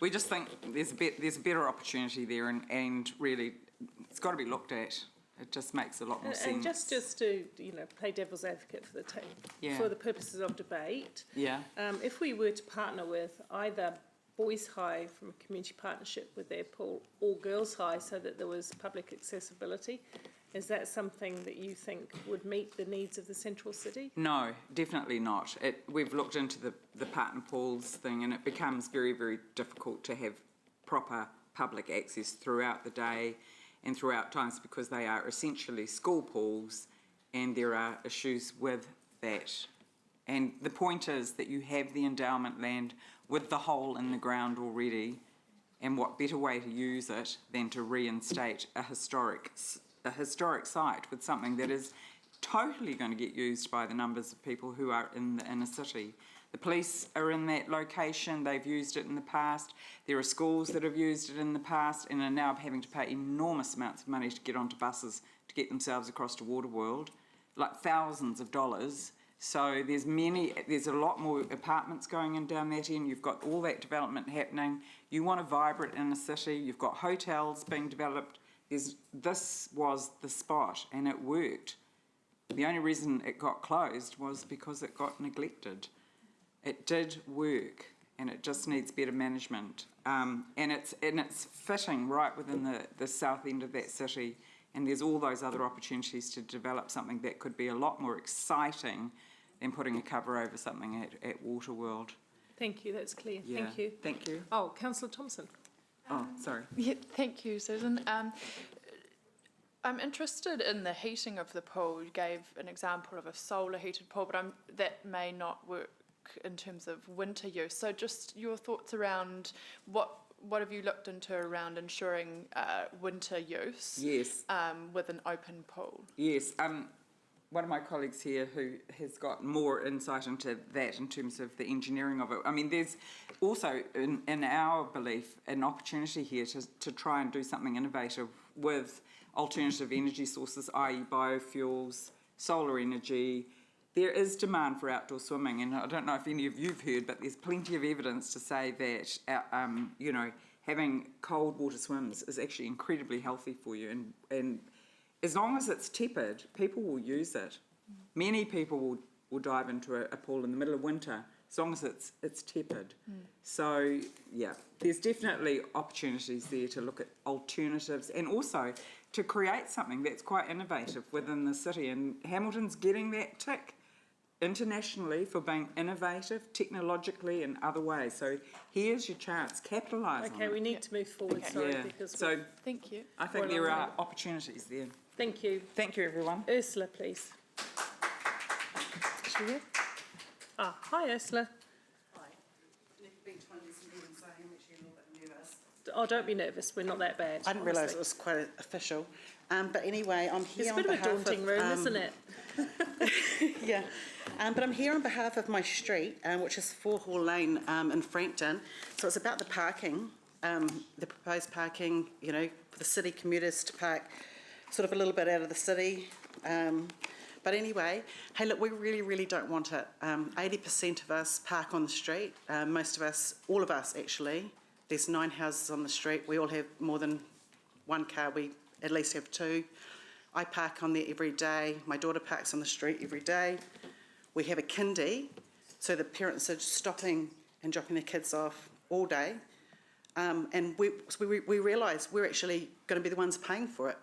We just think there's a better opportunity there, and really, it's got to be looked at. It just makes a lot more sense. And just to play devil's advocate for for the purposes of debate. Yeah. If we were to partner with either Boys High from a community partnership with their pool, or Girls High, so that there was public accessibility, is that something that you think would meet the needs of the central city? No, definitely not. We've looked into the partner pools thing, and it becomes very, very difficult to have proper public access throughout the day and throughout times because they are essentially school pools and there are issues with that. And the point is that you have the endowment land with the hole in the ground already, and what better way to use it than to reinstate a historic site with something that is totally going to get used by the numbers of people who are in the inner city. The police are in that location, they've used it in the past, there are schools that have used it in the past and are now having to pay enormous amounts of money to get onto buses to get themselves across to Waterworld, like thousands of dollars. So there's a lot more apartments going in down that end, you've got all that development happening, you want a vibrant inner city, you've got hotels being developed. This was the spot and it worked. The only reason it got closed was because it got neglected. It did work and it just needs better management. And it's fitting right within the south end of that city, and there's all those other opportunities to develop something that could be a lot more exciting than putting a cover over something at Waterworld. Thank you, that's clear. Yeah. Thank you. Thank you. Oh, Councillor Thompson. Oh, sorry. Yeah, thank you, Susan. I'm interested in the heating of the pool. You gave an example of a solar heated pool, but that may not work in terms of winter use. So just your thoughts around what have you looked into around ensuring winter use? Yes. With an open pool. Yes. One of my colleagues here who has got more insight into that in terms of the engineering of it. I mean, there's also, in our belief, an opportunity here to try and do something innovative with alternative energy sources, i.e. biofuels, solar energy. There is demand for outdoor swimming, and I don't know if any of you've heard, but there's plenty of evidence to say that, you know, having cold water swims is actually incredibly healthy for you, and as long as it's tepid, people will use it. Many people will dive into a pool in the middle of winter, as long as it's tepid. So, yeah, there's definitely opportunities there to look at alternatives and also to create something that's quite innovative within the city. And Hamilton's getting that tick internationally for being innovative, technologically and other ways. So here's your chance, capitalise on it. Okay, we need to move forward, sorry, Yeah. because So thank you. I think there are opportunities there. Thank you. Thank you, everyone. Ursula, please. Is she here? Ah, hi, Ursula. Hi. Never been to one of these meetings, so I'm actually a little bit nervous. Oh, don't be nervous. We're not that bad. I didn't realise honestly. it was quite official. But anyway, I'm here It's a on bit of a behalf daunting room, isn't it? Yeah. But I'm here on behalf of my street, which is 4 Hall Lane in Frankton. So it's about the parking, the proposed parking, you know, for the city commuters to park sort of a little bit out of the city. But anyway, hey, look, we really, really don't want it. 80% of us park on the street. Most of us, all of us actually. There's 9 houses on the street. We all have more than one car. We at least have 2. I park on there every day. My daughter parks on the street every day. We have a kindy, so the parents are stopping and dropping their kids off all day. And we realise we're actually going to be the ones paying for it.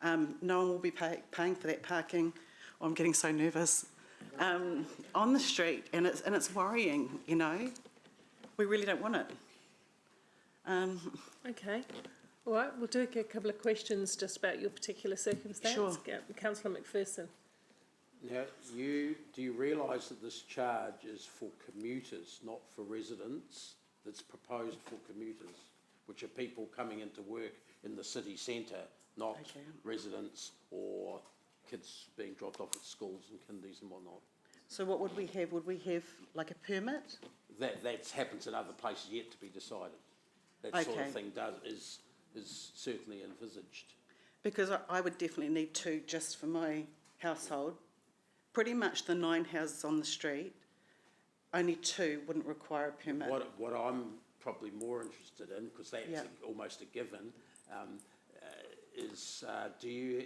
No one will be paying for that parking. Oh, I'm getting so nervous. On the street, and it's worrying, you know. We really don't want it. Okay. All right, we'll do a couple of questions just about your particular circumstance. Sure. Councillor McPherson. Now, do you realise that this charge is for commuters, not for residents? That's proposed for commuters, which are people coming into work in the city centre, not residents or kids being dropped off at schools and kindies and whatnot. So what would we have? Would we have like a permit? That happens in other places yet to be decided. That sort of thing is certainly envisaged. Because I would definitely need 2 just for my household. Pretty much the 9 houses on the street, only 2 wouldn't require a permit. What I'm probably more interested in, because that's almost a given, is do you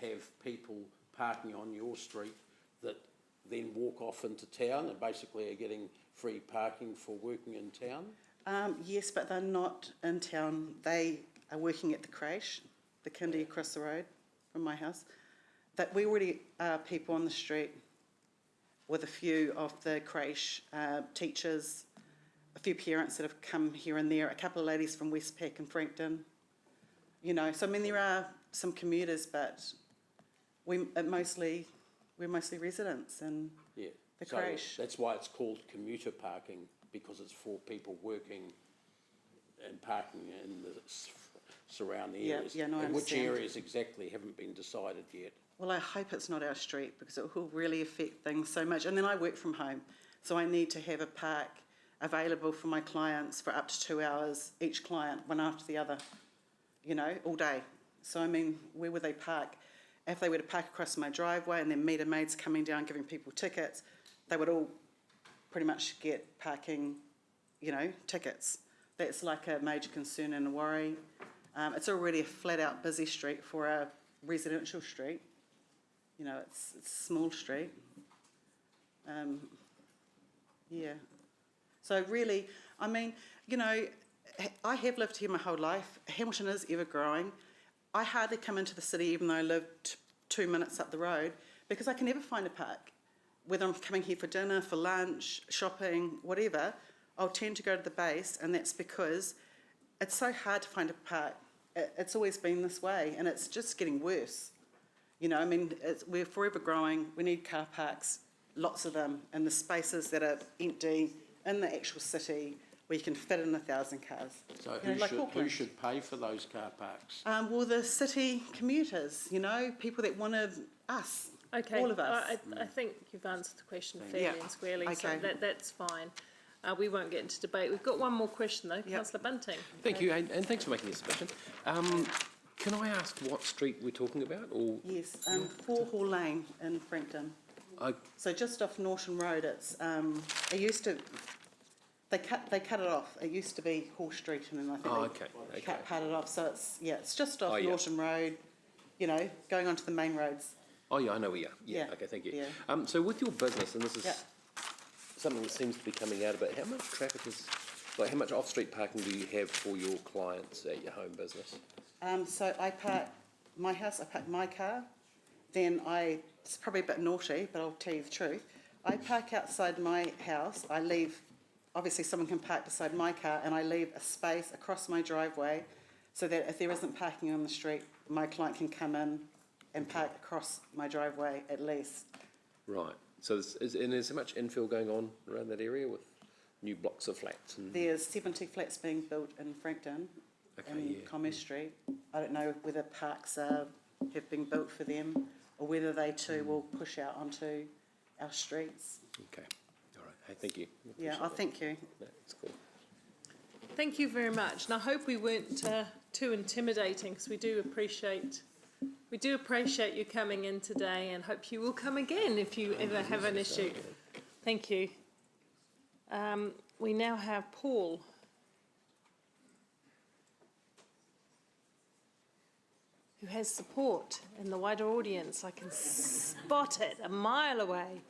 have people parking on your street that then walk off into town and basically are getting free parking for working in town? Yes, but they're not in town. They are working at the creche, the kindy across the road from my house. That we already are people on the street with a few of the creche teachers, a few parents that have come here and there, a couple of ladies from Westpac and Frankton. You know, so I mean there are some commuters, but we're mostly residents and the creche. That's why it's called commuter parking, because it's for people working and parking in the surrounding areas. Yeah, no, I and which understand. areas exactly haven't been decided yet. Well, I hope it's not our street because it will really affect things so much. And then I work from home, so I need to have a park available for my clients for up to 2 hours, each client, one after the other, you know, all day. So, I mean, where would they park? If they were to park across my driveway and then meter maids coming down giving people tickets, they would all pretty much get parking, you know, tickets. That's like a major concern and a worry. It's already a flat-out busy street for a residential street. You know, it's a small street. Yeah. So really, I mean, you know, I have lived here my whole life. Hamilton is ever growing. I hardly come into the city even though I live 2 minutes up the road because I can never find a park. Whether I'm coming here for dinner, for lunch, shopping, whatever, I'll tend to go to the base, and that's because it's so hard to find a park. It's always been this way, and it's just getting worse. You know, I mean, we're forever growing. We need car parks lots of them in the spaces that are empty in the actual city where you can fit in 1,000 cars. So You know, like who Auckland. should pay for those car parks? Well, the city commuters, you know, people that wanted us, Okay, all of us. I think you've answered the question Yeah. fairly and squarely, so Okay. that's fine. We won't get into debate. We've got one more question though, Councillor Bunting. Thank you, and thanks for making this submission. Can I ask what street we're talking about, or? Yes, 4 Hall Lane in Frankton. So just off Norton Road, it's, it used to, they cut it off. It used to be Hall Street and then I think they cut part of it off. So it's just off Norton Road, you know, going onto the main roads. Oh, yeah, I know where you are. Yeah. Okay, thank you. Yeah. So with your business, and this is something that seems to be coming out of it, how much traffic is, like how much off-street parking do you have for your clients at your home business? So I park my house, I park my car, then it's probably a bit naughty, but I'll tell you the truth. I park outside my house, I leave, obviously someone can park beside my car, and I leave a space across my driveway so that if there isn't parking on the street, my client can come in and park across my driveway at least. Right. So is there much infill going on around that area with new blocks of flats? And There's 70 flats being built in Frankton, in Commerce Street. I don't know whether parks have been built for them or whether they too will push out onto our streets. Okay. All right. Hey, thank you. Yeah, thank you. That's cool. Thank you very much, and I hope we weren't too intimidating, because we do appreciate you coming in today, and hope you will come again if you ever have an issue. Thank you. We now have Paul. Who has support in the wider audience. I can spot it a mile away.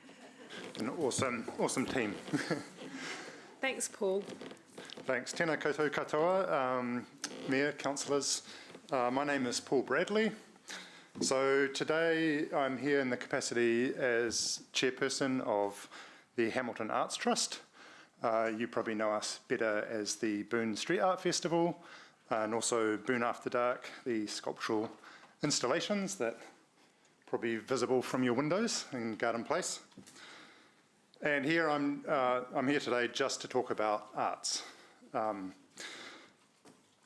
An awesome team. Thanks, Paul. Thanks. Tēnā koutou katoa, Mayor, councillors. My name is Paul Bradley. So today I'm here in the capacity as chairperson of the Hamilton Arts Trust. You probably know us better as the Boone Street Art Festival, and also Boone After Dark, the sculptural installations that are probably visible from your windows in Garden Place. And here I'm here today just to talk about arts.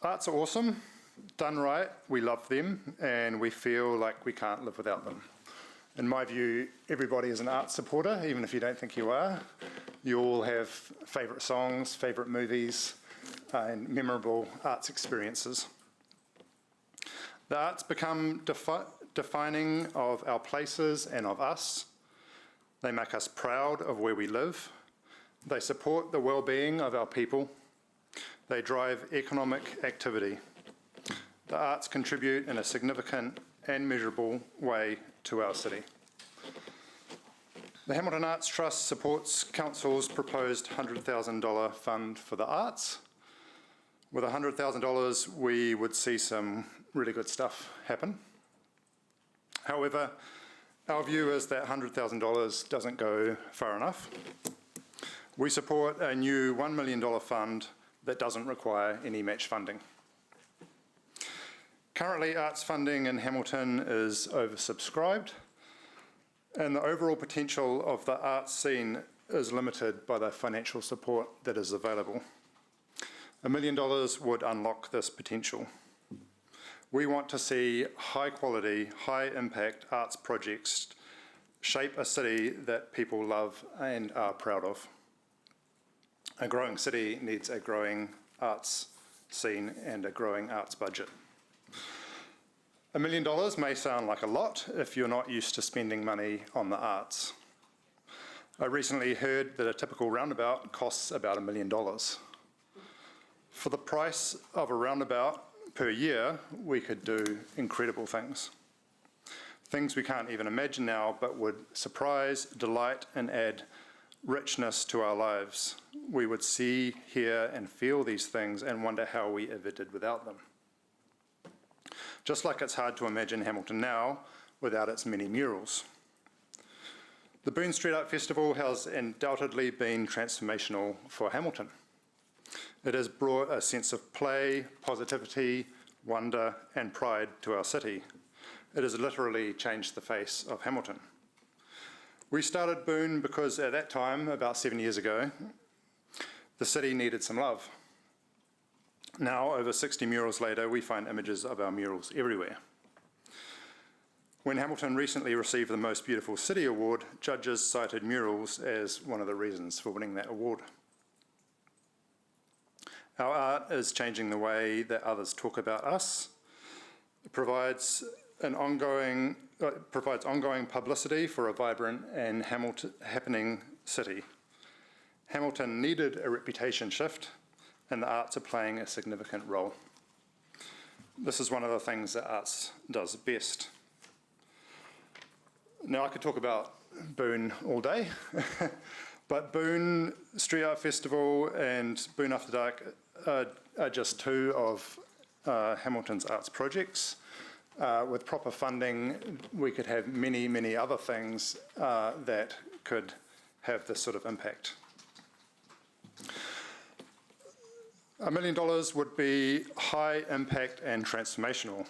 Arts are awesome. Done right, we love them, and we feel like we can't live without them. In my view, everybody is an art supporter, even if you don't think you are. You all have favourite songs, favourite movies, and memorable arts experiences. The arts become defining of our places and of us. They make us proud of where we live. They support the well-being of our people. They drive economic activity. The arts contribute in a significant and measurable way to our city. The Hamilton Arts Trust supports Council's proposed $100,000 fund for the arts. With $100,000, we would see some really good stuff happen. However, our view is that $100,000 doesn't go far enough. We support a new $1 million fund that doesn't require any match funding. Currently, arts funding in Hamilton is oversubscribed, and the overall potential of the arts scene is limited by the financial support that is available. $1 million would unlock this potential. We want to see high-quality, high-impact arts projects shape a city that people love and are proud of. A growing city needs a growing arts scene and a growing arts budget. $1 million may sound like a lot if you're not used to spending money on the arts. I recently heard that a typical roundabout costs about $1 million. For the price of a roundabout per year, we could do incredible things. Things we can't even imagine now, but would surprise, delight, and add richness to our lives. We would see, hear, and feel these things and wonder how we ever did without them. Just like it's hard to imagine Hamilton now without its many murals. The Boone Street Art Festival has undoubtedly been transformational for Hamilton. It has brought a sense of play, positivity, wonder, and pride to our city. It has literally changed the face of Hamilton. We started Boon because at that time, about 7 years ago, the city needed some love. Now, over 60 murals later, we find images of our murals everywhere. When Hamilton recently received the Most Beautiful City Award, judges cited murals as one of the reasons for winning that award. Our art is changing the way that others talk about us. It provides ongoing publicity for a vibrant and happening city. Hamilton needed a reputation shift, and the arts are playing a significant role. This is one of the things that arts does best. Now, I could talk about Boon all day, but Boon Street Art Festival and Boon After Dark are just two of Hamilton's arts projects. With proper funding, we could have many, many other things that could have this sort of impact. $1 million would be high impact and transformational.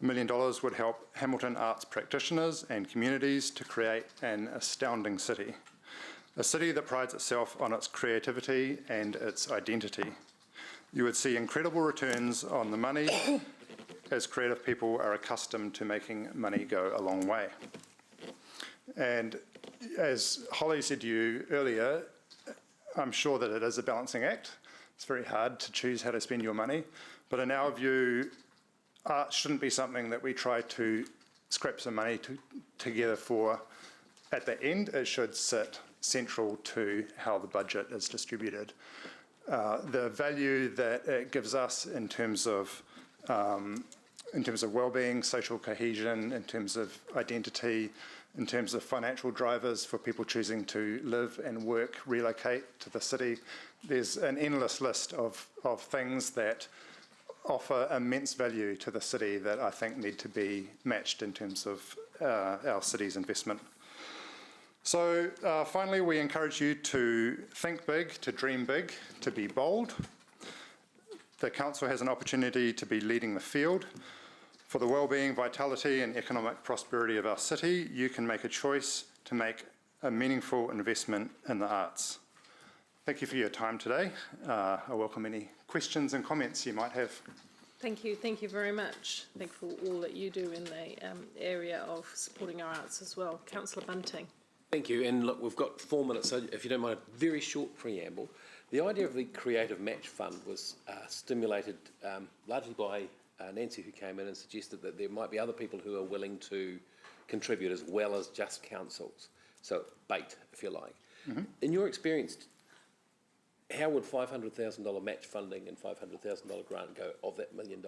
$1 million would help Hamilton arts practitioners and communities to create an astounding city. A city that prides itself on its creativity and its identity. You would see incredible returns on the money as creative people are accustomed to making money go a long way. And as Holly said to you earlier, I'm sure that it is a balancing act. It's very hard to choose how to spend your money, but in our view, art shouldn't be something that we try to scrap some money together for at the end. It should sit central to how the budget is distributed. The value that it gives us in terms of well-being, social cohesion, in terms of identity, in terms of financial drivers for people choosing to live and work, relocate to the city. There's an endless list of things that offer immense value to the city that I think need to be matched in terms of our city's investment. So finally, we encourage you to think big, to dream big, to be bold. The council has an opportunity to be leading the field. For the well-being, vitality and economic prosperity of our city, you can make a choice to make a meaningful investment in the arts. Thank you for your time today. I welcome any questions and comments you might have. Thank you very much. Thank you for all that you do in the area of supporting our arts as well. Councillor Bunting. Thank you, and look, we've got 4 minutes, so if you don't mind, a very short preamble. The idea of the Creative Match Fund was stimulated largely by Nancy, who came in and suggested that there might be other people who are willing to contribute as well as just councils. So bait, if you like. Mm-hmm. In your experience, how would $500,000 match funding and $500,000 grant go of that $1 million?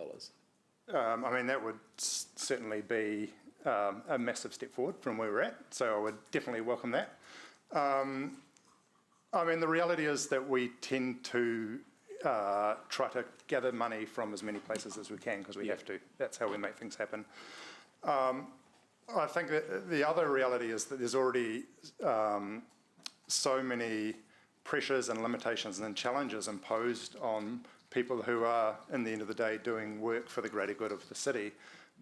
I mean, that would certainly be a massive step forward from where we're at, so I would definitely welcome that. I mean, the reality is that we tend to try to gather money from as many places as we can because we have to. That's how we make things happen. I think that the other reality is that there's already so many pressures and limitations and challenges imposed on people who are, in the end of the day, doing work for the greater good of the city,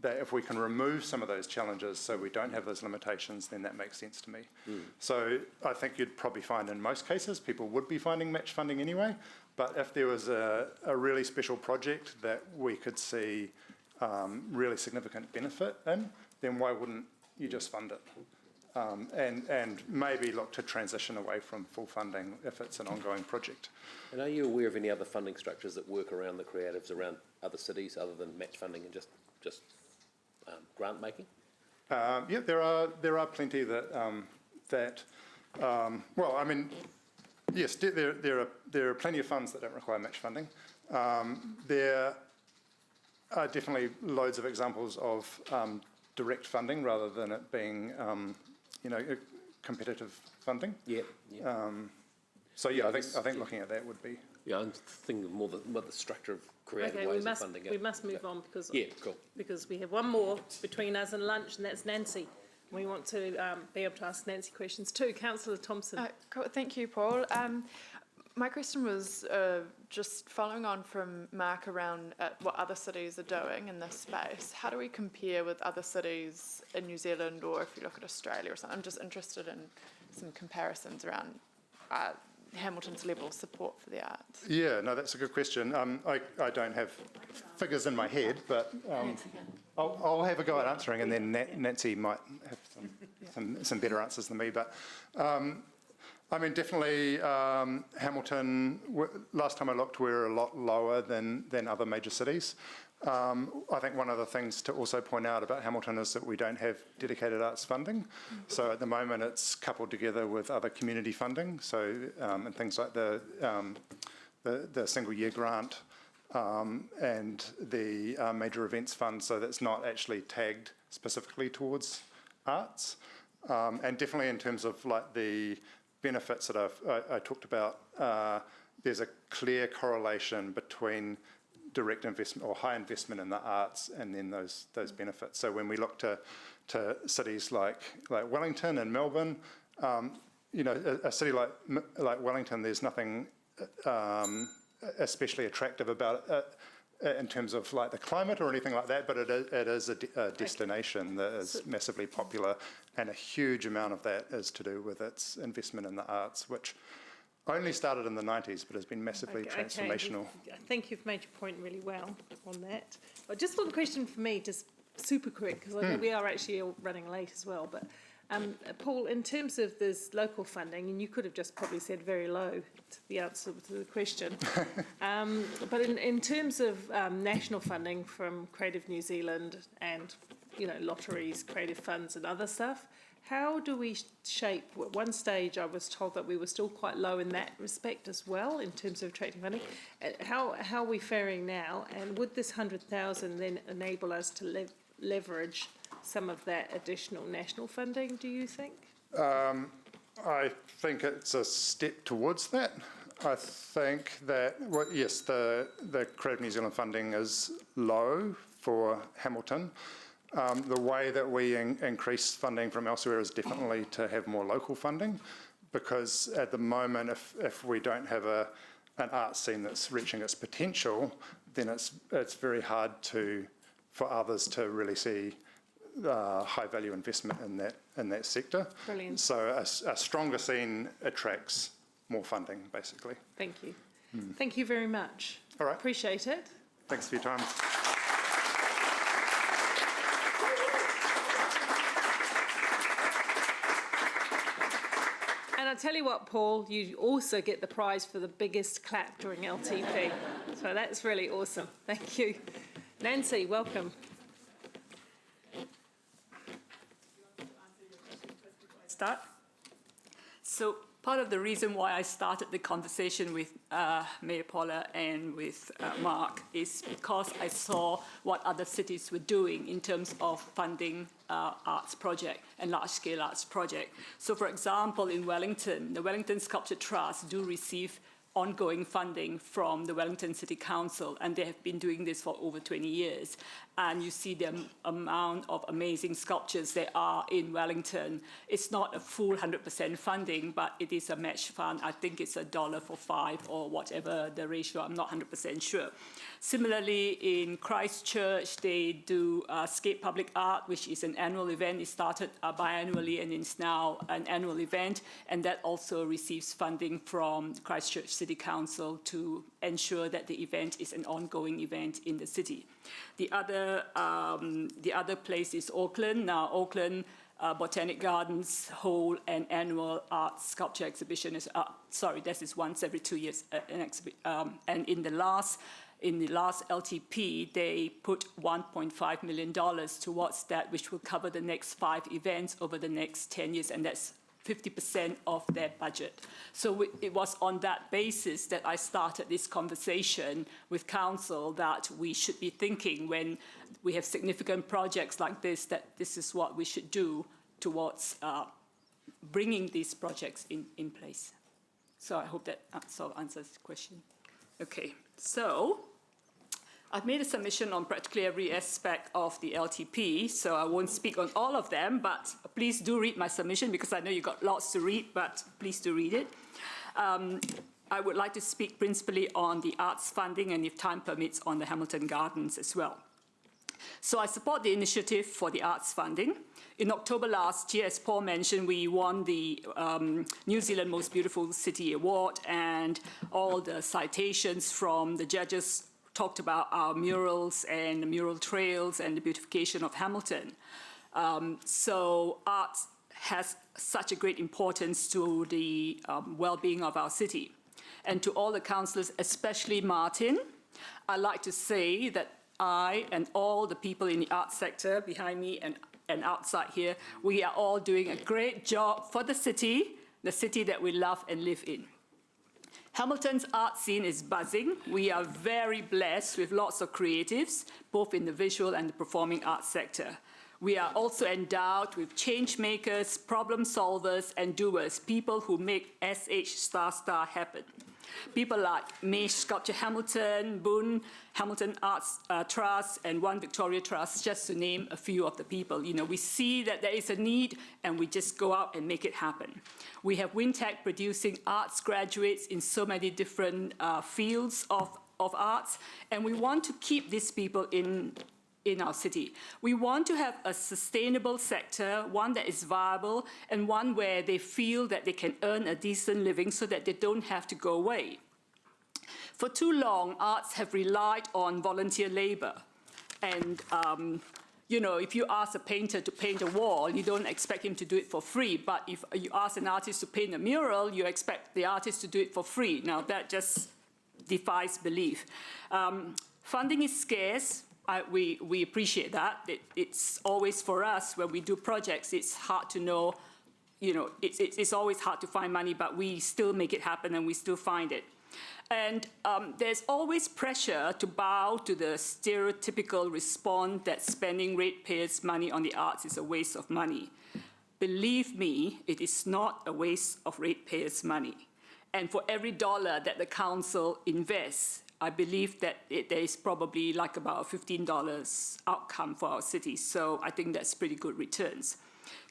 that if we can remove some of those challenges so we don't have those limitations, then that makes sense to me. Mm. So I think you'd probably find in most cases people would be finding match funding anyway, but if there was a really special project that we could see really significant benefit in, then why wouldn't you just fund it? And maybe look to transition away from full funding if it's an ongoing project. And are you aware of any other funding structures that work around the creatives around other cities other than match funding and just grant making? Yeah, there are plenty that well, I mean, yes, there are plenty of funds that don't require match funding. There are definitely loads of examples of direct funding rather than it being competitive funding. Yeah. So yeah, I think looking at that would be. Yeah, I'm thinking more about the structure of creative ways of funding it. We must move on because cool. Because we have one more between us and lunch, and that's Nancy. We want to be able to ask Nancy questions too. Councillor Thompson. Cool. Thank you, Paul. My question was just following on from Mark around what other cities are doing in this space. How do we compare with other cities in New Zealand, or if you look at Australia or something? I'm just interested in some comparisons around Hamilton's level of support for the arts. Yeah, no, that's a good question. I don't have figures in my head, but I'll have a go at answering, and then Nancy might have some better answers than me. But I mean, definitely Hamilton, last time I looked, we're a lot lower than other major cities. I think one of the things to also point out about Hamilton is that we don't have dedicated arts funding. So at the moment it's coupled together with other community funding, so and things like the single year grant and the major events fund, so that's not actually tagged specifically towards arts. And definitely in terms of like the benefits that I talked about, there's a clear correlation between direct investment or high investment in the arts and then those benefits. So when we look to cities like Wellington and Melbourne, you know, a city like Wellington, there's nothing especially attractive about it in terms of like the climate or anything like that, but it is a destination that is massively popular, and a huge amount of that is to do with its investment in the arts, which only started in the 90s, but has been massively transformational. I think you've made your point really well on that. But just one question for me, just super quick, because I know we are actually all running late as well. But Paul, in terms of this local funding, and you could have just probably said very low to the answer to the question, but in terms of national funding from Creative New Zealand and, you know, lotteries, creative funds and other stuff, how do we shape? At one stage I was told that we were still quite low in that respect as well, in terms of attracting funding. How are we faring now? And would this 100,000 then enable us to leverage some of that additional national funding, do you think? I think it's a step towards that. I think that, well, yes, the Creative New Zealand funding is low for Hamilton. The way that we increase funding from elsewhere is definitely to have more local funding, because at the moment, if we don't have an art scene that's reaching its potential, then it's very hard for others to really see high value investment in that sector. Brilliant. So a stronger scene attracts more funding, basically. Thank you. Thank you very much. All right. Appreciate it. Thanks for your time. And I'll tell you what, Paul, you also get the prize for the biggest clap during LTP. So that's really awesome. Thank you. Nancy, welcome. Start. So part of the reason why I started the conversation with Mayor Paula and with Mark is because I saw what other cities were doing in terms of funding arts project and large-scale arts project. So for example, in Wellington, the Wellington Sculpture Trust do receive ongoing funding from the Wellington City Council, and they have been doing this for over 20 years. And you see the amount of amazing sculptures there are in Wellington. It's not a full 100% funding, but it is a match fund. I think it's $1 for 5 or whatever the ratio, I'm not 100% sure. Similarly, in Christchurch, they do Scape Public Art, which is an annual event. It started biannually and it's now an annual event, and that also receives funding from Christchurch City Council to ensure that the event is an ongoing event in the city. The other place is Auckland. Now, Auckland Botanic Gardens hold an annual art sculpture exhibition. This is once every 2 years, and in the last LTP, they put $1.5 million towards that, which will cover the next 5 events over the next 10 years, and that's 50% of their budget. So it was on that basis that I started this conversation with council that we should be thinking when we have significant projects like this, that this is what we should do towards bringing these projects in place. So I hope that answers the question. Okay, so I've made a submission on practically every aspect of the LTP, so I won't speak on all of them, but please do read my submission because I know you've got lots to read, but please do read it. I would like to speak principally on the arts funding and, if time permits, on the Hamilton Gardens as well. So I support the initiative for the arts funding. In October last year, as Paul mentioned, we won the New Zealand Most Beautiful City Award, and all the citations from the judges talked about our murals and the mural trails and the beautification of Hamilton. So arts has such a great importance to the well-being of our city. And to all the councillors, especially Martin, I'd like to say that I and all the people in the arts sector behind me and outside here, we are all doing a great job for the city that we love and live in. Hamilton's art scene is buzzing. We are very blessed with lots of creatives, both in the visual and the performing arts sector. We are also endowed with change makers, problem solvers, and doers, people who make SH Star happen. People like May Sculpture Hamilton, Boone, Hamilton Arts Trust, and One Victoria Trust, just to name a few of the people. You know, we see that there is a need, and we just go out and make it happen. We have Wintec producing arts graduates in so many different fields of arts, and we want to keep these people in our city. We want to have a sustainable sector, one that is viable, and one where they feel that they can earn a decent living so that they don't have to go away. For too long, arts have relied on volunteer labor. And, you know, if you ask a painter to paint a wall, you don't expect him to do it for free. But if you ask an artist to paint a mural, you expect the artist to do it for free. Now, that just defies belief. Funding is scarce. We appreciate that. It's always for us, when we do projects, it's hard to know, you know, it's always hard to find money, but we still make it happen and we still find it. And there's always pressure to bow to the stereotypical response that spending ratepayers' money on the arts is a waste of money. Believe me, it is not a waste of ratepayers' money. And for every dollar that the council invests, I believe that there is probably like about $15 outcome for our city. So I think that's pretty good returns.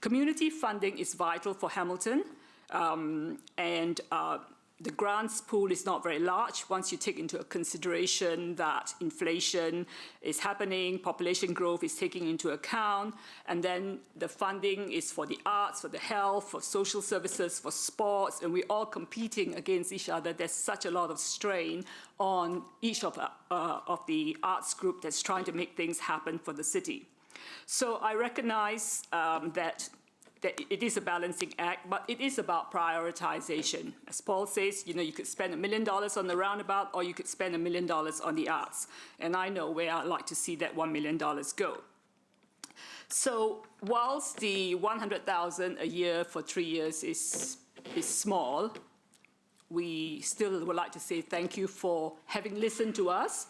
Community funding is vital for Hamilton. The grants pool is not very large once you take into consideration that inflation is happening, population growth is taken into account, and then the funding is for the arts, for the health, for social services, for sports, and we're all competing against each other. There's such a lot of strain on each of the arts group that's trying to make things happen for the city. So I recognize that it is a balancing act, but it is about prioritization. As Paul says, you know, you could spend $1 million on the roundabout, or you could spend $1 million on the arts. And I know where I'd like to see that $1 million go. So whilst the $100,000 a year for 3 years is small, we still would like to say thank you for having listened to us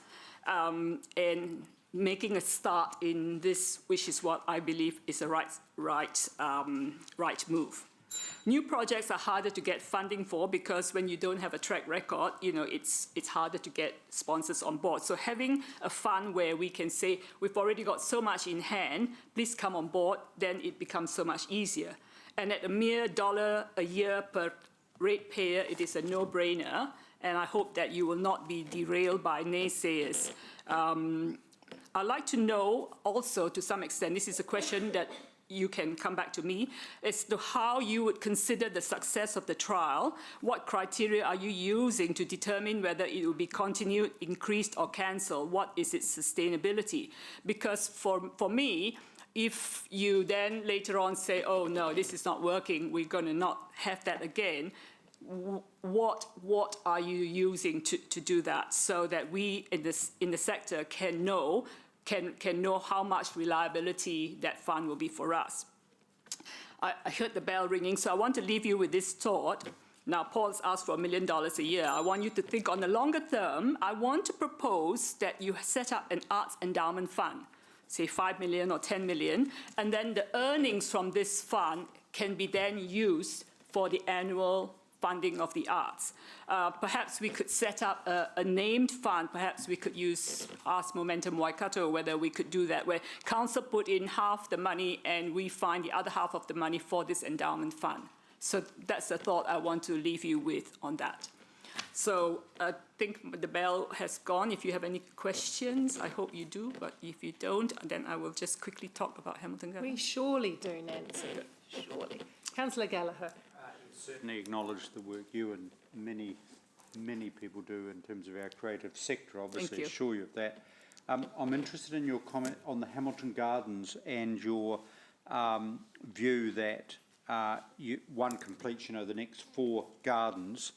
and making a start in this, which is what I believe is a right move. New projects are harder to get funding for because when you don't have a track record, you know, it's harder to get sponsors on board. So having a fund where we can say, we've already got so much in hand, please come on board, then it becomes so much easier. And at a mere $1 a year per ratepayer, it is a no-brainer, and I hope that you will not be derailed by naysayers. I'd like to know also, to some extent, this is a question that you can come back to me, as to how you would consider the success of the trial. What criteria are you using to determine whether it will be continued, increased, or cancelled? What is its sustainability? Because for me, if you then later on say, oh no, this is not working, we're going to not have that again, what are you using to do that, so that we in the sector can know how much reliability that fund will be for us? I heard the bell ringing, so I want to leave you with this thought. Now, Paul's asked for $1 million a year. I want you to think on the longer term. I want to propose that you set up an arts endowment fund, say 5 million or 10 million, and then the earnings from this fund can be then used for the annual funding of the arts. Perhaps we could set up a named fund. Perhaps we could use Arts Momentum Waikato, whether we could do that, where council put in half the money and we find the other half of the money for this endowment fund. So that's the thought I want to leave you with on that. So I think the bell has gone. If you have any questions, I hope you do, but if you don't, then I will just quickly talk about Hamilton Gardens. We surely do, Nancy, surely. Councillor Gallagher. Certainly acknowledge the work you and many people do in terms of our creative sector, obviously, you. assure you of that. I'm interested in your comment on the Hamilton Gardens and your view that one completes, the next 4 gardens,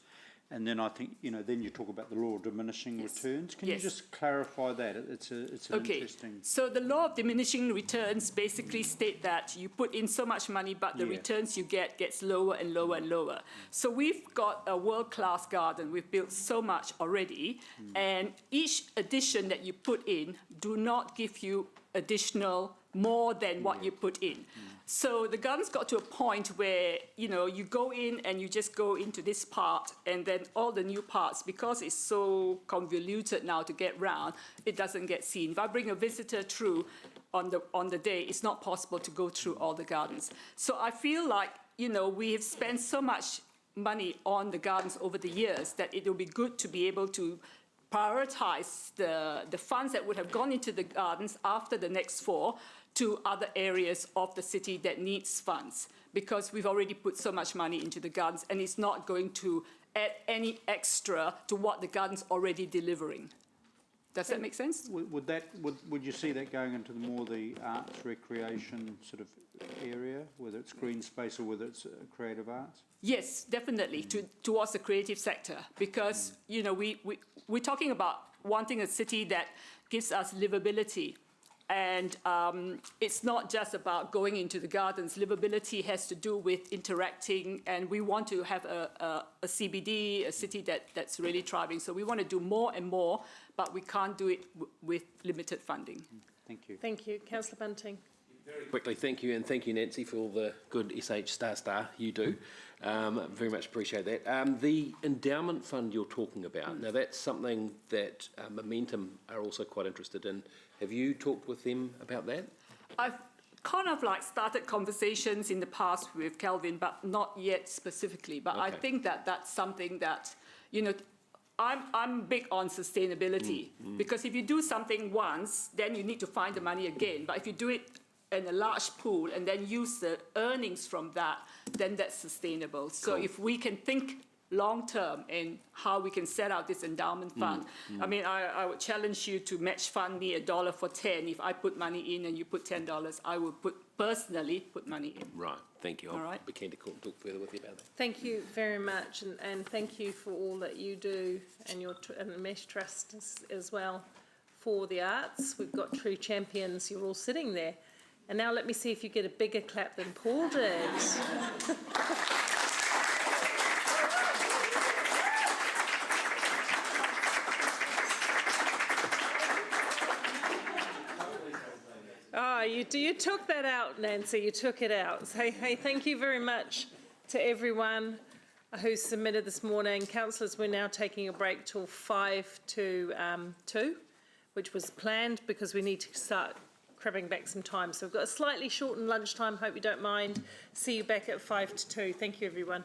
and then I think, then you talk about the law of diminishing returns. Can you just clarify that? It's an interesting... So the law of diminishing returns basically state that you put in so much money, but the returns you get gets lower and lower and lower. So we've got a world-class garden. We've built so much already, and each addition that you put in do not give you additional more than what you put in. So the garden's got to a point where, you go in and you just go into this part, and then all the new parts, because it's so convoluted now to get round, it doesn't get seen. If I bring a visitor through on the day, it's not possible to go through all the gardens. So I feel like, we have spent so much money on the gardens over the years that it will be good to be able to prioritize the funds that would have gone into the gardens after the next 4 to other areas of the city that needs funds, because we've already put so much money into the gardens and it's not going to add any extra to what the garden's already delivering. Does that make sense? Would you see that going into the arts recreation sort of area, whether it's green space or whether it's creative arts? Yes, definitely, towards the creative sector, because, we're talking about wanting a city that gives us livability. And it's not just about going into the gardens. Livability has to do with interacting, and we want to have a CBD, a city that's really thriving. So we want to do more and more, but we can't do it with limited funding. Thank you. Thank you. Councillor Bunting. Very quickly, thank you, and thank you, Nancy, for all the good SH star you do. Very much appreciate that. The endowment fund you're talking about, now that's something that Momentum are also quite interested in. Have you talked with them about that? I've kind of started conversations in the past with Kelvin, but not yet specifically. But I think that that's something that, I'm big on sustainability, because if you do something once, then you need to find the money again. But if you do it in a large pool and then use the earnings from that, then that's sustainable. So if we can think long-term in how we can set out this endowment fund. I mean, I would challenge you to match fund me $1 for 10. If I put money in and you put $10, I will personally put money in. Right, thank you. All I'll right. be keen to talk further with you about that. Thank you very much, and thank you for all that you do, and and the Mesh Trust as well for the arts. We've got true champions. You're all sitting there. And now let me see if you get a bigger clap than Paul did. Oh, you took that out, Nancy. You took it out. So, hey, thank you very much to everyone who submitted this morning. Councillors, we're now taking a break till 5 to 2, which was planned because we need to start crabbing back some time. So we've got a slightly shortened lunchtime. Hope you don't mind. See you back at 5 to 2. Thank you, everyone.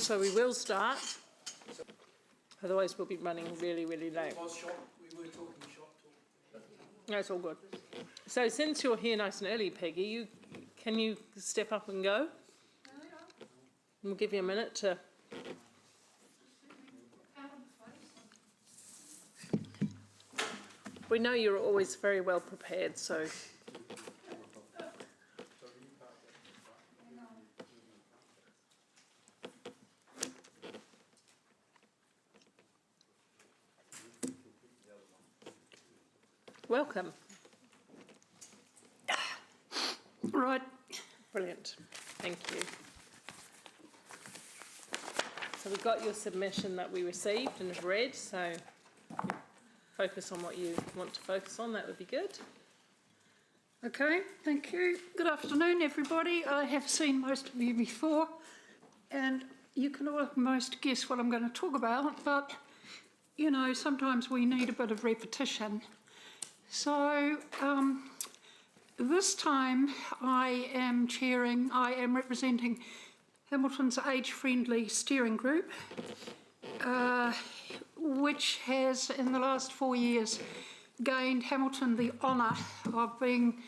So we will start. Otherwise, we'll be running really, really late. We were talking shop talk. No, it's all good. So since you're here nice and early, Peggy, can you step up and go? We'll give you a minute to... We know you're always very well prepared, so... Welcome. Right. Brilliant. Thank you. So we got your submission that we received and have read, so focus on what you want to focus on, that would be good. Okay, thank you. Good afternoon, everybody. I have seen most of you before, and you can almost guess what I'm going to talk about, but, you know, sometimes we need a bit of repetition. So, this time I am representing Hamilton's Age-Friendly Steering Group, which has, in the last 4 years, gained Hamilton the honour of being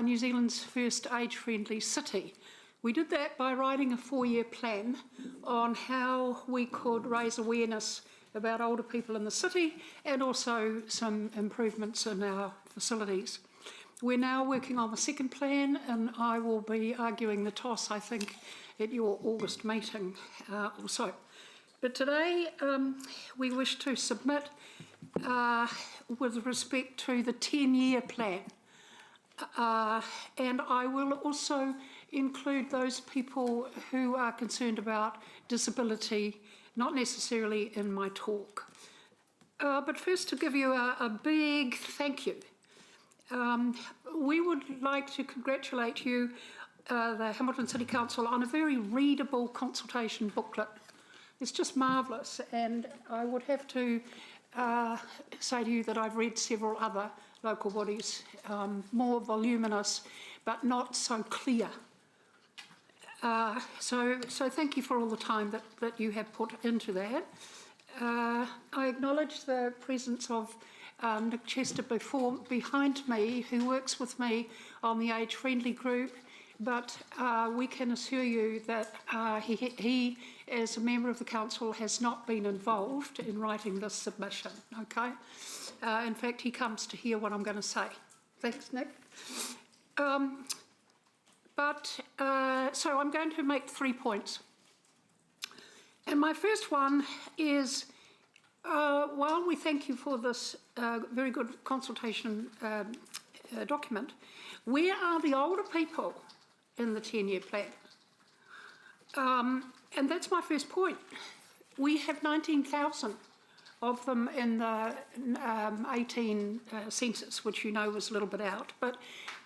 New Zealand's first age-friendly city. We did that by writing a 4-year plan on how we could raise awareness about older people in the city and also some improvements in our facilities. We're now working on the second plan, and I will be arguing the toss, I think, at your August meeting also. But today we wish to submit with respect to the 10-year plan. And I will also include those people who are concerned about disability, not necessarily in my talk. But first, to give you a big thank you. We would like to congratulate you, the Hamilton City Council, on a very readable consultation booklet. It's just marvellous, and I would have to say to you that I've read several other local bodies, more voluminous, but not so clear. So thank you for all the time that you have put into that. I acknowledge the presence of Nick Chester behind me, who works with me on the age-friendly group, but we can assure you that he, as a member of the council, has not been involved in writing this submission, okay? In fact, he comes to hear what I'm going to say. Thanks, Nick. So I'm going to make 3 points. And my first one is, while we thank you for this very good consultation document, where are the older people in the 10-year plan? And that's my first point. We have 19,000 of them in the 18 census, which you know was a little bit out, but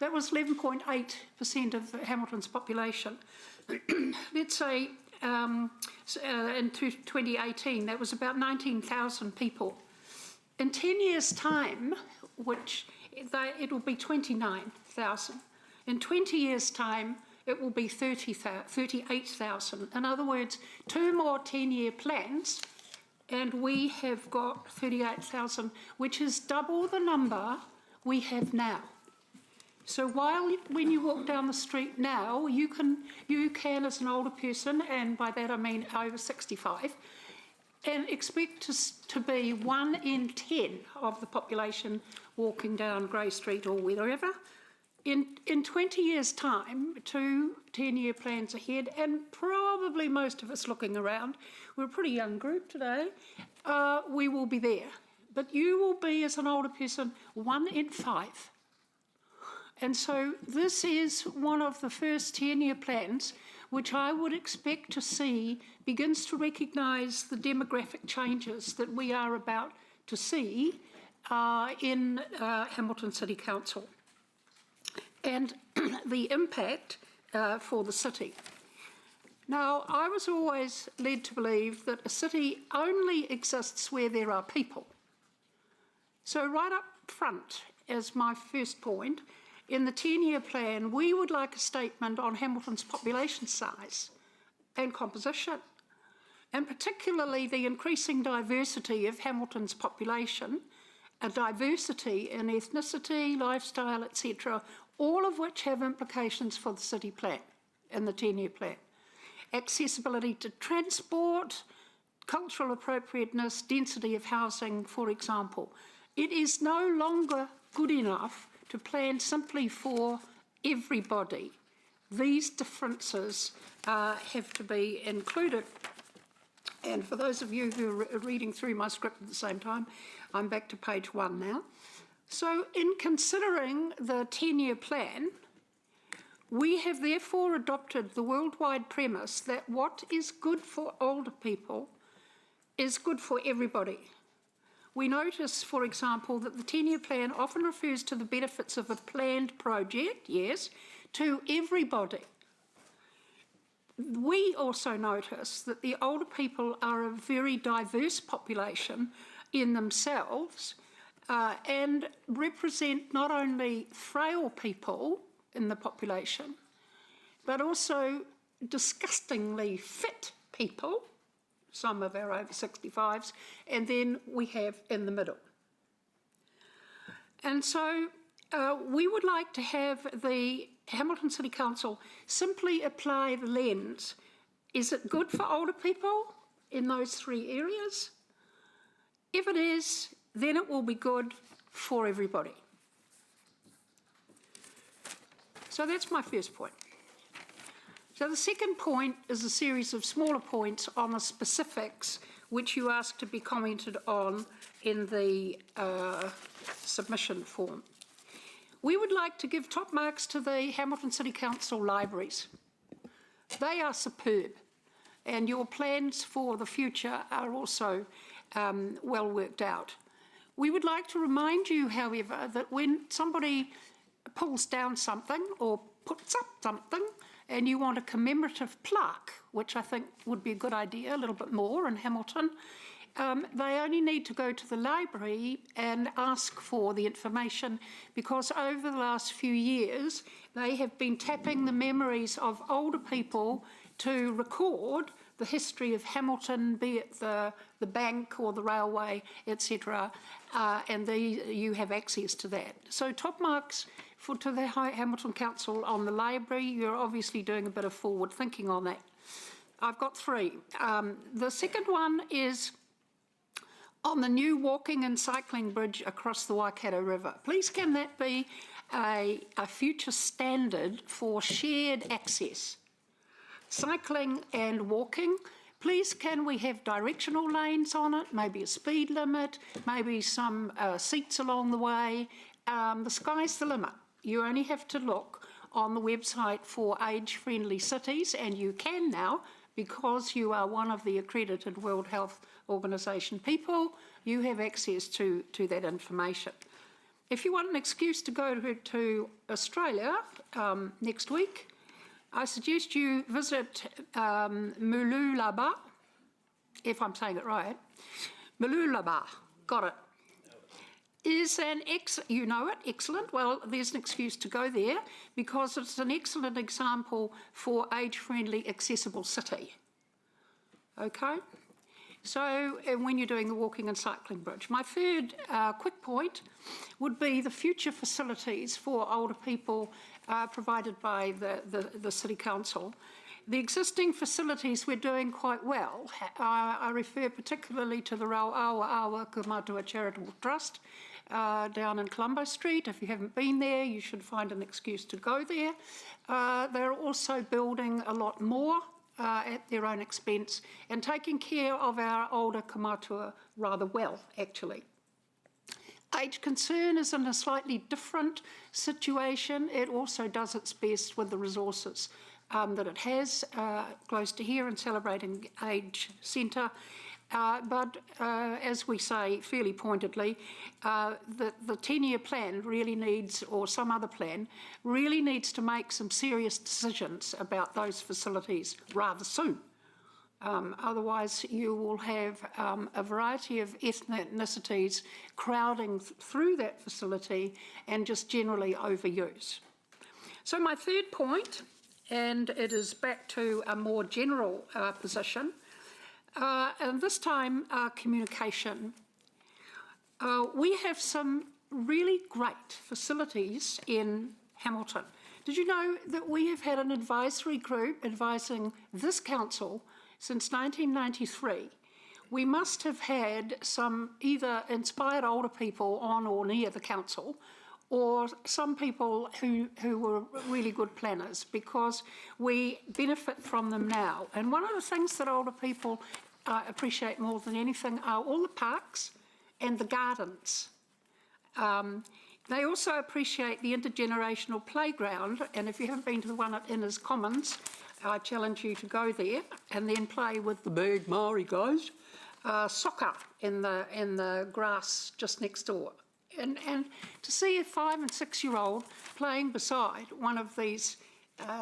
that was 11.8% of Hamilton's population. Let's say in 2018, that was about 19,000 people. In 10 years' time, it will be 29,000. In 20 years' time, it will be 38,000. In other words, 2 more 10-year plans, and we have got 38,000, which is double the number we have now. So when you walk down the street now, you can as an older person, and by that I mean over 65, and expect to be 1 in 10 of the population walking down Grey Street or wherever. In 20 years' time, 2 10-year plans ahead, and probably most of us looking around, we're a pretty young group today, we will be there. But you will be, as an older person, 1 in 5. And so this is one of the first 10-year plans which I would expect to see begins to recognise the demographic changes that we are about to see in Hamilton City Council and the impact for the city. Now, I was always led to believe that a city only exists where there are people. So right up front, as my first point, in the 10-year plan, we would like a statement on Hamilton's population size and composition. and particularly the increasing diversity of Hamilton's population, a diversity in ethnicity, lifestyle, etc., all of which have implications for the city plan and the 10-year plan. Accessibility to transport, cultural appropriateness, density of housing, for example. It is no longer good enough to plan simply for everybody. These differences have to be included. And for those of you who are reading through my script at the same time, I'm back to page 1 now. So in considering the 10-year plan, we have therefore adopted the worldwide premise that what is good for older people is good for everybody. We notice, for example, that the 10-year plan often refers to the benefits of a planned project, yes, to everybody. We also notice that the older people are a very diverse population in themselves and represent not only frail people in the population, but also disgustingly fit people, some of our over 65s, and then we have in the middle. And so we would like to have the Hamilton City Council simply apply the lens. Is it good for older people in those 3 areas? If it is, then it will be good for everybody. So that's my first point. So the second point is a series of smaller points on the specifics which you asked to be commented on in the submission form. We would like to give top marks to the Hamilton City Council libraries. They are superb, and your plans for the future are also well worked out. We would like to remind you, however, that when somebody pulls down something or puts up something and you want a commemorative plaque, which I think would be a good idea, a little bit more in Hamilton, they only need to go to the library and ask for the information, because over the last few years they have been tapping the memories of older people to record the history of Hamilton, be it the bank or the railway, etc., and you have access to that. So top marks to the Hamilton Council on the library. You're obviously doing a bit of forward thinking on that. I've got 3. The second one is on the new walking and cycling bridge across the Waikato River. Please can that be a future standard for shared access? Cycling and walking, please can we have directional lanes on it, maybe a speed limit, maybe some seats along the way. The sky's the limit. You only have to look on the website for age-friendly cities, and you can now, because you are one of the accredited World Health Organization people, you have access to that information. If you want an excuse to go to Australia next week, I suggest you visit Mooloolaba, if I'm saying it right. Mooloolaba, got it. Is you know it, excellent. Well, there's an excuse to go there because it's an excellent example for age-friendly, accessible city. Okay? So, and when you're doing the walking and cycling bridge. My third quick point would be the future facilities for older people provided by the City Council. The existing facilities we're doing quite well. I refer particularly to the Rauawa Kumatua Charitable Trust down in Colombo Street. If you haven't been there, you should find an excuse to go there. They're also building a lot more at their own expense and taking care of our older Kumatua rather well, actually. Age Concern is in a slightly different situation. It also does its best with the resources that it has close to here in Celebrating Age Centre. But as we say fairly pointedly, the 10-year plan really needs, or some other plan, really needs to make some serious decisions about those facilities rather soon. Otherwise, you will have a variety of ethnicities crowding through that facility and just generally overuse. So my third point, and it is back to a more general position, And this time, communication. We have some really great facilities in Hamilton. Did you know that we have had an advisory group advising this council since 1993? We must have had some either inspired older people on or near the council, or some people who were really good planners, because we benefit from them now. And one of the things that older people appreciate more than anything are all the parks and the gardens. They also appreciate the intergenerational playground, and if you haven't been to the one at Innes Commons, I challenge you to go there and then play with the big Maori guys, soccer in the grass just next door. And to see a 5 and 6 year old playing beside one of these,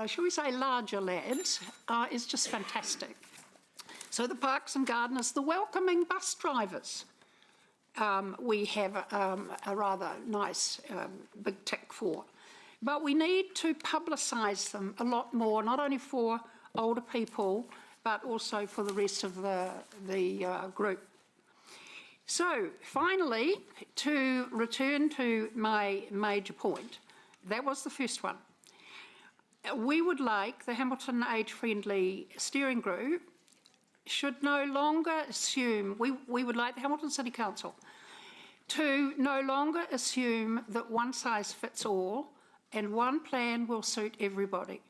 shall we say, larger lads, is just fantastic. So the parks and gardeners, the welcoming bus drivers, we have a rather nice big tick for. But we need to publicise them a lot more, not only for older people, but also for the rest of the group. So, finally, to return to my major point, that was the first one. We would like the Hamilton Age Friendly Steering Group should no longer assume, we would like the Hamilton City Council to no longer assume that one size fits all and one plan will suit everybody.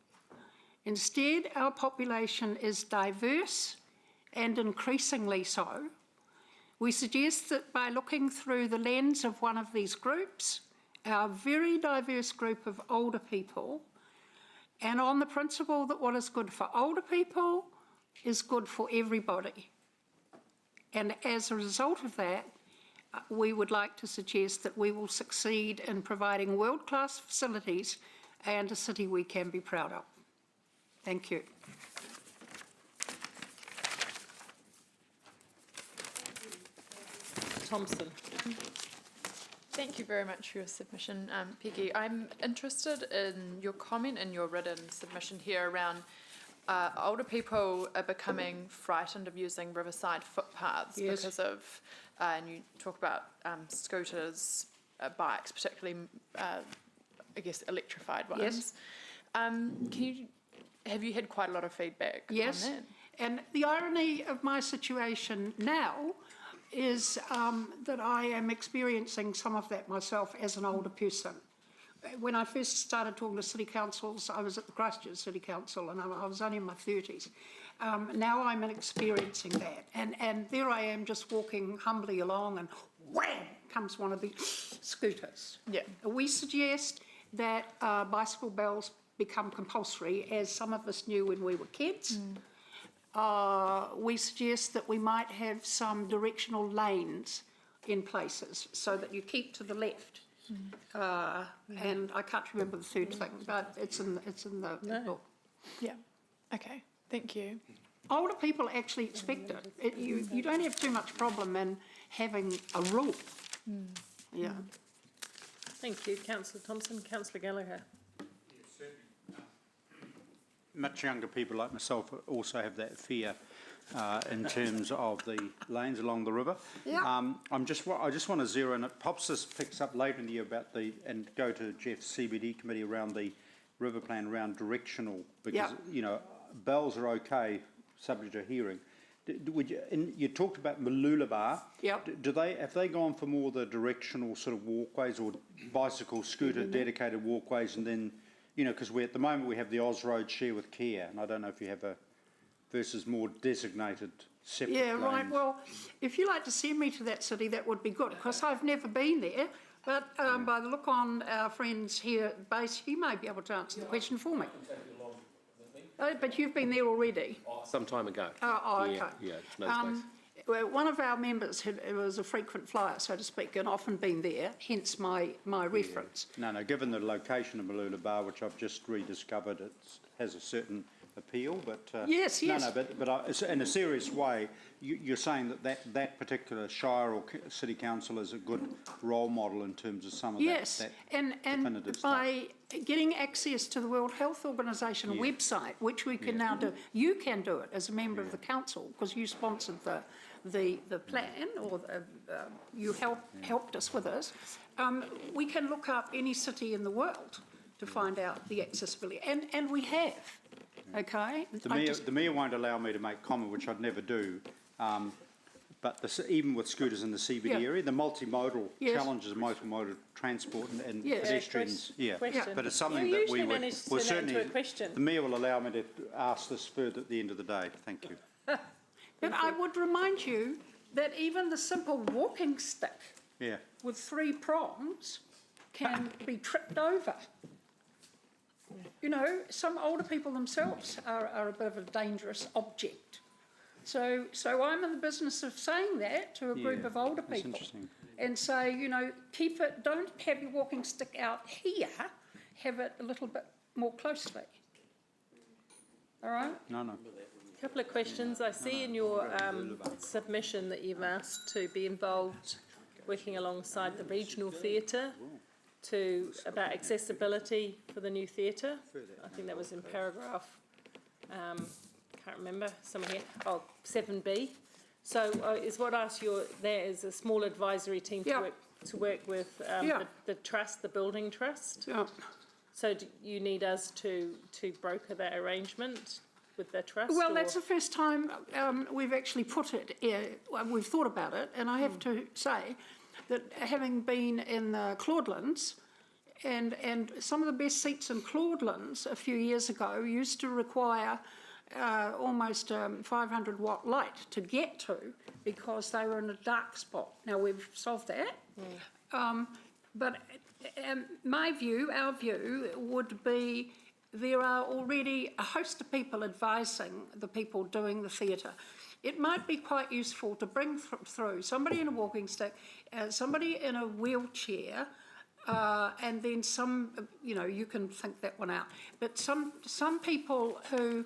Instead, our population is diverse and increasingly so. We suggest that by looking through the lens of one of these groups, our very diverse group of older people, and on the principle that what is good for older people is good for everybody. And as a result of that, we would like to suggest that we will succeed in providing world-class facilities and a city we can be proud of. Thank you. Thompson. Thank you very much for your submission, Peggy. I'm interested in your comment in your written submission here around older people are becoming frightened of using riverside footpaths because of, and you talk about scooters, bikes, particularly, I guess, electrified ones. Yes. Have you had quite a lot of feedback on that? And the irony of my situation now is that I am experiencing some of that myself as an older person. When I first started talking to city councils, I was at the Christchurch City Council and I was only in my 30s. Now I'm experiencing that. And there I am just walking humbly along and wham comes one of the scooters. Yeah. We suggest that bicycle bells become compulsory, as some of us knew when we were kids. We suggest that we might have some directional lanes in places so that you keep to the left. And I can't remember the third thing, but it's in the book. Yeah. Okay. Thank you. Older people actually expect it. You don't have too much problem in having a rule. Yeah. Thank you, Councillor Thompson. Councillor Gallagher. Much younger people like myself also have that fear in terms of the lanes along the river. Yeah. I just want to zero in. Popsis picks up later in the year about and go to Jeff's CBD committee around the river plan around directional, because bells are okay subject to hearing. You talked about Mooloolaba. Yeah. Have they gone for more the directional sort of walkways or bicycle scooter dedicated walkways, and then because at the moment we have the Oz Road share with Care, and I don't know if you have versus more designated separate lanes. Right. Well, if you like to send me to that city, that would be good, because I've never been there. But by the look on our friends here at base, he may be able to answer the question for me. But you've been there already? Some time ago. Okay. Yeah, no space. Well, one of our members was a frequent flyer, so to speak, and often been there, hence my reference. No, given the location of Mooloolaba, which I've just rediscovered, it has a certain appeal, but... Yes, yes. No, but it's in a serious way, you're saying that particular shire or city council is a good role model in terms of some of Yes, that and definitive stuff. by getting access to the World Health Organisation website, which we can now do, you can do it as a member of the council because you sponsored the plan, or you helped us with this. We can look up any city in the world to find out the accessibility, and we have. Okay. The Mayor won't allow me to make comment, which I'd never do. But even with scooters in the CBD area, the multimodal challenges of multimodal transport and pedestrians. But it's something that we will certainly. The Mayor will allow me to ask this further at the end of the day. Thank you. But I would remind you that even the simple walking stick with 3 prongs can be tripped over. You know, some older people themselves are a bit of a dangerous object. So I'm in the business of saying that to a group of older people and say, you know, keep it, don't have your walking stick out here, have it a little bit more closely. All right? No. A couple of questions. I see in your submission that you've asked to be involved working alongside the regional theatre about accessibility for the new theatre. I think that was in paragraph, can't remember, somewhere, 7B. So is what I asked you, there is a small advisory team to work with the trust, the building trust. Yeah. So do you need us to broker that arrangement with the trust? Well, that's the first time we've actually put it, we've thought about it, and I have to say that having been in the Claudelands, and some of the best seats in Claudelands a few years ago used to require almost 500 watt light to get to because they were in a dark spot. Now we've solved that, but my view, our view, would be there are already a host of people advising the people doing the theatre. It might be quite useful to bring through somebody in a walking stick, somebody in a wheelchair, and then some, you know, you can think that one out. But some people who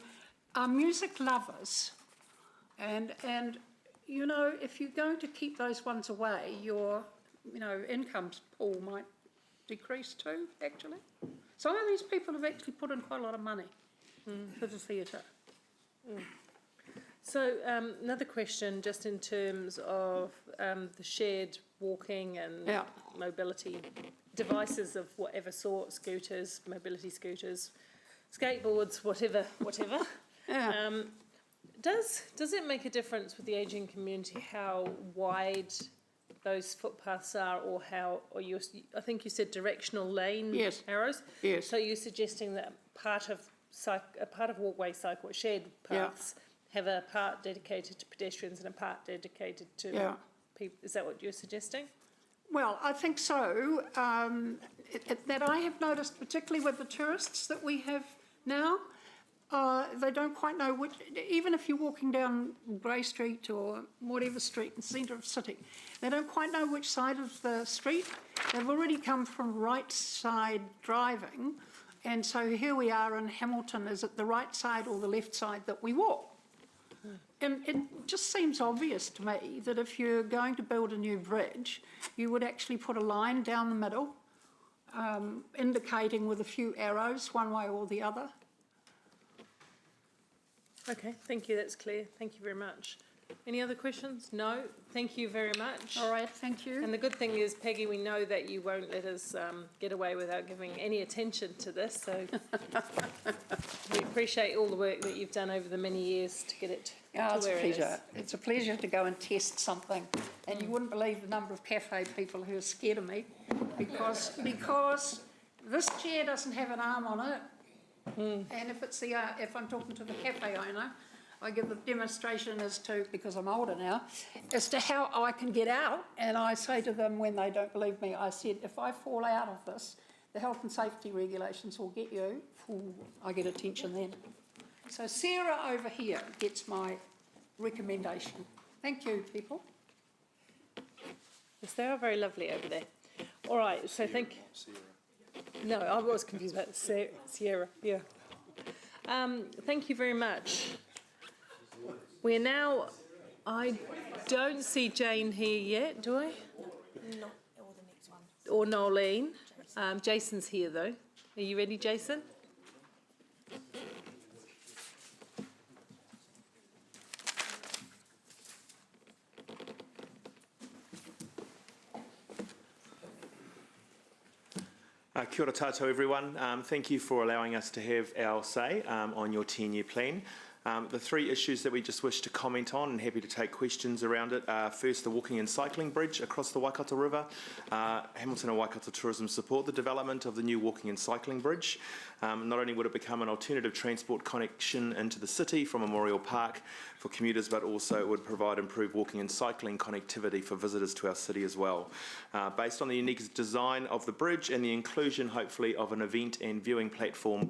are music lovers, and you know, if you're going to keep those ones away, your, you know, income pool might decrease too, actually. Some of these people have actually put in quite a lot of money for the theatre. So another question, just in terms of the shared walking and mobility devices of whatever sort, scooters, mobility scooters, skateboards, whatever. Does it make a difference with the ageing community how wide those footpaths are, or I think you said directional lane arrows? Yes. So you're suggesting that part of walkway cycle shared paths have a part dedicated to pedestrians and a part dedicated to people. Is that what you're suggesting? Well, I think so. That I have noticed, particularly with the tourists that we have now, they don't quite know which, even if you're walking down Grey Street or whatever street in the centre of the city, they don't quite know which side of the street. They've already come from right side driving, and so here we are in Hamilton. Is it the right side or the left side that we walk? And it just seems obvious to me that if you're going to build a new bridge, you would actually put a line down the middle, indicating with a few arrows one way or the other. Okay, thank you, that's clear. Thank you very much. Any other questions? No? Thank you very much. All right, thank you. And the good thing is, Peggy, we know that you won't let us get away without giving any attention to this, so we appreciate all the work that you've done over the many years to get it to where it is. It's a pleasure to go and test something, and you wouldn't believe the number of cafe people who are scared of me because this chair doesn't have an arm on it. And if I'm talking to the cafe owner, I give the demonstration as to, because I'm older now, as to how I can get out. And I say to them when they don't believe me, I said, if I fall out of this, the health and safety regulations will get you. Ooh, I get attention then. So Sarah over here gets my recommendation. Thank you, people. Yes, they are very lovely over there. All right, so No, I was confused about Sierra, yeah. Thank you very much. We're now, I don't see Jane here yet, do I? No, or the next one. Or Nolene. Jason's here though. Are you ready, Jason? Kia ora tātou everyone. Thank you for allowing us to have our say on your 10-year plan. The three issues that we just wish to comment on, and happy to take questions around it, are first the walking and cycling bridge across the Waikato River. Hamilton and Waikato Tourism support the development of the new walking and cycling bridge. Not only would it become an alternative transport connection into the city from Memorial Park for commuters, but also it would provide improved walking and cycling connectivity for visitors to our city as well. Based on the unique design of the bridge and the inclusion, hopefully, of an event and viewing platform,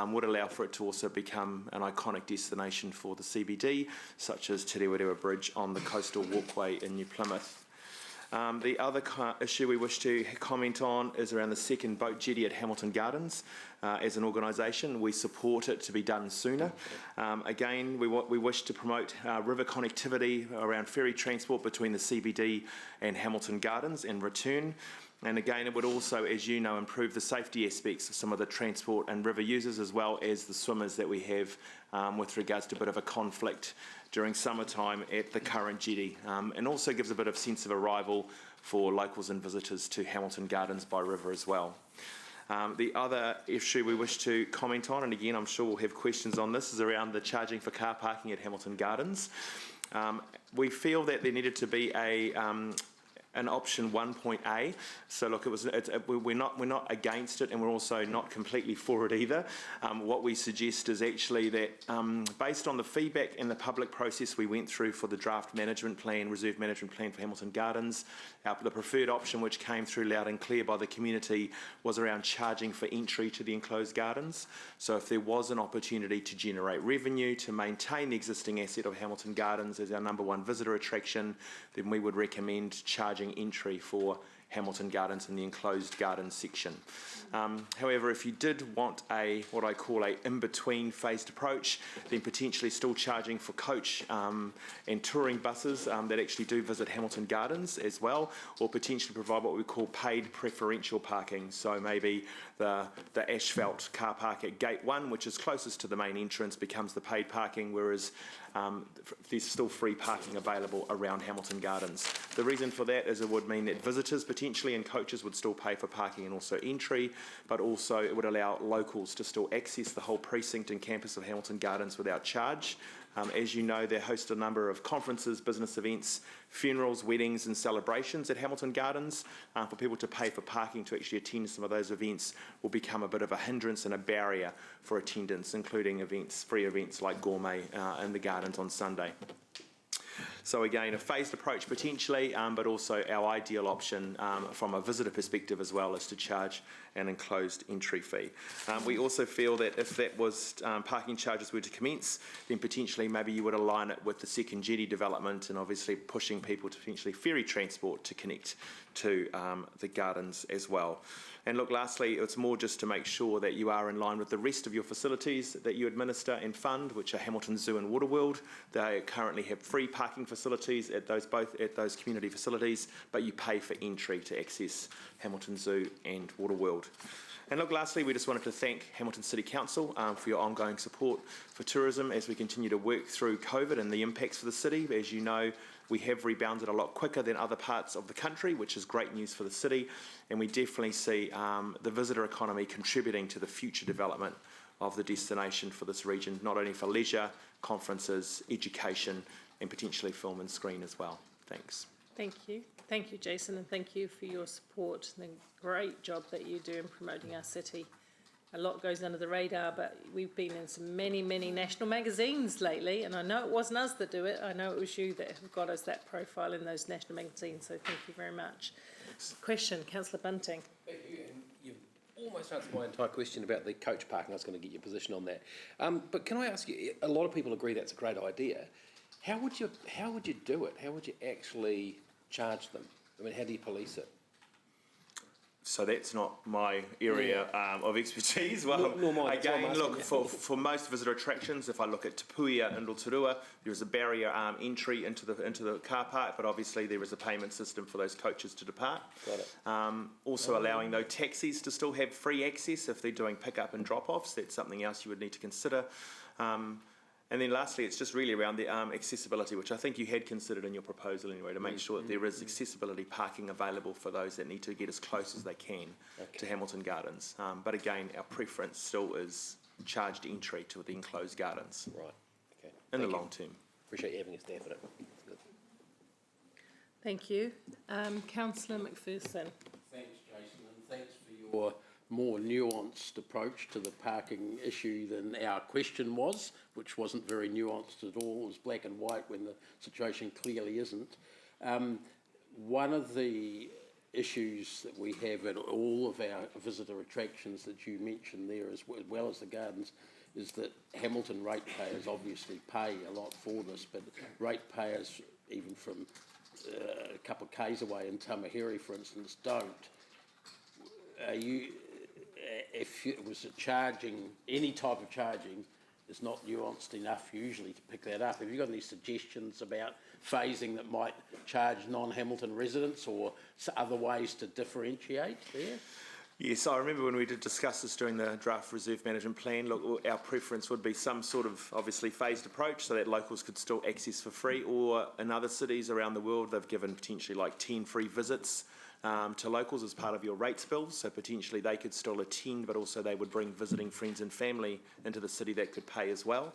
would allow for it to also become an iconic destination for the CBD, such as Te Rewarewa Bridge on the coastal walkway in New Plymouth. The other issue we wish to comment on is around the second boat jetty at Hamilton Gardens. As an organisation, we support it to be done sooner. Again, we wish to promote river connectivity around ferry transport between the CBD and Hamilton Gardens and return. And again, it would also, as you know, improve the safety aspects of some of the transport and river users, as well as the swimmers that we have with regards to a bit of a conflict during summertime at the current jetty, and also gives a bit of sense of arrival for locals and visitors to Hamilton Gardens by river as well. The other issue we wish to comment on, and again I'm sure we'll have questions on this, is around the charging for car parking at Hamilton Gardens. We feel that there needed to be an option 1.A. So look, we're not against it, and we're also not completely for it either. What we suggest is actually that based on the feedback and the public process we went through for the draft management plan, reserve management plan for Hamilton Gardens, the preferred option which came through loud and clear by the community was around charging for entry to the enclosed gardens. So if there was an opportunity to generate revenue to maintain the existing asset of Hamilton Gardens as our #1 visitor attraction, then we would recommend charging entry for Hamilton Gardens in the enclosed garden section. However, if you did want what I call a in-between phased approach, then potentially still charging for coach and touring buses that actually do visit Hamilton Gardens as well, or potentially provide what we call paid preferential parking. So maybe the asphalt car park at Gate 1, which is closest to the main entrance, becomes the paid parking, whereas there's still free parking available around Hamilton Gardens. The reason for that is it would mean that visitors potentially and coaches would still pay for parking and also entry, but also it would allow locals to still access the whole precinct and campus of Hamilton Gardens without charge. As you know, they host a number of conferences, business events, funerals, weddings and celebrations at Hamilton Gardens. For people to pay for parking to actually attend some of those events will become a bit of a hindrance and a barrier for attendance, including events, free events like Gourmet in the Gardens on Sunday. So again, a phased approach potentially, but also our ideal option from a visitor perspective as well is to charge an enclosed entry fee. We also feel that if that was parking charges were to commence, then potentially maybe you would align it with the second jetty development and obviously pushing people to potentially ferry transport to connect to the gardens as well. And look, lastly, it's more just to make sure that you are in line with the rest of your facilities that you administer and fund, which are Hamilton Zoo and Waterworld. They currently have free parking facilities at both those community facilities, but you pay for entry to access Hamilton Zoo and Waterworld. And look, lastly, we just wanted to thank Hamilton City Council for your ongoing support for tourism as we continue to work through COVID and the impacts for the city. As you know, we have rebounded a lot quicker than other parts of the country, which is great news for the city, and we definitely see the visitor economy contributing to the future development of the destination for this region, not only for leisure, conferences, education, and potentially film and screen as well. Thanks. Thank you. Thank you, Jason, and thank you for your support and the great job that you do in promoting our city. A lot goes under the radar, but we've been in some many national magazines lately, and I know it wasn't us that do it. I know it was you that have got us that profile in those national magazines, so thank you very much. Question, Councillor Bunting. Thank you, and you've almost answered my entire question about the coach parking. I was going to get your position on that. But can I ask you, a lot of people agree that's a great idea. How would you do it? How would you actually charge them? I mean, how do you police it? So that's not my area of expertise. Well, Nor mine, that's why I'm again, asking look, you. for most visitor attractions, if I look at Te Puia and Rotorua, there is a barrier entry into the car park, but obviously there is a payment system for those coaches to depart. Got it. Also allowing those taxis to still have free access if they're doing pick-up and drop-offs. That's something else you would need to consider. And then lastly, it's just really around the accessibility, which I think you had considered in your proposal anyway, to make sure that there is accessibility parking available for those that need to get as close as they can to Hamilton Gardens. But again, our preference still is charged entry to the enclosed gardens. Right, okay. In the Thank you. long term. Appreciate you having a stab at it. Good. Thank you. Councillor McPherson. Thanks, Jason, and thanks for your more nuanced approach to the parking issue than our question was, which wasn't very nuanced at all. It was black and white when the situation clearly isn't. One of the issues that we have at all of our visitor attractions that you mentioned there, as well as the gardens, is that Hamilton ratepayers obviously pay a lot for this, but ratepayers, even from a couple of k's away in Tamaheri, for instance, don't. If it was any type of charging, is not nuanced enough usually to pick that up. Have you got any suggestions about phasing that might charge non-Hamilton residents or other ways to differentiate there? Yes, I remember when we did discuss this during the draft reserve management plan. Look, our preference would be some sort of obviously phased approach so that locals could still access for free, or in other cities around the world they've given potentially like 10 free visits to locals as part of your rates bill, so potentially they could still attend, but also they would bring visiting friends and family into the city that could pay as well.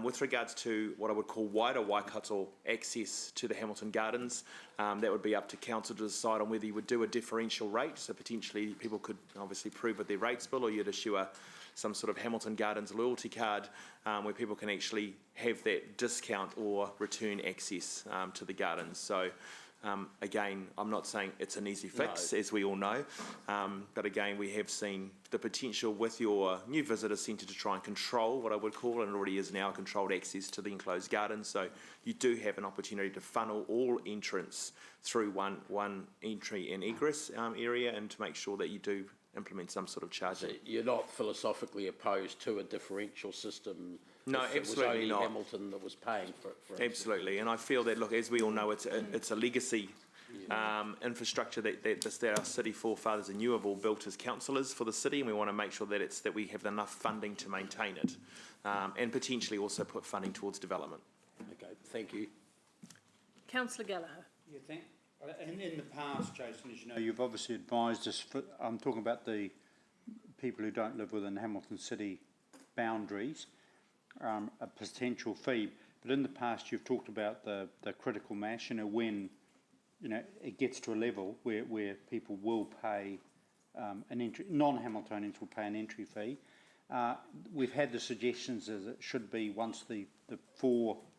With regards to what I would call wider Waikato access to the Hamilton Gardens, that would be up to council to decide on whether you would do a differential rate, so potentially people could obviously prove with their rates bill, or you'd issue some sort of Hamilton Gardens loyalty card where people can actually have that discount or return access to the gardens. So again, I'm not saying it's an easy fix, as we all know, but again, we have seen the potential with your new visitor centre to try and control what I would call, and it already is now, controlled access to the enclosed gardens. So you do have an opportunity to funnel all entrants through one entry and egress area, and to make sure that you do implement some sort of charging. So you're not philosophically opposed to a differential system? No, if absolutely it was only not. Hamilton that was paying for it. Absolutely, and I feel that, look, as we all know, it's a legacy infrastructure that our city forefathers and you have all built as councillors for the city, and we want to make sure that we have enough funding to maintain it, and potentially also put funding towards development. Okay, thank you. Councillor Gallagher. Yeah, in the past, Jason, as you know, you've obviously advised us, I'm talking about the people who don't live within Hamilton City boundaries, a potential fee. But in the past, you've talked about the critical mass, when it gets to a level where people will pay an entry, non-Hamiltonians will pay an entry fee. We've had the suggestions as it should be once the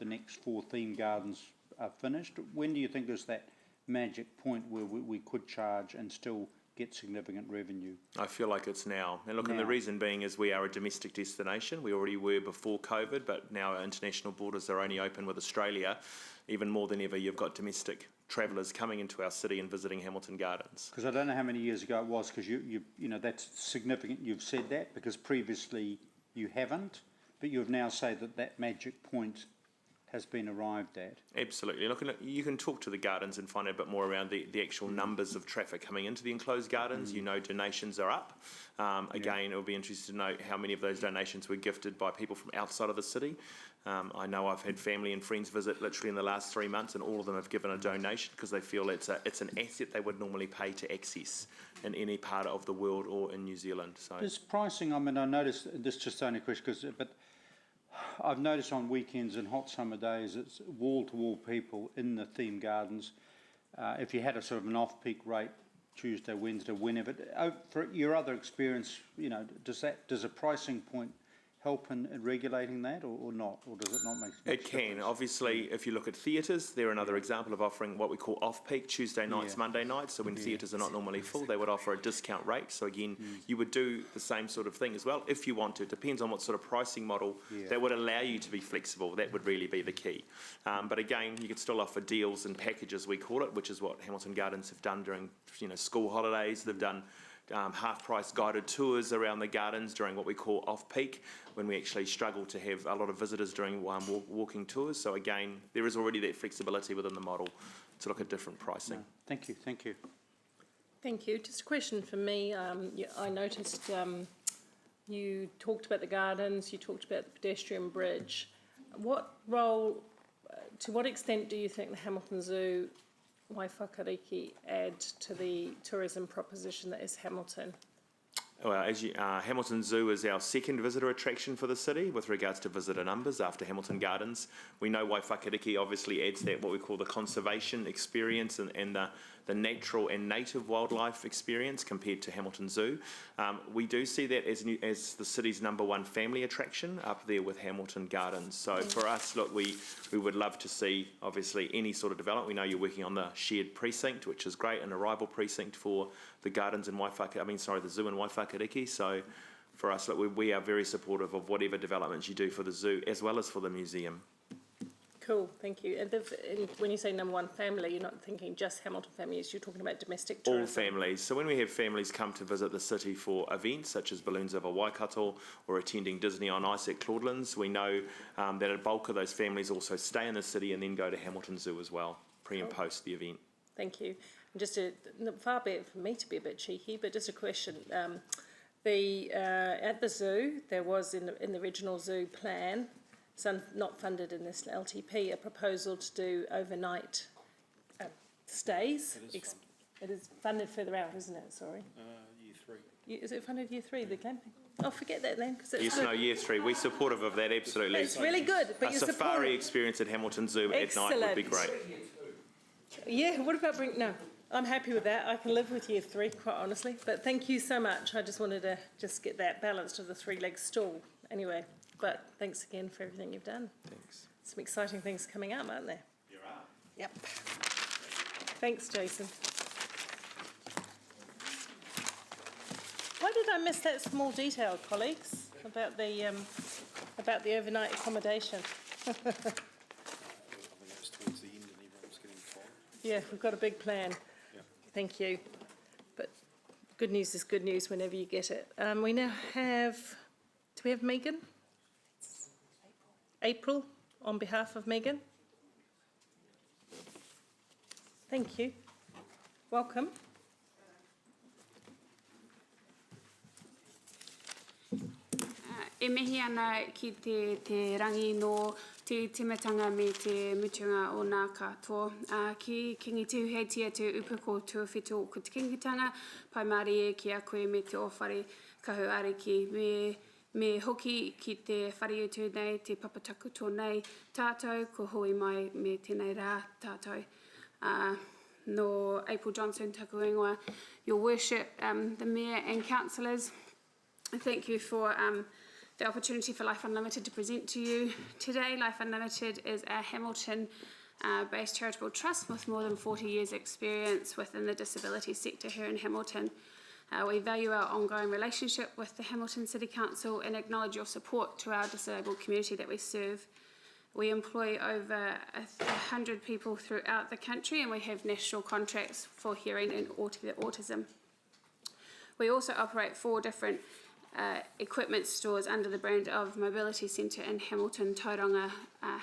next 4 theme gardens are finished. When do you think is that magic point where we could charge and still get significant revenue? I feel like it's now. And look, and the reason being is we are a domestic destination. We already were before COVID, but now our international borders are only open with Australia. Even more than ever, you've got domestic travellers coming into our city and visiting Hamilton Gardens. Because I don't know how many years ago it was, because you that's significant you've said that, because previously you haven't, but you've now said that magic point has been arrived at. Absolutely. Look, you can talk to the gardens and find out a bit more around the actual numbers of traffic coming into the enclosed gardens. You know, donations are up. Again, it'll be interesting to know how many of those donations were gifted by people from outside of the city. I know I've had family and friends visit literally in the last 3 months, and all of them have given a donation because they feel it's an asset they would normally pay to access in any part of the world or in New Zealand. So This pricing, I mean, I noticed, this is just only a question, but I've noticed on weekends and hot summer days, it's wall-to-wall people in the theme gardens. If you had a sort of an off-peak rate, Tuesday, Wednesday, whenever, for your other experience, does a pricing point help in regulating that or not? Or does it not make sense? It can. Obviously, if you look at theatres, they're another example of offering what we call off-peak Tuesday nights, Monday nights. So when theatres are not normally full, they would offer a discount rate. So again, you would do the same sort of thing as well if you want to. It depends on what sort of pricing model that would allow you to be flexible. That would really be the key. But again, you could still offer deals and packages, we call it, which is what Hamilton Gardens have done during school holidays. They've done half-price guided tours around the gardens during what we call off-peak, when we actually struggle to have a lot of visitors during walking tours. So again, there is already that flexibility within the model to look at different pricing. No, thank you, thank you. Thank you. Just a question for me. I noticed you talked about the gardens, you talked about the pedestrian bridge. What role, to what extent do you think the Hamilton Zoo Waiwhakariki add to the tourism proposition that is Hamilton? Well, Hamilton Zoo is our second visitor attraction for the city with regards to visitor numbers after Hamilton Gardens. We know Waiwhakariki obviously adds that what we call the conservation experience and the natural and native wildlife experience compared to Hamilton Zoo. We do see that as the city's #1 family attraction up there with Hamilton Gardens. So for us, look, we would love to see obviously any sort of development. We know you're working on the shared precinct, which is great, and a rival precinct for the gardens in the zoo in Waiwhakariki. So for us, look, we are very supportive of whatever developments you do for the zoo as well as for the museum. Cool, thank you. And when you say #1 family, you're not thinking just Hamilton families, you're talking about domestic tourism? All families. So when we have families come to visit the city for events such as Balloons Over Waikato or attending Disney on Ice at Claudelands, we know that a bulk of those families also stay in the city and then go to Hamilton Zoo as well, pre and post the event. Thank you. And just far be it for me to be a bit cheeky, but just a question. At the zoo, there was in the original zoo plan, some not funded in this LTP, a proposal to do overnight stays. It is funded further out, isn't it? Sorry. Year 3. Is it funded year 3, the camping? Oh, forget that then, because it's Yes, good. no, year 3. We're supportive of that, absolutely. It's really good, but a you're safari supporting. experience at Hamilton Zoo at night would be great. Yeah, what about no, I'm happy with that. I can live with year 3, quite honestly. But thank you so much. I just wanted to get that balance to the 3-leg stool. Anyway, but thanks again for everything you've done. Thanks. Some exciting things coming up, aren't there? There are. Yep. Thanks, Jason. Why did I miss that small detail, colleagues, about the overnight accommodation? Yeah, we've got a big plan. Thank you. But good news is good news whenever you get it. We now have, do we have Megan? April, on behalf of Megan. Thank you. Welcome. E mihi ana ki te rangi no te timatanga me te mutunga o nā katoa. Ki kingi tūheitia te upako tuawhitu o te kingitanga, pai Māori e ki a koe me te ōwhare kahu ariki. Me hoki ki te whare utu nei, te papataku tōnei tātou, ko hui mai me tēnei rā tātou. No April Johnson taku ingoa, Your Worship, the Mayor and Councillors, thank you for the opportunity for Life Unlimited to present to you today. Life Unlimited is a Hamilton-based charitable trust with more than 40 years' experience within the disability sector here in Hamilton. We value our ongoing relationship with the Hamilton City Council and acknowledge your support to our disabled community that we serve. We employ over 100 people throughout the country, and we have national contracts for hearing and autism. We also operate 4 different equipment stores under the brand of Mobility Centre in Hamilton, Tauranga,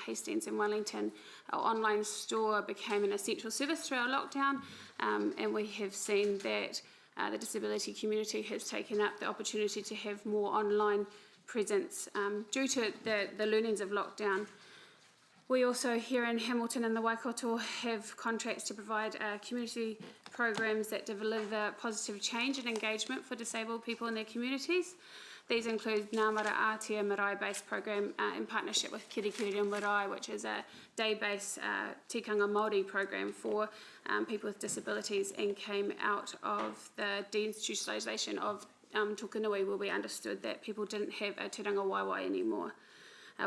Hastings and Wellington. Our online store became an essential service through our lockdown, and we have seen that the disability community has taken up the opportunity to have more online presence due to the learnings of lockdown. We also here in Hamilton and the Waikato have contracts to provide community programs that deliver positive change and engagement for disabled people in their communities. These include Ngā Mara Ātea Marae-based program in partnership with Kirikiri Marae, which is a day-based tikanga Māori program for people with disabilities, and came out of the deinstitutionalisation of Tukunui, where we understood that people didn't have a Te Ranga Waiwai anymore.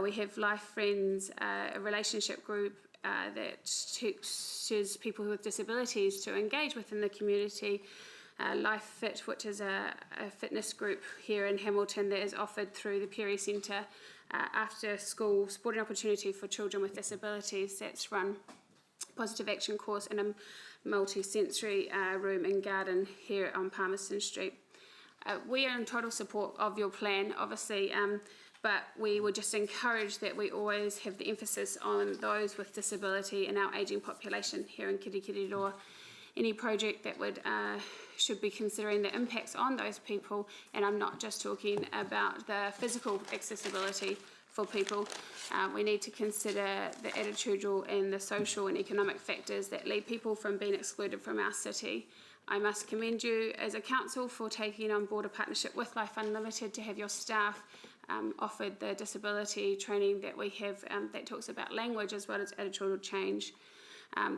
We have Life Friends, a relationship group that teaches people with disabilities to engage within the community. Life Fit, which is a fitness group here in Hamilton that is offered through the Perry Centre after school sporting opportunity for children with disabilities. That's run positive action course in a multi-sensory room and garden here on Palmerston Street. We are in total support of your plan, obviously, but we would just encourage that we always have the emphasis on those with disability in our ageing population here in Kirikiriroa. Any project that would should be considering the impacts on those people, and I'm not just talking about the physical accessibility for people. We need to consider the attitudinal and the social and economic factors that lead people from being excluded from our city. I must commend you as a council for taking on board a partnership with Life Unlimited to have your staff offered the disability training that we have that talks about language as well as attitudinal change.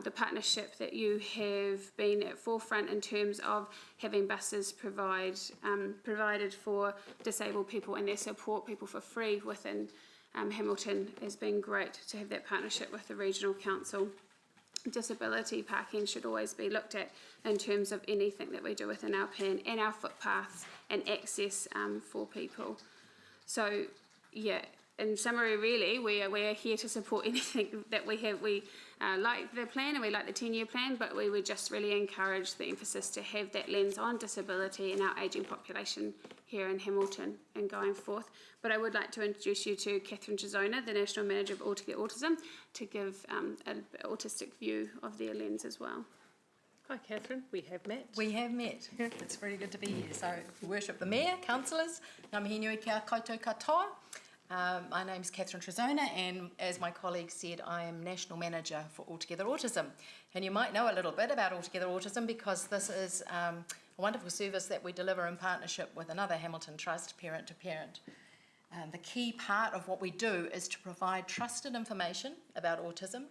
The partnership that you have been at forefront in terms of having buses provided for disabled people and their support people for free within Hamilton has been great to have that partnership with the Regional Council. Disability parking should always be looked at in terms of anything that we do within our plan and our footpaths and access for people. So, yeah, in summary, really, we are here to support anything that we have. We like the plan and we like the 10-year plan, but we would just really encourage the emphasis to have that lens on disability in our ageing population here in Hamilton and going forth. But I would like to introduce you to Catherine Chisona, the National Manager of Altogether Autism, to give an autistic view of their lens as well. Hi Catherine, we have met. We have met. It's very good to be here. So, worship the Mayor, councillors, ngā mihi nui kia koutou katoa. My name's Catherine Chisona, and as my colleague said, I am National Manager for Altogether Autism. And you might know a little bit about Altogether Autism because this is a wonderful service that we deliver in partnership with another Hamilton Trust, Parent to Parent. The key part of what we do is to provide trusted information about autism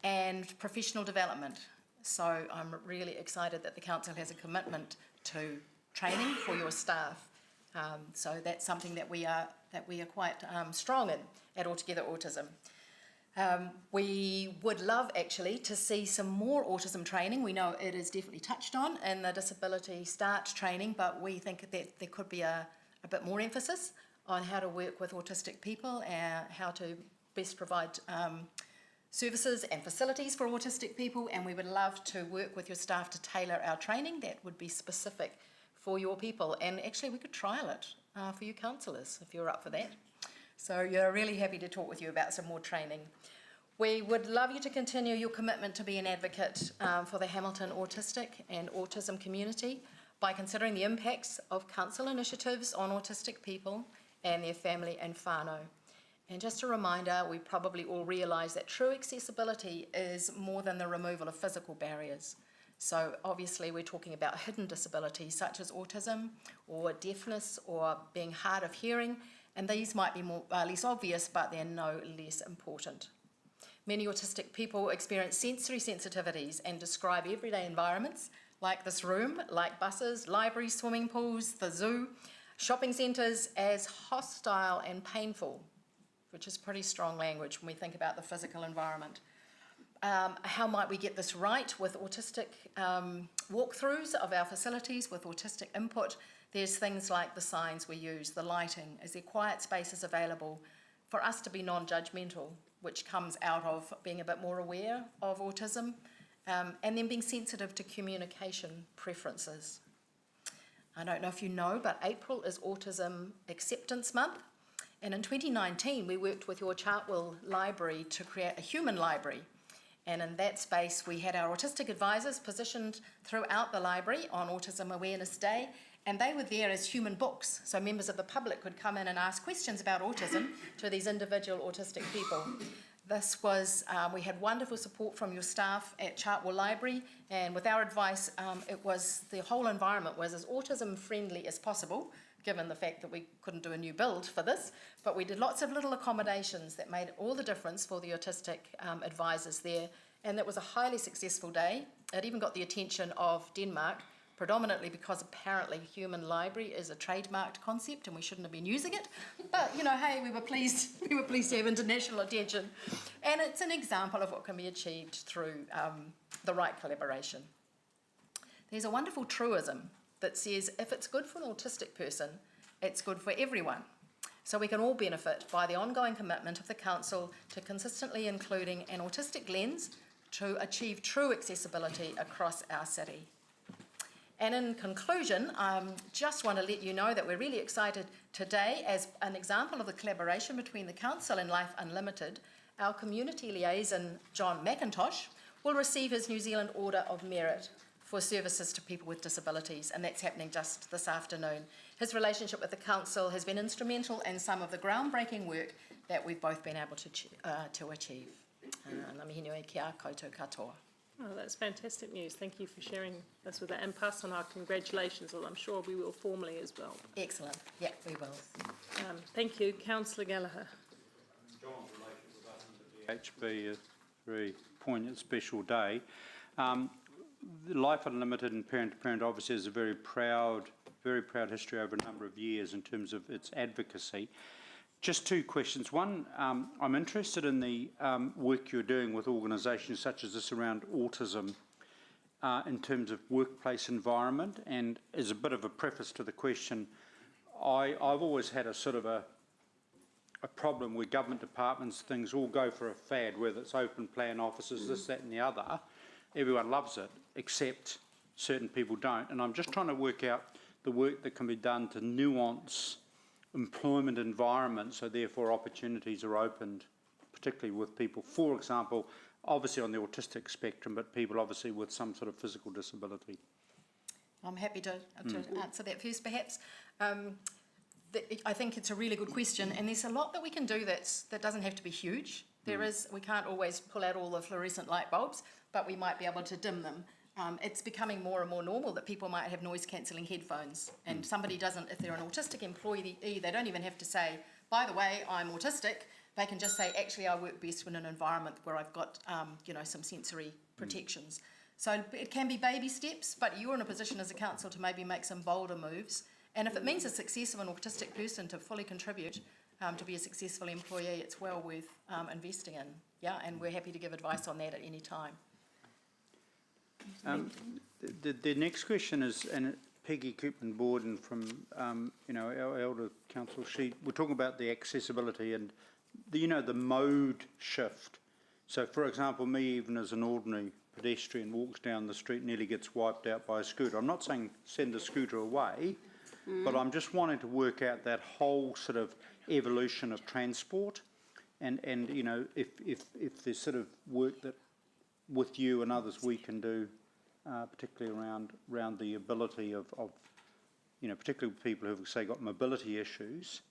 and professional development. So I'm really excited that the council has a commitment to training for your staff. So that's something that we are quite strong in at Altogether Autism. We would love actually to see some more autism training. We know it is definitely touched on in the disability start training, but we think that there could be a bit more emphasis on how to work with autistic people and how to best provide services and facilities for autistic people, and we would love to work with your staff to tailor our training that would be specific for your people. And actually we could trial it for you councillors if you're up for that. So you're really happy to talk with you about some more training. We would love you to continue your commitment to be an advocate for the Hamilton autistic and autism community by considering the impacts of council initiatives on autistic people and their family and whānau. And just a reminder, we probably all realise that true accessibility is more than the removal of physical barriers. So obviously we're talking about hidden disabilities such as autism or deafness or being hard of hearing, and these might be less obvious, but they're no less important. Many autistic people experience sensory sensitivities and describe everyday environments like this room, like buses, libraries, swimming pools, the zoo, shopping centres as hostile and painful, which is pretty strong language when we think about the physical environment. How might we get this right with autistic walkthroughs of our facilities, with autistic input? There's things like the signs we use, the lighting. Is there quiet spaces available for us to be non-judgmental, which comes out of being a bit more aware of autism, and then being sensitive to communication preferences. I don't know if you know, but April is Autism Acceptance Month. And in 2019, we worked with your Chartwell Library to create a human library. And in that space, we had our autistic advisors positioned throughout the library on Autism Awareness Day, and they were there as human books. So members of the public could come in and ask questions about autism to these individual autistic people. This was, we had wonderful support from your staff at Chartwell Library, and with our advice, the whole environment was as autism friendly as possible, given the fact that we couldn't do a new build for this, but we did lots of little accommodations that made all the difference for the autistic advisors there, and it was a highly successful day. It even got the attention of Denmark, predominantly because apparently human library is a trademarked concept and we shouldn't have been using it. But, you know, hey, we were pleased to have international attention. And it's an example of what can be achieved through the right collaboration. There's a wonderful truism that says if it's good for an autistic person, it's good for everyone. So we can all benefit by the ongoing commitment of the Council to consistently including an autistic lens to achieve true accessibility across our city. And in conclusion, I just want to let you know that we're really excited today as an example of the collaboration between the Council and Life Unlimited. Our community liaison, John McIntosh, will receive his New Zealand Order of Merit for services to people with disabilities, and that's happening just this afternoon. His relationship with the Council has been instrumental in some of the groundbreaking work that we've both been able to achieve. Ngā mihi nui kia koutou katoa. Oh, that's fantastic news. Thank you for sharing this with us, and pass on our congratulations, well, I'm sure we will formally as well. Excellent. Yeah, we will. Thank you. Councillor Gallagher. John's relations with us under DHB, a very poignant special day. Life Unlimited and Parent to Parent obviously has a very proud history over a number of years in terms of its advocacy. Just two questions. One, I'm interested in the work you're doing with organisations such as this around autism in terms of workplace environment, and as a bit of a preface to the question, I've always had a sort of a problem where government departments, things all go for a fad, whether it's open plan offices, this, that and the other. Everyone loves it, except certain people don't. And I'm just trying to work out the work that can be done to nuance employment environment, so therefore opportunities are opened, particularly with people, for example, obviously on the autistic spectrum, but people obviously with some sort of physical disability. I'm happy to answer that first, perhaps. I think it's a really good question, and there's a lot that we can do that doesn't have to be huge. We can't always pull out all the fluorescent light bulbs, but we might be able to dim them. It's becoming more and more normal that people might have noise-cancelling headphones, and somebody doesn't, if they're an autistic employee, they don't even have to say, by the way, I'm autistic. They can just say, actually, I work best in an environment where I've got, some sensory protections. So it can be baby steps, but you're in a position as a council to maybe make some bolder moves. And if it means the success of an autistic person to fully contribute to be a successful employee, it's well worth investing in. Yeah, and we're happy to give advice on that at any time. The next question is, and Peggy Koopman-Borden from our elder council, we're talking about the accessibility and the mode shift. So, for example, me, even as an ordinary pedestrian, walks down the street, nearly gets wiped out by a scooter. I'm not saying send the scooter away, but I'm just wanting to work out that whole sort of evolution of transport, and if there's sort of work that with you and others we can do, particularly around the ability of particularly people who've, say, got mobility issues,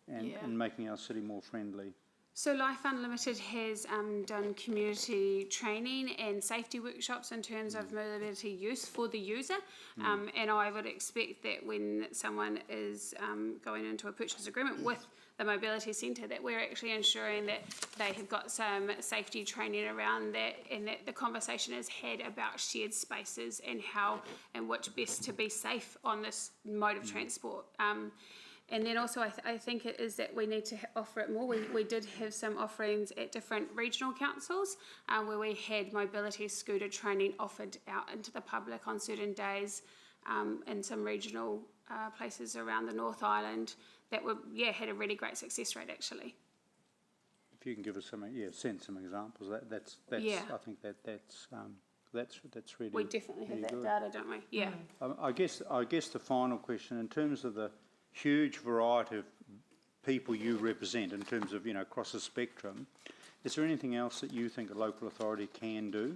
and making our city more friendly. So Life Unlimited has done community training and safety workshops in terms of mobility use for the user, and I would expect that when someone is going into a purchase agreement with the mobility centre, that we're actually ensuring that they have got some safety training around that, and that the conversation is had about shared spaces and how and which best to be safe on this mode of transport. And then also I think it is that we need to offer it more. We did have some offerings at different regional councils where we had mobility scooter training offered out into the public on certain days in some regional places around the North Island that had a really great success rate actually. If you can give us send some examples. That's I think that's really. We definitely have that good data, don't we? Yeah. I guess the final question, in terms of the huge variety of people you represent in terms of across the spectrum, is there anything else that you think a local authority can do?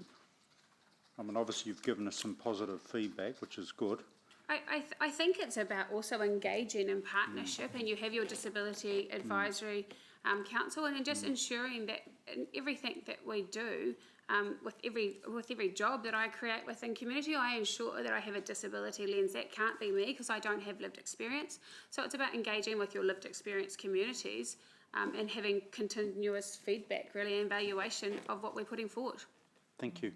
I mean, obviously you've given us some positive feedback, which is good. I think it's about also engaging in partnership, and you have your Disability Advisory Council, and then just ensuring that in everything that we do, with every job that I create within community, I ensure that I have a disability lens. That can't be me because I don't have lived experience. So it's about engaging with your lived experience communities and having continuous feedback, really, and evaluation of what we're putting forward. Thank you.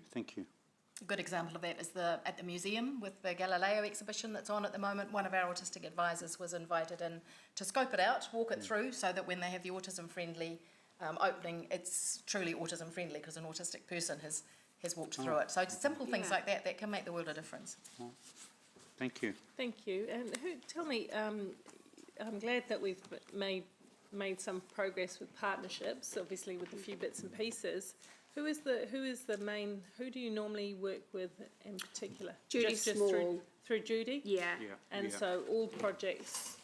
A good example of that is at the museum with the Galileo exhibition that's on at the moment. One of our autistic advisors was invited in to scope it out, walk it through, so that when they have the autism-friendly opening, it's truly autism-friendly because an autistic person has walked through it. So simple things like that can make the world a difference. Thank you. Thank you. And tell me, I'm glad that we've made some progress with partnerships, obviously with a few bits and pieces. Who is the main? Who do you normally work with in particular? Judy just Small. through Judy. Yeah. And so all projects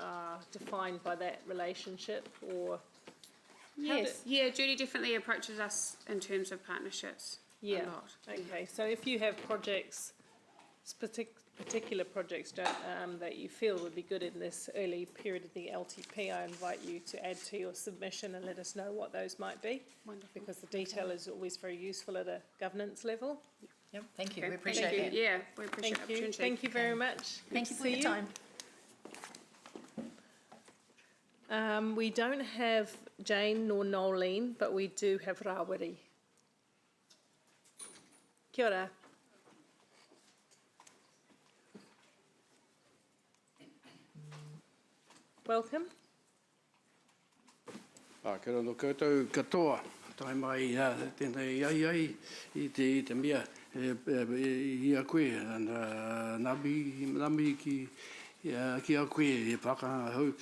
are defined by that relationship, or Yes. Yeah, Judy definitely approaches us in terms of partnerships. A lot. Okay. So if you have projects, particular projects that you feel would be good in this early period of the LTP, I invite you to add to your submission and let us know what those might be. Wonderful. Because the detail is always very useful at a governance level. Yep. Thank you. Okay, We appreciate thank that. you. Yeah, we appreciate the Thank you. opportunity. Thank you very much. Thank you for your time. We don't have Jane nor Nolene, but we do have Rawiri. Kia ora. Welcome. Kia ora no koutou katoa. Tai mai tēnei ai te mea i a koe. Nami ki a koe e pakanga hau,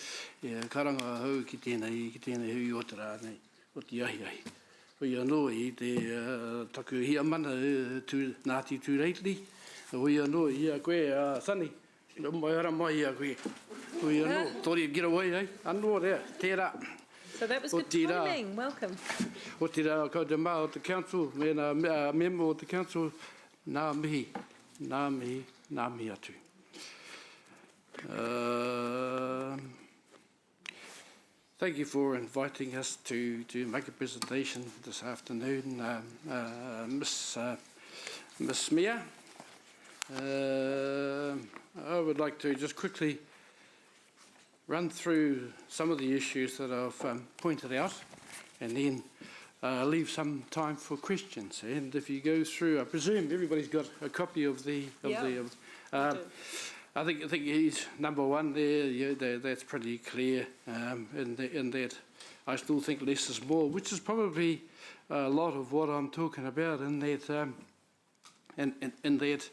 karanga hau ki tēnei hui o te rā nei, o te ai. Hui anō i te taku hia mana Ngāti Tūreitiri. Hui anō i a koe a Sani. Mai ara mai i a koe. Hui anō, tori get away, eh? Anō rea, tērā. So that was good timing. Welcome. O te rā koutou mā o te council, me nā member o te council, nā mihi atu. Thank you for inviting us to make a presentation this afternoon, Miss Mia. I would like to just quickly run through some of the issues that I've pointed out, and then leave some time for questions. And if you go through, I presume everybody's got a copy of the. I think he's number one there. Yeah, that's pretty clear. In that, I still think less is more, which is probably a lot of what I'm talking about. In that, in that,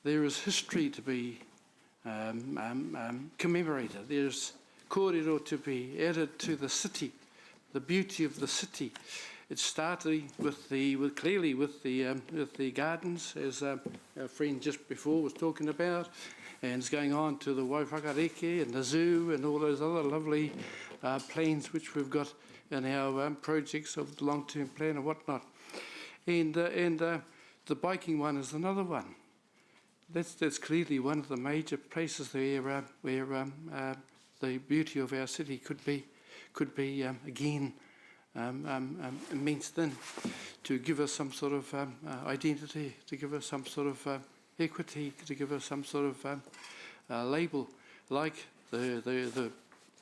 there is history to be commemorated. There's kōrero to be added to the city, the beauty of the city. It started with the gardens, as our friend just before was talking about, and it's going on to the Waiwhakareke and the zoo and all those other lovely plans which we've got in our projects of the long-term plan and whatnot. And the biking one is another one. That's clearly one of the major places there where the beauty of our city could be again immenced in, to give us some sort of identity, to give us some sort of equity, to give us some sort of label, like the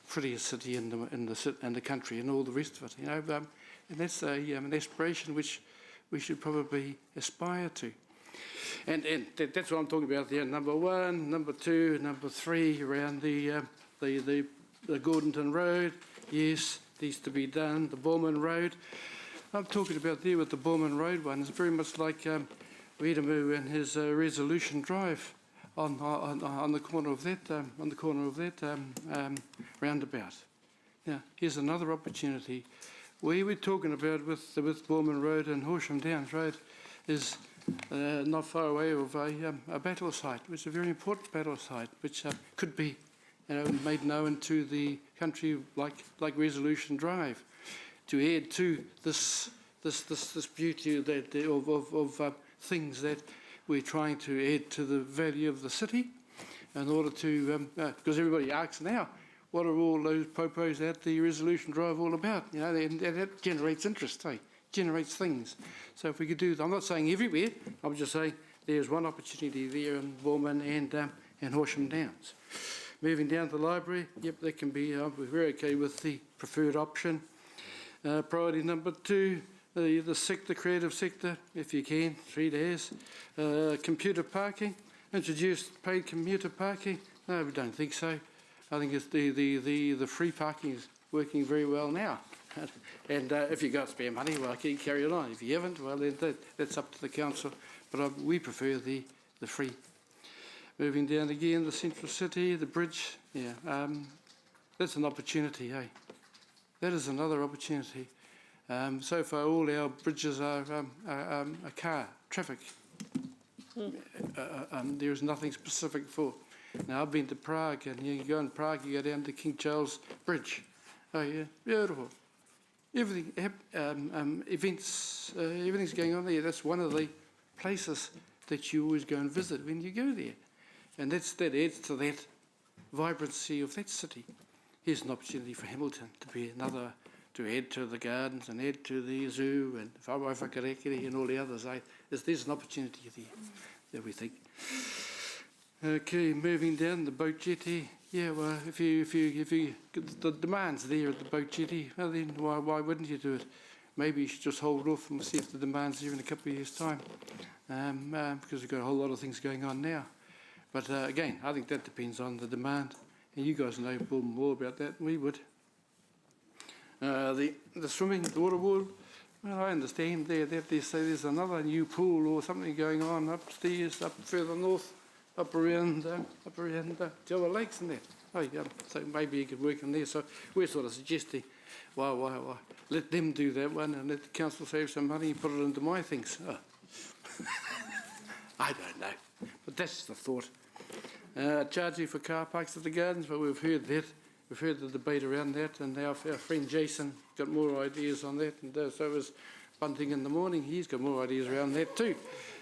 prettiest city in the country and all the rest of it. You know, and that's an aspiration which we should probably aspire to. And that's what I'm talking about there. Number one, number two, number three, around the Gordonton Road. Yes, needs to be done. The Borman Road. I'm talking about there with the Borman Road one. It's very much like Redamu and his Resolution Drive on the corner of that roundabout. Now, here's another opportunity. We were talking about with Borman Road and Horsham Downs Road is not far away of a battle site, which is a very important battle site, which could be made known to the country like Resolution Drive, to add to this beauty of things that we're trying to add to the value of the city, in order to because everybody asks now, what are all those popos at the Resolution Drive all about? You know, and that generates interest, generates things. So if we could do, I'm not saying everywhere, I'm just saying there's one opportunity there in Borman and Horsham Downs. Moving down to the library, yep, that can be, we're very okay with the preferred option. Priority number two, the sector, creative sector, if you can, 3 days. Computer parking, introduce paid commuter parking. No, we don't think so. I think it's the free parking is working very well now. And if you've got spare money, well, carry it on. If you haven't, well, then that's up to the council. But we prefer the free. Moving down again, the central city, the bridge, yeah. That's an opportunity, eh? That is another opportunity. So far, all our bridges are car traffic. There is nothing specific for. Now, I've been to Prague, and you go in Prague, you go down to King Charles Bridge. Oh, yeah, beautiful. Everything, events, everything's going on there. That's one of the places that you always go and visit when you go there. And that adds to that vibrancy of that city. Here's an opportunity for Hamilton to be another, to add to the gardens and add to the zoo and Whakarekere and all the others. There's an opportunity there that we think. Okay, moving down the boat jetty. Yeah, well, if you the demand's there at the boat jetty, well then why wouldn't you do it? Maybe you should just hold off and see if the demand's there in a couple of years' time, because we've got a whole lot of things going on now. But again, I think that depends on the demand, and you guys know more about that than we would. The swimming, the water world. Well, I understand that they say there's another new pool or something going on upstairs, up further north. Up around Te Awa Lakes and that. Oh, yeah, so maybe you could work in there. So we're sort of suggesting, why? Let them do that one and let the council save some money and put it into my things. Oh. I don't know, but that's the thought. Charging for car parks at the gardens, well, we've heard that. We've heard the debate around that, and our friend Jason got more ideas on that, and so was Bunting in the morning. He's got more ideas around that too.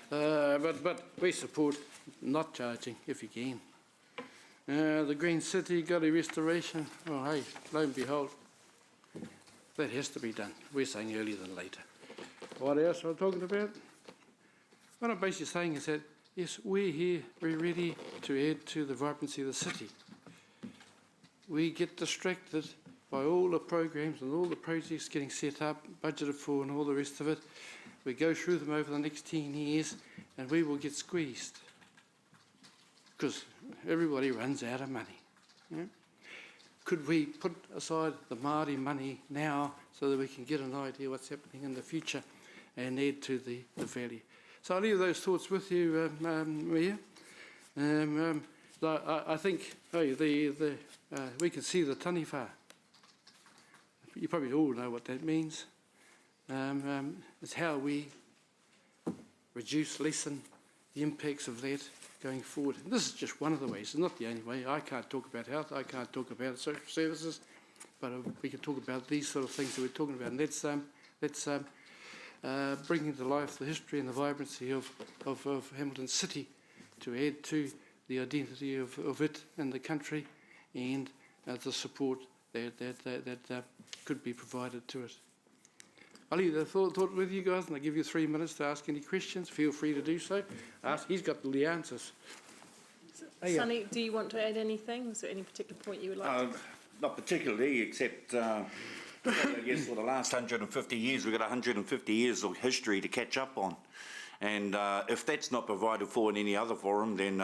But we support not charging if you can. The Green City Gully restoration, oh hey, lo and behold, that has to be done. We're saying earlier than later. What else am I talking about? What I'm basically saying is that, yes, we're here, we're ready to add to the vibrancy of the city. We get distracted by all the programs and all the projects getting set up, budgeted for and all the rest of it. We go through them over the next 10 years and we will get squeezed because everybody runs out of money. Yeah? Could we put aside the Māori money now so that we can get an idea what's happening in the future and add to the value? So I'll leave those thoughts with you, Mayor. I think we can see the taniwha. You probably all know what that means. It's how we reduce, lessen the impacts of that going forward. And this is just one of the ways. It's not the only way. I can't talk about health. I can't talk about social services, but we can talk about these sort of things that we're talking about. And that's bringing to life the history and the vibrancy of Hamilton City to add to the identity of it and the country and the support that could be provided to it. I'll leave the thought with you guys and I'll give you 3 minutes to ask any questions. Feel free to do so. He's got all the answers. Sonny, do you want to add anything? Was there any particular point you would like to? Not particularly, except I guess for the last 150 years, we've got 150 years of history to catch up on. And if that's not provided for in any other forum, then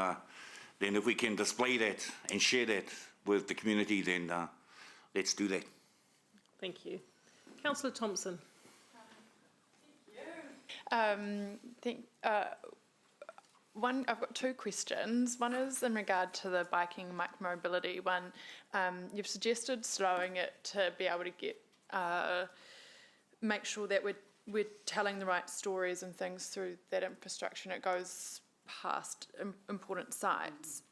if we can display that and share that with the community, then let's do that. Thank you. Councillor Thompson. I've got two questions. One is in regard to the biking micromobility one. You've suggested slowing it to be able to get make sure that we're telling the right stories and things through that infrastructure and it goes past important sites.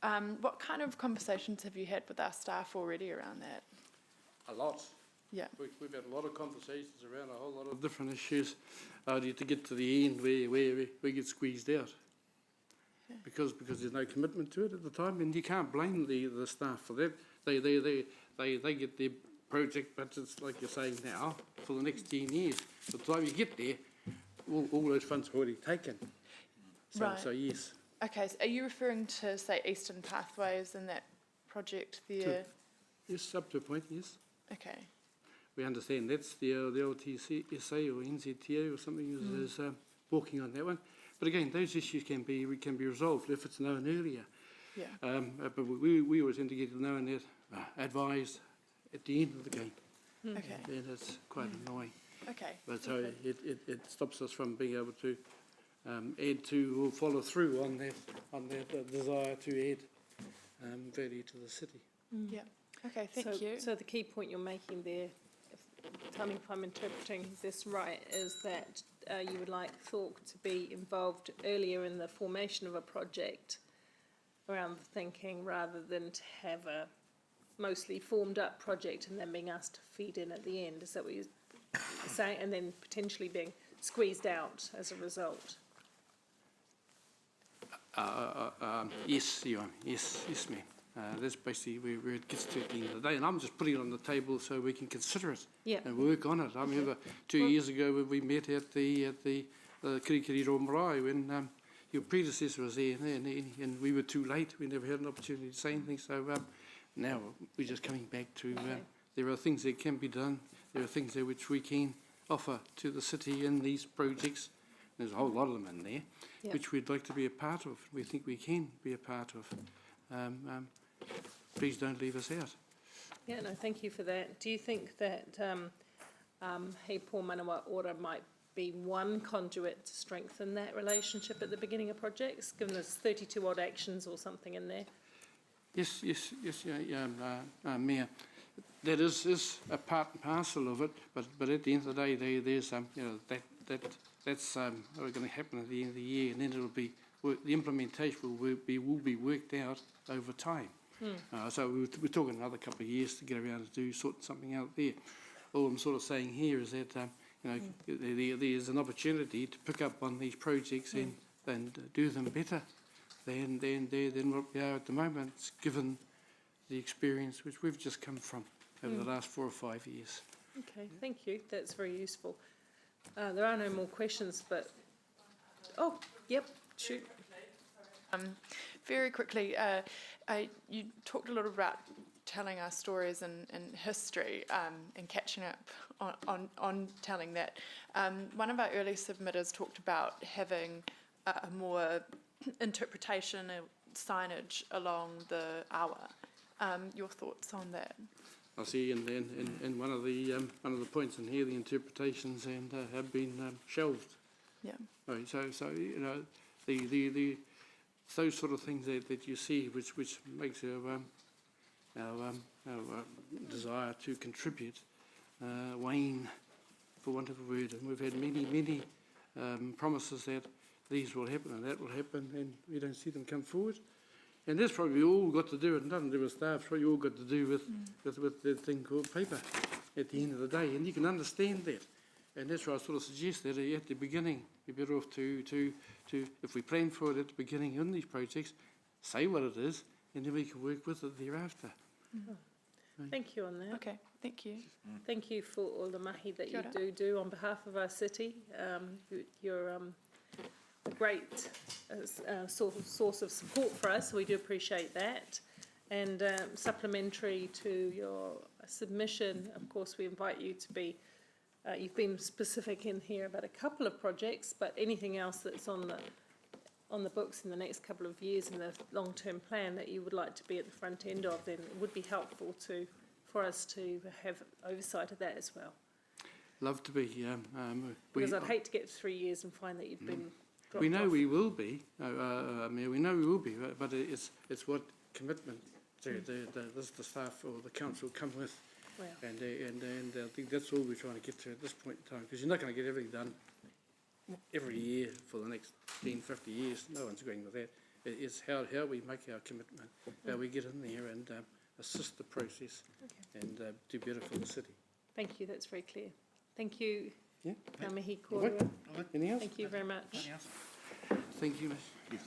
What kind of conversations have you had with our staff already around that? A lot. Yeah. We've had a lot of conversations around a whole lot of different issues to get to the end where we get squeezed out. Yeah. Because there's no commitment to it at the time, and you can't blame the staff for that. They get their project budgets, like you're saying now, for the next 10 years. By the time you get there, all those funds are already taken. Right. So yes. Okay, so are you referring to, say, Eastern Pathways and that project there? Yes, up to a point, yes. Okay. we understand that's the LTSA or NZTA or something is walking on that one. But again, those issues can be resolved if it's known earlier. Yeah. But we always tend to get known that advised at the end of the game. Okay. And it's quite annoying. Okay. But so it stops us from being able to add to or follow through on that desire to add value to the city. Yeah. Okay, thank you. So the key point you're making there, tell me if I'm interpreting this right, is that you would like Thorpe to be involved earlier in the formation of a project around the thinking, rather than to have a mostly formed up project and then being asked to feed in at the end. Is that what you're saying? And then potentially being squeezed out as a result? Yes, you are. Yes, ma'am. That's basically where it gets to at the end of the day. And I'm just putting it on the table so we can consider it and work on it. I remember 2 years ago when we met at the Kirikiri Marae when your predecessor was there and we were too late. We never had an opportunity to say anything. So now we're just coming back to there are things that can be done. There are things there which we can offer to the city in these projects. There's a whole lot of them in there, which we'd like to be a part of. We think we can be a part of. Please don't leave us out. Yeah, no, thank you for that. Do you think that Hei Pō Manawa Ora might be one conduit to strengthen that relationship at the beginning of projects, given there's 32 odd actions or something in there? Yes, Mayor. That is a part and parcel of it, but at the end of the day, there's that's going to happen at the end of the year, and then it'll be the implementation will be worked out over time. So we're talking another couple of years to get around to sort something out there. All I'm sort of saying here is that there's an opportunity to pick up on these projects and do them better than what we are at the moment, given the experience which we've just come from over the last 4 or 5 years. Okay, thank you. That's very useful. There are no more questions, but yep, shoot. Very quickly, you talked a lot about telling our stories and history and catching up on telling that. One of our early submitters talked about having a more interpretation and signage along the awa. Your thoughts on that? I see in one of the points in here, the interpretations and have been shelved. Yeah. Right. So those sort of things that you see, which makes our desire to contribute wane, for want of a word. And we've had many promises that these will happen and that will happen, and we don't see them come forward. And that's probably all got to do, and nothing to do with staff, it's probably all got to do with the thing called paper at the end of the day. And you can understand that. And that's why I sort of suggest that at the beginning, you're better off to if we plan for it at the beginning in these projects, say what it is, and then we can work with it thereafter. Thank you on that. Okay, thank you. Thank you for all the mahi that you do on behalf of our city. You're a great source of support for us. We do appreciate that. And supplementary to your submission, of course, we invite you to be, you've been specific in here about a couple of projects, but anything else that's on the books in the next couple of years in the long-term plan that you would like to be at the front end of, then it would be helpful for us to have oversight of that as well. Love to be. Because I'd hate to get 3 years and find that you've been dropped we know off. we will be. Mayor, we know we will be, but it's what commitment the staff or the council come with. Wow. And I think that's all we're trying to get to at this point in time, because you're not going to get everything done every year for the next 10, 50 years. No one's going with that. It's how we make our commitment, how we get in there and assist the process and do better for the city. Thank you, that's very clear. Thank you, Yeah. Ngā mihi All right. kōrua. Anything else? Thank you very much. Thank you, Ms. Yes.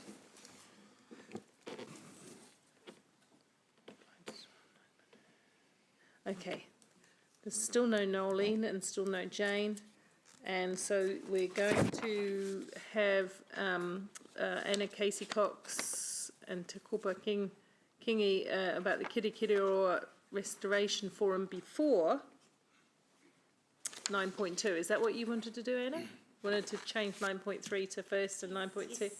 Okay, there's still no Nolene and still no Jane, and so we're going to have Anna Casey Cox and Te Kopa Kingi about the Kirikiriroa Restoration Forum before 9.2. Is that what you wanted to do, Anna? Wanted to change 9.3 to first and 9.2?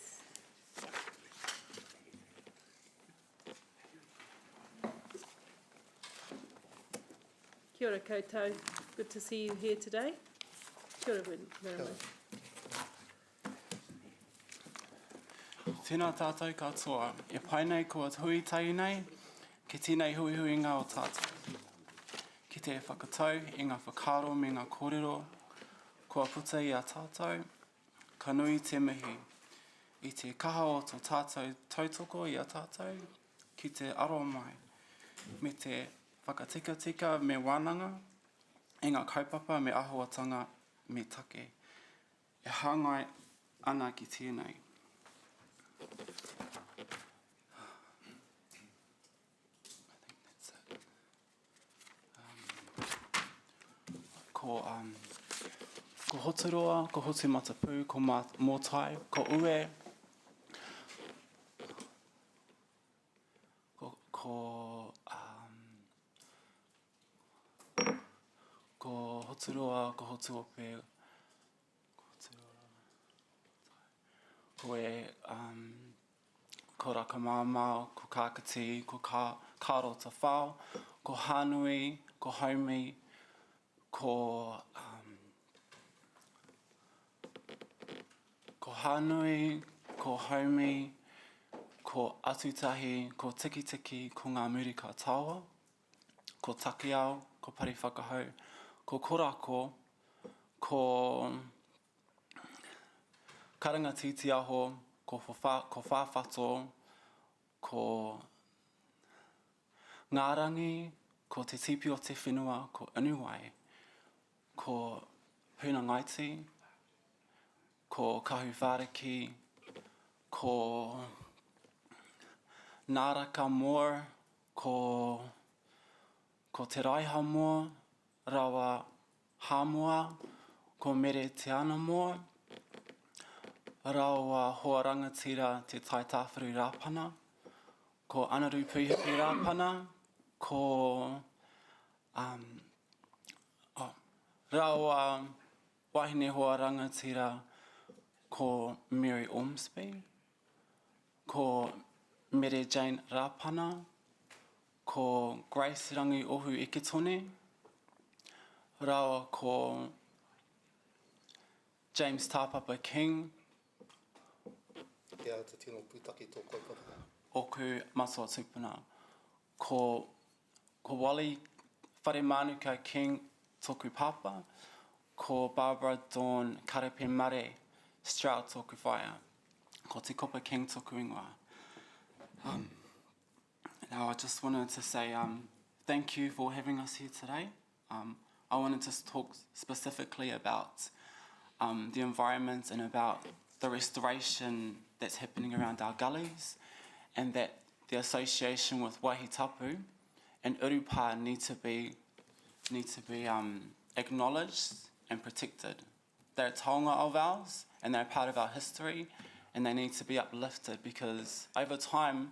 Kia ora koutou. Good to see you here today. Kia ora, Werama. Tēnā tātou katoa. E pai nei kua hui tai nei, ki tēnei hui ngā o tātou. Ki te whakatau, i ngā whakaro me ngā kōrero, kua puta i a tātou, ka nui te mihi. I te kaha o tō tātou tautoko i a tātou, ki te aro mai. Me te whakatika me wānanga, i ngā kaupapa me ahuatanga me take. E hāngai ana ki tēnei. Ko Hoturoa, ko Hotu Matapu, ko Motai, ko Ue, ko Hoturoa, ko Hotuope, ko ko Rakamāmā, ko Kākati, ko Kārota Whao, ko Hānui, ko Haumi, ko Hānui, ko Haumi, ko Atutahi, ko Tikitiki, ko ngā Murika Tawa, ko Takiao, ko Pariwhakahau, ko Korako, ko Karangatiti Aho, ko Whawhato, ko Ngārangi, ko Te Tipi o Te Whenua, ko Inuwai, ko Puna Ngaiti, ko Kahuwhareki, ko Nāraka Moor, ko Te Raiha Moor, Rawa Hamua, ko Mere Te Ana Moor, Rawa Hoa Rangatira Te Tai Tāwhiru Rāpana, ko Anaru Puhipi Rāpana, ko Rawa Wahine Hoa Rangatira, ko Mary Ormsby, ko Mere Jane Rāpana, ko Grace Rangi Ohu Iketone, Rawa ko James Tāpapa King, Oku Maswa Tupuna, ko Wally Wharemanuka King Toku Papa, ko Barbara Dawn Karepe Mare Stroud Toku Whaia, ko Te Kopa King Toku Ingoa. Now I just wanted to say thank you for having us here today. I wanted to talk specifically about the environment and about the restoration that's happening around our gullies, and that the association with Waihi Tapu and Urupa need to be acknowledged and protected. They're a taonga of ours, and they're part of our history, and they need to be uplifted, because over time,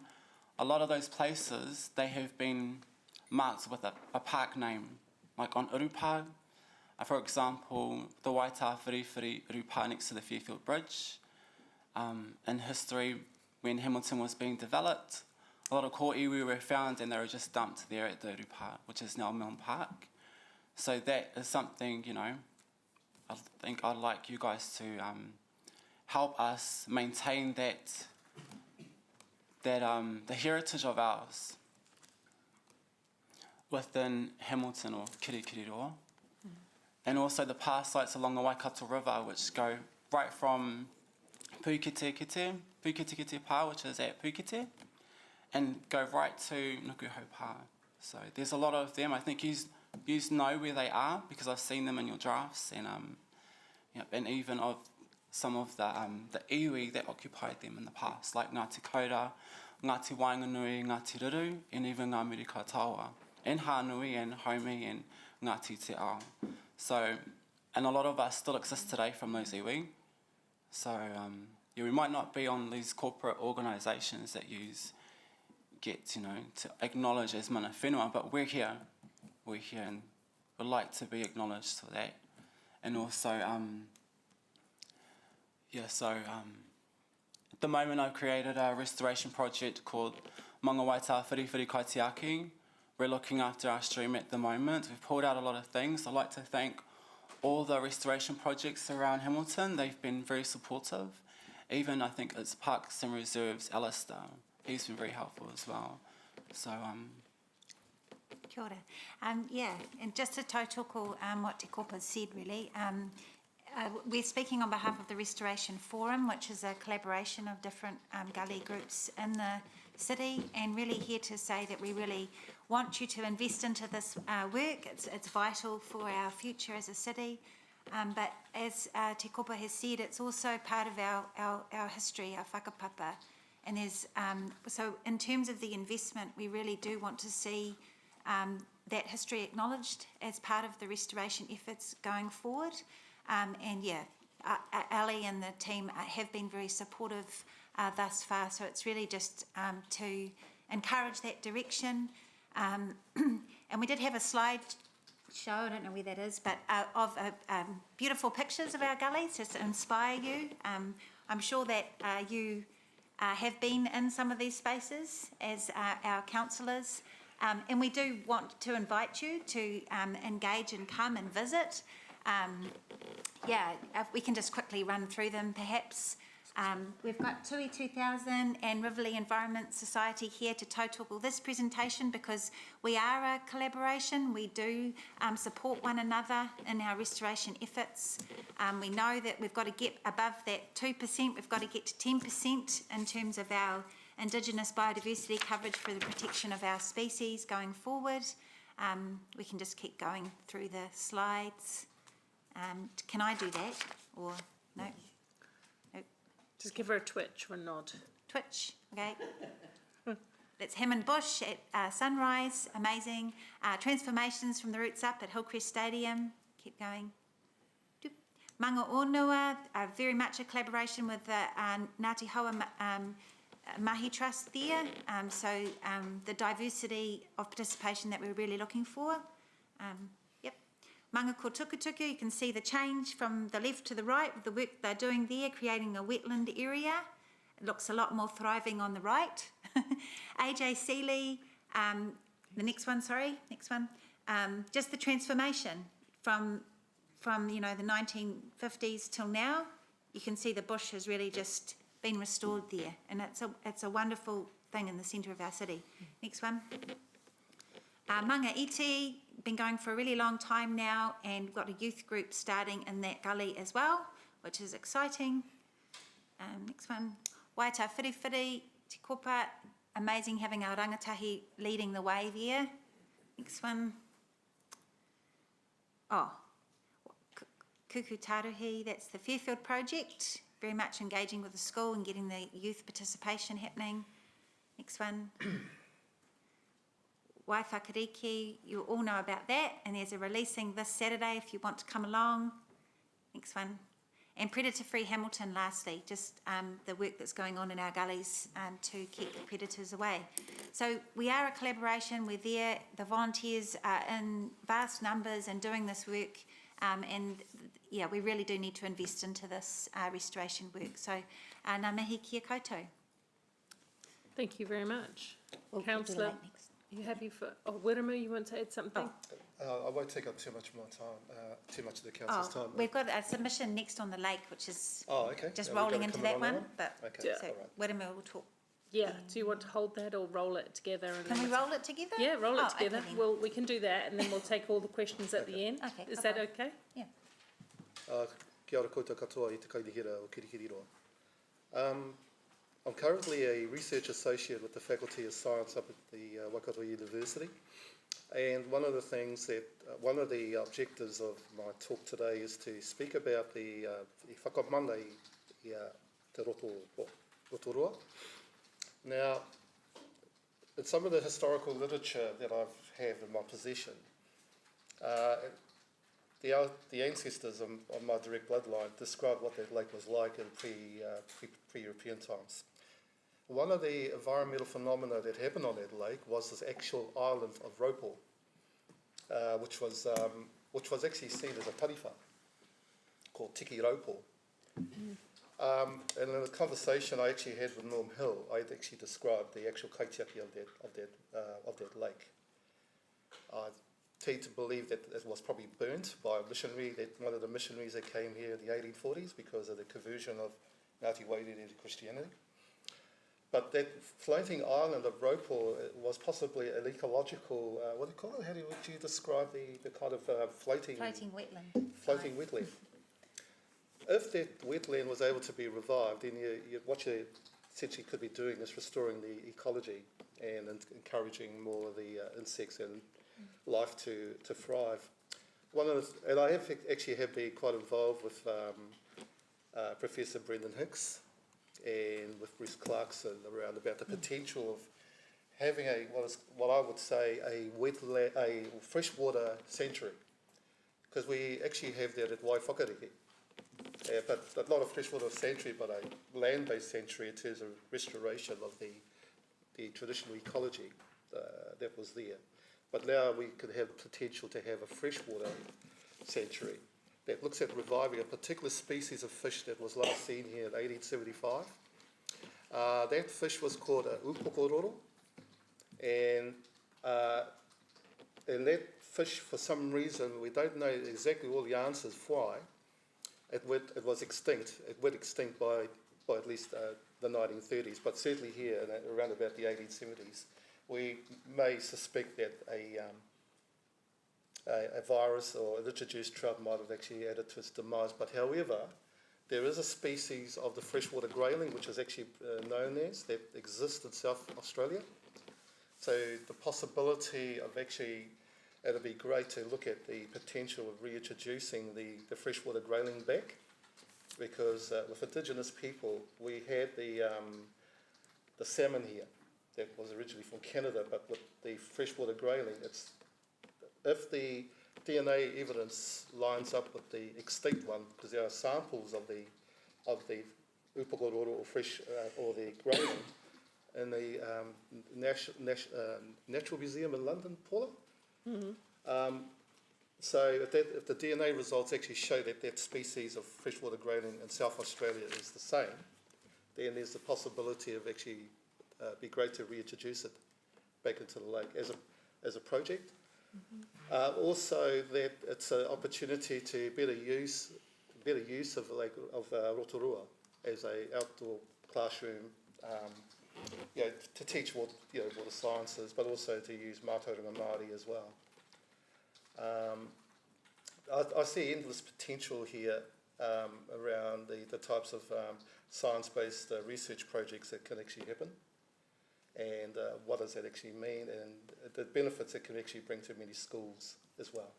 a lot of those places, they have been marked with a park name. Like on Urupa, for example, the Waitā Whiriwhiri Urupa next to the Fairfield Bridge. In history, when Hamilton was being developed, a lot of ko iwi were found and they were just dumped there at the Urupa, which is now Milne Park. So that is something, you know, I think I'd like you guys to help us maintain that the heritage of ours within Hamilton or Kirikiriroa. And also the past sites along the Waikato River, which go right from Puketekete Pā, which is at Pukete, and go right to Nukuhau Pā. So there's a lot of them. I think you know where they are because I've seen them in your drafts, and even of some of the iwi that occupied them in the past, like Ngāti Kaura, Ngāti Wainganui, Ngāti Ruru, and even Ngā Murika Tawa, and Hānui and Haumi and Ngāti Te Ao. So, and a lot of us still exist today from those iwi. So, we might not be on these corporate organisations that you get, to acknowledge as mana whenua, but we're here, and we'd like to be acknowledged for that. And also, at the moment I've created a restoration project called Manga Waita Whiriwhiri Kaitiaki. We're looking after our stream at the moment. We've pulled out a lot of things. I'd like to thank all the restoration projects around Hamilton. They've been very supportive. Even I think it's Parks and Reserves, Alistair. He's been very helpful as well. So, Kia ora. Yeah, and just to tautoko what Te Kopa said really, we're speaking on behalf of the Restoration Forum, which is a collaboration of different gully groups in the city, and really here to say that we really want you to invest into this work. It's vital for our future as a city. But as Te Kopa has said, it's also part of our history, our whakapapa. And there's, so in terms of the investment, we really do want to see that history acknowledged as part of the restoration efforts going forward. And yeah, Ali and the team have been very supportive thus far, so it's really just to encourage that direction. And we did have a slide show, I don't know where that is, but of beautiful pictures of our gullies just to inspire you. I'm sure that you have been in some of these spaces as our councillors, and we do want to invite you to engage and come and visit. Yeah, if we can just quickly run through them perhaps. We've got Tui 2000 and Riverlea Environment Society here to tautoko this presentation because we are a collaboration. We do support one another in our restoration efforts. We know that we've got to get above that 2%. We've got to get to 10% in terms of our Indigenous biodiversity coverage for the protection of our species going forward. We can just keep going through the slides. Can I do that or no? Just give her a twitch or a nod. Twitch, okay. That's Hammond Bush at sunrise, amazing. Transformations from the roots up at Hillcrest Stadium. Keep going. Manga Onua, very much a collaboration with the Ngāti Hoa Mahi Trust there. So the diversity of participation that we're really looking for. Manga ko Tukutuku, you can see the change from the left to the right with the work they're doing there, creating a wetland area. It looks a lot more thriving on the right. AJ Seeley, the next one, just the transformation from you know, the 1950s till now. You can see the bush has really just been restored there, and it's a wonderful thing in the centre of our city. Next one. Manga Iti, been going for a really long time now, and we've got a youth group starting in that gully as well, which is exciting. Next one. Waita Whiriwhiri, Te Kopa, amazing having our rangatahi leading the way there. Next one. Oh, Kuku Taruhi, that's the Fairfield project, very much engaging with the school and getting the youth participation happening. Next one. Waiwhakariki, you all know about that, and there's a releasing this Saturday if you want to come along. Next one. And Predator-Free Hamilton, lastly, just the work that's going on in our gullies to keep the predators away. So we are a collaboration, we're there, the volunteers are in vast numbers and doing this work, and yeah, we really do need to invest into this restoration work. So ngā mihi kia koutou. Thank you very much. Councillor, are you happy for, Wiremu, you want to add something? I won't take up too much of my time, too much of the council's time. We've got a submission next on the lake, which is just Yeah, rolling into that one. But Okay, so all right. Wiremu will talk. Yeah, do you want to hold that or roll it together? And Can we roll it together? Yeah, roll it together. Okay, then. Well, we can do that, and then we'll take all the questions at the end. Okay, Is that okay? Yeah. Kia ora koutou katoa i te kairihira o Kirikiriroa. I'm currently a research associate with the Faculty of Science up at the Waikato University. And one of the things that, one of the objectives of my talk today is to speak about the whakamana i te rotorua. Now, in some of the historical literature that I have in my possession, the ancestors of my direct bloodline describe what that lake was like in pre-European times. One of the environmental phenomena that happened on that lake was this actual island of Ropo, which was actually seen as a tariwha. called Tiki Raupo. And in a conversation I actually had with Norm Hill, I'd actually described the actual kaitiaki of that lake. I tend to believe that it was probably burnt by a missionary, one of the missionaries that came here in the 1840s because of the conversion of Ngāti Wairere to Christianity. But that floating island of Raupo was possibly an ecological, what do you call it? How would you describe the kind of floating wetland. Floating wetland. If that wetland was able to be revived, then what you essentially could be doing is restoring the ecology and encouraging more of the insects and life to thrive. And I have actually been quite involved with Professor Brendan Hicks and with Bruce Clarkson around about the potential of having what I would say a freshwater sanctuary, because we actually have that at Waiwhakareke. But not a freshwater sanctuary, but a land-based sanctuary in terms of restoration of the traditional ecology that was there. But now we could have potential to have a freshwater sanctuary that looks at reviving a particular species of fish that was last seen here in 1875. That fish was called a upokororo, and that fish, for some reason, we don't know exactly all the answers why, it was extinct. It went extinct by at least the 1930s, but certainly here around about the 1870s. We may suspect that a virus or an introduced trout might have actually added to its demise. But however, there is a species of the freshwater grayling, which is actually known as, that exists in South Australia. So the possibility of actually, it'd be great to look at the potential of reintroducing the freshwater grayling back, because with Indigenous people, we had the salmon here that was originally from Canada, but with the freshwater grayling, if the DNA evidence lines up with the extinct one, because there are samples of the upokororo or the grayling in the Natural Museum in London, Paula. Mm-hmm. So if the DNA results actually show that species of freshwater grayling in South Australia is the same, then there's the possibility of actually be great to reintroduce it back into the lake as a project. Mm-hmm. Also, that it's an opportunity to better use of the lake of Rotorua as a outdoor classroom, to teach water sciences, but also to use Mātauranga Māori as well. I see endless potential here around the types of science-based research projects that can actually happen, and what does that actually mean, and the benefits it can actually bring to many schools as well.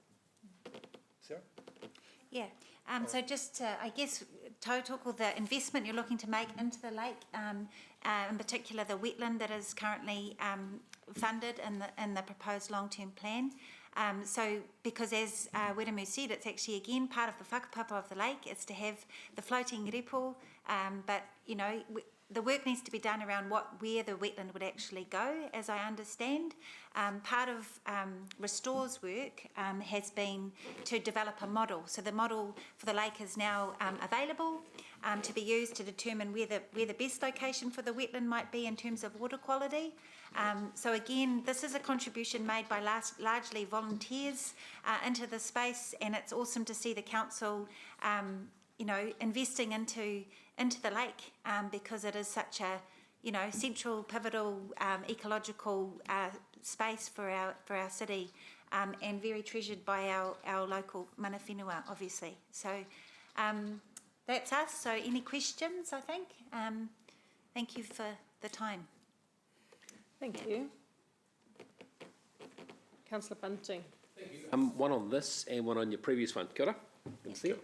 Sarah? Yeah, so just I guess tautoko, the investment you're looking to make into the lake, in particular the wetland that is currently funded in the proposed long-term plan. So because as Weramu said, it's actually again part of the whakapapa of the lake, it's to have the floating repo, but the work needs to be done around where the wetland would actually go, as I understand. Part of Restore's work has been to develop a model. So the model for the lake is now available to be used to determine where the best location for the wetland might be in terms of water quality. So again, this is a contribution made by largely volunteers into the space, and it's awesome to see the council investing into the lake, because it is such a central, pivotal, ecological space for our city, and very treasured by our local mana whenua, obviously. So that's us. So any questions, I think? Thank you for the time. Thank you. Councillor Bunting. One on this and one on your previous one. Kia ora. Good to see you.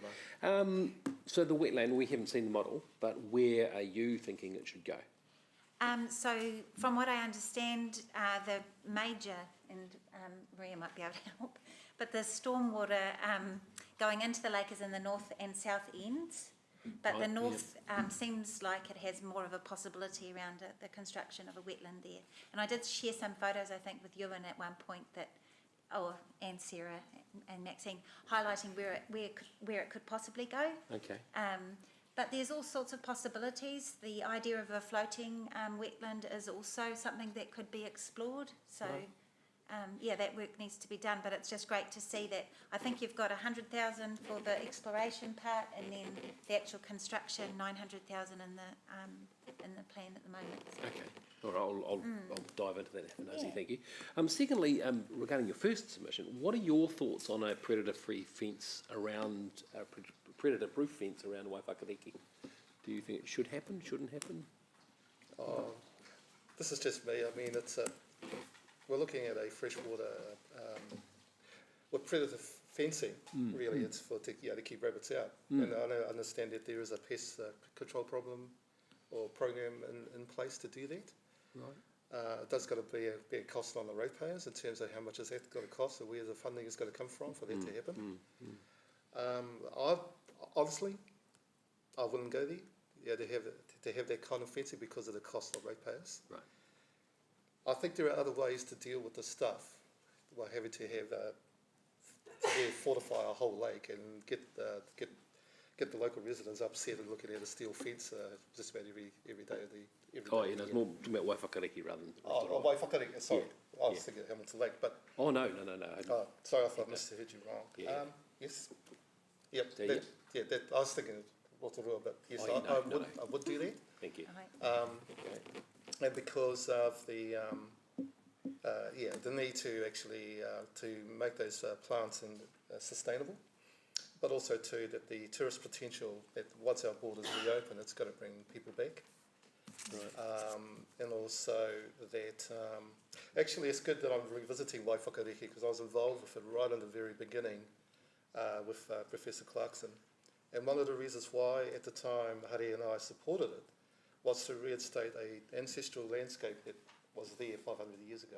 So the wetland, we haven't seen the model, but where are you thinking it should go? So from what I understand, the major, and Maria might be able to help, but the stormwater going into the lake is in the north and south ends. But the north seems like it has more of a possibility around the construction of a wetland there. And I did share some photos, I think, with Ewan at one point that and Sarah and Maxine, highlighting where it could possibly go. Okay. But there's all sorts of possibilities. The idea of a floating wetland is also something that could be explored. So, yeah, that work needs to be done. But it's just great to see that. I think you've got 100,000 for the exploration part, and then the actual construction 900,000 in the plan at the moment. So. Okay. All right, I'll dive into that, Nosy, thank you. Secondly, regarding your first submission, what are your thoughts on a predator-free fence around, predator-proof fence around Waiwhakariki? Do you think it should happen, shouldn't happen? This is just me. I mean, we're looking at a freshwater with predator fencing. Really, it's for to keep rabbits out. And I understand that there is a pest control problem or program in place to do that. Right. It does got to be a cost on the ratepayers in terms of how much is that going to cost and where the funding is going to come from for that to happen. Obviously, I wouldn't go there. Yeah, to have that kind of fencing because of the cost of ratepayers. Right. I think there are other ways to deal with the stuff. By having to fortify a whole lake and get the local residents upset and looking at a steel fence just about every day of the. It's more about Waiwhakariki rather than. Waiwhakariki. Sorry, I was thinking Hamilton Lake, but. Oh no. Sorry, I thought I must have heard you wrong. Yes. Yep. I was thinking Rotorua, but yes, I would do that. Thank you. And because of the need to actually to make those plants sustainable, but also too that the tourist potential that once our borders reopen, it's going to bring people back. Right. And also that actually it's good that I'm revisiting Waiwhakariki because I was involved with it right in the very beginning with Professor Clarkson. And one of the reasons why at the time Hari and I supported it was to reinstate an ancestral landscape that was there 500 years ago.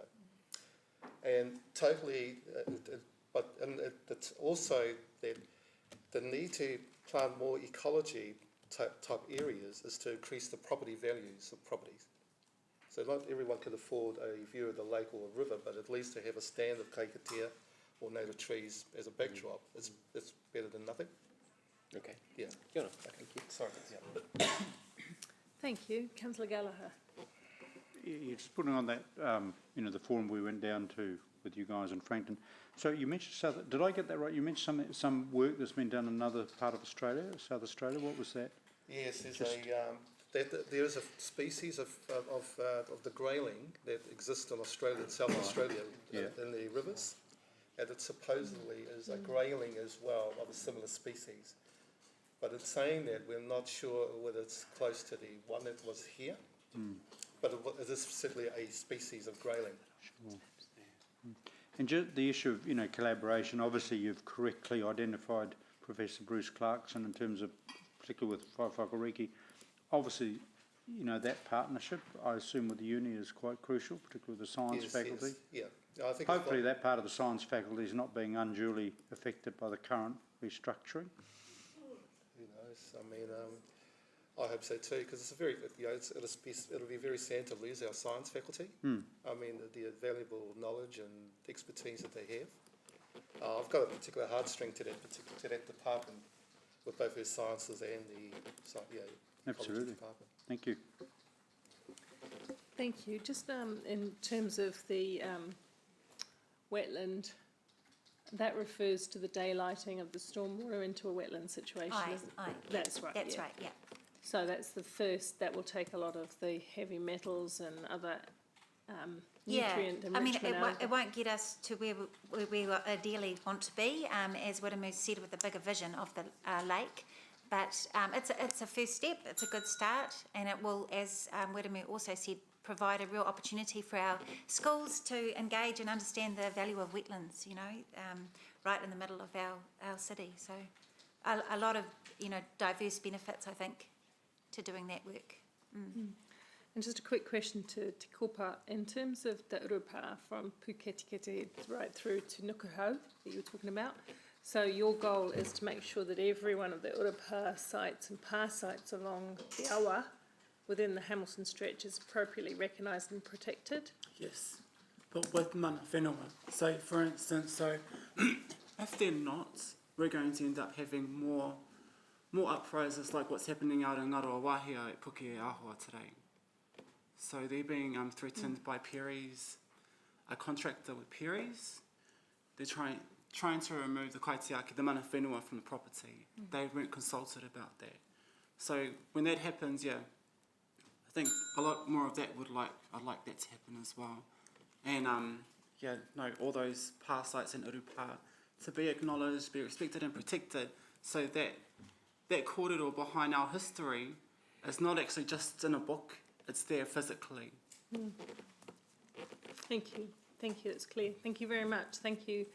And totally, it's also that the need to plant more ecology type areas is to increase the property values of properties. So not everyone can afford a view of the lake or a river, but at least to have a stand of kaikatea or native trees as a backdrop, it's better than nothing. Okay. Yeah. Thank you. Sorry. Yeah. Thank you. Councillor Gallagher. Yeah, just putting on that, the forum we went down to with you guys in Frankton. So you mentioned did I get that right? You mentioned some work that's been done in another part of Australia, South Australia. What was that? Yes, there is a species of the grayling that exists in Australia, in South Australia, in the rivers, and it supposedly is a grayling as well of a similar species. But in saying that, we're not sure whether it's close to the one that was here, but it is simply a species of grayling. Sure. And just the issue of collaboration. Obviously, you've correctly identified Professor Bruce Clarkson in terms of, particularly with Waiwhakariki. Obviously, that partnership, I assume, with the uni is quite crucial, particularly with the science faculty. Yes, yeah. I think hopefully that part of the science faculty is not being unduly affected by the current restructuring. Who knows? I mean, I hope so too, because it's a very, it'll be very sad to lose our science faculty. I mean, the valuable knowledge and expertise that they have. I've got a particular heartstring to that department with both the sciences and the Absolutely. Department. Thank you. Thank you. Just in terms of the wetland, that refers to the daylighting of the stormwater into a wetland situation. Aye. That's right. That's right. Yeah. So that's the first. That will take a lot of the heavy metals and other nutrient enrichment out. It won't get us to where we ideally want to be, as Wiremu said, with the bigger vision of the lake. But it's a first step. It's a good start, and it will, as Wiremu also said, provide a real opportunity for our schools to engage and understand the value of wetlands. Right in the middle of our city. So a lot of diverse benefits, I think, to doing that work. And just a quick question to Te Kopa. In terms of the urupa from Puketikete right through to Nukuhau that you were talking about, so your goal is to make sure that every one of the urupa sites and pa sites along the awa within the Hamilton stretch is appropriately recognised and protected? Yes. but with mana whenua. So, for instance, if they're not, we're going to end up having more uprisings like what's happening out in Ngaroa Wahia at Puke Ahua today. So they're being threatened by Perry's, a contractor with Perry's. They're trying to remove the kaitiaki, the mana whenua, from the property. They weren't consulted about that. So when that happens, yeah, I think a lot more of that I'd like that to happen as well. And all those pā sites in Urupa to be acknowledged, be respected and protected, so that corridor behind our history is not actually just in a book, it's there physically. Thank you. Thank you, it's clear. Thank you very much. Thank you,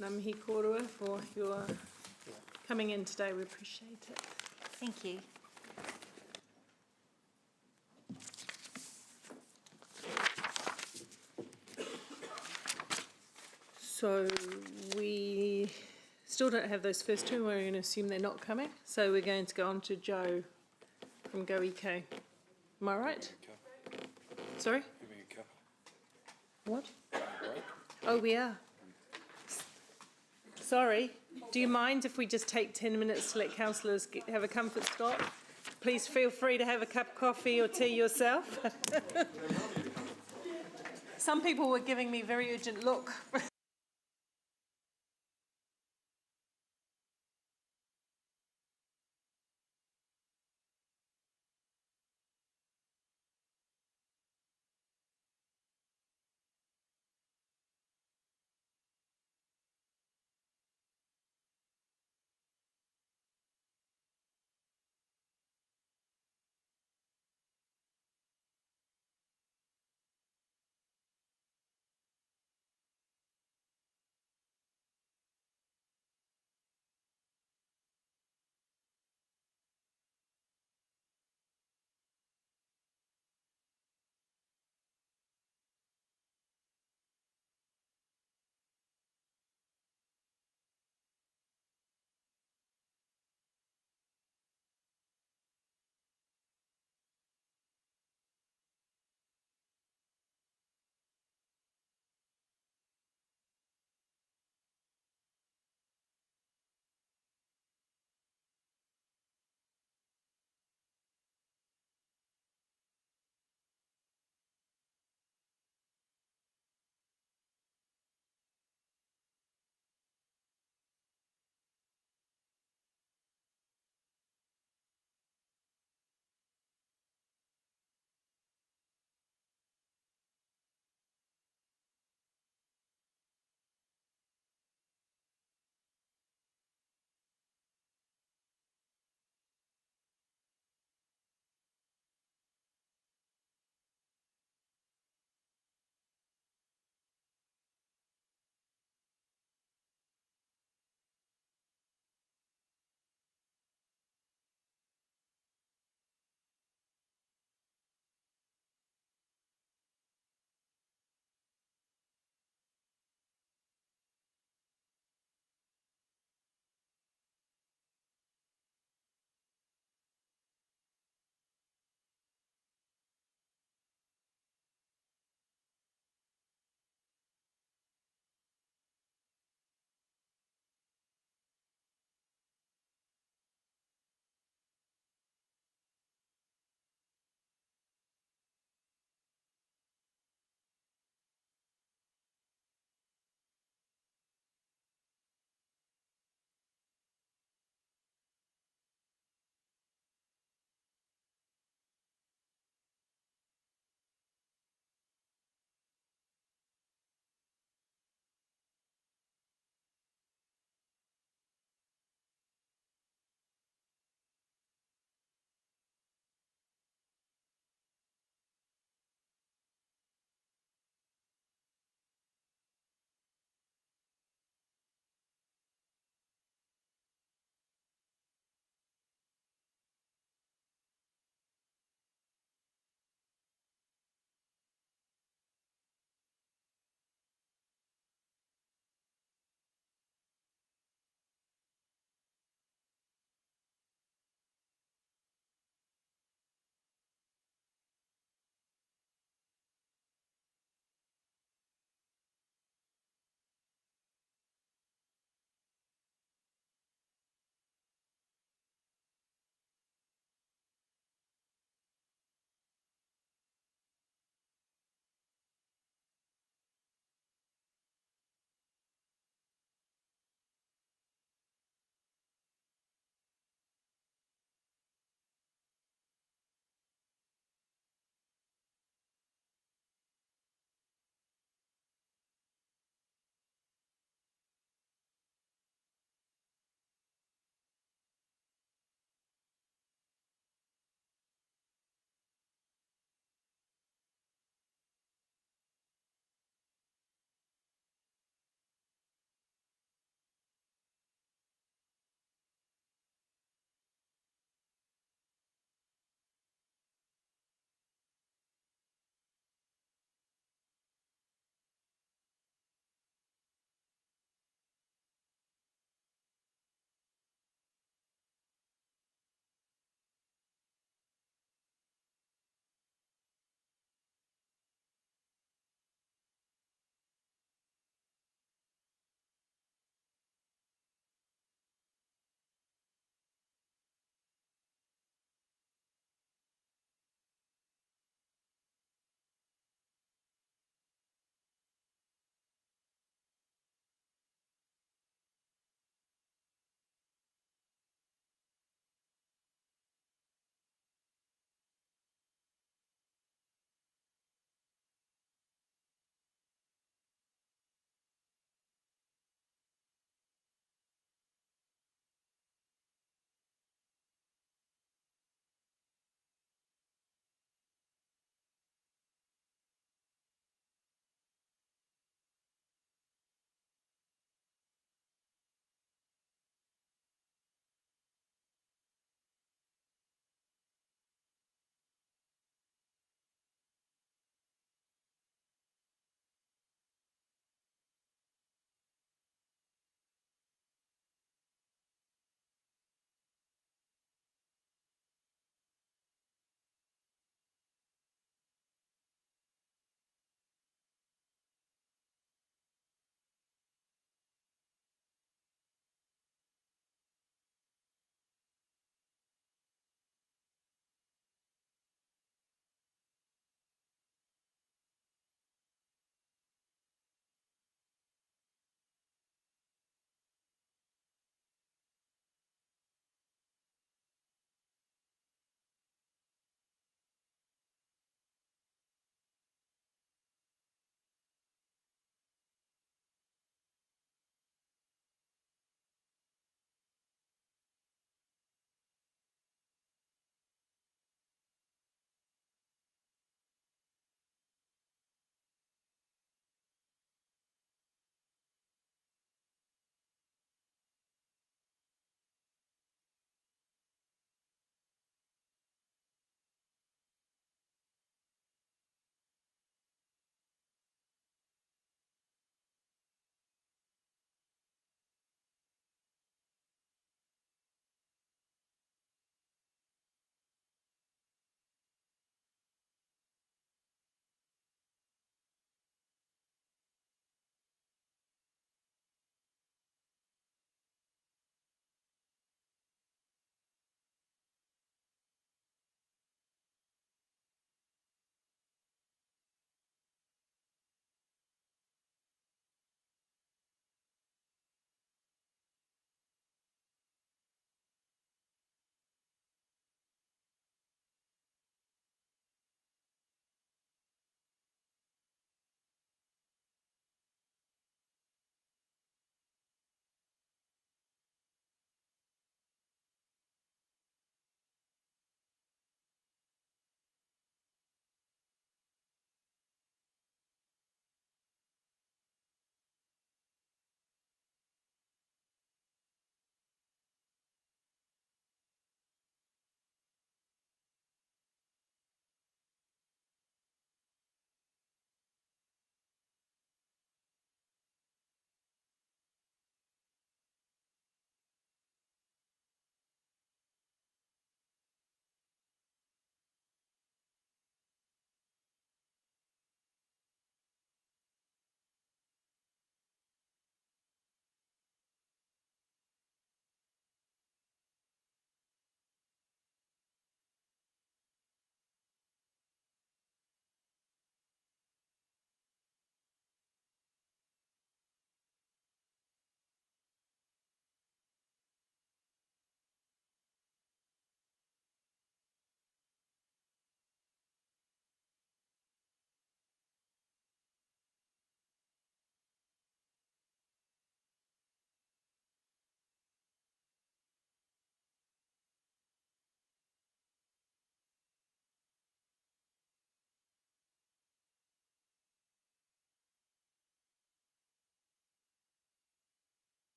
Ngā mihi korua, for your coming in today. We appreciate it. Thank you. So we still don't have those first two. We're going to assume they're not coming. So we're going to go on to Joe from Go EK. Am I right? Sorry? What? Oh, we are. Sorry. Do you mind if we just take 10 minutes to let councillors have a comfort stop? Please feel free to have a cup of coffee or tea yourself. Some people were giving me very urgent look.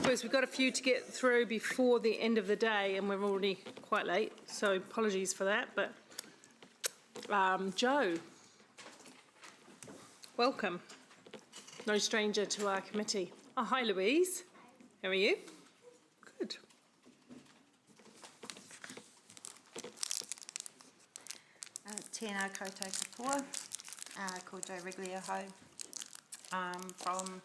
First, we've got a few to get through before the end of the day, and we're already quite late, so apologies for that. But Joe, welcome. No stranger to our committee. Oh, hi, Louise. How are you? Good. Tēnā koutou katoa, ko Joe Riglioho from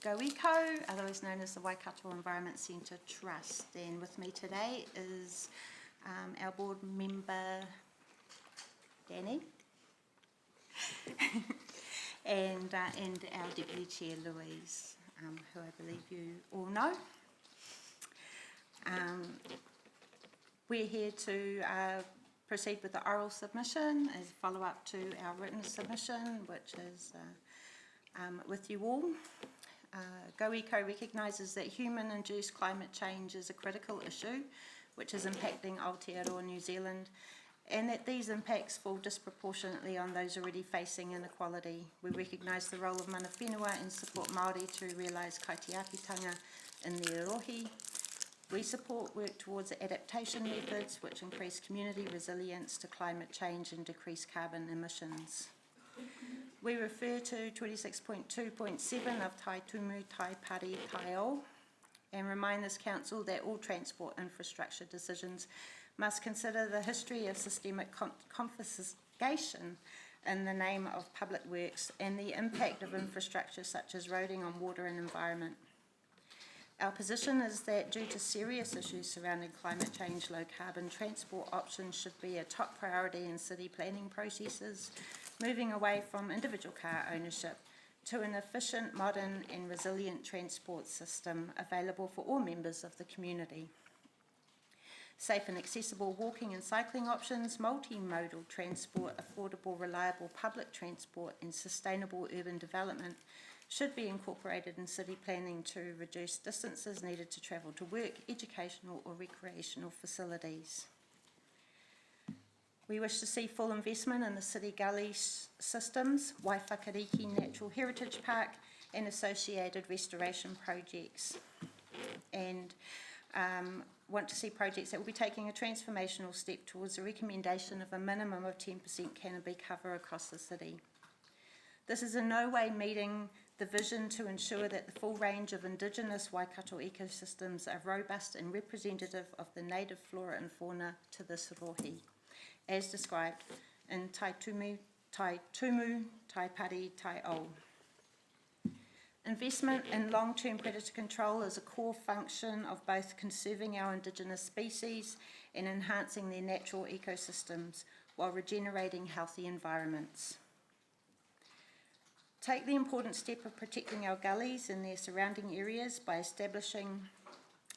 GoEco, otherwise known as the Waikato Environment Centre Trust. And with me today is our board member, Danny, and our Deputy Chair, Louise, who I believe you all know. We're here to proceed with the oral submission as a follow-up to our written submission, which is with you all. GoEco recognises that human-induced climate change is a critical issue which is impacting Aotearoa New Zealand, and that these impacts fall disproportionately on those already facing inequality. We recognise the role of mana whenua and support Māori to realise kaitiakitanga in their rohi. We support work towards adaptation methods which increase community resilience to climate change and decrease carbon emissions. We refer to 26.2.7 of Tai Tumu Tai Pari Tai O and remind this council that all transport infrastructure decisions must consider the history of systemic confiscation in the name of public works and the impact of infrastructure such as roading on water and environment. Our position is that due to serious issues surrounding climate change, low carbon transport options should be a top priority in city planning processes, moving away from individual car ownership to an efficient, modern and resilient transport system available for all members of the community. Safe and accessible walking and cycling options, multimodal transport, affordable, reliable public transport and sustainable urban development should be incorporated in city planning to reduce distances needed to travel to work, educational or recreational facilities. We wish to see full investment in the city gully systems, Waiwhakariki Natural Heritage Park and associated restoration projects. And want to see projects that will be taking a transformational step towards the recommendation of a minimum of 10% canopy cover across the city. This is in no way meeting the vision to ensure that the full range of Indigenous Waikato ecosystems are robust and representative of the native flora and fauna to this rohi, as described in Tai Tumu, Tai Pari, Tai O. Investment in long-term predator control is a core function of both conserving our Indigenous species and enhancing their natural ecosystems while regenerating healthy environments. Take the important step of protecting our gullies and their surrounding areas by establishing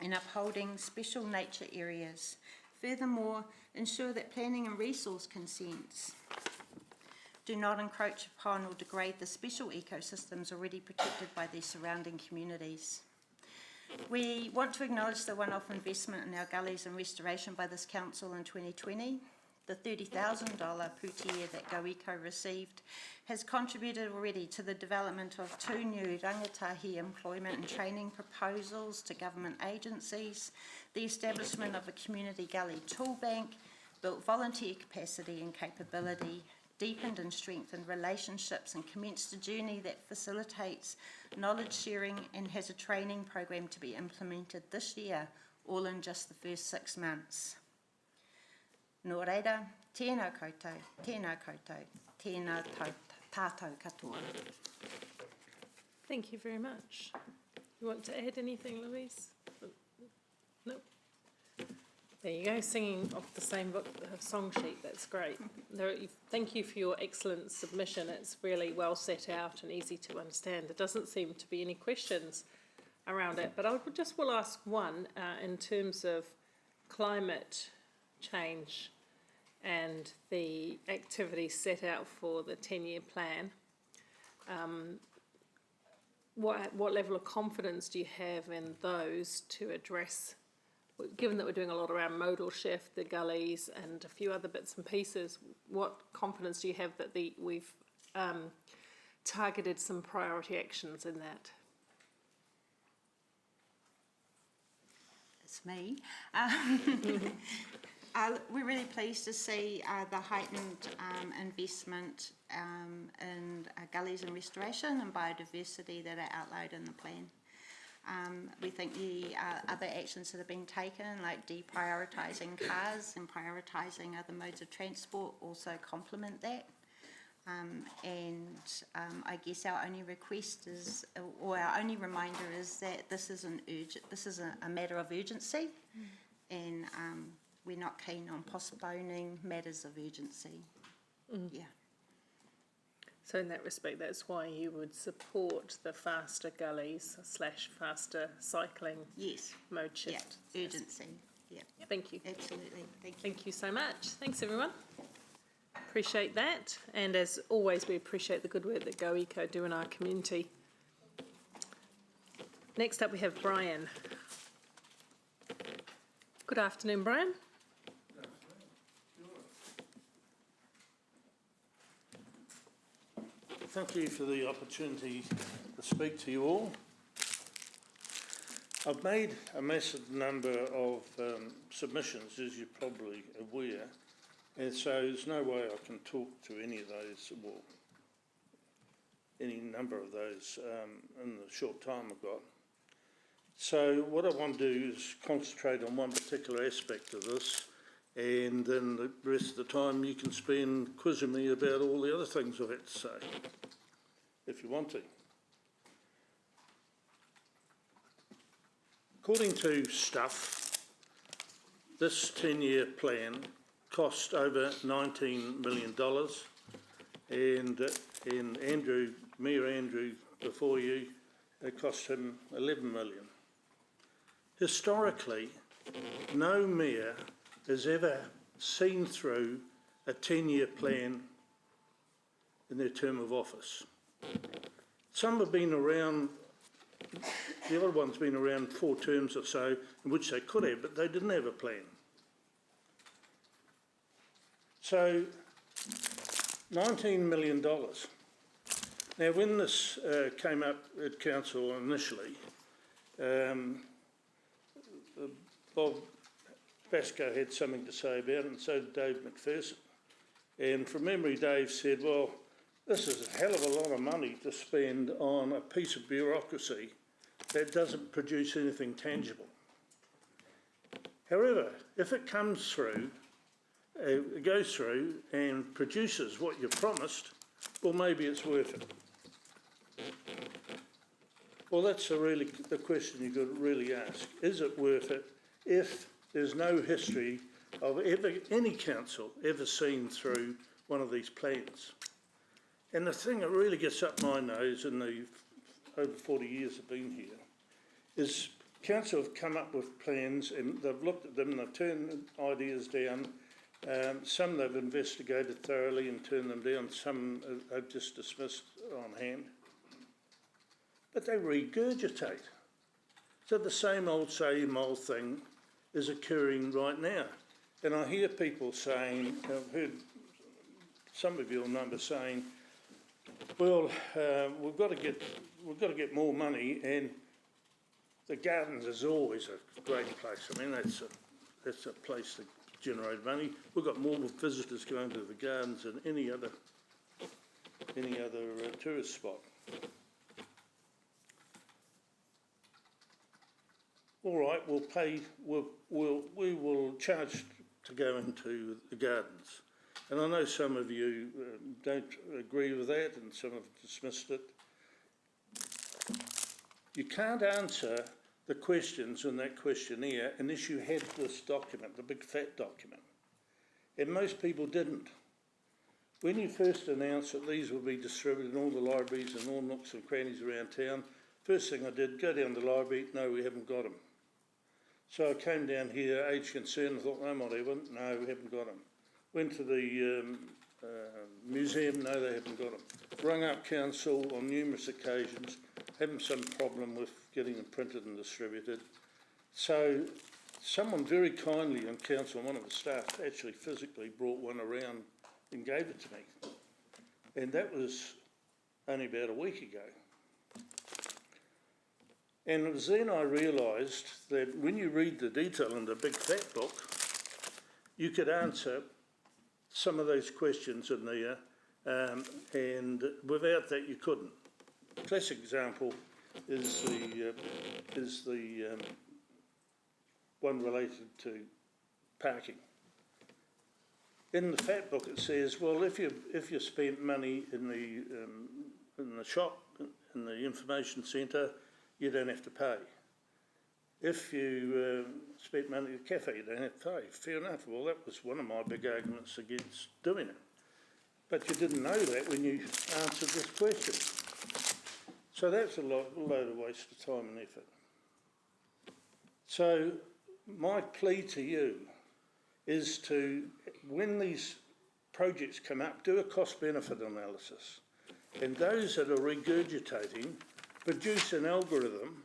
and upholding special nature areas. Furthermore, ensure that planning and resource consents do not encroach upon or degrade the special ecosystems already protected by their surrounding communities. We want to acknowledge the one-off investment in our gullies and restoration by this council in 2020. The $30,000 putia that GoEco received has contributed already to the development of 2 new rangatahi employment and training proposals to government agencies, the establishment of a community gully tool bank, built volunteer capacity and capability, deepened and strengthened relationships and commenced a journey that facilitates knowledge sharing and has a training program to be implemented this year, all in just the first 6 months. Nō reira, tēnā koutou, tēnā koutou, tēnā tātou katoa. Thank you very much. You want to add anything, Louise? No. There you go, singing off the same book, song sheet. That's great. Thank you for your excellent submission. It's really well set out and easy to understand. There doesn't seem to be any questions around it, but I just will ask one in terms of climate change and the activities set out for the 10-year plan. What level of confidence do you have in those to address, given that we're doing a lot around modal shift, the gullies and a few other bits and pieces, what confidence do you have that we've targeted some priority actions in that? it's me. We're really pleased to see the heightened investment in gullies and restoration and biodiversity that are outlined in the plan. We think the other actions that have been taken, like deprioritising cars and prioritising other modes of transport, also complement that. I guess our only request is, or our only reminder is that this is a matter of urgency, and we're not keen on postponing matters of urgency. Yeah. So in that respect, that's why you would support the faster gullies / faster cycling mode shift. Yeah, urgency. Yeah. Thank you. Absolutely. Thank you. Thank you so much. Thanks, everyone. Appreciate that. And as always, we appreciate the good work that Go Eco do in our community. Next up, we have Brian. Good afternoon, Brian. Thank you for the opportunity to speak to you all. I've made a massive number of submissions, as you're probably aware, and so there's no way I can talk to any of those, well, any number of those in the short time I've got. So what I want to do is concentrate on one particular aspect of this, and then the rest of the time you can spend quizzing me about all the other things I've had to say, if you want to. According to Stuff, this 10-year plan cost over $19 million, and Mayor Andrew before you, it cost him $11 million. Historically, no mayor has ever seen through a 10-year plan in their term of office. Some have been around, the other one's been around 4 terms or so, in which they could have, but they didn't have a plan. So, $19 million. Now, when this came up at council initially, Bob Basco had something to say about it, and so did Dave McPherson. And from memory, Dave said, well, this is a hell of a lot of money to spend on a piece of bureaucracy that doesn't produce anything tangible. However, if it comes through, it goes through and produces what you've promised, well, maybe it's worth it. Well, that's the question you've got to really ask. Is it worth it if there's no history of any council ever seen through one of these plans? And the thing that really gets up my nose in the over 40 years I've been here is council have come up with plans and they've looked at them and they've turned ideas down. Some they've investigated thoroughly and turned them down. Some have just dismissed on hand. But they regurgitate. So the same old thing is occurring right now. And I hear people saying, I've heard some of your numbers saying, well, we've got to get more money, and the gardens is always a great place. I mean, that's a place to generate money. We've got more visitors going to the gardens than any other tourist spot. All right, we'll pay. We will charge to go into the gardens, and I know some of you don't agree with that, and some have dismissed it. You can't answer the questions in that questionnaire unless you had this document, the big fat document, and most people didn't. When you first announced that these would be distributed in all the libraries and all nooks and crannies around town, first thing I did, go down to the library, no, we haven't got them. So I came down here, age concerned, I thought, no, not even, no, we haven't got them. Went to the museum, no, they haven't got them. Rung up council on numerous occasions, having some problem with getting them printed and distributed. So someone very kindly on council, one of the staff, actually physically brought one around and gave it to me. And that was only about a week ago. And it was then I realised that when you read the detail in the big fat book, you could answer some of those questions in there, and without that you couldn't. Classic example is the one related to parking. In the fat book it says, well, if you spent money in the shop, in the information centre, you don't have to pay. If you spent money at the cafe, you don't have to pay. Fair enough. Well, that was one of my big arguments against doing it. But you didn't know that when you answered this question. So that's a load of waste of time and effort. So my plea to you is to, when these projects come up, do a cost-benefit analysis. And those that are regurgitating, produce an algorithm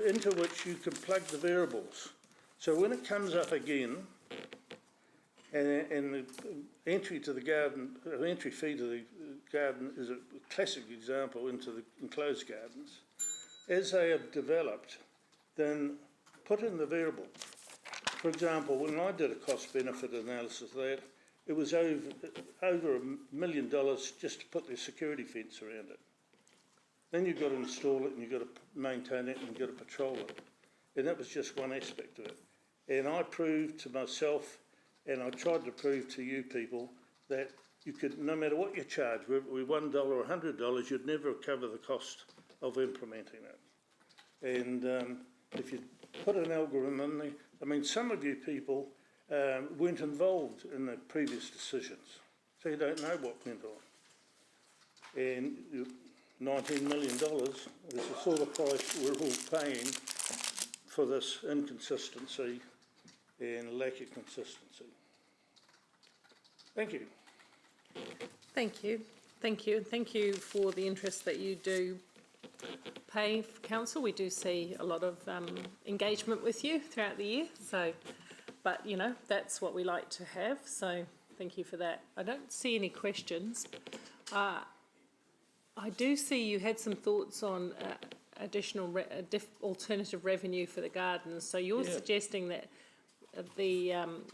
into which you can plug the variables. So when it comes up again, and the entry to the garden, entry fee to the garden is a classic example into the enclosed gardens, as they have developed, then put in the variable. For example, when I did a cost-benefit analysis of that, it was over $1 million just to put the security fence around it. Then you've got to install it, and you've got to maintain it, and you've got to patrol it. And that was just one aspect of it. And I proved to myself, and I tried to prove to you people, that you could, no matter what you charge, with $1 or $100, you'd never cover the cost of implementing it. And if you put an algorithm in there, I mean, some of you people weren't involved in the previous decisions, so you don't know what went on. And $19 million is the sort of price we're all paying for this inconsistency and lack of consistency. Thank you. Thank you. Thank you. Thank you for the interest that you do pay for council. We do see a lot of engagement with you throughout the year. So, but you know, that's what we like to have. So thank you for that. I don't see any questions. I do see you had some thoughts on additional alternative revenue for the gardens. So you're suggesting that the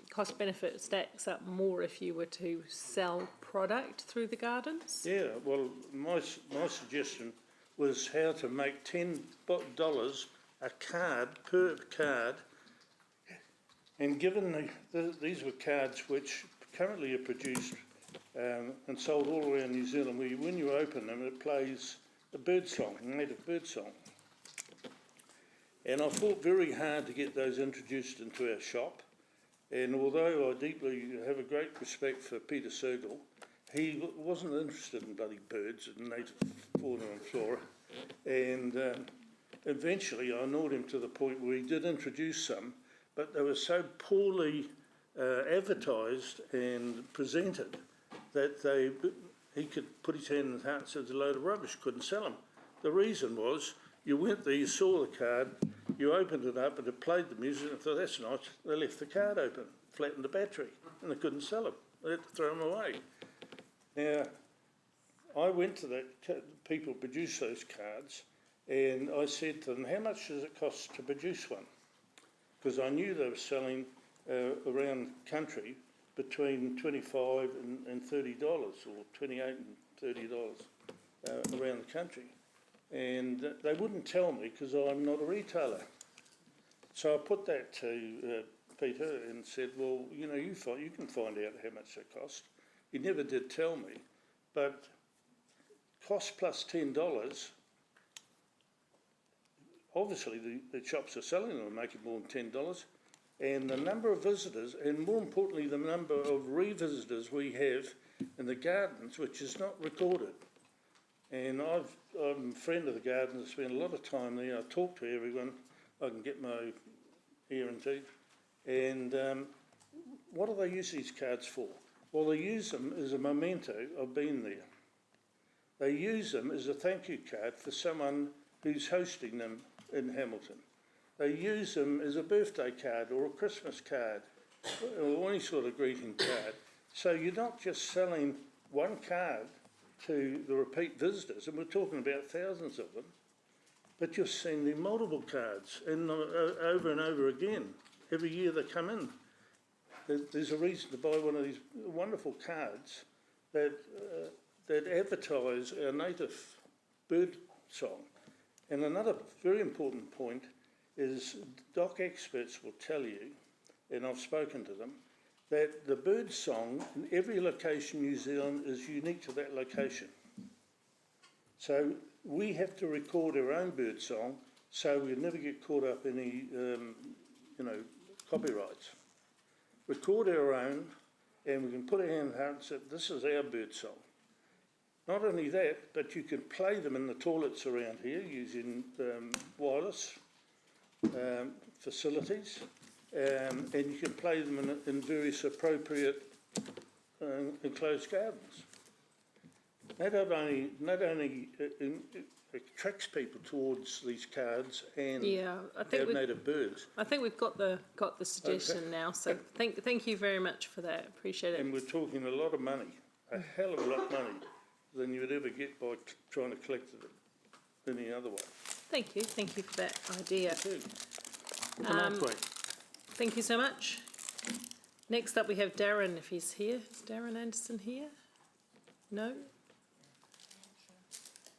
cost benefit stacks up more if you were to sell product through the gardens? Yeah, well, my suggestion was how to make $10 a card per card, and given these were cards which currently are produced and sold all around New Zealand, where when you open them it plays a bird song, a native bird song. And I fought very hard to get those introduced into our shop, and although I deeply have a great respect for Peter Sergel, he wasn't interested in bloody birds and native fauna and flora, and eventually I gnawed him to the point where he did introduce some, but they were so poorly advertised and presented that he could put his hand in his heart and said it's a load of rubbish, couldn't sell them. The reason was, you went there, you saw the card, you opened it up and it played the music and thought, that's nice. They left the card open, flattened the battery, and they couldn't sell them. They had to throw them away. Now, I went to the people who produce those cards and I said to them, how much does it cost to produce one? Because I knew they were selling around country between $25 and $30, or $28 and $30 around the country. And they wouldn't tell me because I'm not a retailer. So I put that to Peter and said, well, you know, you can find out how much they cost. He never did tell me, but cost plus $10, obviously the shops are selling them and making more than $10, and the number of visitors, and more importantly the number of revisitors we have in the gardens, which is not recorded. And I'm a friend of the gardens, I spend a lot of time there, I talk to everyone, I can get my ear and teeth. And what do they use these cards for? Well, they use them as a memento of being there. They use them as a thank you card for someone who's hosting them in Hamilton. They use them as a birthday card or a Christmas card or any sort of greeting card. So you're not just selling one card to the repeat visitors, and we're talking about thousands of them. but you're sending multiple cards and over and over again. Every year they come in. There's a reason to buy one of these wonderful cards that advertise our native bird song. And another very important point is DOC experts will tell you, and I've spoken to them, that the bird song in every location in New Zealand is unique to that location. So we have to record our own bird song so we never get caught up in any, copyrights. Record our own, and we can put our hand out and say, this is our bird song. Not only that, but you can play them in the toilets around here using wireless facilities, and you can play them in various appropriate enclosed gardens. Not only attracts people towards these cards and our native birds. I think we've got the suggestion now. So thank you very much for that. Appreciate it. And we're talking a lot of money, a hell of a lot of money than you would ever get by trying to collect it any other way. Thank you for that idea. Thank you so much. Next up we have Darren, if he's here. Is Darren Anderson here? No?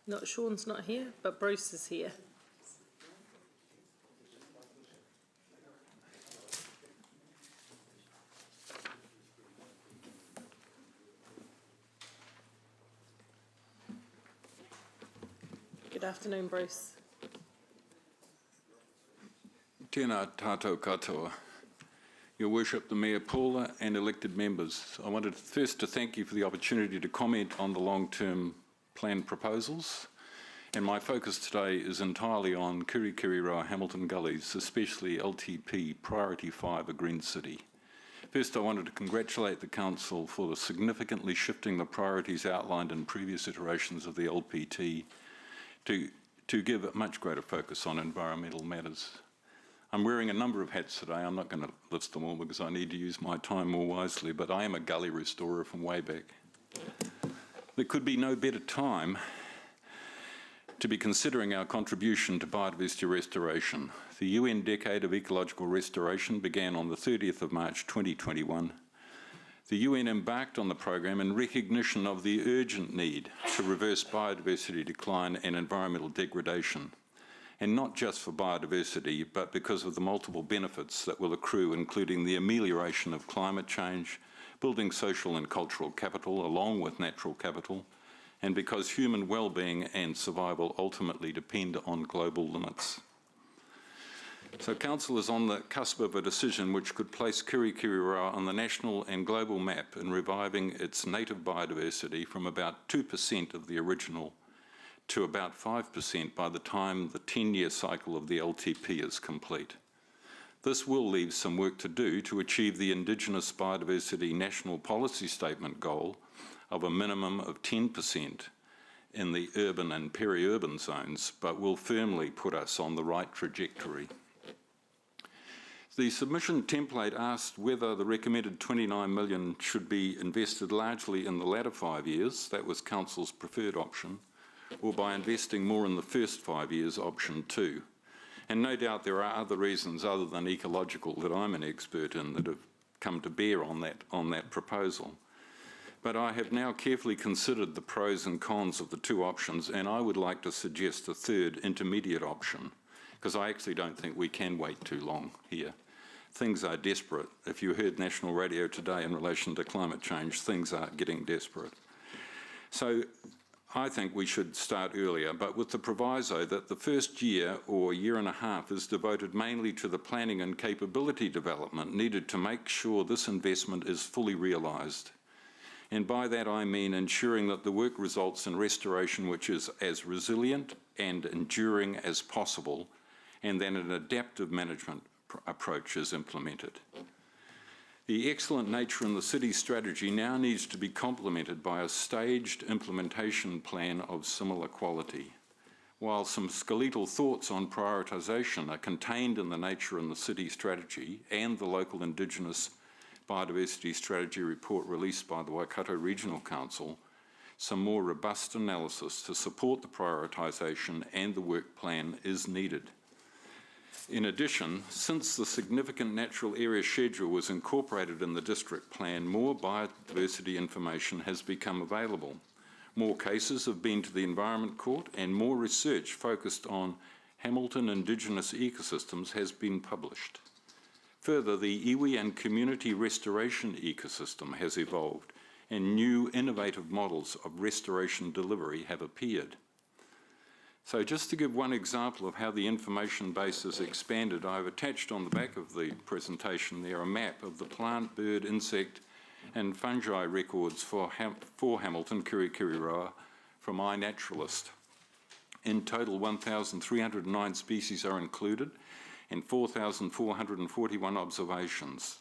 Not Sean's not here, but Bruce is here. Good afternoon, Bruce. Tēnā tātou katoa. Your Worship, the Mayor Paula and elected members, I wanted first to thank you for the opportunity to comment on the long-term plan proposals, and my focus today is entirely on Kirikiriroa Hamilton Gullies, especially LTP Priority 5, a green city. First, I wanted to congratulate the Council for the significantly shifting the priorities outlined in previous iterations of the LPT to give a much greater focus on environmental matters. I'm wearing a number of hats today. I'm not going to list them all because I need to use my time more wisely, but I am a gully restorer from way back. There could be no better time to be considering our contribution to biodiversity restoration. The UN Decade of Ecological Restoration began on the 30th of March 2021. The UN embarked on the program in recognition of the urgent need to reverse biodiversity decline and environmental degradation, and not just for biodiversity, but because of the multiple benefits that will accrue, including the amelioration of climate change, building social and cultural capital along with natural capital, and because human well-being and survival ultimately depend on global limits. So Council is on the cusp of a decision which could place Kirikiriroa on the national and global map in reviving its native biodiversity from about 2% of the original to about 5% by the time the 10-year cycle of the LTP is complete. This will leave some work to do to achieve the Indigenous Biodiversity National Policy Statement goal of a minimum of 10% in the urban and peri-urban zones, but will firmly put us on the right trajectory. The submission template asked whether the recommended 29 million should be invested largely in the latter 5 years, that was Council's preferred option, or by investing more in the first 5 years, option 2. And no doubt there are other reasons other than ecological that I'm an expert in that have come to bear on that proposal. But I have now carefully considered the pros and cons of the two options, and I would like to suggest a third intermediate option, because I actually don't think we can wait too long here. Things are desperate. If you heard national radio today in relation to climate change, things are getting desperate. So I think we should start earlier, but with the proviso that the first year or year and a half is devoted mainly to the planning and capability development needed to make sure this investment is fully realised. And by that I mean ensuring that the work results in restoration which is as resilient and enduring as possible, and then an adaptive management approach is implemented. The excellent nature in the city's strategy now needs to be complemented by a staged implementation plan of similar quality. While some skeletal thoughts on prioritisation are contained in the nature in the city strategy and the local Indigenous Biodiversity Strategy report released by the Waikato Regional Council, some more robust analysis to support the prioritisation and the work plan is needed. In addition, since the significant natural area schedule was incorporated in the district plan, more biodiversity information has become available. More cases have been to the Environment Court and more research focused on Hamilton Indigenous ecosystems has been published. Further, the iwi and community restoration ecosystem has evolved and new innovative models of restoration delivery have appeared. So just to give one example of how the information base has expanded, I've attached on the back of the presentation there a map of the plant, bird, insect and fungi records for Hamilton, Kirikiriroa, from iNaturalist. In total, 1,309 species are included and 4,441 observations.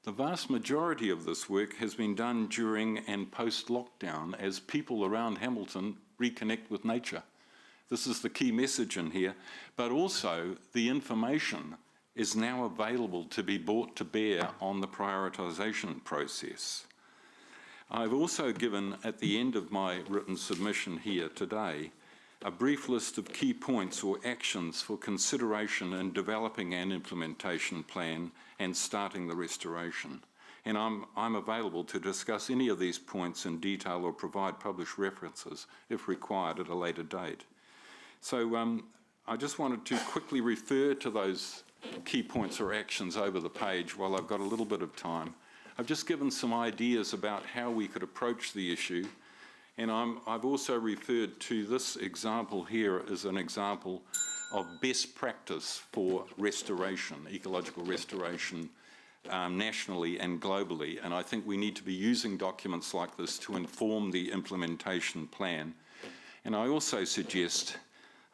The vast majority of this work has been done during and post-lockdown as people around Hamilton reconnect with nature. This is the key message in here, but also the information is now available to be brought to bear on the prioritisation process. I've also given, at the end of my written submission here today, a brief list of key points or actions for consideration in developing an implementation plan and starting the restoration. And I'm available to discuss any of these points in detail or provide published references if required at a later date. So I just wanted to quickly refer to those key points or actions over the page while I've got a little bit of time. I've just given some ideas about how we could approach the issue. And I've also referred to this example here as an example of best practice for restoration, ecological restoration, nationally and globally. And I think we need to be using documents like this to inform the implementation plan. And I also suggest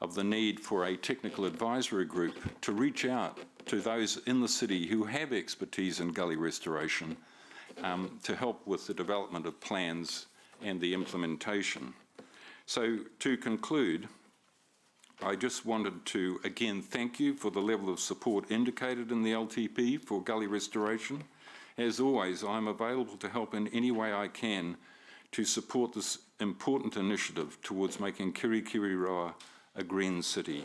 of the need for a technical advisory group to reach out to those in the city who have expertise in gully restoration to help with the development of plans and the implementation. So to conclude, I just wanted to again thank you for the level of support indicated in the LTP for gully restoration. As always, I'm available to help in any way I can to support this important initiative towards making Kirikiriroa a green city.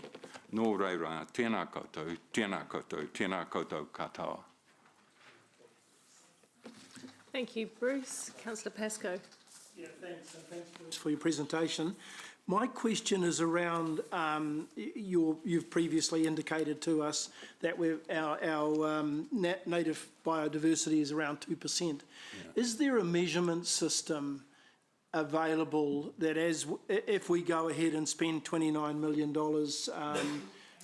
Nō reira, tēnā koutou, tēnā koutou, tēnā koutou katoa. Thank you, Bruce. Councillor Pascoe. Yeah, thanks, and thanks Bruce, for your presentation. My question is around, you've previously indicated to us that our native biodiversity is around 2%. Yeah. Is there a measurement system available that if we go ahead and spend $29 million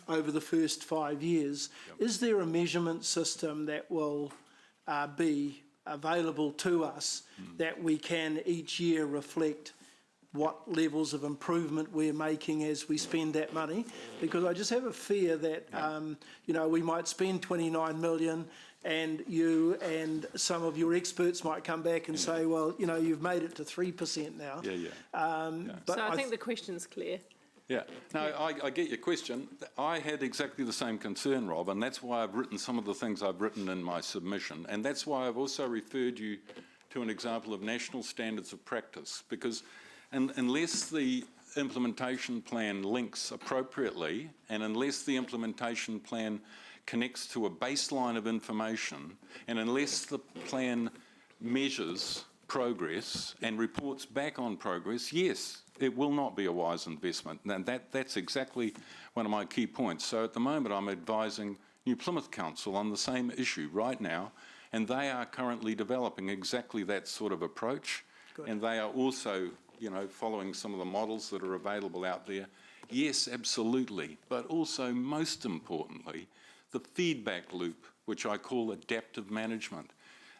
over the first 5 years, is there a measurement system that will be available to us that we can each year reflect what levels of improvement we're making as we spend that money? Because I just have a fear that, we might spend 29 million and you and some of your experts might come back and say, well, you've made it to 3% now. But so I think the question's clear. Yeah, no, I get your question. I had exactly the same concern, Rob, and that's why I've written some of the things I've written in my submission. And that's why I've also referred you to an example of national standards of practice, because unless the implementation plan links appropriately, and unless the implementation plan connects to a baseline of information, and unless the plan measures progress and reports back on progress, yes, it will not be a wise investment. And that's exactly one of my key points. So at the moment, I'm advising New Plymouth Council on the same issue right now, and they are currently developing exactly that sort of approach. Good. And they are also, following some of the models that are available out there. Yes, absolutely. But also, most importantly, the feedback loop, which I call adaptive management.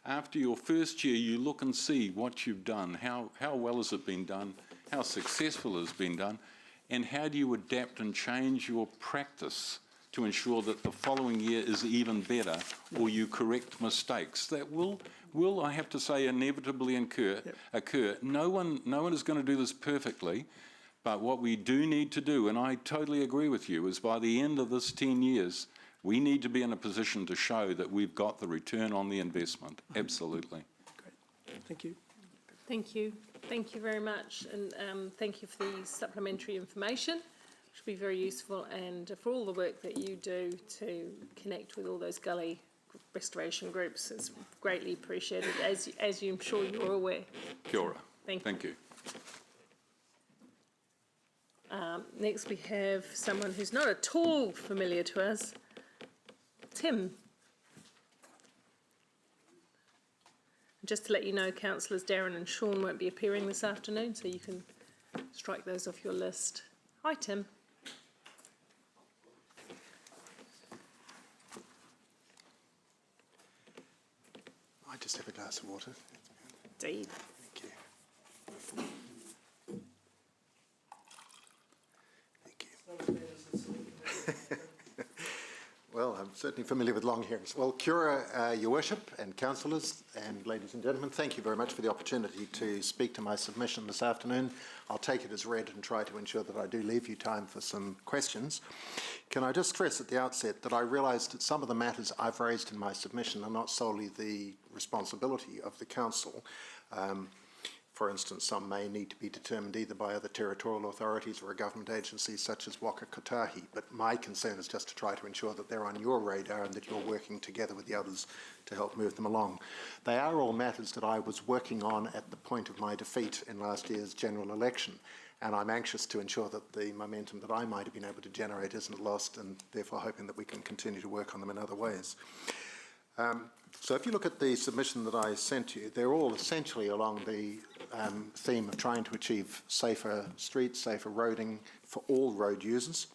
After your first year, you look and see what you've done, how well has it been done, how successful it has been done, and how do you adapt and change your practice to ensure that the following year is even better, or you correct mistakes that will I have to say, inevitably occur. No one is going to do this perfectly, but what we do need to do, and I totally agree with you, is by the end of this 10 years, we need to be in a position to show that we've got the return on the investment. Absolutely. Great. Thank you. Thank you. Thank you very much, and thank you for the supplementary information, which will be very useful, and for all the work that you do to connect with all those gully restoration groups. It's greatly appreciated, as I'm sure you're aware. Kia ora. Thank you. you. Next we have someone who's not at all familiar to us, Tim. Just to let you know, councillors Darren and Sean won't be appearing this afternoon, so you can strike those off your list. Hi, Tim. I just have a glass of water. Indeed. Thank you. Well, I'm certainly familiar with long hearings. Well, kia ora, Your Worship and councillors and ladies and gentlemen, thank you very much for the opportunity to speak to my submission this afternoon. I'll take it as read and try to ensure that I do leave you time for some questions. Can I just stress at the outset that I realise that some of the matters I've raised in my submission are not solely the responsibility of the council. For instance, some may need to be determined either by other territorial authorities or a government agency such as Waka Kotahi, but my concern is just to try to ensure that they're on your radar and that you're working together with the others to help move them along. They are all matters that I was working on at the point of my defeat in last year's general election, and I'm anxious to ensure that the momentum that I might have been able to generate isn't lost, and therefore hoping that we can continue to work on them in other ways. So if you look at the submission that I sent you, they're all essentially along the theme of trying to achieve safer streets, safer roading for all road users.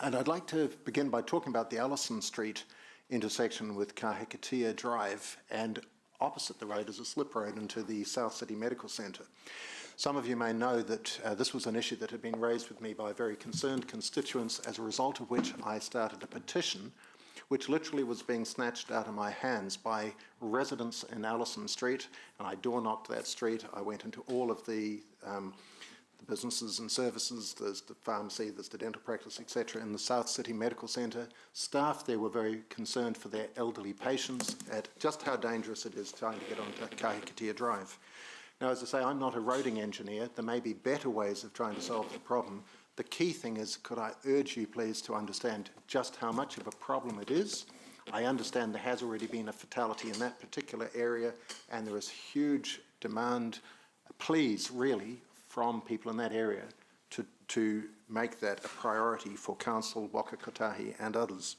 And I'd like to begin by talking about the Allison Street intersection with Kahikatea Drive, and opposite the road is a slip road into the South City Medical Centre. Some of you may know that this was an issue that had been raised with me by very concerned constituents, as a result of which I started a petition which literally was being snatched out of my hands by residents in Allison Street, and I door-knocked that street. I went into all of the businesses and services. There's the pharmacy, there's the dental practice, etc. in the South City Medical Centre. Staff there were very concerned for their elderly patients at just how dangerous it is trying to get onto Kahikatea Drive. Now, as I say, I'm not a roading engineer. There may be better ways of trying to solve the problem. The key thing is, could I urge you please to understand just how much of a problem it is. I understand there has already been a fatality in that particular area, and there is huge demand, please really, from people in that area to make that a priority for Council, Waka Kotahi and others.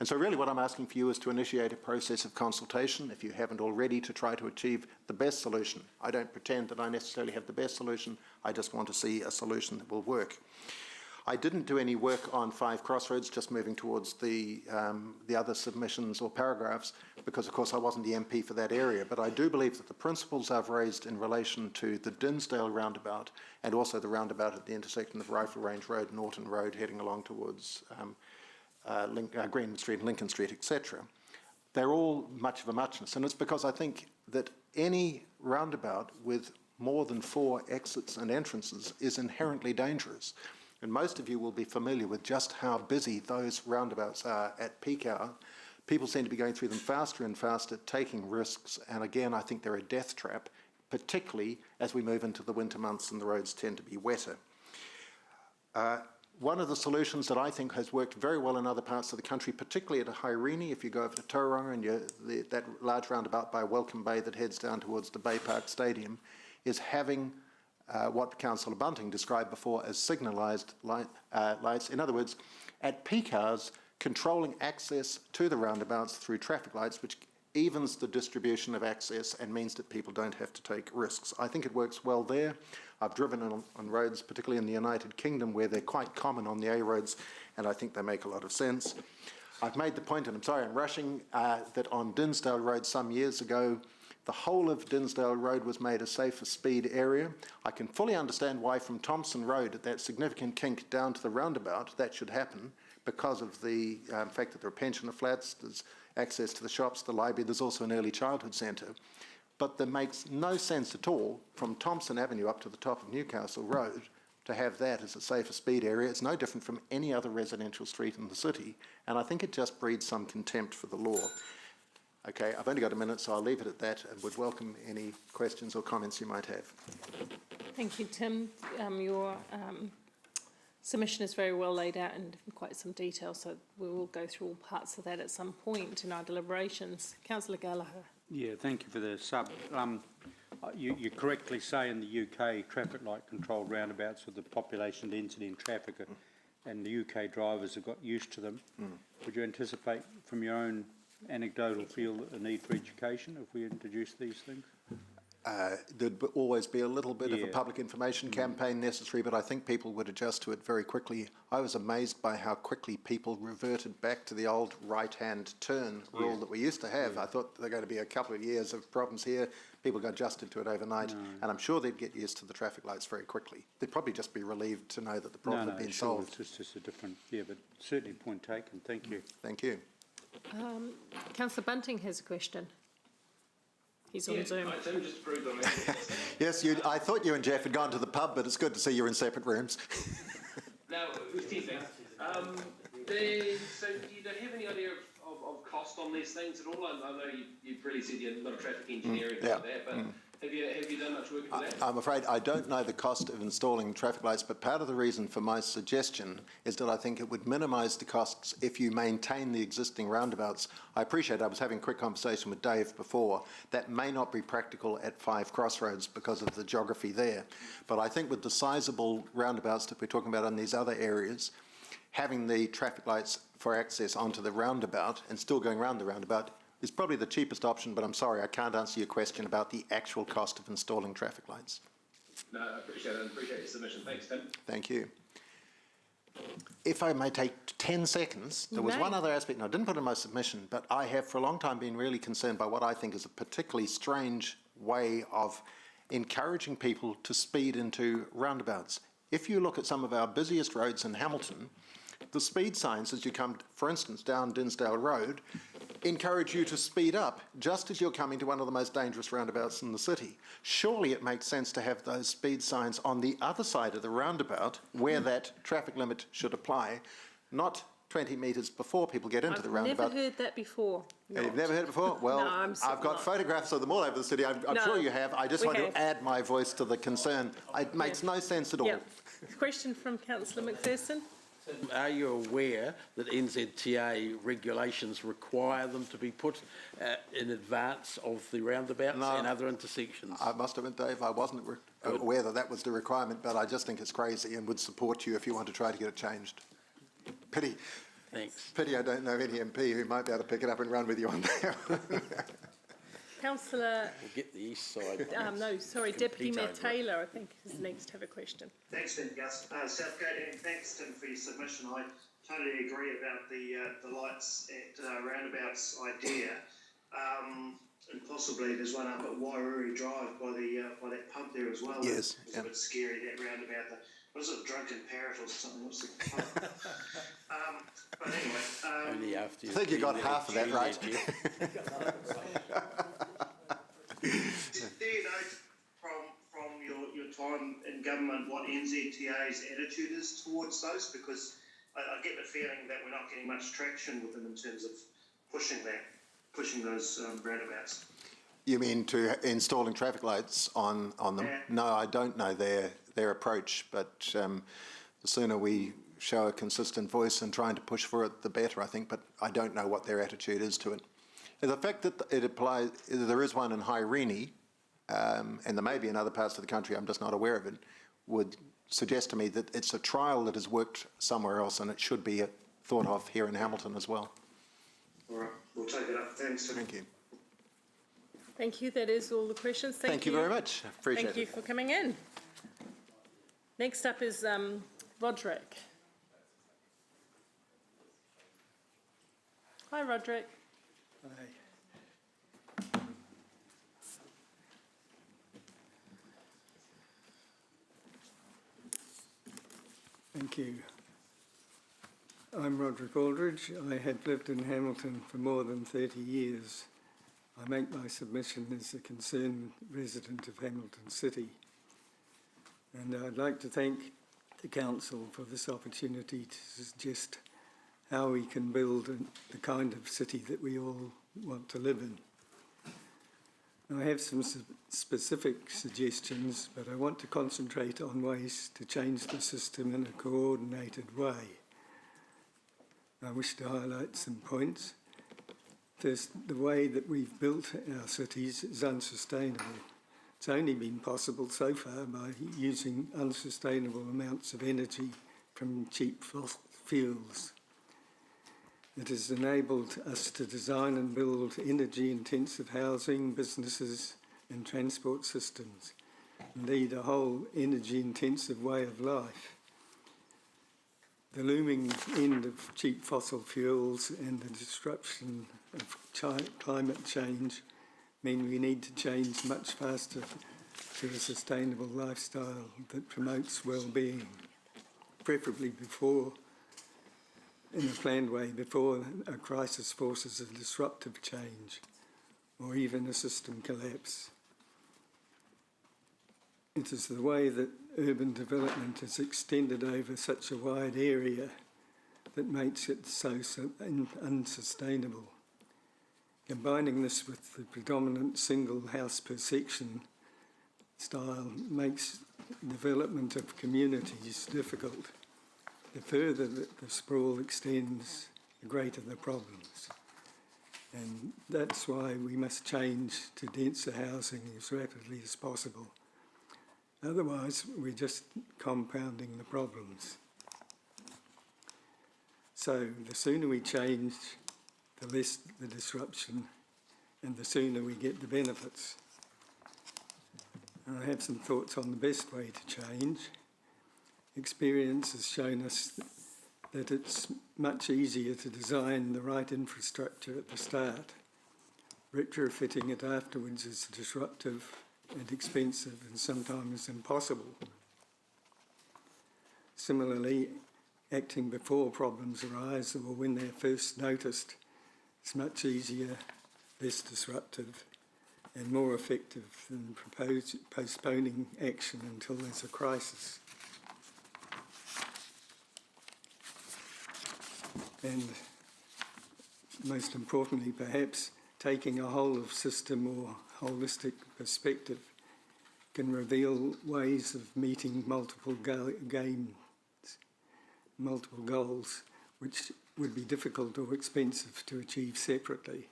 And so really what I'm asking for you is to initiate a process of consultation, if you haven't already, to try to achieve the best solution. I don't pretend that I necessarily have the best solution, I just want to see a solution that will work. I didn't do any work on Five Crossroads, just moving towards the other submissions or paragraphs, because of course I wasn't the MP for that area, but I do believe that the principles I've raised in relation to the Dinsdale roundabout and also the roundabout at the intersection of Rifle Range Road, Norton Road, heading along towards Green Street and Lincoln Street, etc. They're all much of a muchness, and it's because I think that any roundabout with more than 4 exits and entrances is inherently dangerous. And most of you will be familiar with just how busy those roundabouts are at peak hour. People seem to be going through them faster and faster, taking risks, and again, I think they're a death trap, particularly as we move into the winter months and the roads tend to be wetter. One of the solutions that I think has worked very well in other parts of the country, particularly at Haerini, if you go over to Tauranga and that large roundabout by Welcome Bay that heads down towards the Bay Park Stadium, is having what Councillor Bunting described before as signalised lights. In other words, at peak hours, controlling access to the roundabouts through traffic lights, which evens the distribution of access and means that people don't have to take risks. I think it works well there. I've driven on roads, particularly in the United Kingdom, where they're quite common on the A roads, and I think they make a lot of sense. I've made the point, and I'm sorry I'm rushing, that on Dinsdale Road some years ago, the whole of Dinsdale Road was made a safer speed area. I can fully understand why from Thompson Road, at that significant kink down to the roundabout, that should happen, because of the fact that there are pensioner flats, there's access to the shops, the library, there's also an early childhood centre. But there makes no sense at all from Thompson Avenue up to the top of Newcastle Road to have that as a safer speed area. It's no different from any other residential street in the city, and I think it just breeds some contempt for the law. Okay, I've only got a minute, so I'll leave it at that and would welcome any questions or comments you might have. Thank you, Tim. Your submission is very well laid out in quite some detail, so we will go through all parts of that at some point in our deliberations. Councillor Gallagher. Yeah, thank you for the sub. You correctly say in the UK, traffic light controlled roundabouts with the population density and traffic, and the UK drivers have got used to them. Would you anticipate from your own anecdotal feel a need for education if we introduce these things? There'd always be a little bit of a public information campaign necessary, but I think people would adjust to it very quickly. I was amazed by how quickly people reverted back to the old right-hand turn rule that we used to have. I thought there were going to be a couple of years of problems here. People got adjusted to it overnight, and I'm sure they'd get used to the traffic lights very quickly. They'd probably just be relieved to know that the problem had been solved. It's just a different, but certainly point taken. Thank you. Thank you. Councillor Bunting has a question. He's on Zoom. Tim just approved on that. Yes, I thought you and Jeff had gone to the pub, but it's good to see you're in separate rooms. Now, two things. So do you have any idea of cost on these things at all? I know you've really said you're not a traffic engineering like that, but have you done much work with that? I'm afraid I don't know the cost of installing traffic lights, but part of the reason for my suggestion is that I think it would minimise the costs if you maintain the existing roundabouts. I appreciate I was having a quick conversation with Dave before. That may not be practical at Five Crossroads because of the geography there. But I think with the sizeable roundabouts that we're talking about in these other areas, having the traffic lights for access onto the roundabout and still going round the roundabout is probably the cheapest option, but I'm sorry, I can't answer your question about the actual cost of installing traffic lights. No, I appreciate it and appreciate your submission. Thanks, Tim. Thank you. If I may take 10 seconds, there was one other aspect, and I didn't put it in my submission, but I have for a long time been really concerned by what I think is a particularly strange way of encouraging people to speed into roundabouts. If you look at some of our busiest roads in Hamilton, the speed signs as you come, for instance, down Dinsdale Road, encourage you to speed up just as you're coming to one of the most dangerous roundabouts in the city. Surely it makes sense to have those speed signs on the other side of the roundabout where that traffic limit should apply, not 20 metres before people get into the roundabout. I've never heard that before. You've never heard it before? Well, No, I've got photographs of them all over the city. I'm sure you have. I just want to add my voice to the concern. It makes no sense at all. Question from Councillor McPherson. Are you aware that NZTA regulations require them to be put in advance of the roundabouts and other intersections? I must admit, Dave, I wasn't aware that that was the requirement, but I just think it's crazy and would support you if you want to try to get it changed. Pity. Thanks. Pity I don't know any MP who might be able to pick it up and run with you on that. Councillor... We'll get the east side. no, sorry, Deputy Mayor Taylor, I think, is next to have a question. Thanks, Tim, Gus. Southgate, and thanks, Tim, for your submission. I totally agree about the lights at roundabouts idea. And possibly there's one up at Wairuri Drive by that pub there as well. Yes. It's a bit scary, that roundabout. What is it, Drunken Parrot or something? What's the pub? But anyway... Only after I think you got half of that right. Do you know from your time in government what NZTA's attitude is towards those? Because I get the feeling that we're not getting much traction with them in terms of pushing those roundabouts. You mean to installing traffic lights on them? Yeah. No, I don't know their approach, but the sooner we show a consistent voice and trying to push for it, the better, I think, but I don't know what their attitude is to it. And the fact that it applies, there is one in Hairene, and there may be in other parts of the country, I'm just not aware of it, would suggest to me that it's a trial that has worked somewhere else and it should be thought of here in Hamilton as well. All right, we'll take it up. Thanks. Thank you. Thank you. That is all the questions. Thank you very much. Appreciate it. Thank you for coming in. Next up is Roderick. Hi, Roderick. Hi. Thank you. I'm Roderick Aldridge. I have lived in Hamilton for more than 30 years. I make my submission as a concerned resident of Hamilton City. And I'd like to thank the Council for this opportunity to suggest how we can build the kind of city that we all want to live in. I have some specific suggestions, but I want to concentrate on ways to change the system in a coordinated way. I wish to highlight some points. First, the way that we've built our cities is unsustainable. It's only been possible so far by using unsustainable amounts of energy from cheap fossil fuels. It has enabled us to design and build energy-intensive housing, businesses and transport systems, indeed a whole energy-intensive way of life. The looming end of cheap fossil fuels and the disruption of climate change mean we need to change much faster to a sustainable lifestyle that promotes well-being, preferably in a planned way before a crisis forces a disruptive change or even a system collapse. It is the way that urban development is extended over such a wide area that makes it so unsustainable. Combining this with the predominant single house per section style makes development of communities difficult. The further that the sprawl extends, the greater the problems. And that's why we must change to denser housing as rapidly as possible. Otherwise, we're just compounding the problems. So the sooner we change, the less the disruption, and the sooner we get the benefits. And I have some thoughts on the best way to change. Experience has shown us that it's much easier to design the right infrastructure at the start. Retrofitting it afterwards is disruptive and expensive and sometimes impossible. Similarly, acting before problems arise or when they're first noticed is much easier, less disruptive and more effective than postponing action until there's a crisis. And most importantly, perhaps, taking a whole of system or holistic perspective can reveal ways of meeting multiple goals, which would be difficult or expensive to achieve separately.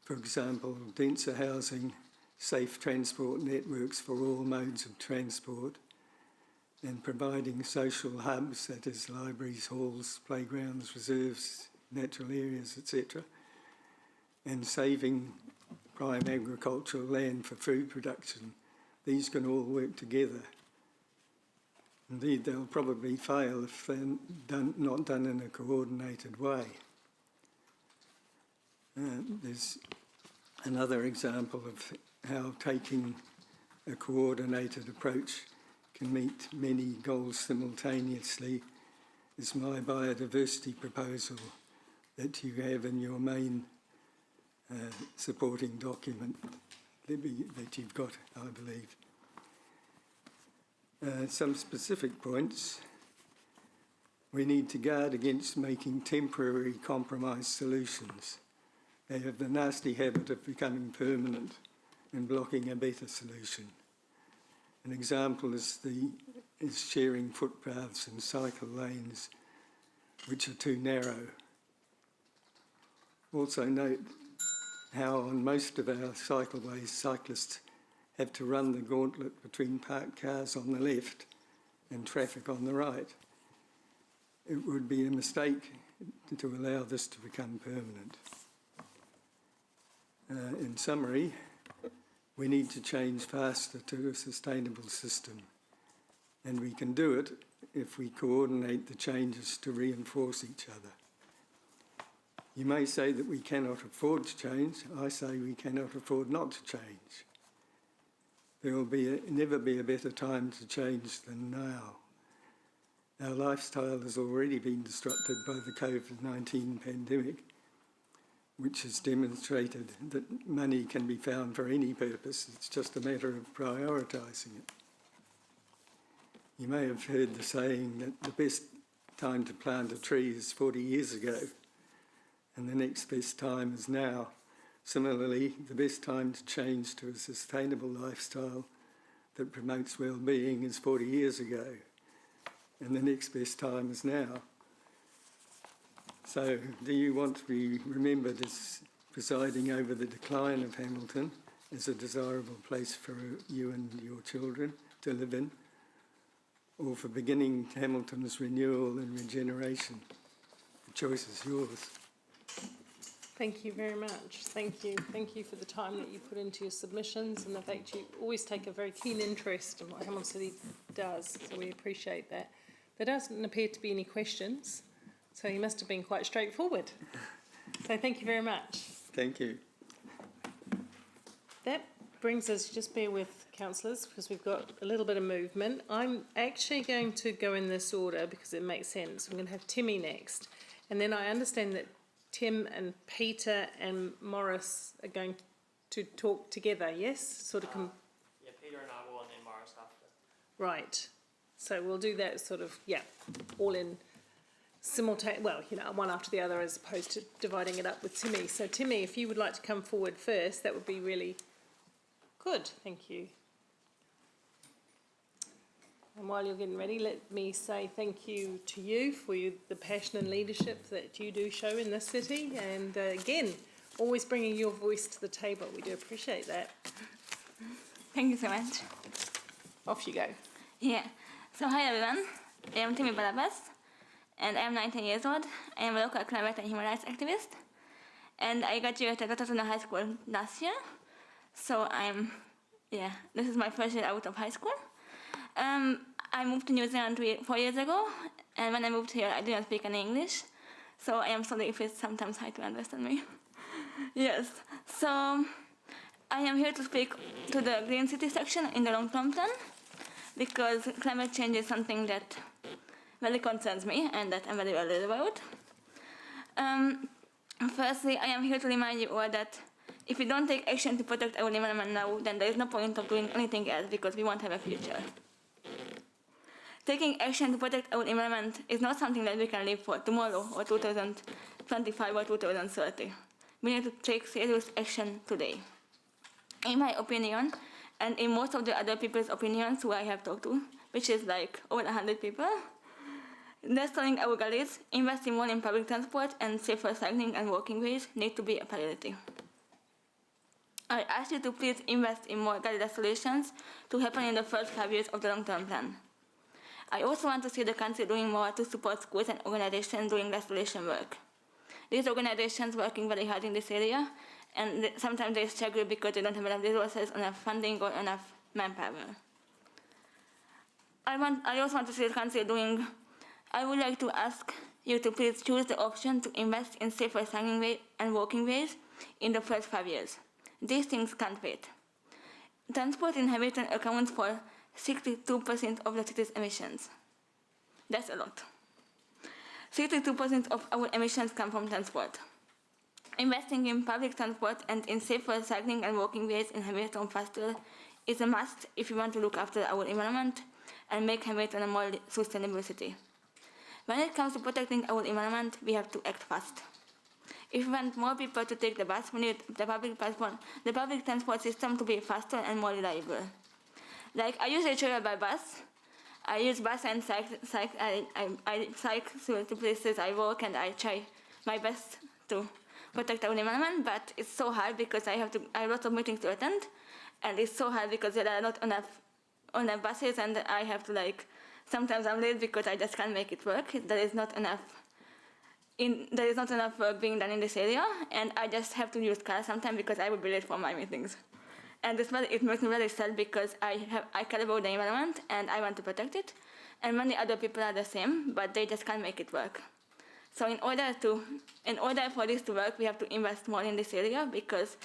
For example, denser housing, safe transport networks for all modes of transport, and providing social hubs, that is libraries, halls, playgrounds, reserves, natural areas, etc., and saving prime agricultural land for food production. These can all work together. Indeed, they'll probably fail if they're not done in a coordinated way. There's another example of how taking a coordinated approach can meet many goals simultaneously is my biodiversity proposal that you have in your main supporting document that you've got, I believe. Some specific points. We need to guard against making temporary compromise solutions. They have the nasty habit of becoming permanent and blocking a better solution. An example is sharing footpaths and cycle lanes which are too narrow. Also note how on most of our cycleways cyclists have to run the gauntlet between parked cars on the left and traffic on the right. It would be a mistake to allow this to become permanent. In summary, we need to change faster to a sustainable system, and we can do it if we coordinate the changes to reinforce each other. You may say that we cannot afford to change. I say we cannot afford not to change. There will never be a better time to change than now. Our lifestyle has already been disrupted by the COVID-19 pandemic, which has demonstrated that money can be found for any purpose. It's just a matter of prioritising it. You may have heard the saying that the best time to plant a tree is 40 years ago, and the next best time is now. Similarly, the best time to change to a sustainable lifestyle that promotes well-being is 40 years ago, and the next best time is now. So, do you want to be remembered as presiding over the decline of Hamilton as a desirable place for you and your children to live in, or for beginning Hamilton's renewal and regeneration? The choice is yours. Thank you very much. Thank you. Thank you for the time that you put into your submissions and the fact you always take a very keen interest in what Hamilton City does. So we appreciate that. There doesn't appear to be any questions, so you must have been quite straightforward. So thank you very much. Thank you. That brings us, just bear with councillors, because we've got a little bit of movement. I'm actually going to go in this order because it makes sense. I'm going to have Timmy next. And then I understand that Tim and Peter and Morris are going to talk together, yes? Sort of yeah, Peter and I will, and then Morris after. right. So we'll do that sort of, yeah, all in simultaneous, well, you know, one after the other as opposed to dividing it up with Timmy. So Timmy, if you would like to come forward first, that would be really good. Thank you. And while you're getting ready, let me say thank you to you for the passion and leadership that you do show in this city. And again, always bringing your voice to the table. We do appreciate that. Thank you so much. Off you go. Yeah. So hi everyone. I am Timmy Balabas, and I am 19 years old. I am a local climate and human rights activist, and I graduated Rotorua High School last year. So this is my first year out of high school. I moved to New Zealand 4 years ago, and when I moved here, I didn't speak any English. So I am sorry if it's sometimes hard to understand me. Yes. So I am here to speak to the Green City section in the long-term plan, because climate change is something that really concerns me and that I'm very worried about. Firstly, I am here to remind you all that if we don't take action to protect our environment now, then there is no point of doing anything else because we won't have a future. Taking action to protect our environment is not something that we can leave for tomorrow or 2025 or 2030. We need to take serious action today. In my opinion, and in most of the other people's opinions who I have talked to, which is like over 100 people, restoring our gullies, investing more in public transport, and safer cycling and walking ways need to be a priority. I ask you to please invest in more gully restorations to happen in the first 5 years of the long-term plan. I also want to see the country doing more to support schools and organizations doing restoration work. These organizations working very hard in this area, and sometimes they struggle because they don't have enough resources, enough funding, or enough manpower. I also want to see the country doing. I would like to ask you to please choose the option to invest in safer cycling ways and walking ways in the first 5 years. These things can't wait. Transport in Hamilton accounts for 62% of the city's emissions. That's a lot. 62% of our emissions come from transport. Investing in public transport and in safer cycling and walking ways in Hamilton faster is a must if we want to look after our environment and make Hamilton a more sustainable city. When it comes to protecting our environment, we have to act fast. If we want more people to take the bus, we need the public transport system to be faster and more reliable. Like, I usually travel by bus. I use bus and I cycle to places I work, and I try my best to protect our environment, but it's so hard because I have lots of meetings to attend, and it's so hard because there are not enough buses, and I have to sometimes I'm late because I just can't make it work. There is not enough work being done in this area, and I just have to use cars sometimes because I will be late for my meetings. And it makes me very sad because I care about the environment and I want to protect it, and many other people are the same, but they just can't make it work. So in order for this to work, we have to invest more in this area because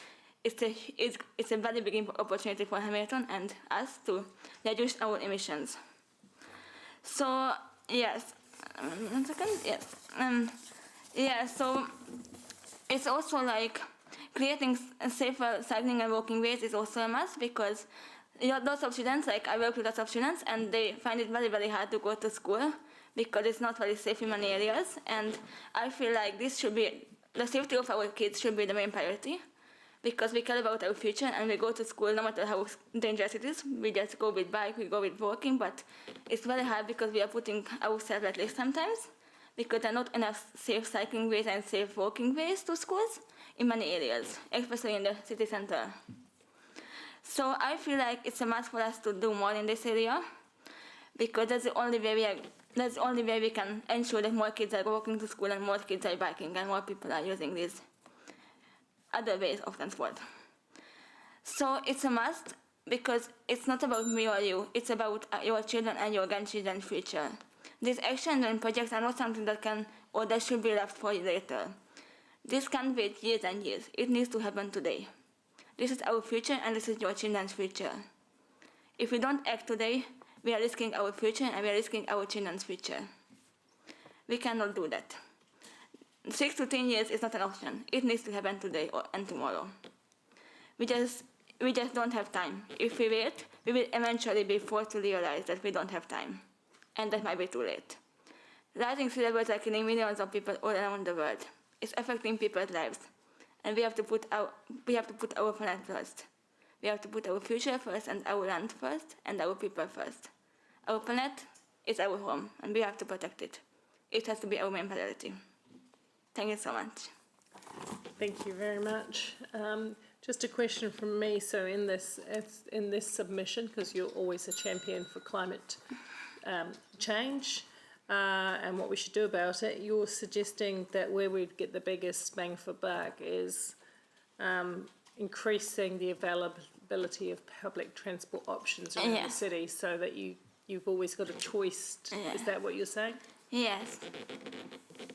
it's a very big opportunity for Hamilton and us to reduce our emissions. So yes, 1 second. Yes. So it's also creating safer cycling and walking ways is also a must because lots of students, I work with lots of students, and they find it very, very hard to go to school because it's not very safe in many areas. And I feel like this should be, the safety of our kids should be the main priority, because we care about our future and we go to school no matter how dangerous it is. We just go with bike, we go with walking, but it's very hard because we are putting ourselves at risk sometimes, because there are not enough safe cycling ways and safe walking ways to schools in many areas, especially in the city center. So I feel like it's a must for us to do more in this area, because that's the only way we can ensure that more kids are walking to school and more kids are biking and more people are using these other ways of transport. So it's a must, because it's not about me or you, it's about your children and your grandchildren's future. These actions and projects are not something that can or that should be left for later. This can't wait years and years. It needs to happen today. This is our future and this is your children's future. If we don't act today, we are risking our future and we are risking our children's future. We cannot do that. 6 to 10 years is not an option. It needs to happen today and tomorrow. We just don't have time. If we wait, we will eventually be forced to realize that we don't have time. And that might be too late. Rising sea levels are killing millions of people all around the world. It's affecting people's lives. And we have to put our planet first. We have to put our future first and our land first and our people first. Our planet is our home and we have to protect it. It has to be our main priority. Thank you so much. Thank you very much. Just a question from me. So in this submission, because you're always a champion for climate change and what we should do about it, you're suggesting that where we'd get the biggest bang for buck is increasing the availability of public transport options around the city, so that you've always got a choice. Is that what you're saying? Yes.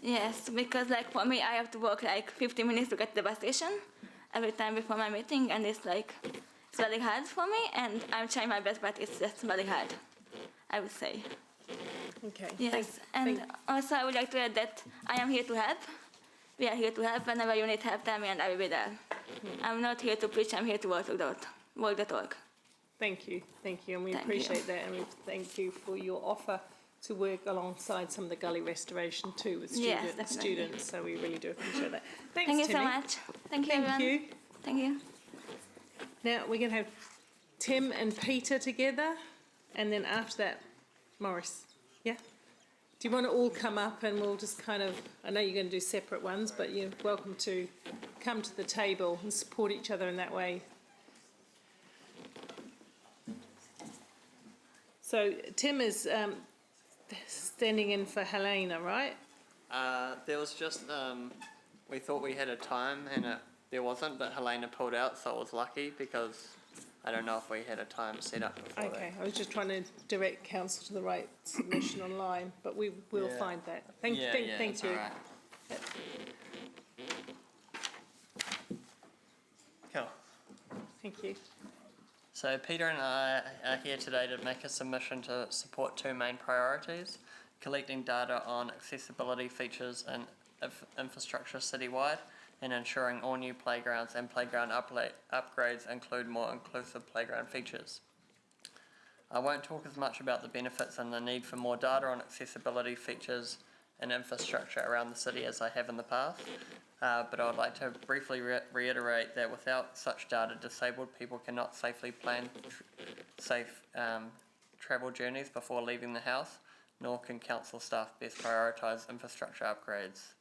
Yes, because like for me, I have to walk like 50 minutes to get to the bus station every time before my meeting, and it's very hard for me, and I'm trying my best, but it's just very hard, I would say. Okay. Yes, and also I would like to add that I am here to help. We are here to help. Whenever you need help, tell me and I will be there. I'm not here to preach, I'm here to walk the talk. Thank you, and we appreciate that, and we thank you for your offer to work alongside some of the gully restoration too with students. So we really do appreciate that. Thanks, Thank you Timmy. so much. Thank you, everyone. you. Thank you. Now we're going to have Tim and Peter together, and then after that, Morris. Yeah? Do you want to all come up and we'll just kind of, I know you're going to do separate ones, but you're welcome to come to the table and support each other in that way. So Tim is standing in for Helena, right? There was just, we thought we had a time and there wasn't, but Helena pulled out, so it was lucky because I don't know if we had a time set up before Okay, I was just trying to direct council to the right submission online, but we will find that. Thank you. All right. Cool. Thank you. So Peter and I are here today to make a submission to support two main priorities: collecting data on accessibility features and infrastructure citywide, and ensuring all new playgrounds and playground upgrades include more inclusive playground features. I won't talk as much about the benefits and the need for more data on accessibility features and infrastructure around the city as I have in the past, but I would like to briefly reiterate that without such data, disabled people cannot safely plan safe travel journeys before leaving the house, nor can council staff best prioritise infrastructure upgrades.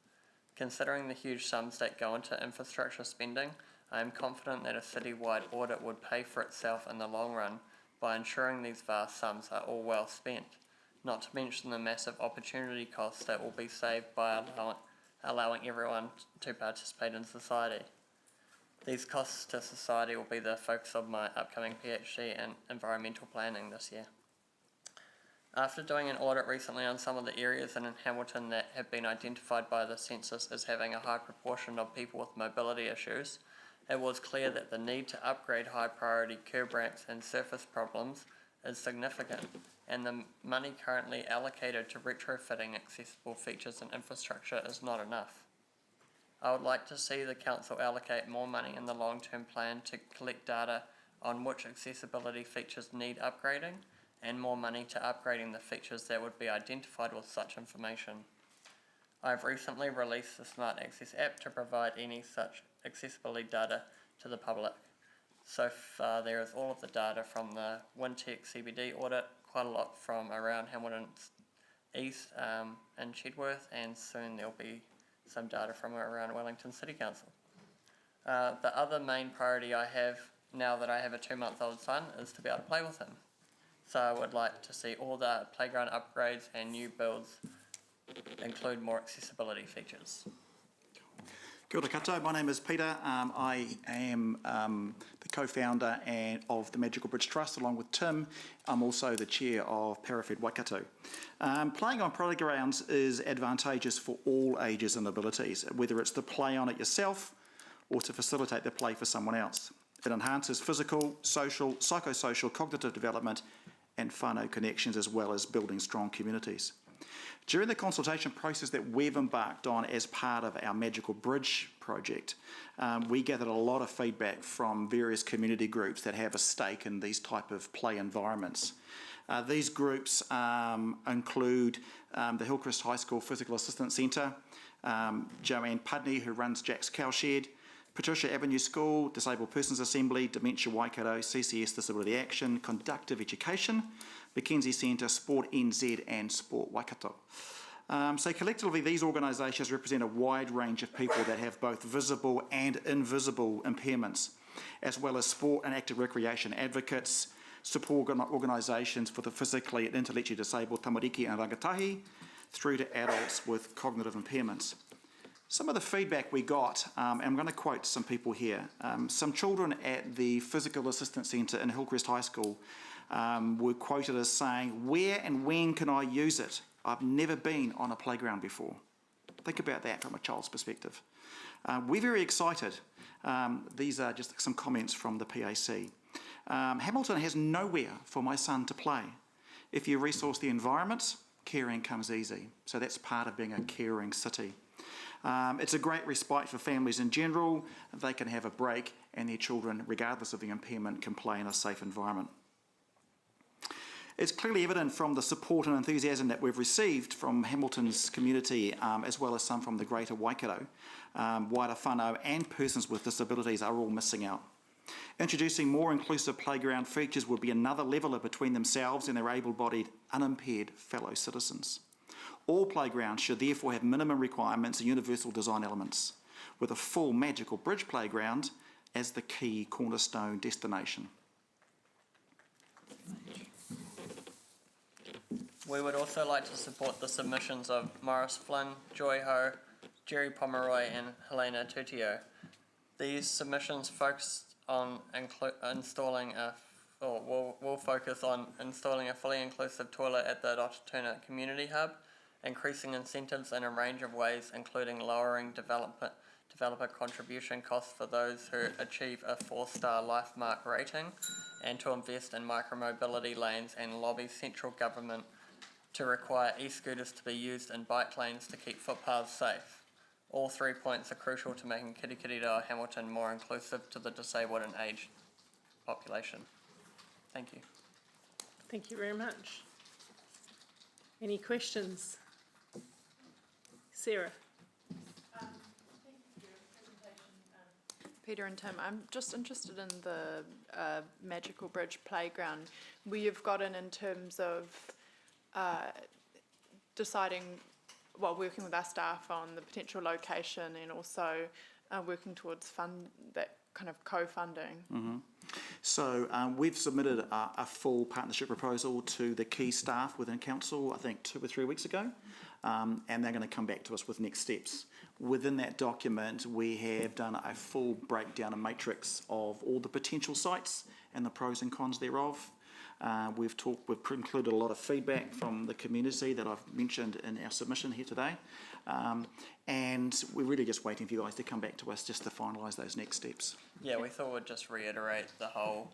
Considering the huge sums that go into infrastructure spending, I am confident that a citywide audit would pay for itself in the long run by ensuring these vast sums are all well spent, not to mention the massive opportunity costs that will be saved by allowing everyone to participate in society. These costs to society will be the focus of my upcoming PhD in environmental planning this year. After doing an audit recently on some of the areas in Hamilton that have been identified by the census as having a high proportion of people with mobility issues, it was clear that the need to upgrade high priority curb ramps and surface problems is significant, and the money currently allocated to retrofitting accessible features and infrastructure is not enough. I would like to see the council allocate more money in the long-term plan to collect data on which accessibility features need upgrading and more money to upgrading the features that would be identified with such information. I've recently released the Smart Access app to provide any such accessibility data to the public. So far there is all of the data from the Wintec CBD audit, quite a lot from around Hamilton East and Chedworth, and soon there'll be some data from around Wellington City Council. The other main priority I have now that I have a 2-month-old son is to be able to play with him. So I would like to see all the playground upgrades and new builds include more accessibility features. Kia ora koutou, my name is Peter. I am the co-founder of the Magical Bridge Trust along with Tim. I'm also the chair of Parafed Waikato. Playing on playgrounds is advantageous for all ages and abilities, whether it's to play on it yourself or to facilitate the play for someone else. It enhances physical, social, psychosocial, cognitive development and whānau connections, as well as building strong communities. During the consultation process that we've embarked on as part of our Magical Bridge project, we gathered a lot of feedback from various community groups that have a stake in these type of play environments. These groups include the Hillcrest High School Physical Assistance Centre, Joanne Pudney, who runs Jack's Cowshed, Patricia Avenue School, Disabled Persons Assembly, Dementia Waikato, CCS Disability Action, Conductive Education, Mackenzie Centre, Sport NZ and Sport Waikato. So collectively these organisations represent a wide range of people that have both visible and invisible impairments, as well as sport and active recreation advocates, support organisations for the physically and intellectually disabled tamariki and rangatahi, through to adults with cognitive impairments. Some of the feedback we got, and I'm going to quote some people here. Some children at the Physical Assistance Centre in Hillcrest High School were quoted as saying, "Where and when can I use it? I've never been on a playground before." Think about that from a child's perspective. We're very excited. These are just some comments from the PAC. Hamilton has nowhere for my son to play. If you resource the environment, caring comes easy. So that's part of being a caring city. It's a great respite for families in general. They can have a break and their children, regardless of the impairment, can play in a safe environment. It's clearly evident from the support and enthusiasm that we've received from Hamilton's community, as well as some from the greater Waikato, wider whānau and persons with disabilities are all missing out. Introducing more inclusive playground features would be another leveller between themselves and their able-bodied, unimpaired fellow citizens. All playgrounds should therefore have minimum requirements and universal design elements, with a full Magical Bridge playground as the key cornerstone destination. We would also like to support the submissions of Morris Flynn, Joy Ho, Jerry Pomeroy and Helena Tutio. These submissions focus on will focus on installing a fully inclusive toilet at the Rotatuna Community Hub, increasing incentives in a range of ways, including lowering developer contribution costs for those who achieve a 4-star LifeMark rating, and to invest in micromobility lanes and lobby central government to require e-scooters to be used in bike lanes to keep footpaths safe. All 3 points are crucial to making Kirikiriroa Hamilton more inclusive to the disabled and aged population. Thank you. Thank you very much. Any questions? Sarah. Peter and Tim, I'm just interested in the Magical Bridge playground, where you've gotten in terms of deciding, well, working with our staff on the potential location and also working towards that kind of co-funding. Mm-hmm. So we've submitted a full partnership proposal to the key staff within council, I think 2 or 3 weeks ago, and they're going to come back to us with next steps. Within that document, we have done a full breakdown and matrix of all the potential sites and the pros and cons thereof. We've included a lot of feedback from the community that I've mentioned in our submission here today. And we're really just waiting for you guys to come back to us just to finalise those next steps. Yeah, we thought we'd just reiterate the whole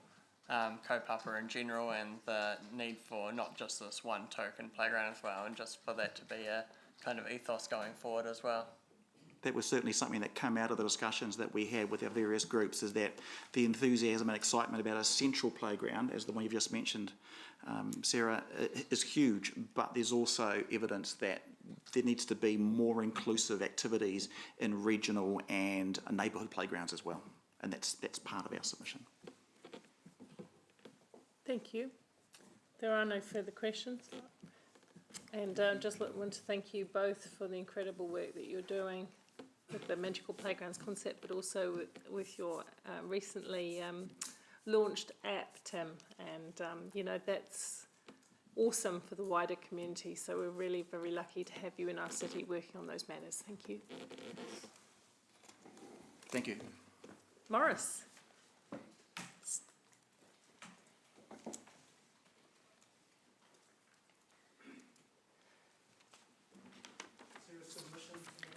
kaupapa in general and the need for not just this one token playground as well, and just for that to be a kind of ethos going forward as well. that was certainly something that came out of the discussions that we had with our various groups, is that the enthusiasm and excitement about a central playground, as the one you've just mentioned, Sarah, is huge, but there's also evidence that there needs to be more inclusive activities in regional and neighbourhood playgrounds as well, and that's part of our submission. Thank you. There are no further questions. And just want to thank you both for the incredible work that you're doing with the Magical Playgrounds concept, but also with your recently launched app, Tim. And, you know, that's awesome for the wider community. So we're really very lucky to have you in our city working on those matters. Thank you. Thank you. Morris.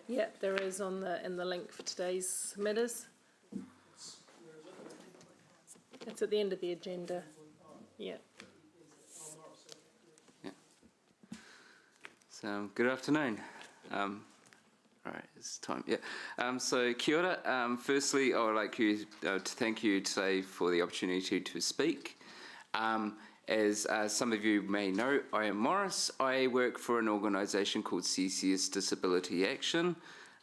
Yeah, there is in the link for today's submitters. It's at the end of the agenda. Yeah. So good afternoon. Right, it's time. Yeah. So kia ora. Firstly, I would like to thank you today for the opportunity to speak. As some of you may know, I am Morris. I work for an organisation called CCS Disability Action.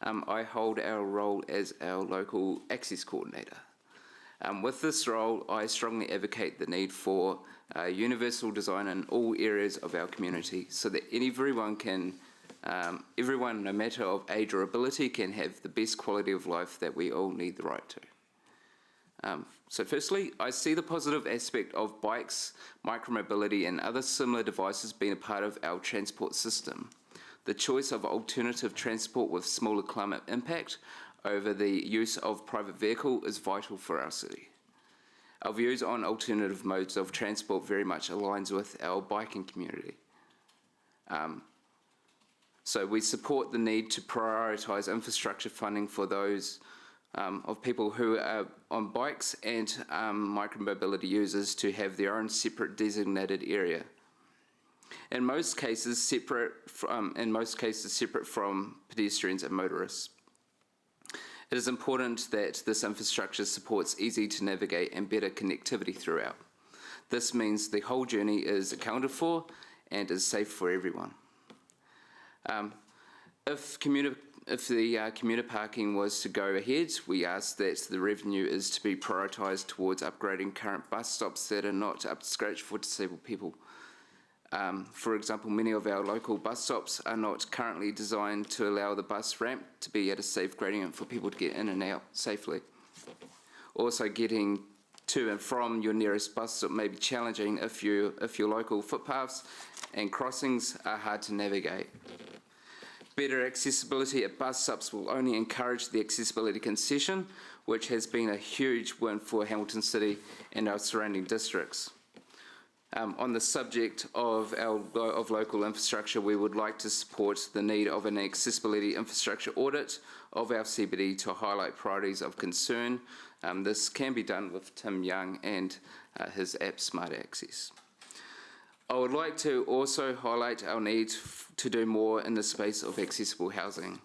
I hold our role as our local access coordinator. With this role, I strongly advocate the need for universal design in all areas of our community so that everyone, no matter of age or ability, can have the best quality of life that we all need the right to. So firstly, I see the positive aspect of bikes, micromobility and other similar devices being a part of our transport system. The choice of alternative transport with smaller climate impact over the use of private vehicle is vital for our city. Our views on alternative modes of transport very much aligns with our biking community. So we support the need to prioritise infrastructure funding for those of people who are on bikes and micromobility users to have their own separate designated area. In most cases, separate from pedestrians and motorists. It is important that this infrastructure supports easy to navigate and better connectivity throughout. This means the whole journey is accounted for and is safe for everyone. If the commuter parking was to go ahead, we ask that the revenue is to be prioritised towards upgrading current bus stops that are not up to scratch for disabled people. For example, many of our local bus stops are not currently designed to allow the bus ramp to be at a safe gradient for people to get in and out safely. Also, getting to and from your nearest bus stop may be challenging if your local footpaths and crossings are hard to navigate. Better accessibility at bus stops will only encourage the accessibility concession, which has been a huge win for Hamilton City and our surrounding districts. On the subject of local infrastructure, we would like to support the need of an accessibility infrastructure audit of our CBD to highlight priorities of concern. This can be done with Tim Young and his app Smart Access. I would like to also highlight our need to do more in the space of accessible housing.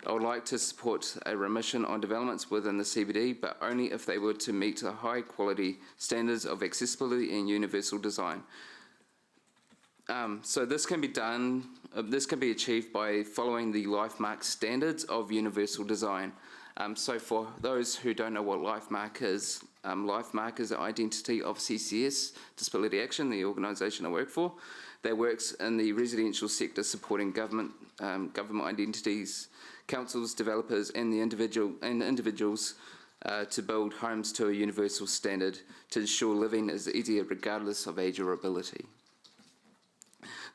I would like to support a remission on developments within the CBD, but only if they were to meet the high quality standards of accessibility and universal design. So this can be achieved by following the LifeMark standards of universal design. So for those who don't know what LifeMark is an identity of CCS, Disability Action, the organisation I work for, that works in the residential sector supporting government identities, councils, developers and individuals to build homes to a universal standard to ensure living is easier regardless of age or ability.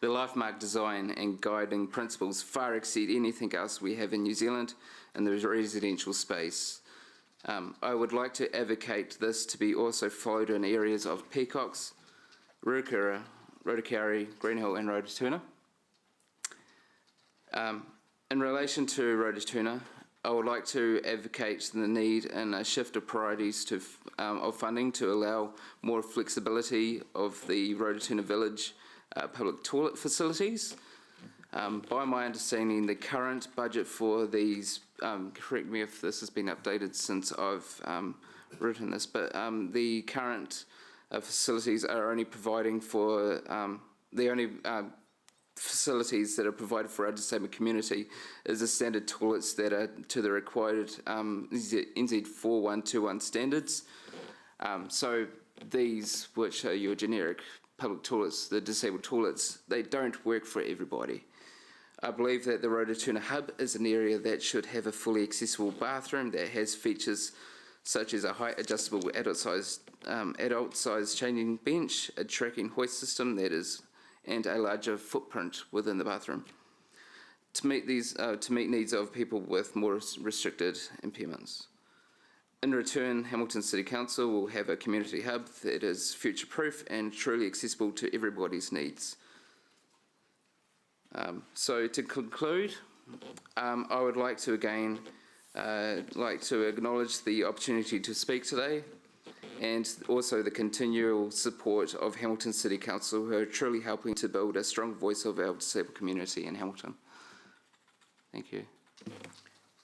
The LifeMark design and guiding principles far exceed anything else we have in New Zealand in the residential space. I would like to advocate this to be also followed in areas of Peacocks, Ruakura, Rotokauri, Greenhill and Rototuna. In relation to Rototuna, I would like to advocate the need and a shift of priorities of funding to allow more flexibility of the Rototuna Village public toilet facilities. By my understanding, the current budget for these, correct me if this has been updated since I've written this, but the current facilities are only providing for, the only facilities that are provided for our disabled community is the standard toilets that are to the required NZ 4121 standards. So these, which are your generic public toilets, the disabled toilets, they don't work for everybody. I believe that the Rototuna Hub is an area that should have a fully accessible bathroom that has features such as a height adjustable adult size changing bench, a tracking hoist system that is, and a larger footprint within the bathroom to meet these to meet needs of people with more restricted impairments. In return, Hamilton City Council will have a community hub that is future-proof and truly accessible to everybody's needs. So to conclude, I would like to again acknowledge the opportunity to speak today, and also the continual support of Hamilton City Council, who are truly helping to build a strong voice of our disabled community in Hamilton. Thank you.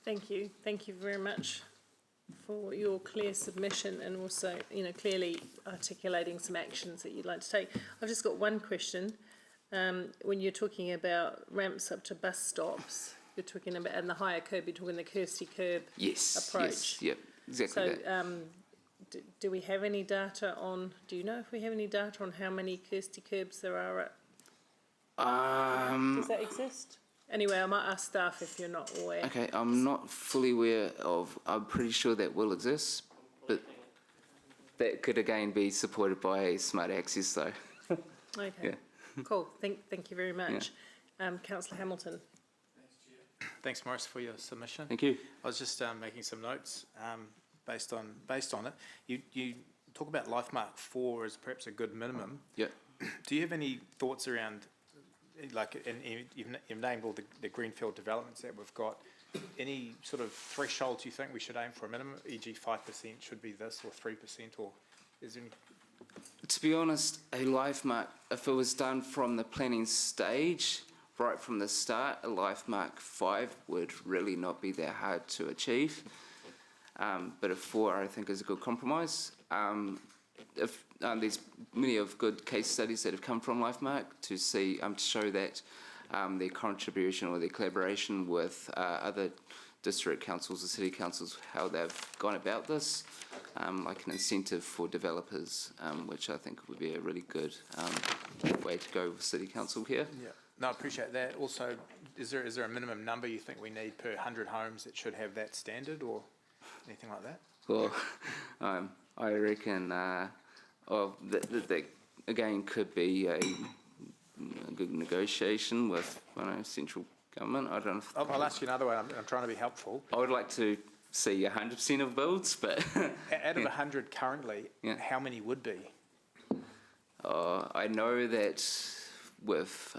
Thank you. Thank you very much for your clear submission and also, clearly articulating some actions that you'd like to take. I've just got one question. When you're talking about ramps up to bus stops, you're talking about, and the higher curb, you're talking the Kirsty curb approach. Yes, yep, exactly that. Do we have any data on, do you know if we have any data on how many Kirsty curbs there are at? Does that exist? Anyway, I might ask staff if you're not aware. Okay, I'm not fully aware of, I'm pretty sure that will exist, but that could again be supported by smart access though. Okay, Yeah. Cool, thank you very much. Councillor Hamilton. Thanks, Maurice, for your submission. Thank you. I was just making some notes based on it. You talk about LifeMark 4 as perhaps a good minimum. Yeah. Do you have any thoughts around, like, and you've named all the greenfield developments that we've got, any sort of thresholds you think we should aim for a minimum, e.g. 5% should be this, or 3%, or is there any? To be honest, a LifeMark, if it was done from the planning stage, right from the start, a LifeMark 5 would really not be that hard to achieve. But a 4, I think, is a good compromise. There's many of good case studies that have come from LifeMark to see, to show that their contribution or their collaboration with other district councils or city councils, how they've gone about this, like an incentive for developers, which I think would be a really good way to go with city council here. Yeah, no, I appreciate that. Also, is there a minimum number you think we need per 100 homes that should have that standard, or anything like that? Well, I reckon that again could be a good negotiation with central government. I don't know. I'll ask you another way. I'm trying to be helpful. I would like to see 100% of builds, but out of 100 currently, how many would be? I know that with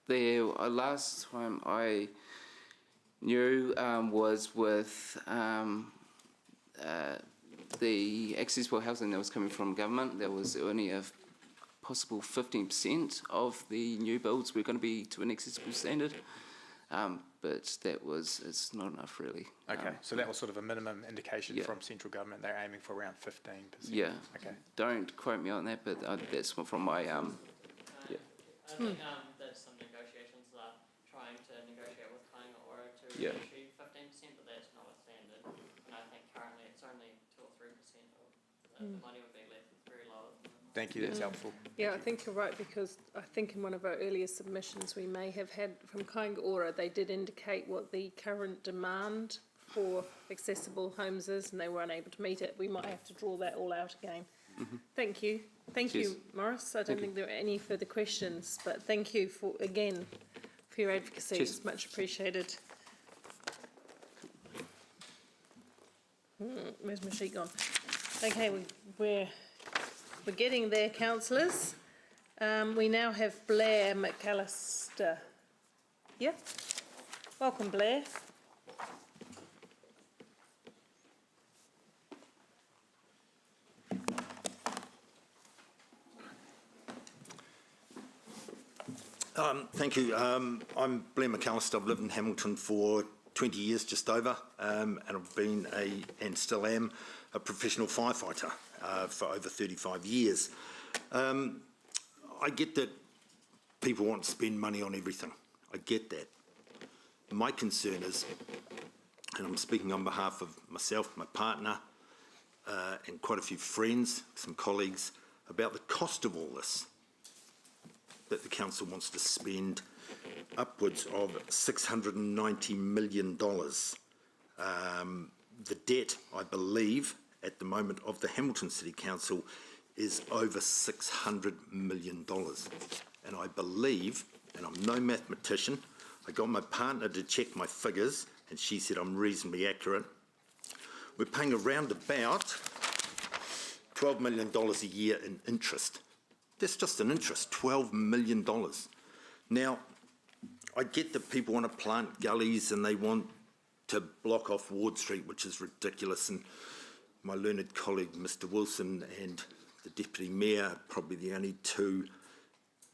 the last time I knew was with the accessible housing that was coming from government. There was only a possible 15% of the new builds were going to be to an accessible standard, but it's not enough really. Okay, so that was sort of a minimum indication from central government. They're aiming for around 15%. Yeah. Okay. Don't quote me on that, but that's from my I think there's some negotiations that are trying to negotiate with Kāinga Ora to achieve 15%, but that's not a standard. And I think currently it's only 2 or 3% of the money would be left very low. Thank you, that's helpful. Yeah, I think you're right, because I think in one of our earlier submissions we may have had from Kāinga Ora, they did indicate what the current demand for accessible homes is, and they were unable to meet it. We might have to draw that all out again. Thank you. Thank you, Maurice. I don't think there are any further questions, but thank you for your advocacy. Cheers. It's much appreciated. Where's my sheet gone? Okay, we're getting there, councillors. We now have Blair McAllister. Yeah? Welcome, Blair. Thank you. I'm Blair McAllister. I've lived in Hamilton for 20 years, just over, and I've been and still am, a professional firefighter for over 35 years. I get that people want to spend money on everything. I get that. My concern is, and I'm speaking on behalf of myself, my partner, and quite a few friends, some colleagues, about the cost of all this, that the council wants to spend upwards of $690 million. The debt, I believe, at the moment of the Hamilton City Council is over $600 million. And I believe, and I'm no mathematician, I got my partner to check my figures, and she said I'm reasonably accurate. We're paying around about $12 million a year in interest. That's just an interest, $12 million. Now, I get that people want to plant gullies and they want to block off Ward Street, which is ridiculous, and my learned colleague, Mr Wilson, and the Deputy Mayor are probably the only two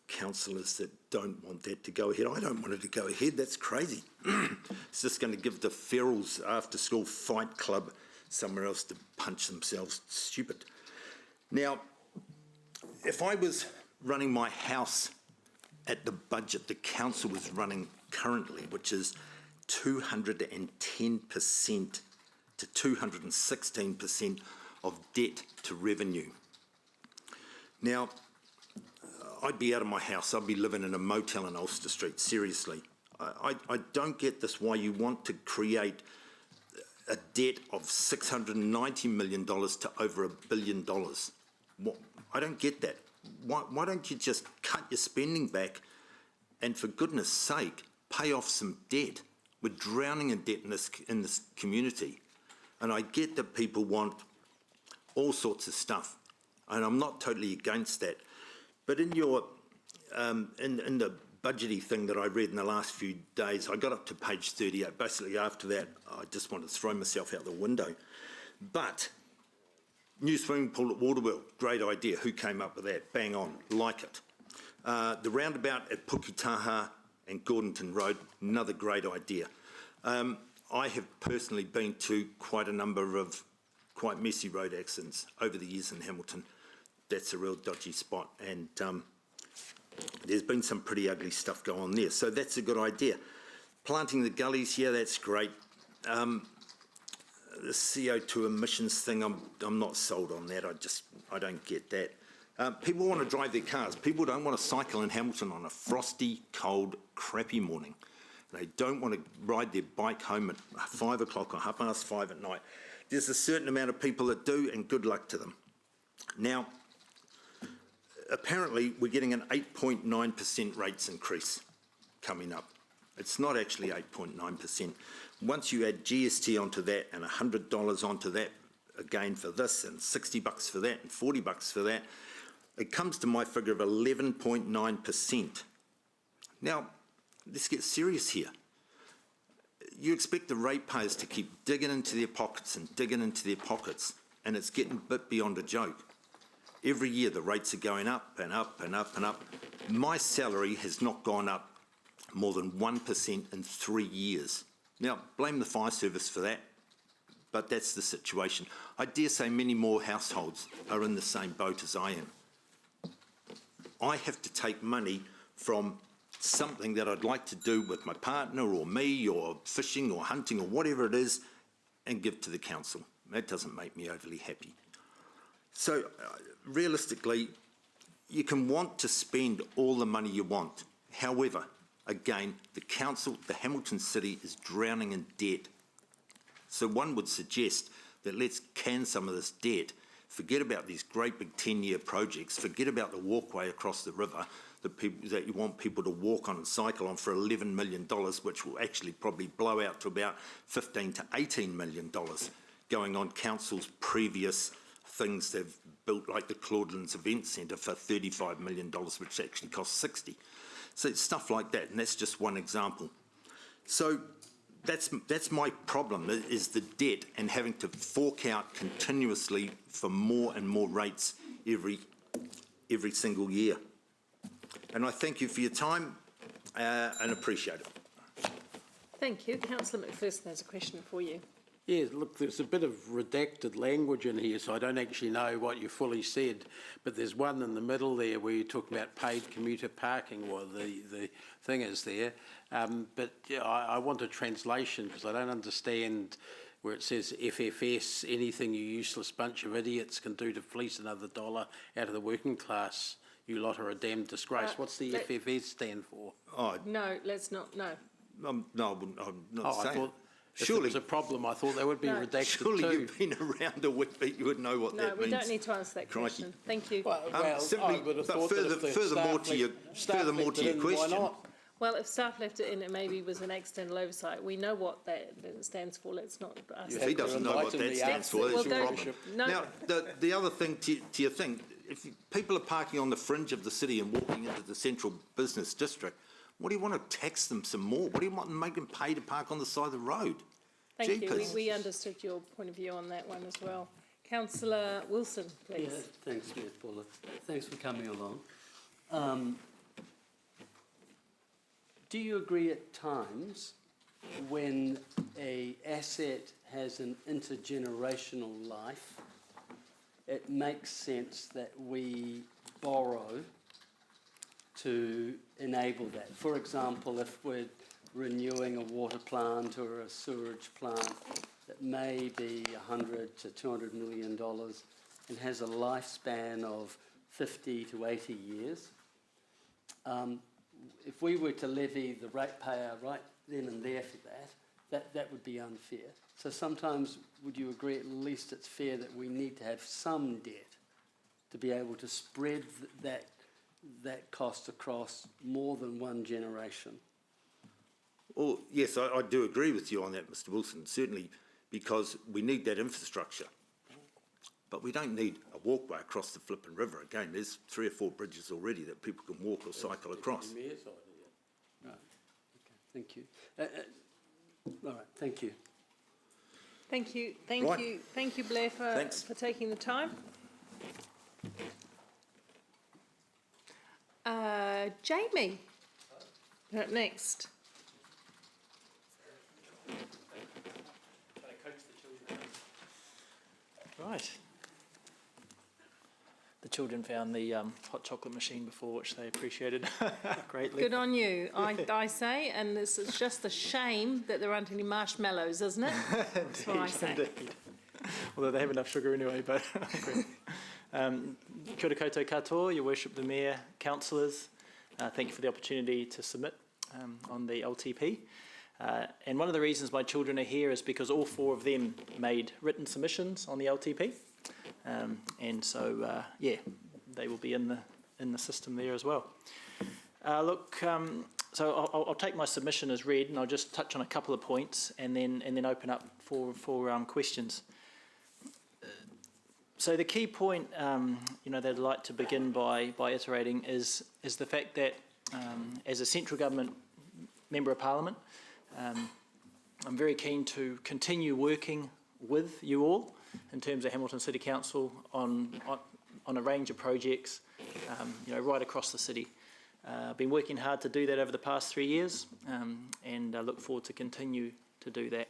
councillors that don't want that to go ahead. I don't want it to go ahead, that's crazy. It's just going to give the Ferals after-school fight club somewhere else to punch themselves stupid. Now, if I was running my house at the budget the council is running currently, which is 210% to 216% of debt to revenue. Now, I'd be out of my house. I'd be living in a motel in Ulster Street, seriously. I don't get this, why you want to create a debt of $690 million to over $1 billion. I don't get that. Why don't you just cut your spending back and, for goodness sake, pay off some debt? We're drowning in debt in this community. And I get that people want all sorts of stuff, and I'm not totally against that. But in your in the budgety thing that I read in the last few days, I got up to page 38. Basically, after that, I just wanted to throw myself out the window. But new swimming pool at Waterworld, great idea. Who came up with that? Bang on, like it. The roundabout at Puketaha and Gordonton Road, another great idea. I have personally been to quite a number of quite messy road accidents over the years in Hamilton. That's a real dodgy spot, and there's been some pretty ugly stuff go on there. So that's a good idea. Planting the gullies, yeah, that's great. The CO2 emissions thing, I'm not sold on that. I don't get that. People want to drive their cars. People don't want to cycle in Hamilton on a frosty, cold, crappy morning. They don't want to ride their bike home at 5 o'clock or 5:30 at night. There's a certain amount of people that do, and good luck to them. Now, apparently, we're getting an 8.9% rates increase coming up. It's not actually 8.9%. Once you add GST onto that and $100 onto that, again for this, and $60 for that, and $40 for that, it comes to my figure of 11.9%. Now, let's get serious here. You expect the ratepayers to keep digging into their pockets and digging into their pockets, and it's getting a bit beyond a joke. Every year the rates are going up and up and up and up. My salary has not gone up more than 1% in 3 years. Now, blame the fire service for that, but that's the situation. I dare say many more households are in the same boat as I am. I have to take money from something that I'd like to do with my partner or me or fishing or hunting or whatever it is and give to the council. That doesn't make me overly happy. So realistically, you can want to spend all the money you want. However, again, the council, the Hamilton City is drowning in debt. So one would suggest that let's can some of this debt, forget about these great big 10-year projects, forget about the walkway across the river that you want people to walk on and cycle on for $11 million, which will actually probably blow out to about $15 to $18 million, going on council's previous things they've built, like the Claudelands Event Centre for $35 million, which actually cost 60. So it's stuff like that, and that's just one example. So that's my problem, is the debt and having to fork out continuously for more and more rates every single year. And I thank you for your time. and appreciate it. Thank you. Councillor McPherson has a question for you. Yeah, look, there's a bit of redacted language in here, so I don't actually know what you fully said, but there's one in the middle there where you're talking about paid commuter parking, or the thing is there. But yeah, I want a translation because I don't understand where it says FFS, anything you useless bunch of idiots can do to fleece another dollar out of the working class. You lot are a damn disgrace. What's the FFS stand for? Oh, No, let's not, no. I'm not I saying. thought if Surely, there was a problem, I thought they would be No. redacted surely too. you've been around a wee bit, you would know what No, that we means. don't need to answer that Crikey. question. Thank you. Well, simply, I would have but thought that if the furthermore staff to your, staff furthermore left to it your in, question. Why not? Well, if staff left it in, it maybe was an accidental oversight. We know what that stands for. Let's not ask If that he doesn't know what enlighten that the stands for, We'll that's your go- problem. No. Now, the other thing to your thing, if people are parking on the fringe of the city and walking into the central business district, what do you want to tax them some more? What do you want to make them pay to park on the side of the road? Thank you. Jeepers. We understood your point of view on that one as well. Councillor Wilson, please. Yeah, thanks, Mayor Paula. Thanks for coming along. Do you agree at times when an asset has an intergenerational life, it makes sense that we borrow to enable that? For example, if we're renewing a water plant or a sewerage plant that may be $100 to $200 million and has a lifespan of 50 to 80 years, if we were to levy the ratepayer right then and there for that would be unfair. So sometimes, would you agree at least it's fair that we need to have some debt to be able to spread that cost across more than one generation? Well, yes, I do agree with you on that, Mr Wilson, certainly, because we need that infrastructure. But we don't need a walkway across the flipping river. Again, there's 3 or 4 bridges already that people can walk or cycle across. Right, okay, thank you. All right, thank you. Thank you. Right. Thank you, Blair, for taking the time. Jamie, you're up next. Right. The children found the hot chocolate machine before, which they appreciated greatly. Good on you, I say, and this is just a shame that there aren't any marshmallows, isn't it? That's what I say. Indeed. Although they have enough sugar anyway, but kia ora koutou katoa, Your Worship the Mayor, councillors. Thank you for the opportunity to submit on the LTP. And one of the reasons my children are here is because all 4 of them made written submissions on the LTP. And so, yeah, they will be in the system there as well. So I'll take my submission as read, and I'll just touch on a couple of points, and then open up for questions. So the key point, that I'd like to begin by iterating is the fact that as a central government member of Parliament, I'm very keen to continue working with you all in terms of Hamilton City Council on a range of projects, right across the city. I've been working hard to do that over the past 3 years, and I look forward to continue to do that.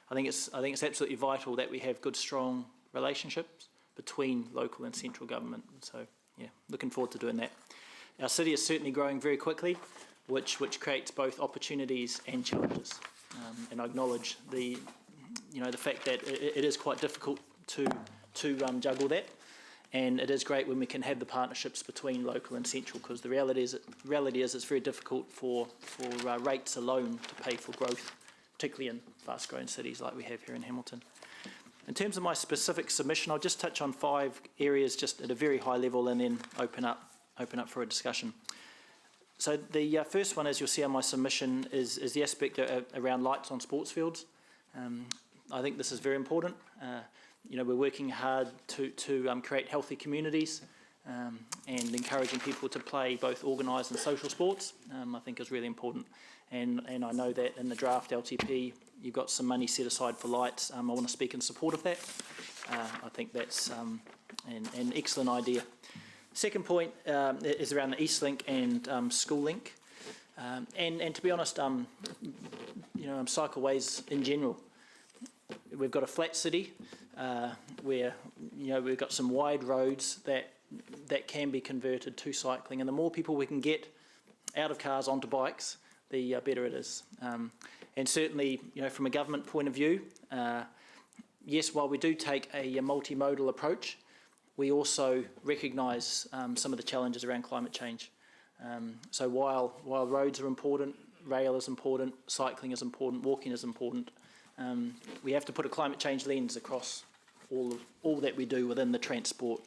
I think it's absolutely vital that we have good, strong relationships between local and central government. So, yeah, looking forward to doing that. Our city is certainly growing very quickly, which creates both opportunities and challenges. And I acknowledge the fact that it is quite difficult to juggle that. And it is great when we can have the partnerships between local and central, because the reality is it's very difficult for rates alone to pay for growth, particularly in fast-growing cities like we have here in Hamilton. In terms of my specific submission, I'll just touch on 5 areas just at a very high level, and then open up for a discussion. So the first one, as you'll see on my submission, is the aspect around lights on sports fields. I think this is very important. We're working hard to create healthy communities, and encouraging people to play both organised and social sports, I think is really important. And I know that in the draft LTP, you've got some money set aside for lights. I want to speak in support of that. I think that's an excellent idea. Second point is around the Eastlink and School Link. And to be honest, cycleways in general, we've got a flat city where we've got some wide roads that can be converted to cycling, and the more people we can get out of cars onto bikes, the better it is. And certainly, from a government point of view, yes, while we do take a multimodal approach, we also recognise some of the challenges around climate change. So while roads are important, rail is important, cycling is important, walking is important, we have to put a climate change lens across all that we do within the transport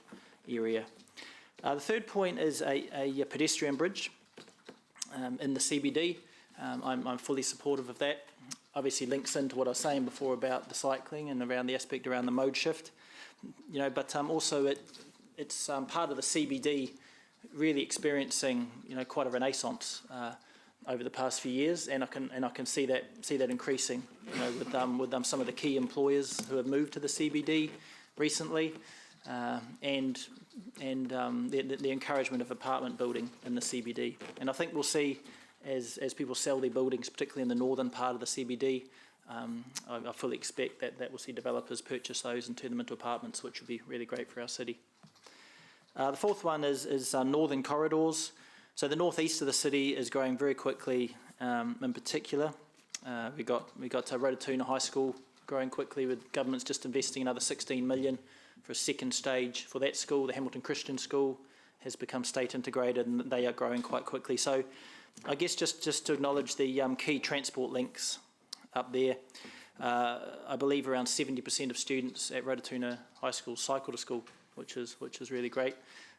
area. The third point is a pedestrian bridge in the CBD. I'm fully supportive of that. Obviously links into what I was saying before about the cycling and around the aspect around the mode shift. But also it's part of the CBD really experiencing quite a renaissance over the past few years, and I can see that increasing with some of the key employers who have moved to the CBD recently, and the encouragement of apartment building in the CBD. And I think we'll see as people sell their buildings, particularly in the northern part of the CBD, I fully expect that we'll see developers purchase those and turn them into apartments, which would be really great for our city. The fourth one is northern corridors. So the northeast of the city is growing very quickly. In particular, we got Rotorua High School growing quickly, with government's just investing another 16 million for a second stage for that school. The Hamilton Christian School has become state integrated, and they are growing quite quickly. So I guess just to acknowledge the key transport links up there. I believe around 70% of students at Rotorua High School cycle to school, which is really great.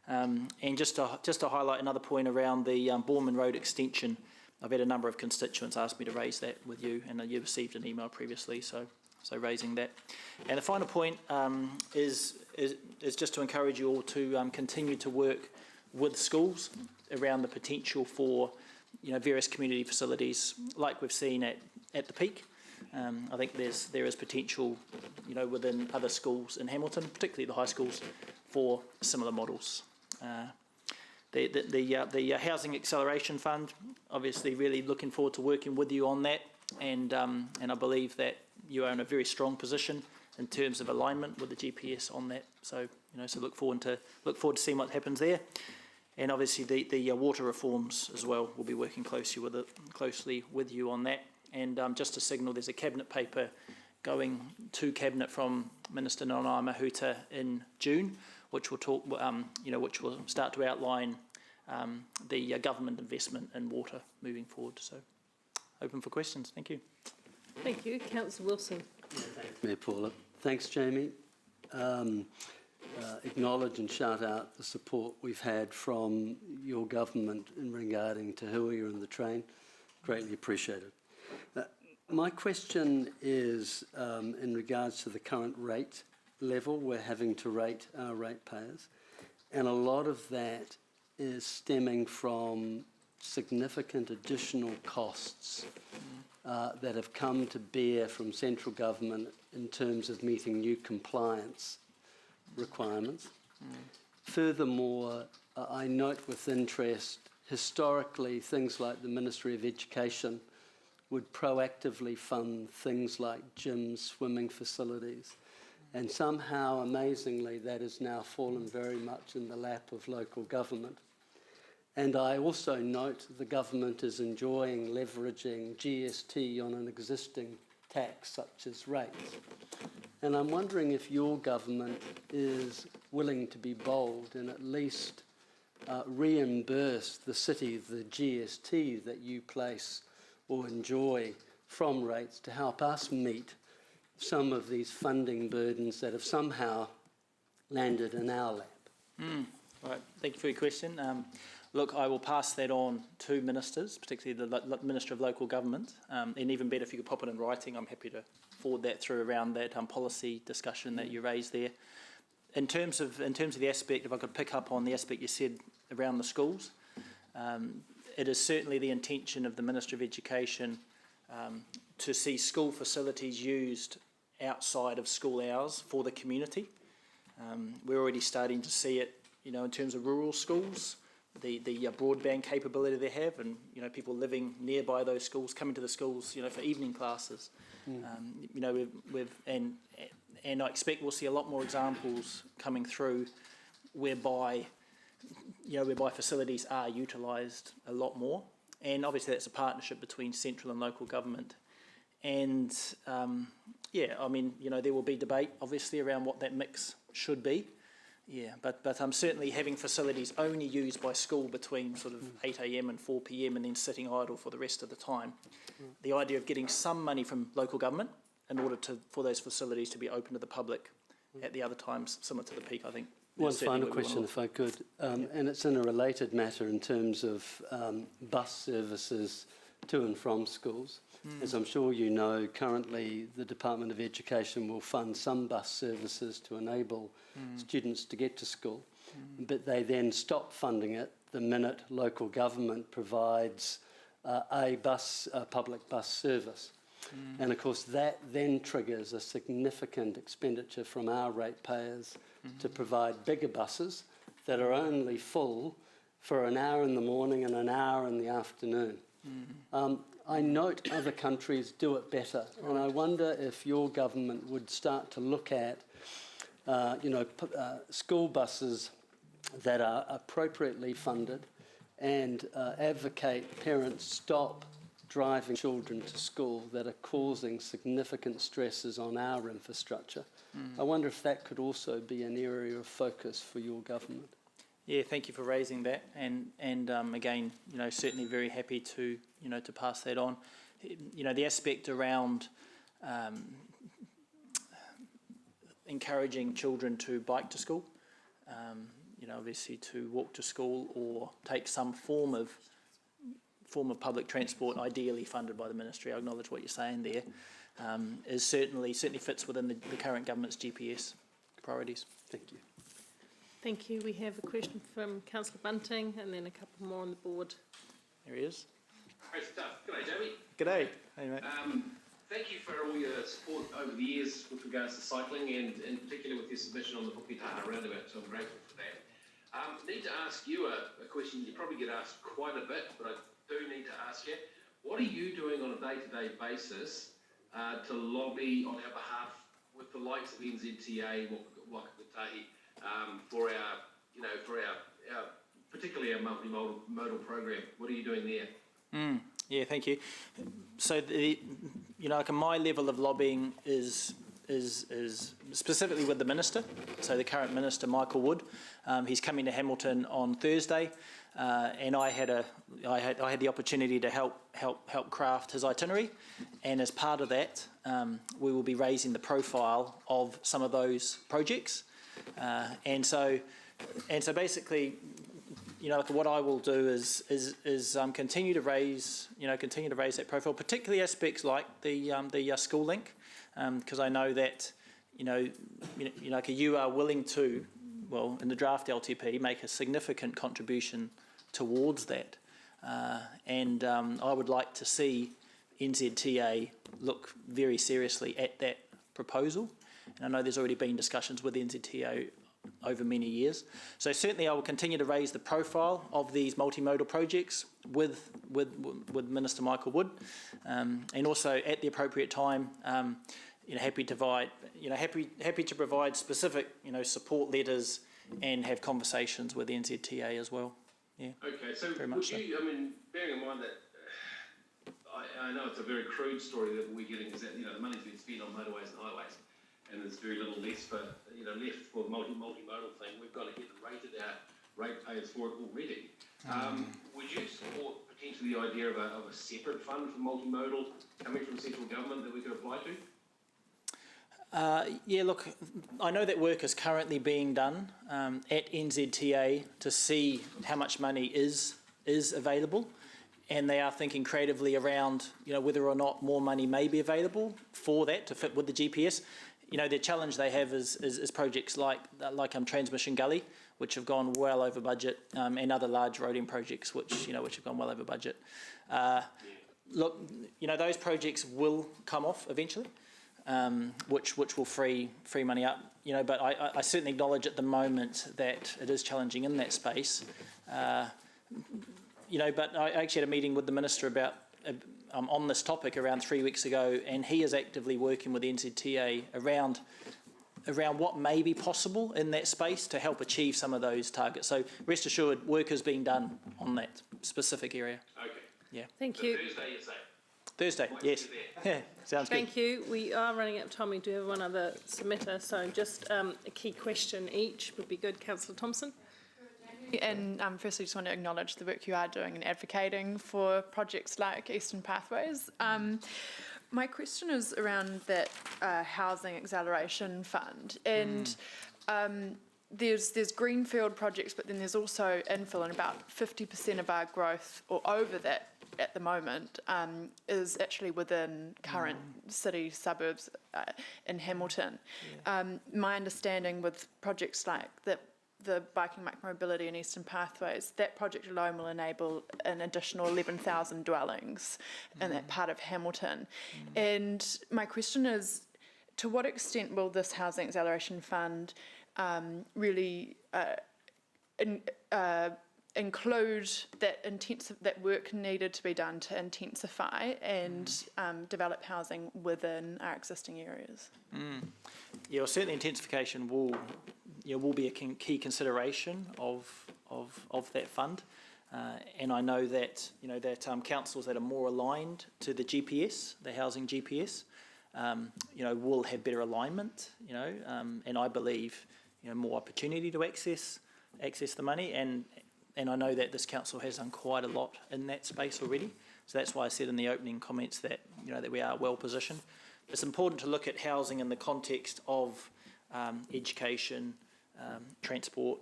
And just to highlight another point around the Bournemouth Road extension, I've had a number of constituents ask me to raise that with you, and you received an email previously, so raising that. And the final point is just to encourage you all to continue to work with schools around the potential for various community facilities like we've seen at the Peak. I think there is potential within other schools in Hamilton, particularly the high schools, for similar models. The Housing Acceleration Fund, obviously really looking forward to working with you on that, and I believe that you are in a very strong position in terms of alignment with the GPS on that. So so look forward to seeing what happens there. And obviously the water reforms as well. We'll be working closely with you on that. And just to signal, there's a cabinet paper going to cabinet from Minister Nanaia Mahuta in June, which will talk, which will start to outline the government investment in water moving forward. So open for questions. Thank you. Thank you, Councillor Wilson. Thanks, Mayor Paula. Thanks, Jamie. Acknowledge and shout out the support we've had from your government in regarding Te Hui and the train. Greatly appreciated. My question is in regards to the current rate level we're having to rate our ratepayers, and a lot of that is stemming from significant additional costs that have come to bear from central government in terms of meeting new compliance requirements. Furthermore, I note with interest, historically, things like the Ministry of Education would proactively fund things like gyms, swimming facilities, and somehow, amazingly, that has now fallen very much in the lap of local government. And I also note the government is enjoying leveraging GST on an existing tax such as rates. And I'm wondering if your government is willing to be bold and at least reimburse the city the GST that you place or enjoy from rates to help us meet some of these funding burdens that have somehow landed in our lap. Right. Thank you for your question. Look, I will pass that on to ministers, particularly the Minister of Local Government, and even better if you could pop it in writing. I'm happy to forward that through around that policy discussion that you raised there. In terms of the aspect, if I could pick up on the aspect you said around the schools, it is certainly the intention of the Minister of Education to see school facilities used outside of school hours for the community. We're already starting to see it, in terms of rural schools, the broadband capability they have, and people living nearby those schools, coming to the schools for evening classes. And I expect we'll see a lot more examples coming through whereby facilities are utilised a lot more. And obviously that's a partnership between central and local government. And there will be debate obviously around what that mix should be. Yeah, but certainly having facilities only used by school between sort of 8 a.m. and 4 p.m. and then sitting idle for the rest of the time. The idea of getting some money from local government in order for those facilities to be open to the public at the other times, similar to the peak, I think. One final question, if I could, and it's in a related matter in terms of bus services to and from schools. As I'm sure you know, currently the Department of Education will fund some bus services to enable students to get to school, but they then stop funding it the minute local government provides a public bus service. And of course that then triggers a significant expenditure from our ratepayers to provide bigger buses that are only full for an hour in the morning and an hour in the afternoon. I note other countries do it better, and I wonder if your government would start to look at school buses that are appropriately funded and advocate parents stop driving children to school that are causing significant stresses on our infrastructure. I wonder if that could also be an area of focus for your government. Yeah, thank you for raising that, and again, certainly very happy to to pass that on. The aspect around encouraging children to bike to school, obviously to walk to school or take some form of public transport, ideally funded by the ministry. I acknowledge what you're saying there. Is certainly fits within the current government's GPS priorities. Thank you. Thank you. We have a question from Councillor Bunting and then a couple more on the board. There he is. Great stuff. G'day, Jamie. G'day. Hey, mate. Thank you for all your support over the years with regards to cycling, and in particular with your submission on the Puketaha roundabout, so I'm grateful for that. Need to ask you a question you probably get asked quite a bit, but I do need to ask you, what are you doing on a day-to-day basis to lobby on our behalf with the likes of NZTA, Wakatahi, for our particularly our multimodal program? What are you doing there? Yeah, thank you. So my level of lobbying is specifically with the minister. So the current minister, Michael Wood, he's coming to Hamilton on Thursday, and I had the opportunity to help craft his itinerary, and as part of that, we will be raising the profile of some of those projects, and so basically, what I will do is continue to raise that profile, particularly aspects like the school link, because I know that you are willing to, well, in the draft LTP, make a significant contribution towards that, and I would like to see NZTA look very seriously at that proposal, and I know there's already been discussions with NZTA over many years. So certainly I will continue to raise the profile of these multimodal projects with Minister Michael Wood, and also at the appropriate time, happy to provide specific support letters and have conversations with NZTA as well. Yeah. Okay, so would you, bearing in mind that I know it's a very crude story that we're getting, is that the money's been spent on motorways and highways, and there's very little left for the multimodal thing. We've got to get rated our ratepayers for it already. Would you support potentially the idea of a separate fund for multimodal coming from central government that we could apply to? Yeah, look, I know that work is currently being done at NZTA to see how much money is available, and they are thinking creatively around whether or not more money may be available for that to fit with the GPS. The challenge they have is projects like Transmission Gully, which have gone well over budget, and other large roading projects which have gone well over budget. Look, those projects will come off eventually, which will free money up. But I certainly acknowledge at the moment that it is challenging in that space. you know, but I actually had a meeting with the Minister about on this topic around 3 weeks ago, and he is actively working with the NZTA around what may be possible in that space to help achieve some of those targets. So rest assured, work is being done on that specific area. Okay. Yeah. Thank you. Thursday, you say? Thursday, yes. Yeah, sounds good. Thank you. We are running out of time. We do have one other submitter, so just a key question each would be good. Councillor Thompson. And firstly, just want to acknowledge the work you are doing in advocating for projects like Eastern Pathways. My question is around that Housing Acceleration Fund, and there's greenfield projects, but then there's also infill, and about 50% of our growth, or over that at the moment, is actually within current city suburbs in Hamilton. My understanding with projects like the Biking Micromobility and Eastern Pathways, that project alone will enable an additional 11,000 dwellings in that part of Hamilton. And my question is, to what extent will this Housing Acceleration Fund really include that work needed to be done to intensify and develop housing within our existing areas? Yeah, well, certainly intensification will be a key consideration of that fund, and I know that councils that are more aligned to the GPS, the housing GPS, will have better alignment, and I believe more opportunity to access the money, and I know that this council has done quite a lot in that space already. So that's why I said in the opening comments that that we are well positioned. It's important to look at housing in the context of education, transport,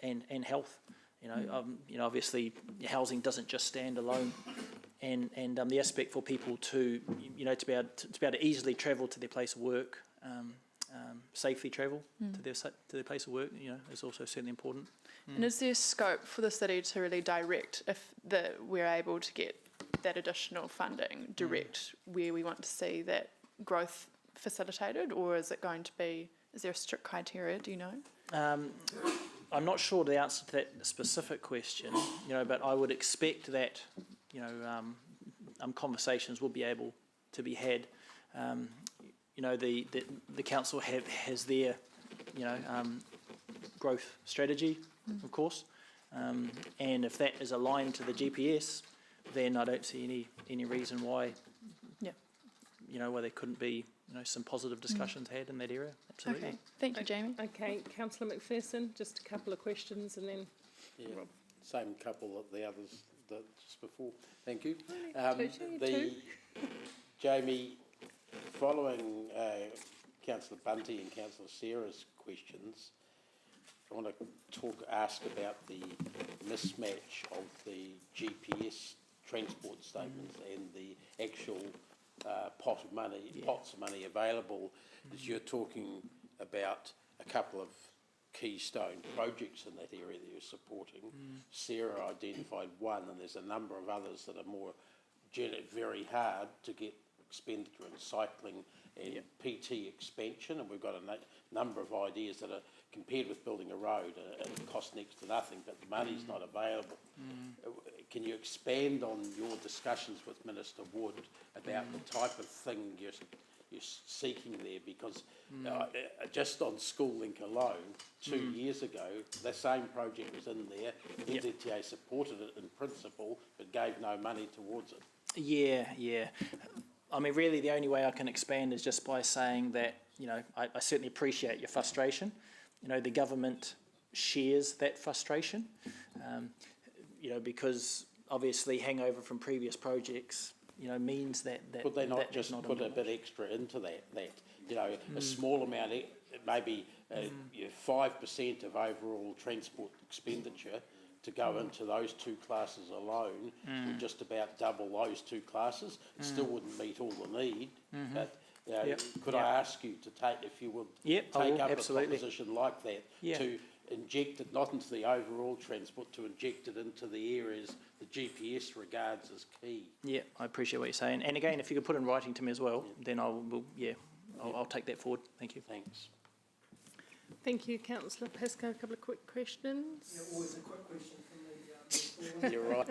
and health. Obviously housing doesn't just stand alone, and the aspect for people to to be able to easily travel to their place of work, safely travel to their place of work, is also certainly important. And is there scope for the city to really direct, if we're able to get that additional funding, direct where we want to see that growth facilitated, or is it going to be, is there a strict criteria, do you know? I'm not sure the answer to that specific question, but I would expect that, conversations will be able to be had. The council has their, growth strategy, of course, and if that is aligned to the GPS, then I don't see any reason why, why there couldn't be, some positive discussions had in that area. Absolutely. Okay, thank you, Jamie. Okay, Councillor McPherson, just a couple of questions, and then Rob. Same couple of the others that just before. Thank you. Jamie, following Councillor Bunty and Councillor Sarah's questions, I want to ask about the mismatch of the GPS transport statements and the actual pots of money available. As you're talking about a couple of keystone projects in that area that you're supporting. Sarah identified one, and there's a number of others that are more very hard to get expenditure in cycling and PT expansion, and we've got a number of ideas that are compared with building a road, it costs next to nothing, but the money's not available. Can you expand on your discussions with Minister Wood about the type of thing you're seeking there? Because just on School Link alone, 2 years ago, the same project was in there. NZTA supported it in principle, but gave no money towards it. Yeah. I mean, really, the only way I can expand is just by saying that, I certainly appreciate your frustration. The government shares that frustration, because obviously hangover from previous projects, means that... Could they not just put a bit extra into that? A small amount, maybe 5% of overall transport expenditure to go into those two classes alone would just about double those two classes. It still wouldn't meet all the need, but could I ask you to take, if you would, take up a proposition like that to inject it not into the overall transport, to inject it into the areas the GPS regards as key? Yeah, I appreciate what you're saying. And again, if you could put in writing to me as well, then I'll take that forward. Thank you. Thanks. Thank you, Councillor Pascoe. A couple of quick questions. Yeah, always a quick question from the You're right.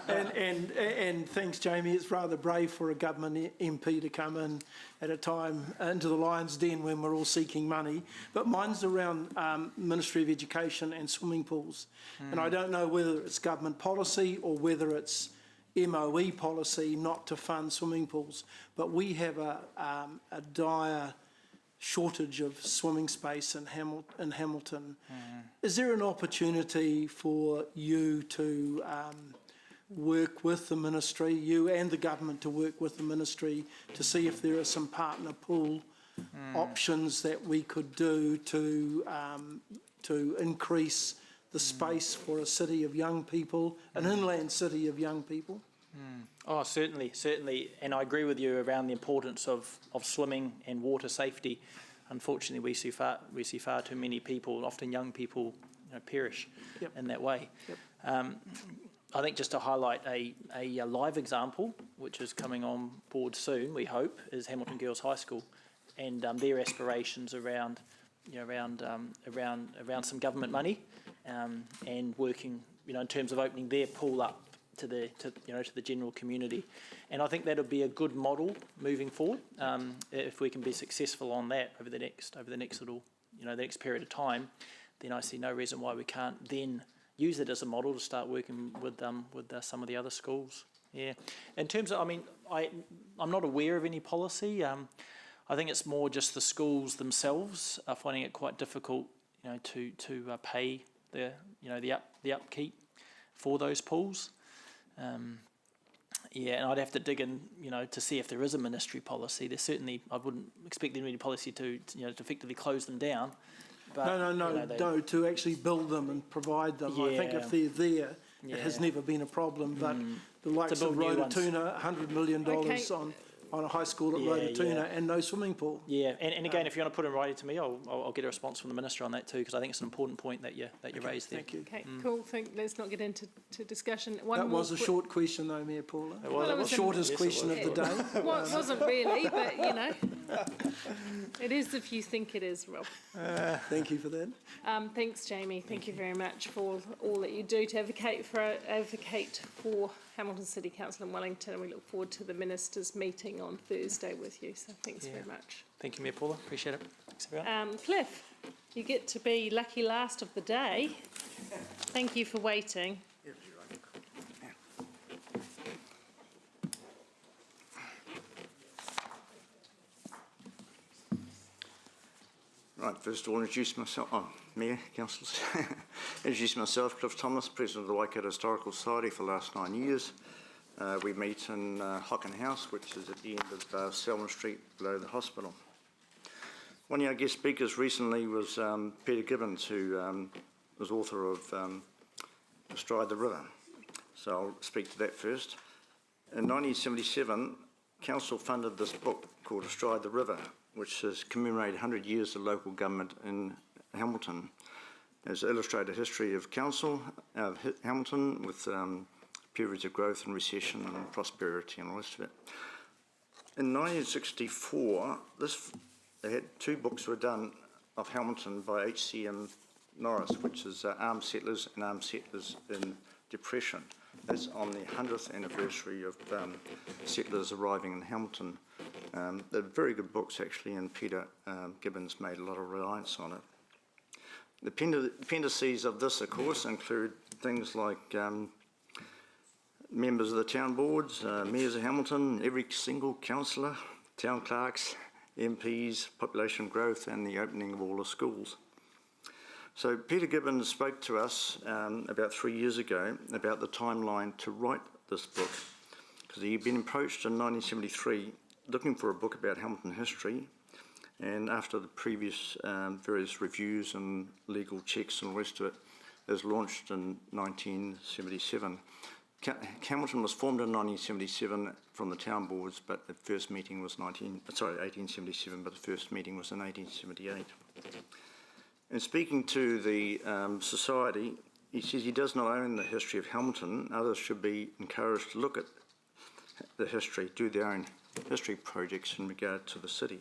And thanks, Jamie. It's rather brave for a government MP to come in at a time into the lion's den when we're all seeking money. But mine's around Ministry of Education and swimming pools. And I don't know whether it's government policy or whether it's MOE policy not to fund swimming pools. But we have a dire shortage of swimming space in Hamilton. Is there an opportunity for you to work with the ministry, you and the government to work with the ministry to see if there are some partner pool options that we could do to increase the space for a city of young people, an inland city of young people? Oh, certainly. And I agree with you around the importance of swimming and water safety. Unfortunately, we see far too many people, often young people, perish in that way. I think just to highlight a live example, which is coming on board soon, we hope, is Hamilton Girls High School, and their aspirations around some government money, and working, in terms of opening their pool up to the general community. And I think that'll be a good model moving forward, if we can be successful on that over the next little, the next period of time. Then I see no reason why we can't then use it as a model to start working with some of the other schools. Yeah. In terms of, I'm not aware of any policy. I think it's more just the schools themselves are finding it quite difficult, to pay the upkeep for those pools. And I'd have to dig in, to see if there is a ministry policy. There's certainly, I wouldn't expect there to be any policy to effectively close them down. But, no, to actually build them and provide them. I think if they're there, it has never been a problem. But the likes of Rotorua, $100 million on a high school at Rotorua and no swimming pool. Yeah, and again, if you want to put it in writing to me, I'll get a response from the Minister on that too, because I think it's an important point that you raised there. Thank you. Okay, cool. Let's not get into discussion. That was a short question though, Mayor Paula. It was the shortest question of the day. Well, it wasn't really, but it is if you think it is, Rob. Thank you for that. Thanks, Jamie. Thank you very much for all that you do to advocate for Hamilton City Council in Wellington, and we look forward to the Ministers' meeting on Thursday with you. So thanks very much. Thank you, Mayor Paula. Appreciate it. Thanks, everyone. Cliff, you get to be lucky last of the day. Thank you for waiting. Right, first of all, introduce myself, Mayor, Councillors. Introduce myself, Cliff Thomas, President of the Waikato Historical Society for the last 9 years. We meet in Hocken House, which is at the end of Selwyn Street, below the hospital. One of our guest speakers recently was Peter Gibbons, who was author of Astride the River. So I'll speak to that first. In 1977, Council funded this book called Astride the River, which has commemorated 100 years of local government in Hamilton. There's an illustrated history of Council, of Hamilton, with periods of growth and recession and prosperity and all the rest of it. In 1964, they had 2 books were done of Hamilton by H.C.M. Norris, which is Armed Settlers and Armed Settlers in Depression. That's on the 100th anniversary of settlers arriving in Hamilton. They're very good books, actually, and Peter Gibbons made a lot of reliance on it. The appendices of this, of course, include things like members of the town boards, mayors of Hamilton, every single councillor, town clerks, MPs, population growth, and the opening of all the schools. So Peter Gibbons spoke to us about 3 years ago about the timeline to write this book, because he'd been approached in 1973 looking for a book about Hamilton history, and after the previous various reviews and legal checks and the rest of it, it was launched in 1977. Hamilton was formed in 1977 from the town boards, but the first meeting was 1877, but the first meeting was in 1878. In speaking to the society, he says he does not own the history of Hamilton. Others should be encouraged to look at the history, do their own history projects in regard to the city.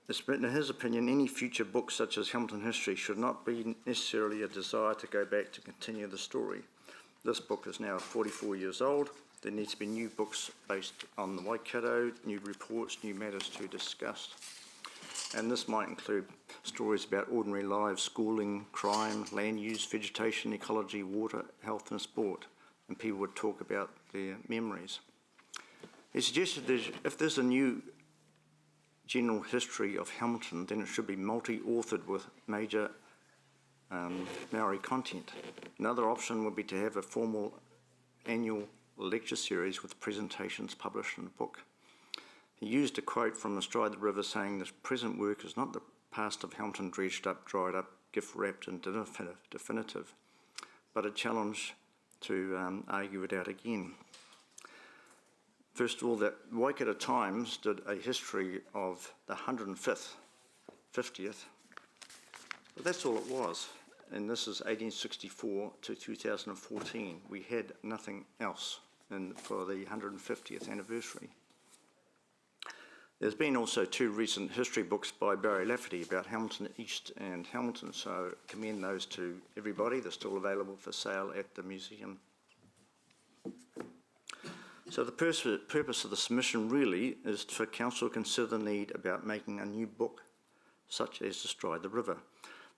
In his opinion, any future book such as Hamilton History should not be necessarily a desire to go back to continue the story. This book is now 44 years old. There needs to be new books based on the Waikato, new reports, new matters to discuss. And this might include stories about ordinary lives, schooling, crime, land use, vegetation, ecology, water, health and sport. And people would talk about their memories. He suggested that if there's a new general history of Hamilton, then it should be multi-authored with major Maori content. Another option would be to have a formal annual lecture series with presentations published in a book. He used a quote from Astride the River saying, "This present work is not the past of Hamilton dredged up, dried up, gift-wrapped and definitive, but a challenge to argue it out again." First of all, the Waikato Times did a history of the 150th, but that's all it was. And this is 1864 to 2014. We had nothing else for the 150th anniversary. There's been also 2 recent history books by Barry Lafferty about Hamilton East and Hamilton, so I commend those to everybody. They're still available for sale at the museum. So the purpose of the submission really is for Council to consider the need about making a new book, such as Astride the River.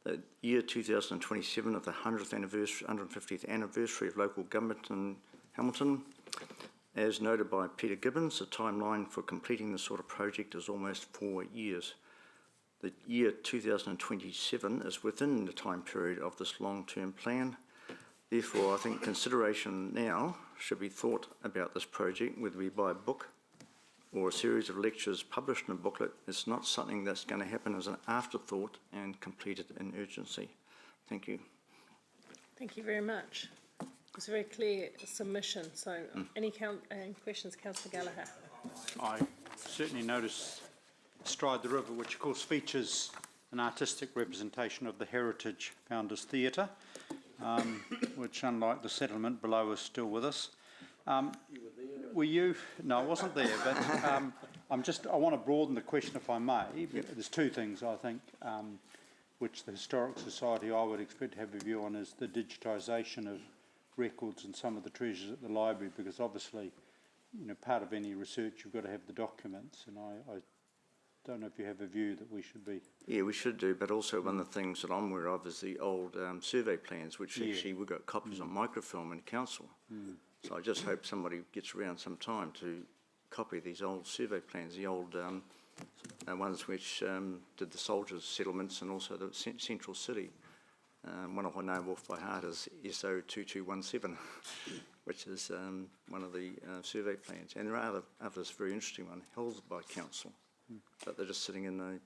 The year 2027 of the 150th anniversary of local government in Hamilton. As noted by Peter Gibbons, the timeline for completing this sort of project is almost 4 years. The year 2027 is within the time period of this long-term plan. Therefore, I think consideration now should be thought about this project, whether we buy a book or a series of lectures published in a booklet. It's not something that's going to happen as an afterthought and completed in urgency. Thank you. Thank you very much. It's a very clear submission. So any questions, Councillor Gallagher? I certainly notice Astride the River, which of course features an artistic representation of the Heritage Founders Theatre, which, unlike the settlement below, is still with us. Were you? No, I wasn't there, but I want to broaden the question, if I may. There's 2 things, I think, which the Historic Society, I would expect to have a view on, is the digitisation of records and some of the treasures at the library, because obviously, part of any research, you've got to have the documents, and I don't know if you have a view that we should be... Yeah, we should do, but also one of the things that I'm aware of is the old survey plans, which actually we've got copies on microfilm in council. So I just hope somebody gets around some time to copy these old survey plans, the old ones which did the soldiers' settlements and also the central city. One of I know off by heart is SO 2217, which is one of the survey plans. And there are others, very interesting one, held by council, but they're just sitting in the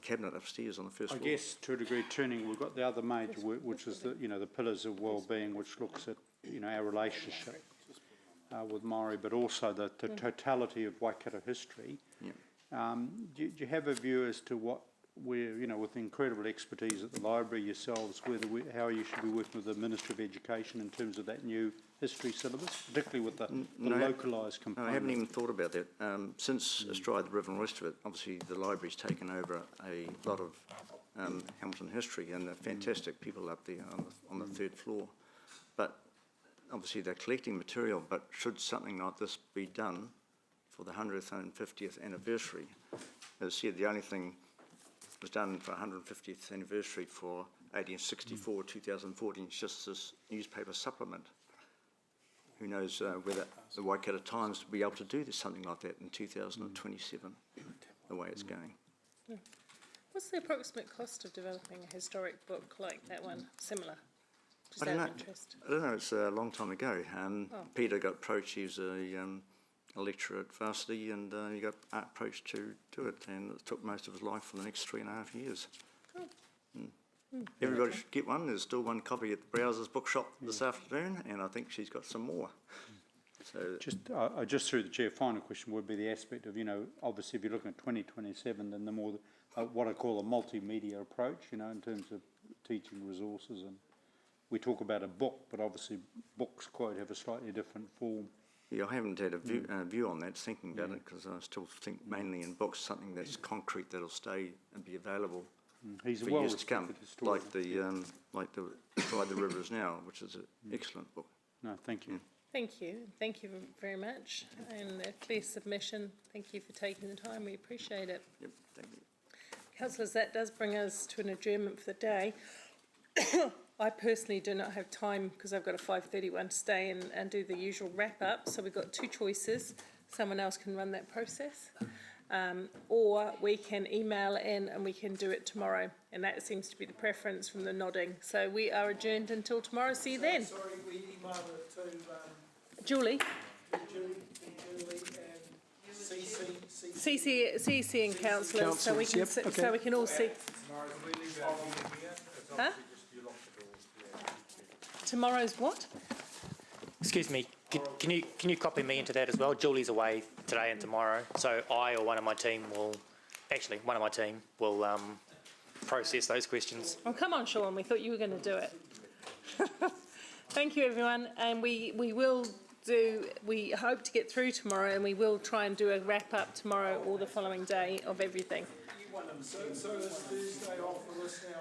cabinet upstairs on the first floor. I guess to a degree turning, we've got the other major work, which is the pillars of well-being, which looks at our relationship with Maori, but also the totality of Waikato history. Do you have a view as to what we're, with incredible expertise at the library yourselves, how you should be working with the Ministry of Education in terms of that new history syllabus, particularly with the localised component? No, I haven't even thought about that. Since Astride the River and the rest of it, obviously the library's taken over a lot of Hamilton history, and they're fantastic people up there on the 3rd floor. But obviously they're collecting material, but should something like this be done for the 150th anniversary? As I said, the only thing was done for 150th anniversary for 1864, 2014, is just this newspaper supplement. Who knows whether the Waikato Times will be able to do something like that in 2027, the way it's going. What's the approximate cost of developing a historic book like that one, similar? I don't know, it's a long time ago. Peter got approached, he was a lecturer at Varsity, and he got approached to do it, and it took most of his life for the next 3.5 years. Cool. Everybody should get one. There's still one copy at the Browsers Bookshop this afternoon, and I think she's got some more. So just through the chair, final question would be the aspect of, obviously if you're looking at 2027, then the more what I call a multimedia approach, in terms of teaching resources, and we talk about a book, but obviously books, quote, have a slightly different form Yeah, I haven't had a view on that, thinking about it, because I still think mainly in books, something that's concrete that'll stay and be available He's a for years to come, well-respected historian. like the By the Rivers Now, which is an excellent book. No, thank you. Thank you. Thank you very much. And a clear submission. Thank you for taking the time. We appreciate it. Yep, thank you. Councillors, that does bring us to an adjournment for the day. I personally do not have time because I've got a 5:30 one to stay and do the usual wrap up. So we've got two choices. Someone else can run that process. Or we can email in and we can do it tomorrow. And that seems to be the preference from the nodding. So we are adjourned until tomorrow. See you then. Sorry, we emailed it to Julie. Julie and CC and councillors, so we can Councillors, yep, so we can all see. Huh? Tomorrow's what? Excuse me, can you copy me into that as well? Julie's away today and tomorrow, so I or one of my team will process those questions. Oh, come on, Sean, we thought you were going to do it. Thank you, everyone, and we hope to get through tomorrow, and we will try and do a wrap up tomorrow or the following day of everything. So is Thursday off the list now?